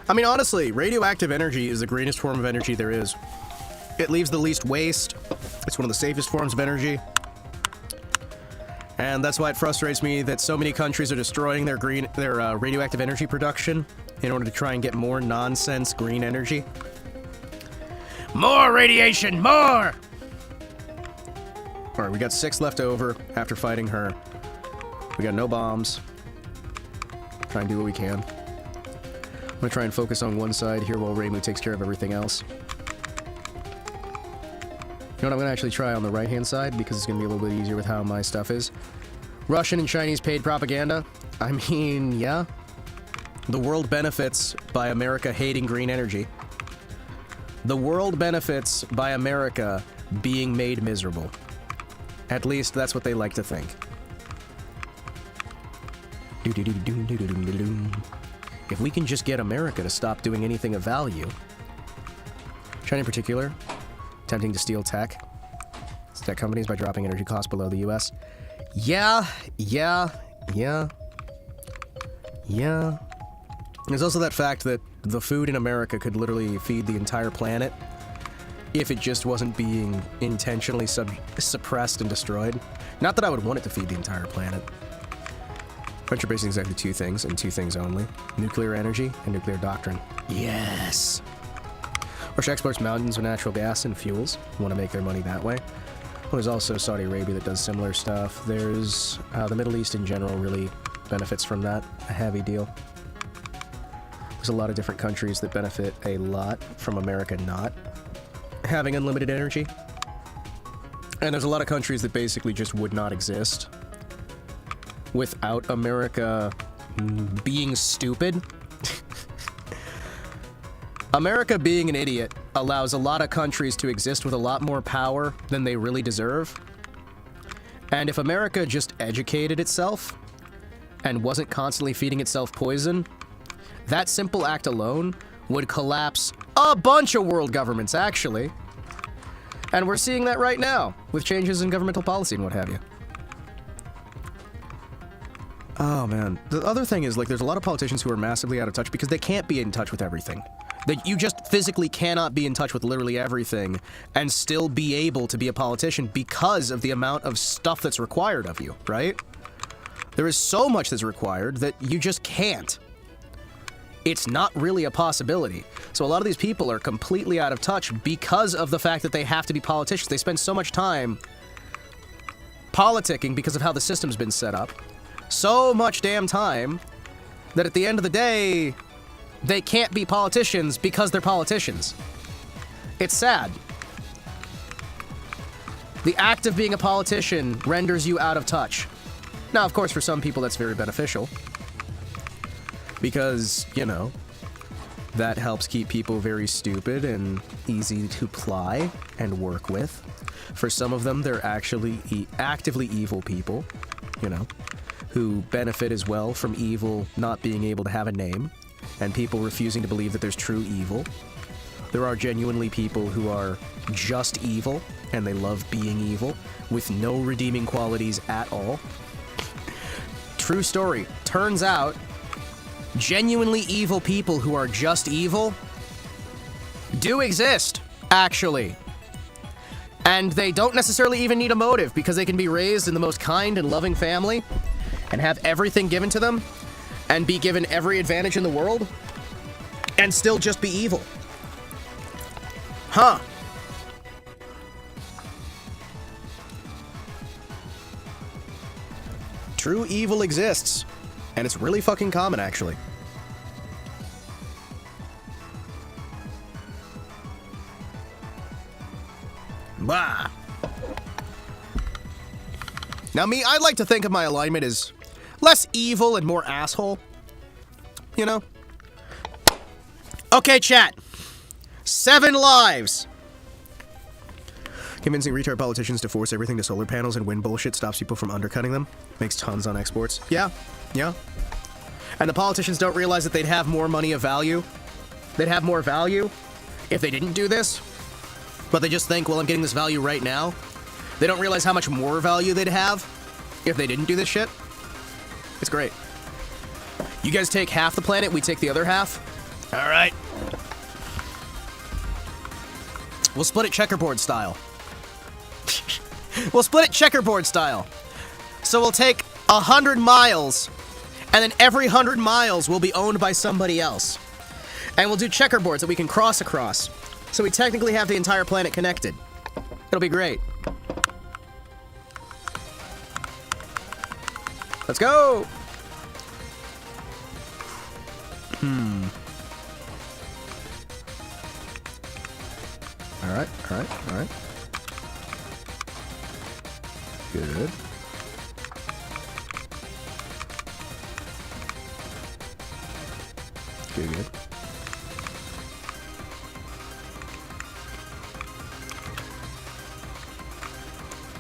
I mean, honestly, radioactive energy is the greenest form of energy there is. It leaves the least waste. It's one of the safest forms of energy. And that's why it frustrates me that so many countries are destroying their radioactive energy production in order to try and get more nonsense green energy. More radiation, more! Alright, we got 6 left over after fighting her. We got no bombs. Try and do what we can. I'm gonna try and focus on one side here while Reimu takes care of everything else. You know what, I'm gonna actually try on the right-hand side because it's gonna be a little bit easier with how my stuff is. Russian and Chinese paid propaganda? I mean, yeah. The world benefits by America hating green energy. The world benefits by America being made miserable. At least that's what they like to think. If we can just get America to stop doing anything of value. China in particular, attempting to steal tech companies by dropping energy costs below the US. Yeah. There's also that fact that the food in America could literally feed the entire planet if it just wasn't being intentionally suppressed and destroyed. Not that I would want it to feed the entire planet. French are basically exactly two things, and two things only. Nuclear energy and nuclear doctrine. Yes! Russia exports mountains of natural gas and fuels. Want to make their money that way. Well, there's also Saudi Arabia that does similar stuff. There's the Middle East in general really benefits from that a heavy deal. There's a lot of different countries that benefit a lot from America not having unlimited energy. And there's a lot of countries that basically just would not exist without America being stupid. America being an idiot allows a lot of countries to exist with a lot more power than they really deserve. And if America just educated itself and wasn't constantly feeding itself poison, that simple act alone would collapse a bunch of world governments, actually. And we're seeing that right now, with changes in governmental policy and what have you. Oh, man. The other thing is, like, there's a lot of politicians who are massively out of touch because they can't be in touch with everything. That you just physically cannot be in touch with literally everything and still be able to be a politician because of the amount of stuff that's required of you, right? There is so much that's required that you just can't. It's not really a possibility. So a lot of these people are completely out of touch because of the fact that they have to be politicians. They spend so much time politicking because of how the system's been set up. So much damn time that at the end of the day, they can't be politicians because they're politicians. It's sad. The act of being a politician renders you out of touch. Now, of course, for some people that's very beneficial. Because, you know, that helps keep people very stupid and easy to ply and work with. For some of them, they're actually actively evil people, you know, who benefit as well from evil not being able to have a name, and people refusing to believe that there's true evil. There are genuinely people who are just evil, and they love being evil, with no redeeming qualities at all. True story. Turns out, genuinely evil people who are just evil do exist, actually. And they don't necessarily even need a motive, because they can be raised in the most kind and loving family, and have everything given to them, and be given every advantage in the world, and still just be evil. Huh. True evil exists, and it's really fucking common, actually. Bah. Now me, I'd like to think of my alignment as less evil and more asshole. You know? Okay, chat. 7 lives. Convincing retard politicians to force everything to solar panels and wind bullshit stops people from undercutting them. Makes tons on exports. Yeah. And the politicians don't realize that they'd have more money of value. They'd have more value if they didn't do this. But they just think, well, I'm getting this value right now. They don't realize how much more value they'd have if they didn't do this shit. It's great. You guys take half the planet, we take the other half. All right. We'll split it checkerboard style. We'll split it checkerboard style. So we'll take 100 miles, and then every 100 miles will be owned by somebody else. And we'll do checkerboards that we can cross across. So we technically have the entire planet connected. It'll be great. Let's go! Alright. Good. Good, good.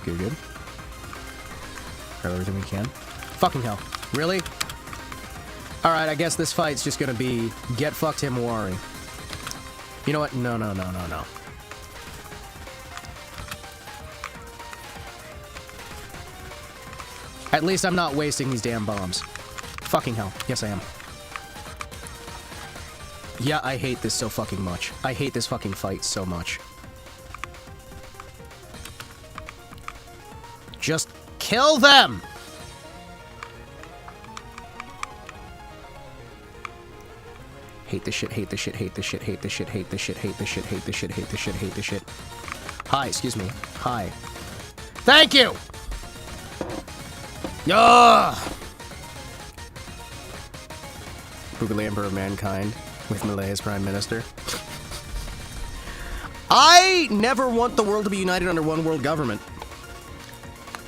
Good, good. Grab everything we can. Fucking hell. Really? Alright, I guess this fight's just gonna be get fucked Himawari. You know what? No, no, no, no, no. At least I'm not wasting these damn bombs. Fucking hell. Yes, I am. Yeah, I hate this so fucking much. I hate this fucking fight so much. Just kill them! Hate this shit, hate this shit, hate this shit, hate this shit, hate this shit, hate this shit, hate this shit, hate this shit, hate this shit. Hi, excuse me. Hi. Thank you! Ugh! Boogly Emperor of Mankind with Malay as Prime Minister. I never want the world to be united under one world government.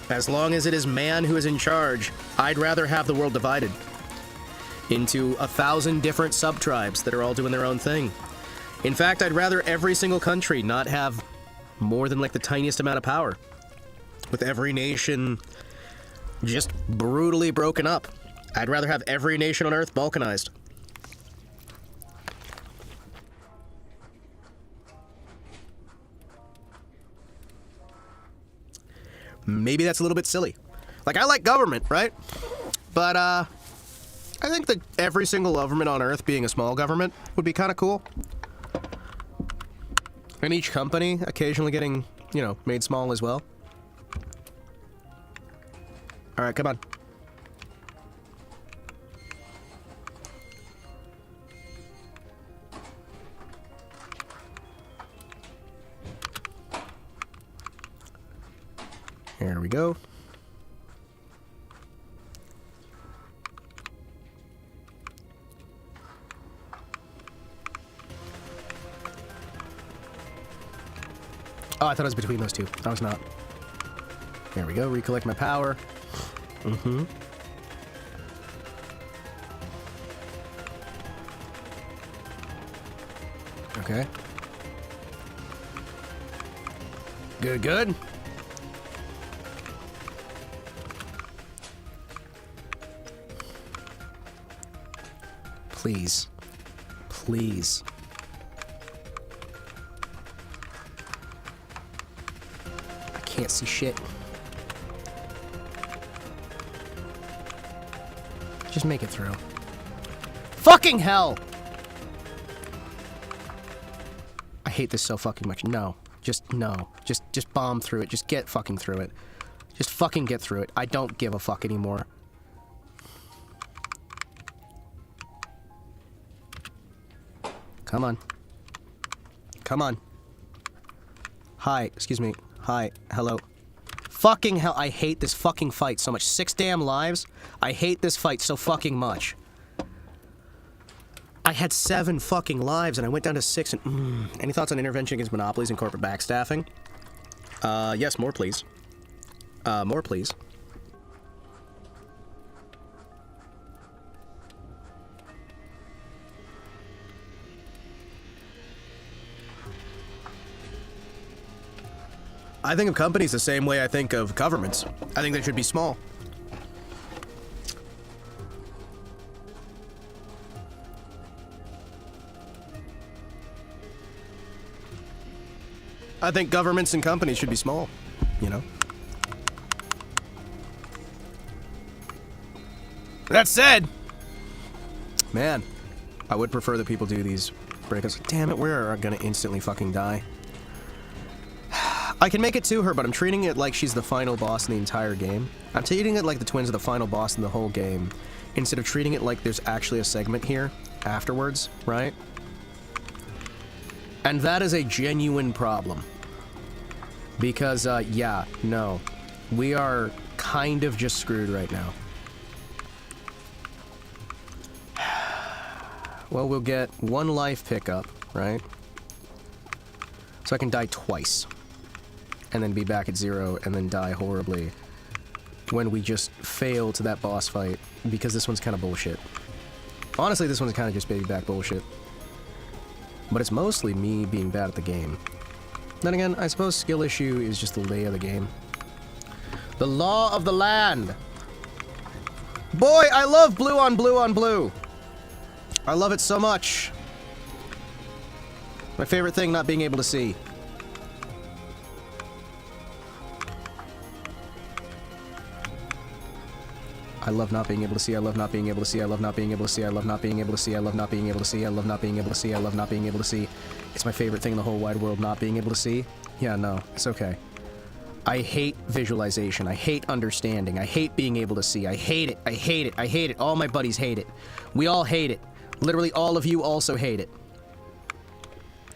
As long as it is man who is in charge, I'd rather have the world divided into 1,000 different sub-tribes that are all doing their own thing. In fact, I'd rather every single country not have more than like the tiniest amount of power. With every nation just brutally broken up. I'd rather have every nation on Earth balkanized. Maybe that's a little bit silly. Like, I like government, right? But, I think that every single government on Earth being a small government would be kind of cool. And each company occasionally getting, you know, made small as well. Alright, come on. Here we go. Oh, I thought it was between those two. I was not. There we go. Recollect my power. Mm-hmm. Okay. Good, good. Please. Please. I can't see shit. Just make it through. Fucking hell! I hate this so fucking much. No. Just, no. Just bomb through it. Just get fucking through it. Just fucking get through it. I don't give a fuck anymore. Come on. Come on. Hi. Excuse me. Hi. Hello. Fucking hell. I hate this fucking fight so much. 6 damn lives? I hate this fight so fucking much. I had 7 fucking lives and I went down to 6 and... Any thoughts on intervention against monopolies and corporate backstaffing? Yes, more please. More please. I think of companies the same way I think of governments. I think they should be small. I think governments and companies should be small, you know? That said, man, I would prefer that people do these breakups. Damn it, we're gonna instantly fucking die. I can make it to her, but I'm treating it like she's the final boss in the entire game. I'm treating it like the twins are the final boss in the whole game, instead of treating it like there's actually a segment here afterwards, right? And that is a genuine problem. Because, yeah, no. We are kind of just screwed right now. Well, we'll get 1 life pickup, right? So I can die twice. And then be back at 0, and then die horribly when we just fail to that boss fight, because this one's kind of bullshit. Honestly, this one's kind of just baby back bullshit. But it's mostly me being bad at the game. Then again, I suppose skill issue is just the lay of the game. The law of the land! Boy, I love blue on blue on blue! I love it so much. My favorite thing, not being able to see. I love not being able to see, I love not being able to see, I love not being able to see, I love not being able to see, I love not being able to see, I love not being able to see, I love not being able to see. It's my favorite thing in the whole wide world, not being able to see. Yeah, no, it's okay. I hate visualization, I hate understanding, I hate being able to see, I hate it, I hate it, I hate it. All my buddies hate it. We all hate it. Literally all of you also hate it.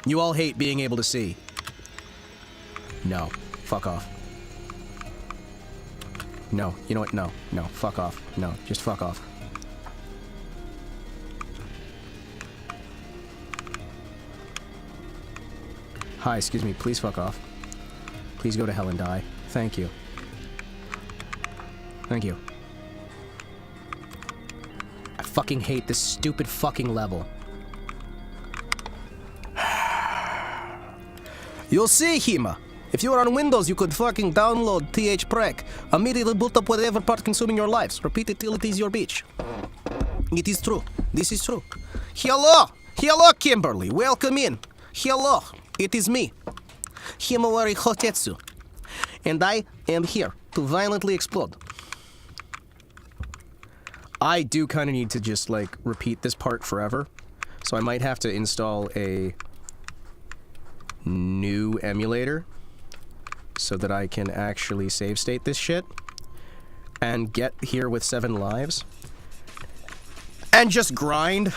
You all hate being able to see. No, fuck off. No, you know what? No, no, fuck off. No, just fuck off. Hi, excuse me, please fuck off. Please go to hell and die. Thank you. Thank you. I fucking hate this stupid fucking level. You'll see, Hima. If you are on Windows, you could fucking download THPrec. Immediately boot up whatever part consuming your lives. Repeat it till it is your bitch. It is true. This is true. Hello! Hello, Kimberly. Welcome in. Hello. It is me, Himawari Kotetsu. And I am here to violently explode. I do kind of need to just, like, repeat this part forever. So I might have to install a new emulator so that I can actually save state this shit and get here with 7 lives and just grind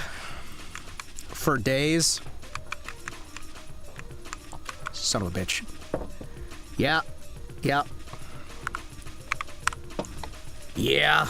for days. Son of a bitch. Yeah. Yeah. Yeah.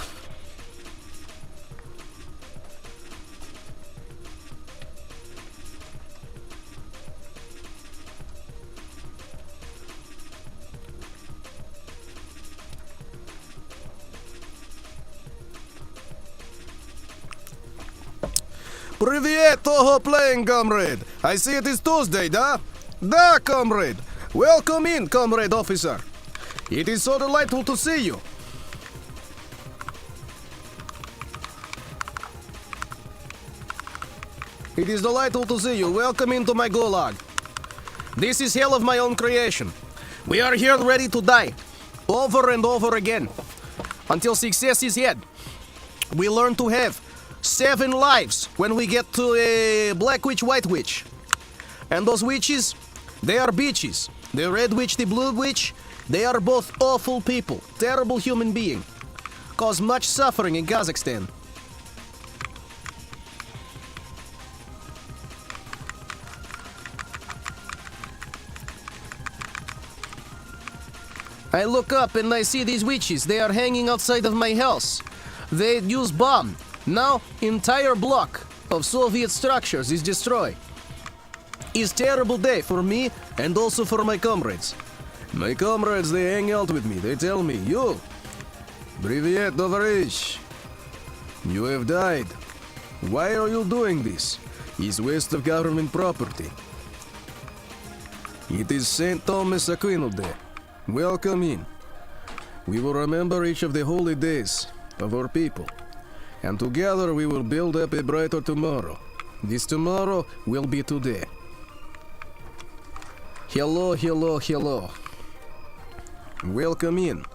Привет, TOHO playing, comrade. I see it is Tuesday, da? Da, comrade. Welcome in, comrade officer. It is so delightful to see you. It is delightful to see you. Welcome into my gulag. This is hell of my own creation. We are here ready to die. Over and over again. Until success is had. We learn to have 7 lives when we get to a black witch, white witch. And those witches, they are bitches. The red witch, the blue witch, they are both awful people. Terrible human being. Cause much suffering in Kazakhstan. I look up and I see these witches. They are hanging outside of my house. They use bomb. Now, entire block of Soviet structures is destroyed. It's terrible day for me and also for my comrades. My comrades, they hang out with me. They tell me, "You, Привет, товарищ. You have died. Why are you doing this? It's waste of government property. It is St. Thomas Aquino Day. Welcome in. We will remember each of the holy days of our people. And together we will build up a brighter tomorrow. This tomorrow will be today." Hello, hello, hello. Welcome in.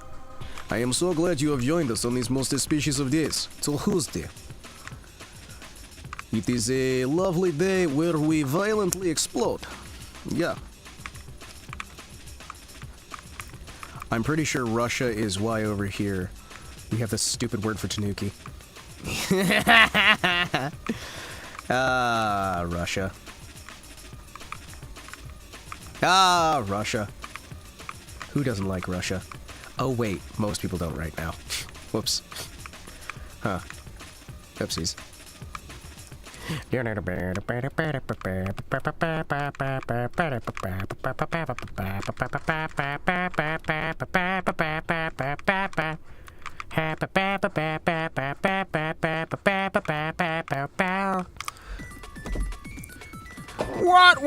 I am so glad you have joined us on this most auspicious of days, TouHousday. It is a lovely day where we violently explode. Yeah. I'm pretty sure Russia is why over here we have this stupid word for Tanuki. Ah, Russia. Ah, Russia. Who doesn't like Russia? Oh wait, most people don't right now. Whoops. Huh. Oopsies.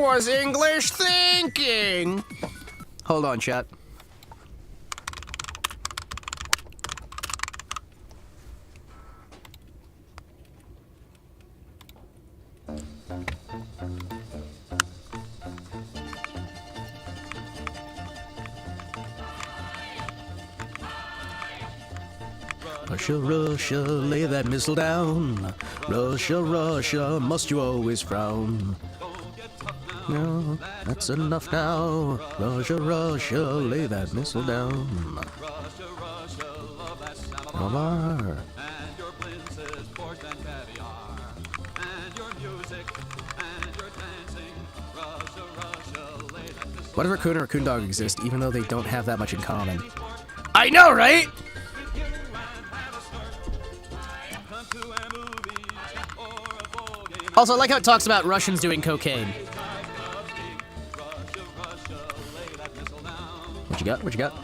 was English thinking. Hold on, chat. Russia, Russia, lay that missile down. Russia, Russia, must you always frown? No, that's enough now. Russia, Russia, lay that missile down. Omar. What if Raccoon and Raccoon Dog exist, even though they don't have that much in common? I know, right? Also, I like how it talks about Russians doing cocaine. What you got? What you got?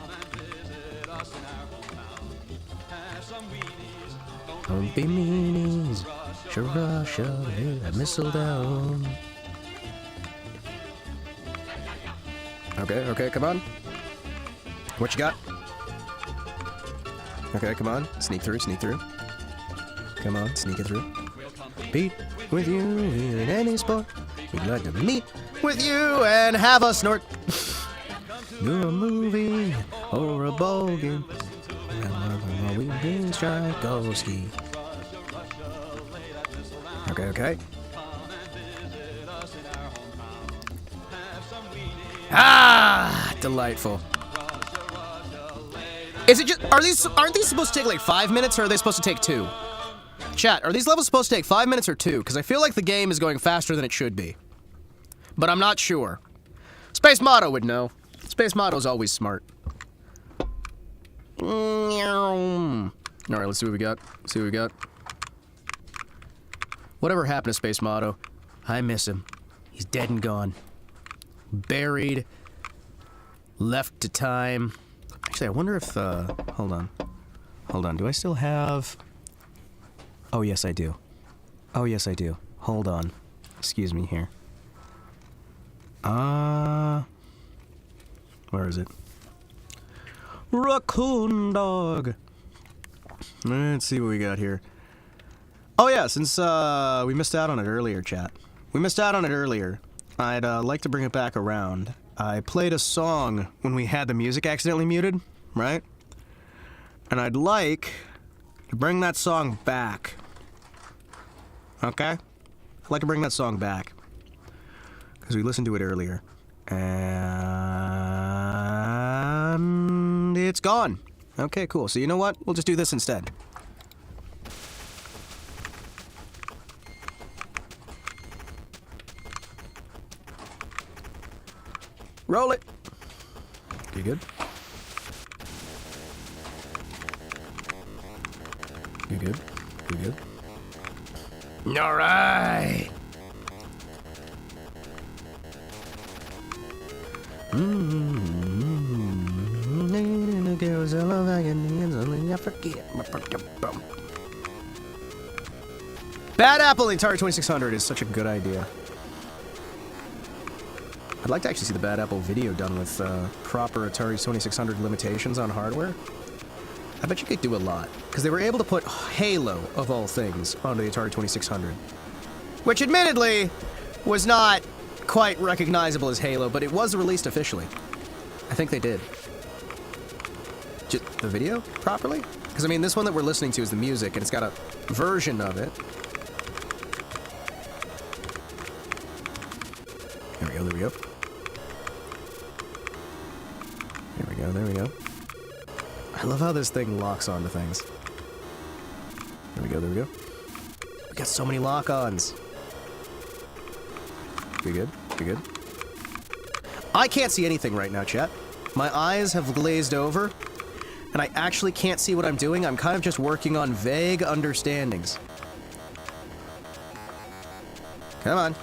Don't be meanies. Russia, lay that missile down. Okay, come on. What you got? Okay, come on. Sneak through. Come on, sneak it through. Beat with you in any sport. We'd like to meet with you and have a snort. You're a movie or a ball game. We can strike go ski. Okay. Ah, delightful. Is it just aren't these supposed to take like 5 minutes or are they supposed to take 2? Chat, are these levels supposed to take 5 minutes or 2? Because I feel like the game is going faster than it should be. But I'm not sure. Space Motto would know. Space Motto's always smart. Alright, let's see what we got. Whatever happened to Space Motto? I miss him. He's dead and gone. Buried. Left to time. Actually, I wonder if, hold on. Do I still have... Oh, yes, I do. Hold on. Excuse me here. Where is it? Raccoon Dog. Let's see what we got here. Oh, yeah, since, we missed out on it earlier, chat. I'd, like to bring it back around. I played a song when we had the music accidentally muted, right? And I'd like to bring that song back. Okay? I'd like to bring that song back. Because we listened to it earlier. And it's gone. Okay, cool. So you know what? We'll just do this instead. Roll it. You good? You good? All right. Girls, I love I forget. Bad Apple Atari 2600 is such a good idea. I'd like to actually see the Bad Apple video done with proper Atari 2600 limitations on hardware. I bet you could do a lot, because they were able to put Halo, of all things, onto the Atari 2600. Which, admittedly, was not quite recognizable as Halo, but it was released officially. I think they did. The video, properly? Because, I mean, this one that we're listening to is the music, and it's got a version of it. There we go. There we go. I love how this thing locks onto things. There we go. We got so many lock-ons. We good? I can't see anything right now, chat. My eyes have glazed over, and I actually can't see what I'm doing. I'm kind of just working on vague understandings. Come on.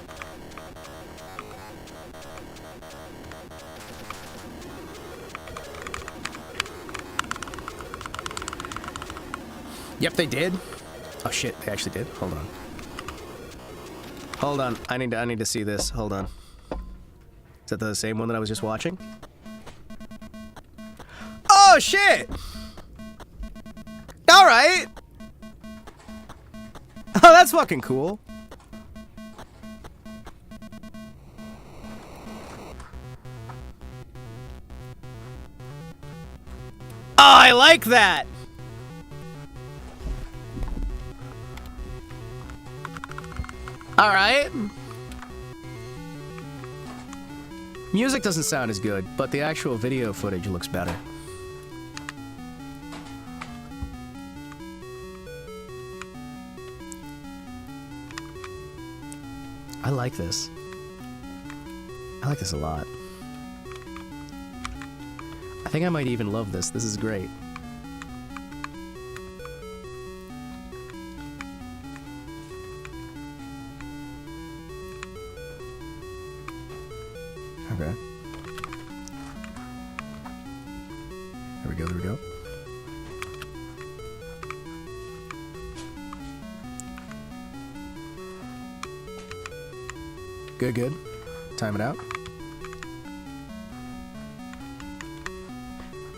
Yep, they did. Oh shit, they actually did. Hold on. I need to see this. Hold on. Is that the same one that I was just watching? Oh, shit! Alright! Oh, that's fucking cool. Oh, I like that! Alright. Music doesn't sound as good, but the actual video footage looks better. I like this. I like this a lot. I think I might even love this. This is great. Okay. There we go, there we go. Good, good. Time it out.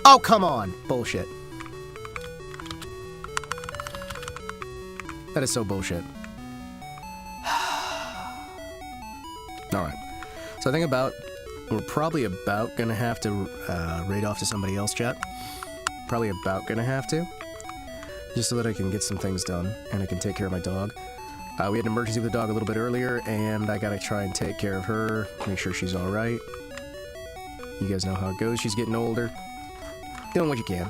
Oh, come on! Bullshit. That is so bullshit. Alright. So I think we're probably about gonna have to raid off to somebody else, chat. Probably about gonna have to. Just so that I can get some things done, and I can take care of my dog. We had an emergency with the dog a little bit earlier, and I gotta try and take care of her, make sure she's alright. You guys know how it goes, she's getting older. Doing what you can.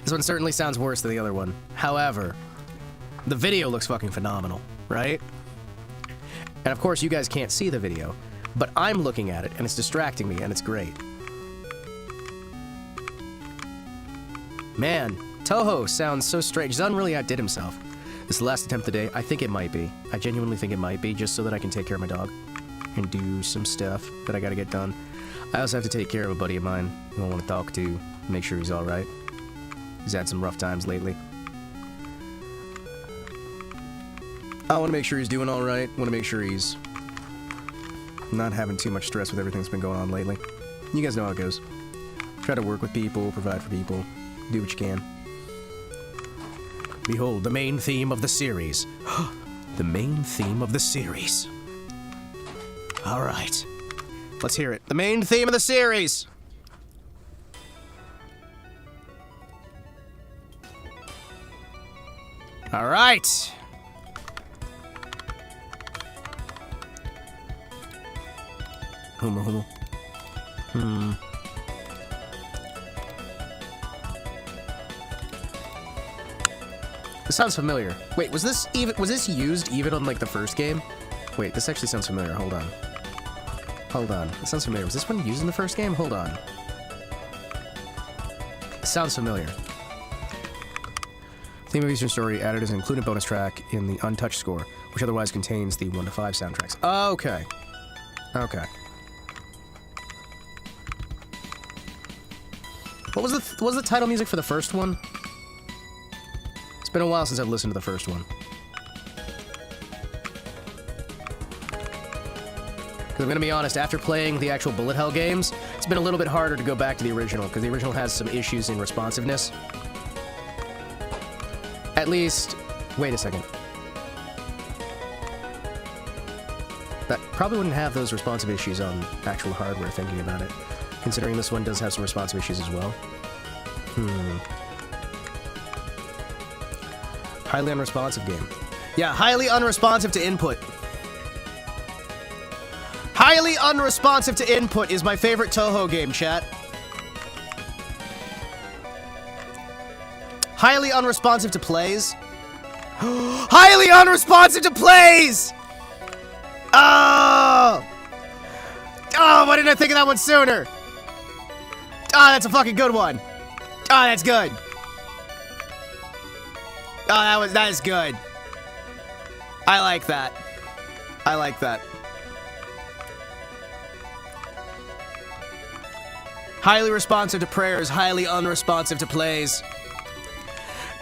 This one certainly sounds worse than the other one. However, the video looks fucking phenomenal, right? And of course, you guys can't see the video, but I'm looking at it, and it's distracting me, and it's great. Man, TouHou sounds so strange. Zun really outdid himself. This is the last attempt of the day. I think it might be. I genuinely think it might be, just so that I can take care of my dog and do some stuff that I gotta get done. I also have to take care of a buddy of mine who I want to talk to, make sure he's alright. He's had some rough times lately. I want to make sure he's doing alright. Want to make sure he's not having too much stress with everything that's been going on lately. You guys know how it goes. Try to work with people, provide for people, do what you can. Behold, the main theme of the series. The main theme of the series. Alright. Let's hear it. The main theme of the series! Alright! Humo. This sounds familiar. Wait, was this used even on like the first game? Wait, this actually sounds familiar. Hold on. Hold on. This sounds familiar. Was this one used in the first game? Hold on. It sounds familiar. Theme of Eastern Story added as an included bonus track in the Untouched score, which otherwise contains the 1 to 5 soundtracks. Okay. Okay. What was the title music for the first one? It's been a while since I've listened to the first one. Because I'm gonna be honest, after playing the actual Bullet Hell games, it's been a little bit harder to go back to the original, because the original has some issues in responsiveness. At least... wait a second. That probably wouldn't have those responsive issues on actual hardware, thinking about it. Considering this one does have some responsive issues as well. Highly unresponsive game. Yeah, highly unresponsive to input. Highly unresponsive to input is my favorite TouHou game, chat. Highly unresponsive to plays. Highly unresponsive to plays! Oh! Oh, why didn't I think of that one sooner? Oh, that's a fucking good one. Oh, that's good. Oh, that is good. I like that. I like that. Highly responsive to prayers, highly unresponsive to plays.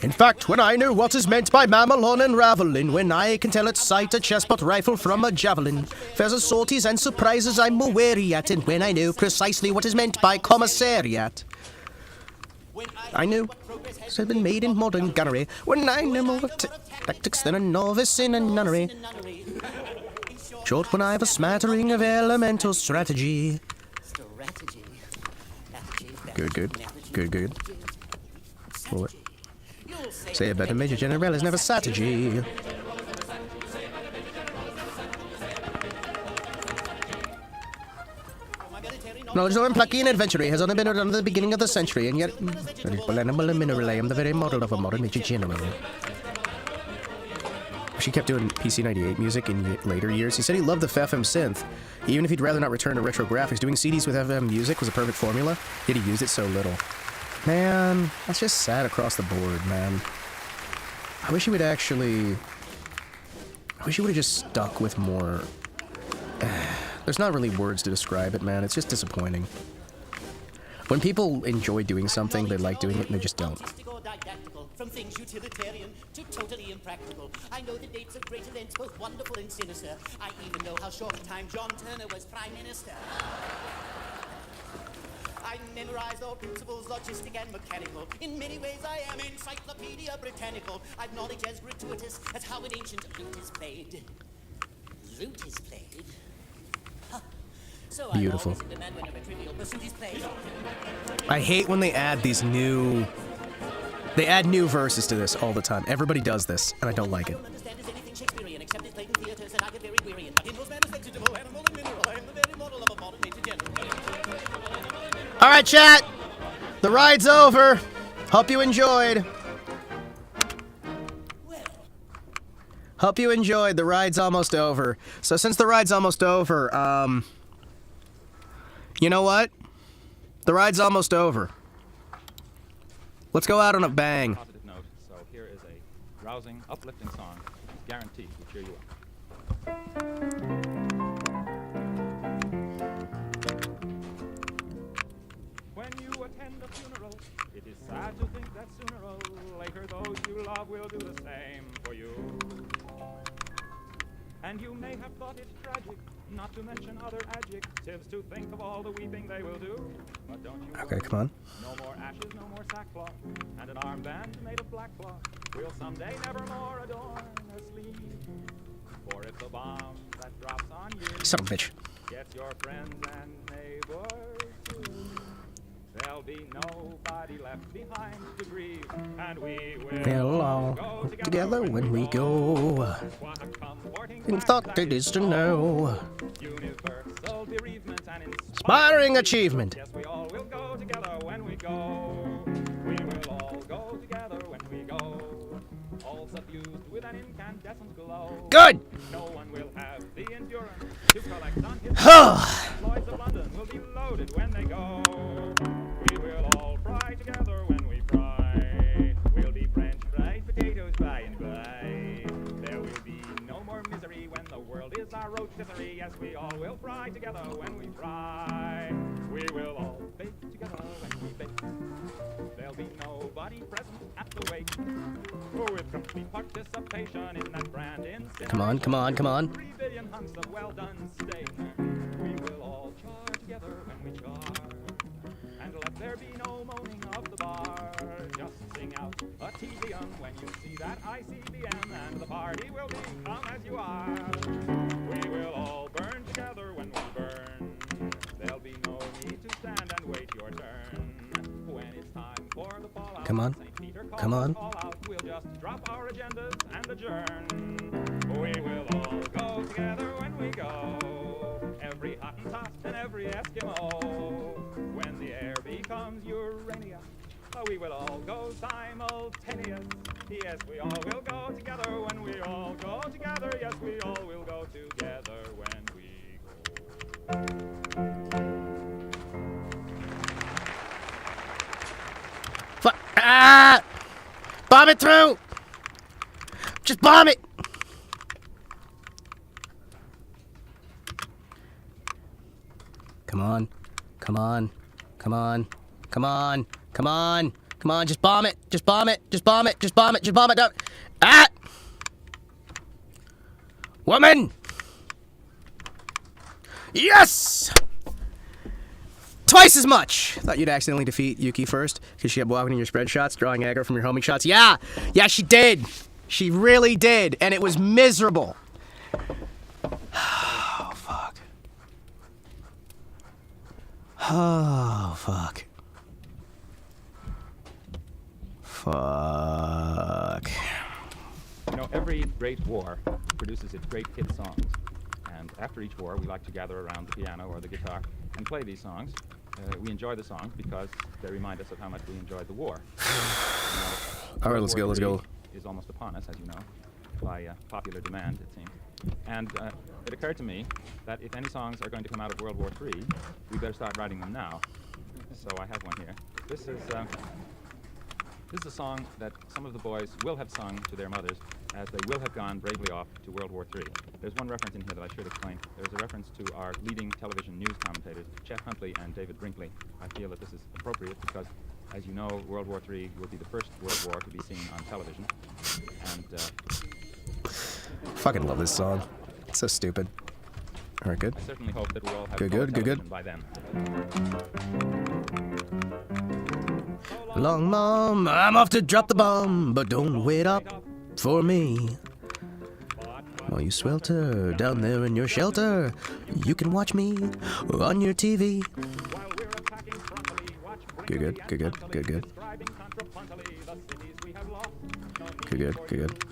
In fact, when I know what is meant by mammal on unraveling, when I can tell at sight a chestnut rifle from a javelin, there's a sorties and surprises I'm more wary at, and when I know precisely what is meant by commissariat. I knew this had been made in modern gunnery, when I know more tactics than a novice in a nunnery. Short when I have a smattering of elemental strategy. Good. What? Say about a Major General is never strategy. Knowledge of plucky and adventure has only been around at the beginning of the century, and yet, animal and mineral, I am the very model of a modern Major General. She kept doing pc98 music in later years. He said he loved the FM synth. Even if he'd rather not return to retro graphics, doing CDs with FM music was a perfect formula, yet he used it so little. Man, that's just sad across the board, man. I wish he would actually... I wish he would have just stuck with more... There's not really words to describe it, man. It's just disappointing. When people enjoy doing something, they like doing it, and they just don't. From things utilitarian to totally impractical. I know the dates of great events, both wonderful and sinister. I even know how short a time John Turner was Prime Minister. I memorized all principles, logistic and mechanical. In many ways I am Encyclopedia Britannical. I've knowledge as gratuitous as how an ancient lute is played. Lute is played? Huh. So Beautiful. I'm always in demand whenever Trivial Pursuit is played. I hate when they add these new... They add new verses to this all the time. Everybody does this, and I don't like it. I don't understand is anything Shakespearean, except it's played in theaters, and I get very weary. But in most manners, vegetable, animal, and mineral, I am the very model of a modern Major General. All right, chat. The ride's over. Hope you enjoyed. Hope you enjoyed. The ride's almost over. So since the ride's almost over, you know what? The ride's almost over. Let's go out on a bang. Positive note, so here is a rousing, uplifting song, guaranteed to cheer you up. When you attend a funeral, it is sad to think that sooner or later those you love will do the same for you. And you may have thought it tragic, not to mention other adjectives, to think of all the weeping they will do. But don't you Okay, worry. come on. No more ashes, no more sackcloth, and an armband made of black cloth will someday never more adorn a sleeve. For if the bomb that drops on you Son of a bitch. gets your friends and neighbors too, there'll be nobody left behind to grieve, and we will We'll all go together when we go. What a comforting In fact thought that it is to know. universal bereavement and Inspiring achievement. Yes, we all will go together when we go. We will all go together when we go. All suffused with an incandescent glow. Good. No one will have the endurance to collect on his Lloyds of London will be loaded when they go. We will all fry together when we fry. We'll be French fried potatoes by and by. There will be no more misery when the world is our rotisserie. Yes, we all will fry together when we fry. We will all bake together when we bake. There'll be nobody present at the wake. With complete participation in that grand incineration. Come on, come on, come on. 3 billion hunks of well-done steak. We will all char together when we char. And let there be no moaning of the bar. Just sing out a Te-Deum when you see that ICBM, and the party will be come as you are. We will all burn together when we burn. There'll be no need to stand and wait your turn. When it's time for the fallout, Come on. St. Peter calls Come on. us all out. We'll just drop our agendas and adjourn. We will all go together when we go. Every Hottentot and every Eskimo. When the air becomes Urania, we will all go simultaneous. Yes, we all will go together when we all go together. Yes, we all will go together when we go. Bomb it through! Just bomb it! Come on. Come on. Come on. Come on. Come on. Come on, just bomb it. Just bomb it. Just bomb it. Just bomb it. Just bomb it. Don't. Ah! Woman! Yes! Twice as much! Thought you'd accidentally defeat Yuki first, because she kept walking in your spread shots, drawing aggro from your homing shots. Yeah! Yeah, she did! She really did, and it was miserable. Oh, fuck. Oh, fuck. Fuck. You know, every great war produces its great hit songs. And after each war, we like to gather around the piano or the guitar and play these songs. We enjoy the songs because they remind us of how much we enjoyed the war. All right, let's go, let's go. Is almost upon us, as you know, by popular demand, it seems. And it occurred to me that if any songs are going to come out of World War III, we better start writing them now. So I have one here. This is a song that some of the boys will have sung to their mothers as they will have gone bravely off to World War III. There's one reference in here that I should explain. There's a reference to our leading television news commentators, Chet Huntley and David Brinkley. I feel that this is appropriate because, as you know, World War III will be the first World War to be seen on television. And Fucking love this song. It's so stupid. All right, good. I certainly hope that we all have Good, color good, good, good. television by then. Long mom, I'm off to drop the bomb, but don't wait up for me. While you swelter down there in your shelter, you can watch me on your TV. Good, good, good, good, good, good. Good, good, good, good.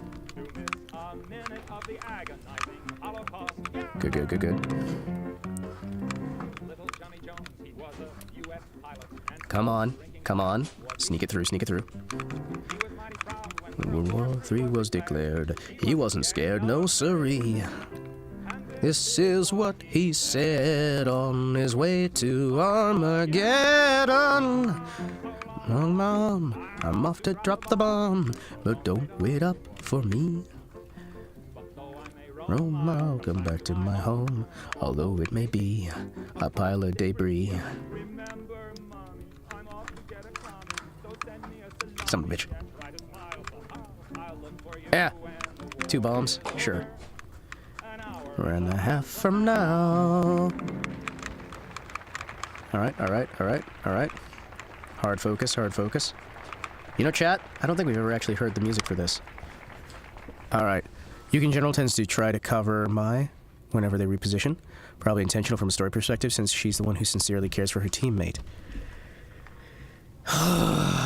Good, good, good, good. Come on, come on. Sneak it through, sneak it through. When World War III was declared, he wasn't scared, no siree. This is what he said on his way to Armageddon. Long mom, I'm off to drop the bomb, but don't wait up for me. Rome, I'll come back to my home, although it may be a pile of debris. Son of a bitch. Yeah. 2 bombs, sure. Hour and a half from now. Alright, alright, alright, alright. Hard focus, hard focus. You know, chat, I don't think we've ever actually heard the music for this. Alright. Yuki in general tends to try to cover Mai whenever they reposition. Probably intentional from a story perspective, since she's the one who sincerely cares for her teammate.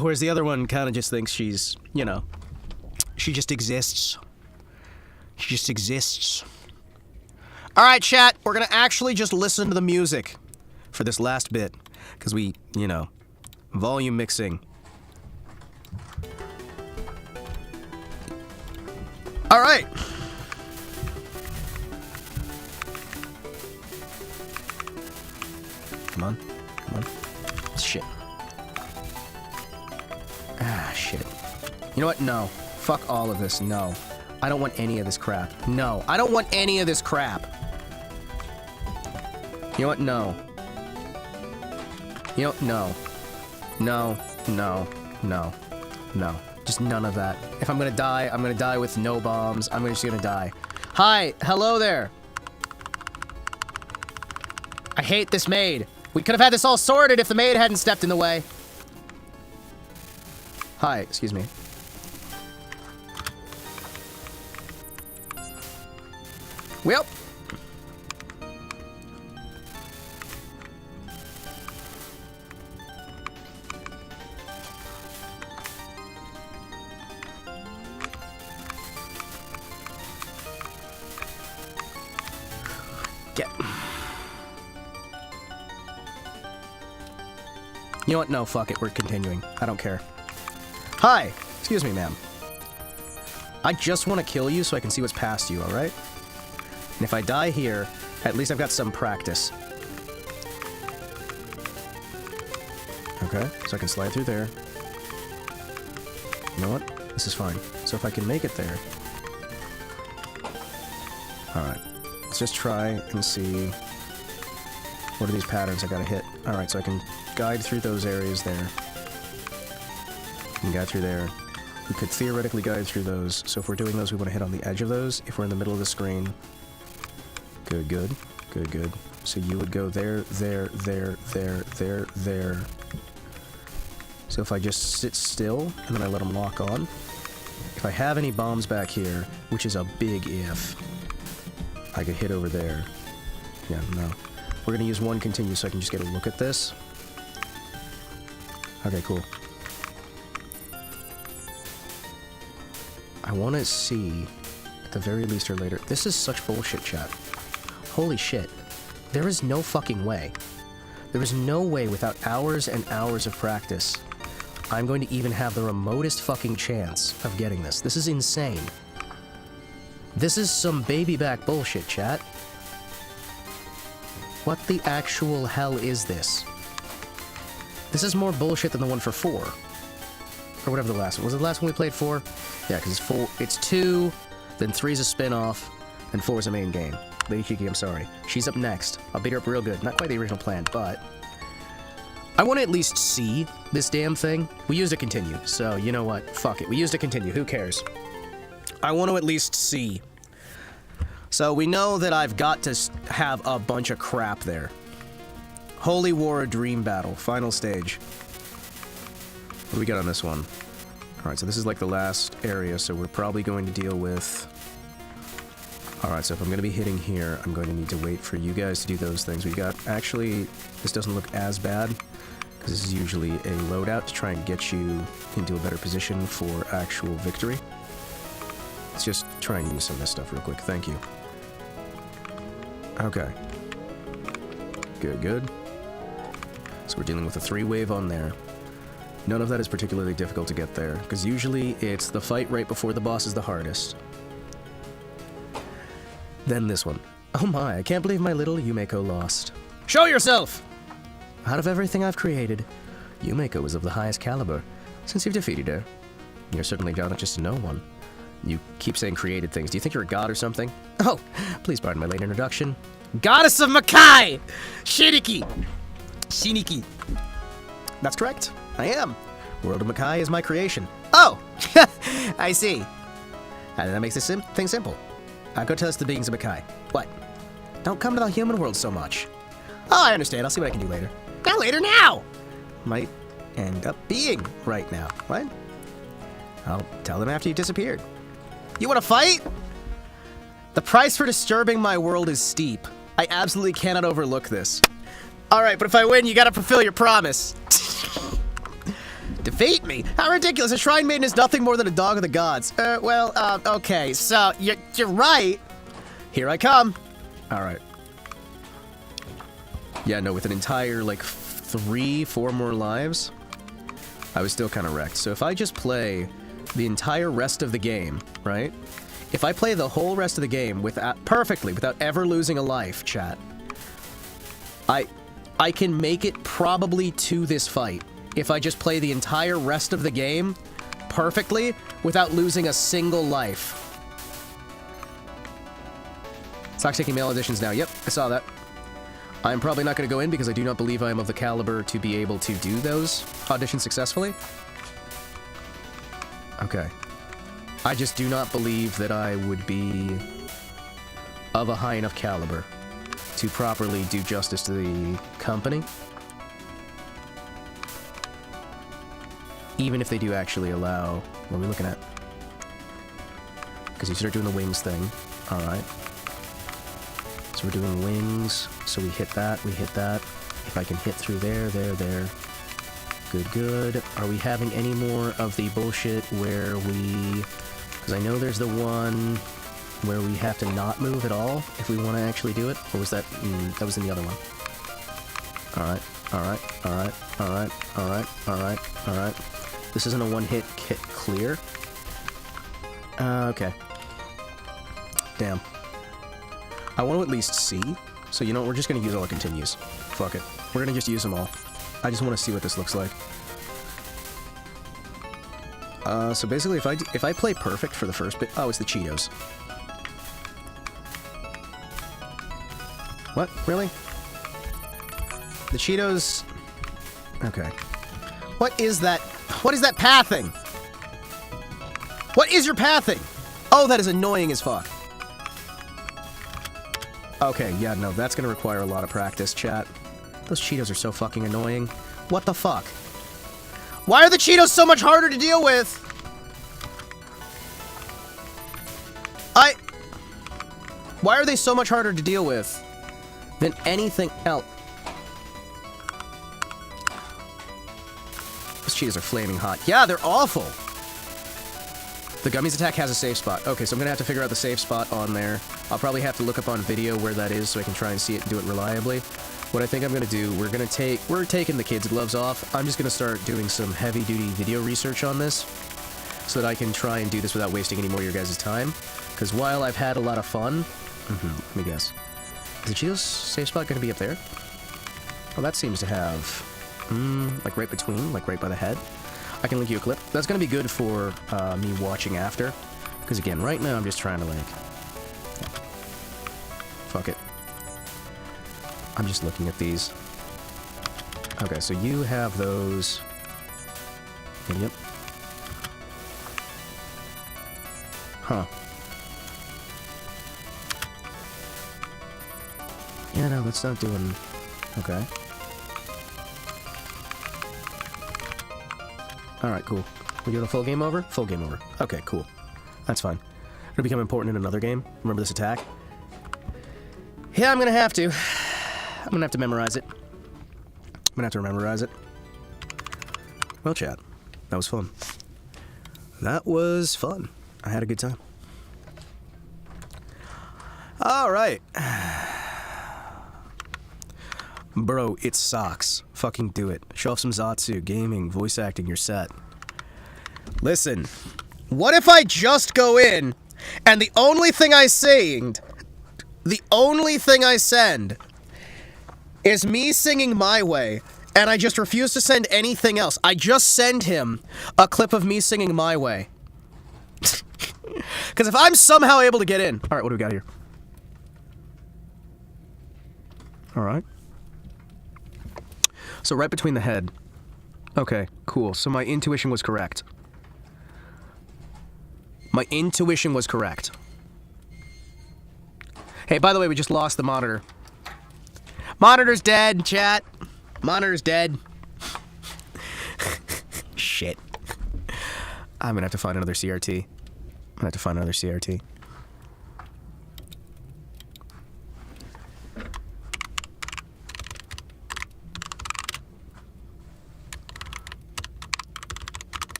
Whereas the other one kind of just thinks she's, you know, she just exists. She just exists. Alright, chat, we're gonna actually just listen to the music for this last bit. Because we, you know, volume mixing. Alright. Come on, come on. Shit. Ah, shit. You know what? No. Fuck all of this. No. I don't want any of this crap. No. I don't want any of this crap. You know what? No. You know, no. No. No. No. No. Just none of that. If I'm gonna die with no bombs. I'm just gonna die. Hi. Hello there. I hate this maid. We could have had this all sorted if the maid hadn't stepped in the way. Hi, excuse me. Well. Get. You know what? No, fuck it. We're continuing. I don't care. Hi! Excuse me, ma'am. I just want to kill you so I can see what's past you, alright? And if I die here, at least I've got some practice. Okay, so I can slide through there. You know what? This is fine. So if I can make it there... Alright. Let's just try and see... What are these patterns I gotta hit? Alright, so I can guide through those areas there. can guide through there. We could theoretically guide through those. So if we're doing those, we want to hit on the edge of those. If we're in the middle of the screen. Good, good. Good, good. So you would go there, there, there, there, there, there. So if I just sit still, and then I let them lock on. If I have any bombs back here, which is a big if, I could hit over there. Yeah, no. We're gonna use one continue so I can just get a look at this. Okay, cool. I want to see, at the very least or later... This is such bullshit, chat. Holy shit. There is no fucking way. There is no way without hours and hours of practice I'm going to even have the remotest fucking chance of getting this. This is insane. This is some baby back bullshit, chat. What the actual hell is this? This is more bullshit than the one for 4. Or whatever the last one. Was it the last one we played 4? Yeah, because it's 4. It's 2, then 3's a spin-off, and 4's a main game. Lady Kiki, I'm sorry. She's up next. I'll beat her up real good. Not quite the original plan, but... I want to at least see this damn thing. We used a continue, so you know what? Fuck it. We used a continue. Who cares? I want to at least see. So we know that I've got to have a bunch of crap there. Holy War Dream Battle. Final stage. What do we got on this one? Alright, so this is like the last area, so we're probably going to deal with... Alright, so if I'm going to be hitting here, I'm going to need to wait for you guys to do those things. We've got... Actually, this doesn't look as bad, because this is usually a loadout to try and get you into a better position for actual victory. Let's just try and use some of this stuff real quick. Thank you. Okay. Good, good. So we're dealing with a 3-wave on there. None of that is particularly difficult to get there, because usually it's the fight right before the boss is the hardest. Then this one. Oh my, I can't believe my little Yumeko lost. Show yourself! Out of everything I've created, Yumeko is of the highest caliber. Since you've defeated her, you're certainly not just no one. You keep saying created things. Do you think you're a god or something? Oh, please pardon my late introduction. Goddess of Makai! Shiniki! Shiniki. That's correct. I am. World of Makai is my creation. Oh! I see. And that makes this thing simple. Go tell us the beings of Makai. What? Don't come to the human world so much. Oh, I understand. I'll see what I can do later. Not later now! Might end up being right now. What? I'll tell them after you've disappeared. You want to fight? The price for disturbing my world is steep. I absolutely cannot overlook this. Alright, but if I win, you gotta fulfill your promise. Defeat me? How ridiculous. A shrine maiden is nothing more than a dog of the gods. Okay, so, you're right. Here I come. Alright. Yeah, no, with an entire, like, 3-4 more lives, I was still kind of wrecked. So if I just play the entire rest of the game, right? If I play the whole rest of the game perfectly, without ever losing a life, chat, I can make it probably to this fight. If I just play the entire rest of the game perfectly without losing a single life. Stock's taking mail auditions now. Yep, I saw that. I'm probably not going to go in because I do not believe I am of the caliber to be able to do those auditions successfully. Okay. I just do not believe that I would be of a high enough caliber to properly do justice to the company. Even if they do actually allow... What are we looking at? Because you start doing the wings thing. Alright. So we're doing wings. So we hit that, we hit that. If I can hit through there. Good, good. Are we having any more of the bullshit where we... Because I know there's the one where we have to not move at all if we want to actually do it. Or was that... that was in the other one. Alright, alright, alright, alright, alright, alright, alright. This isn't a one-hit kit clear. Okay. Damn. I want to at least see. So, you know what? We're just going to use all the continues. Fuck it. We're going to just use them all. I just want to see what this looks like. So basically, if I play perfect for the first bit... Oh, it's the Cheetos. What? Really? The Cheetos... Okay. What is that What is that pathing? What is your pathing? Oh, that is annoying as fuck. Okay, yeah, no, that's gonna require a lot of practice, chat. Those Cheetos are so fucking annoying. What the fuck? Why are the Cheetos so much harder to deal with? Why are they so much harder to deal with than anything else? Those Cheetos are flaming hot. Yeah, they're awful. The Gummies attack has a safe spot. Okay, so I'm gonna have to figure out the safe spot on there. I'll probably have to look up on video where that is so I can try and see it and do it reliably. What I think I'm gonna do, we're taking the kids' gloves off. I'm just gonna start doing some heavy-duty video research on this so that I can try and do this without wasting any more of your guys' time. Because while I've had a lot of fun, let me guess. Is the Cheetos safe spot gonna be up there? Well, that seems to have, like right between, like right by the head. I can link you a clip. That's gonna be good for me watching after. Because again, right now I'm just trying to like... Fuck it. I'm just looking at these. Okay, so you have those... Yep. Huh. Yeah, no, that's not doing... Okay. Alright, cool. We doing a full game over? Full game over. Okay, cool. That's fine. It'll become important in another game. Remember this attack? Yeah, I'm gonna have to. I'm gonna have to memorize it. I'm gonna have to memorize it. Well, chat. That was fun. That was fun. I had a good time. Alright. Bro, it sucks. Fucking do it. Show off some Zatsu, gaming, voice acting, you're set. Listen, what if I just go in, and the only thing I send is me singing My Way, and I just refuse to send anything else. I just send him a clip of me singing My Way. Because if I'm somehow able to get in... Alright, what do we got here? Alright. So right between the head. Okay, cool. So my intuition was correct. My intuition was correct. Hey, by the way, we just lost the monitor. Monitor's dead, chat. Monitor's dead. Shit. I'm gonna have to find another CRT.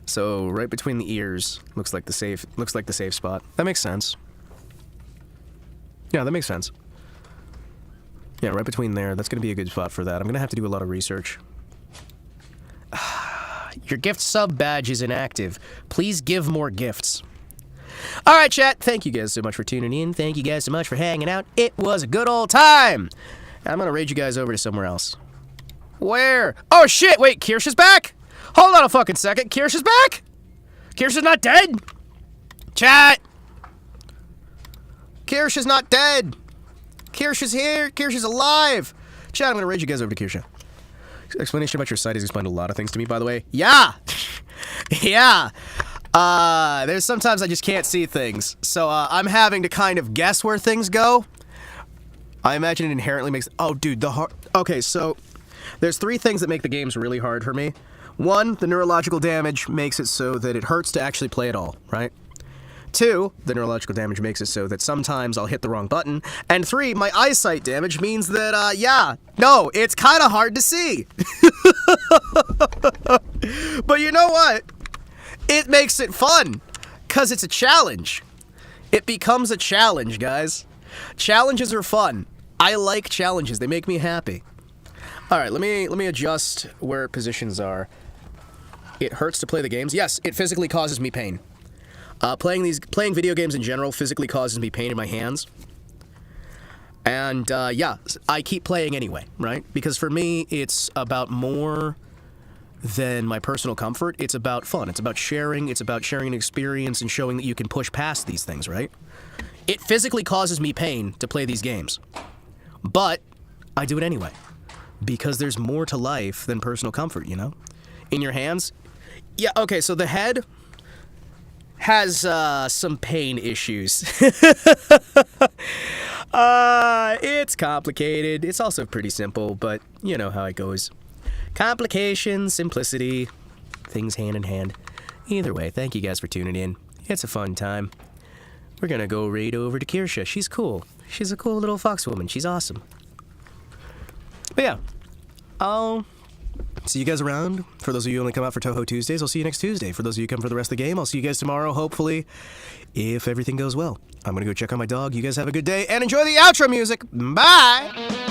So right between the ears looks like the safe spot. That makes sense. Yeah, that makes sense. Yeah, right between there. That's gonna be a good spot for that. I'm gonna have to do a lot of research. Your gift sub badge is inactive. Please give more gifts. Alright, chat. Thank you guys so much for tuning in. Thank you guys so much for hanging out. It was a good old time. I'm gonna raid you guys over to somewhere else. Where? Oh shit, wait, Kirsch is back? Hold on a fucking second. Kirsch is back? Kirsch is not dead? Chat! Kirsch is not dead. Kirsch is here. Kirsch is alive. Chat, I'm gonna raid you guys over to Kirsch. Explanation about your site has explained a lot of things to me, by the way. Yeah! Yeah! There's sometimes I just can't see things. So, I'm having to kind of guess where things go. I imagine it inherently makes... Oh, dude, Okay, so... There's 3 things that make the games really hard for me. 1, the neurological damage makes it so that it hurts to actually play at all, right? 2, the neurological damage makes it so that sometimes I'll hit the wrong button. And 3, my eyesight damage means that, yeah, no, it's kind of hard to see. But you know what? It makes it fun, because it's a challenge. It becomes a challenge, guys. Challenges are fun. I like challenges. They make me happy. All right, let me adjust where positions are. It hurts to play the games. Yes, it physically causes me pain. Playing video games in general physically causes me pain in my hands. And, yeah, I keep playing anyway, right? Because for me, it's about more than my personal comfort. It's about fun. It's about sharing. It's about sharing an experience and showing that you can push past these things, right? It physically causes me pain to play these games. But I do it anyway. because there's more to life than personal comfort, you know? In your hands? Yeah, okay, so the head has some pain issues. It's complicated. It's also pretty simple, but you know how it goes. Complication, simplicity, things hand in hand. Either way, thank you guys for tuning in. It's a fun time. We're gonna go right over to Kirsha. She's cool. She's a cool little fox woman. She's awesome. But yeah, I'll see you guys around. For those of you who only come out for TouHou Tuesdays, I'll see you next Tuesday. For those of you who come for the rest of the game, I'll see you guys tomorrow, hopefully, if everything goes well. I'm gonna go check on my dog. You guys have a good day, and enjoy the outro music. Bye!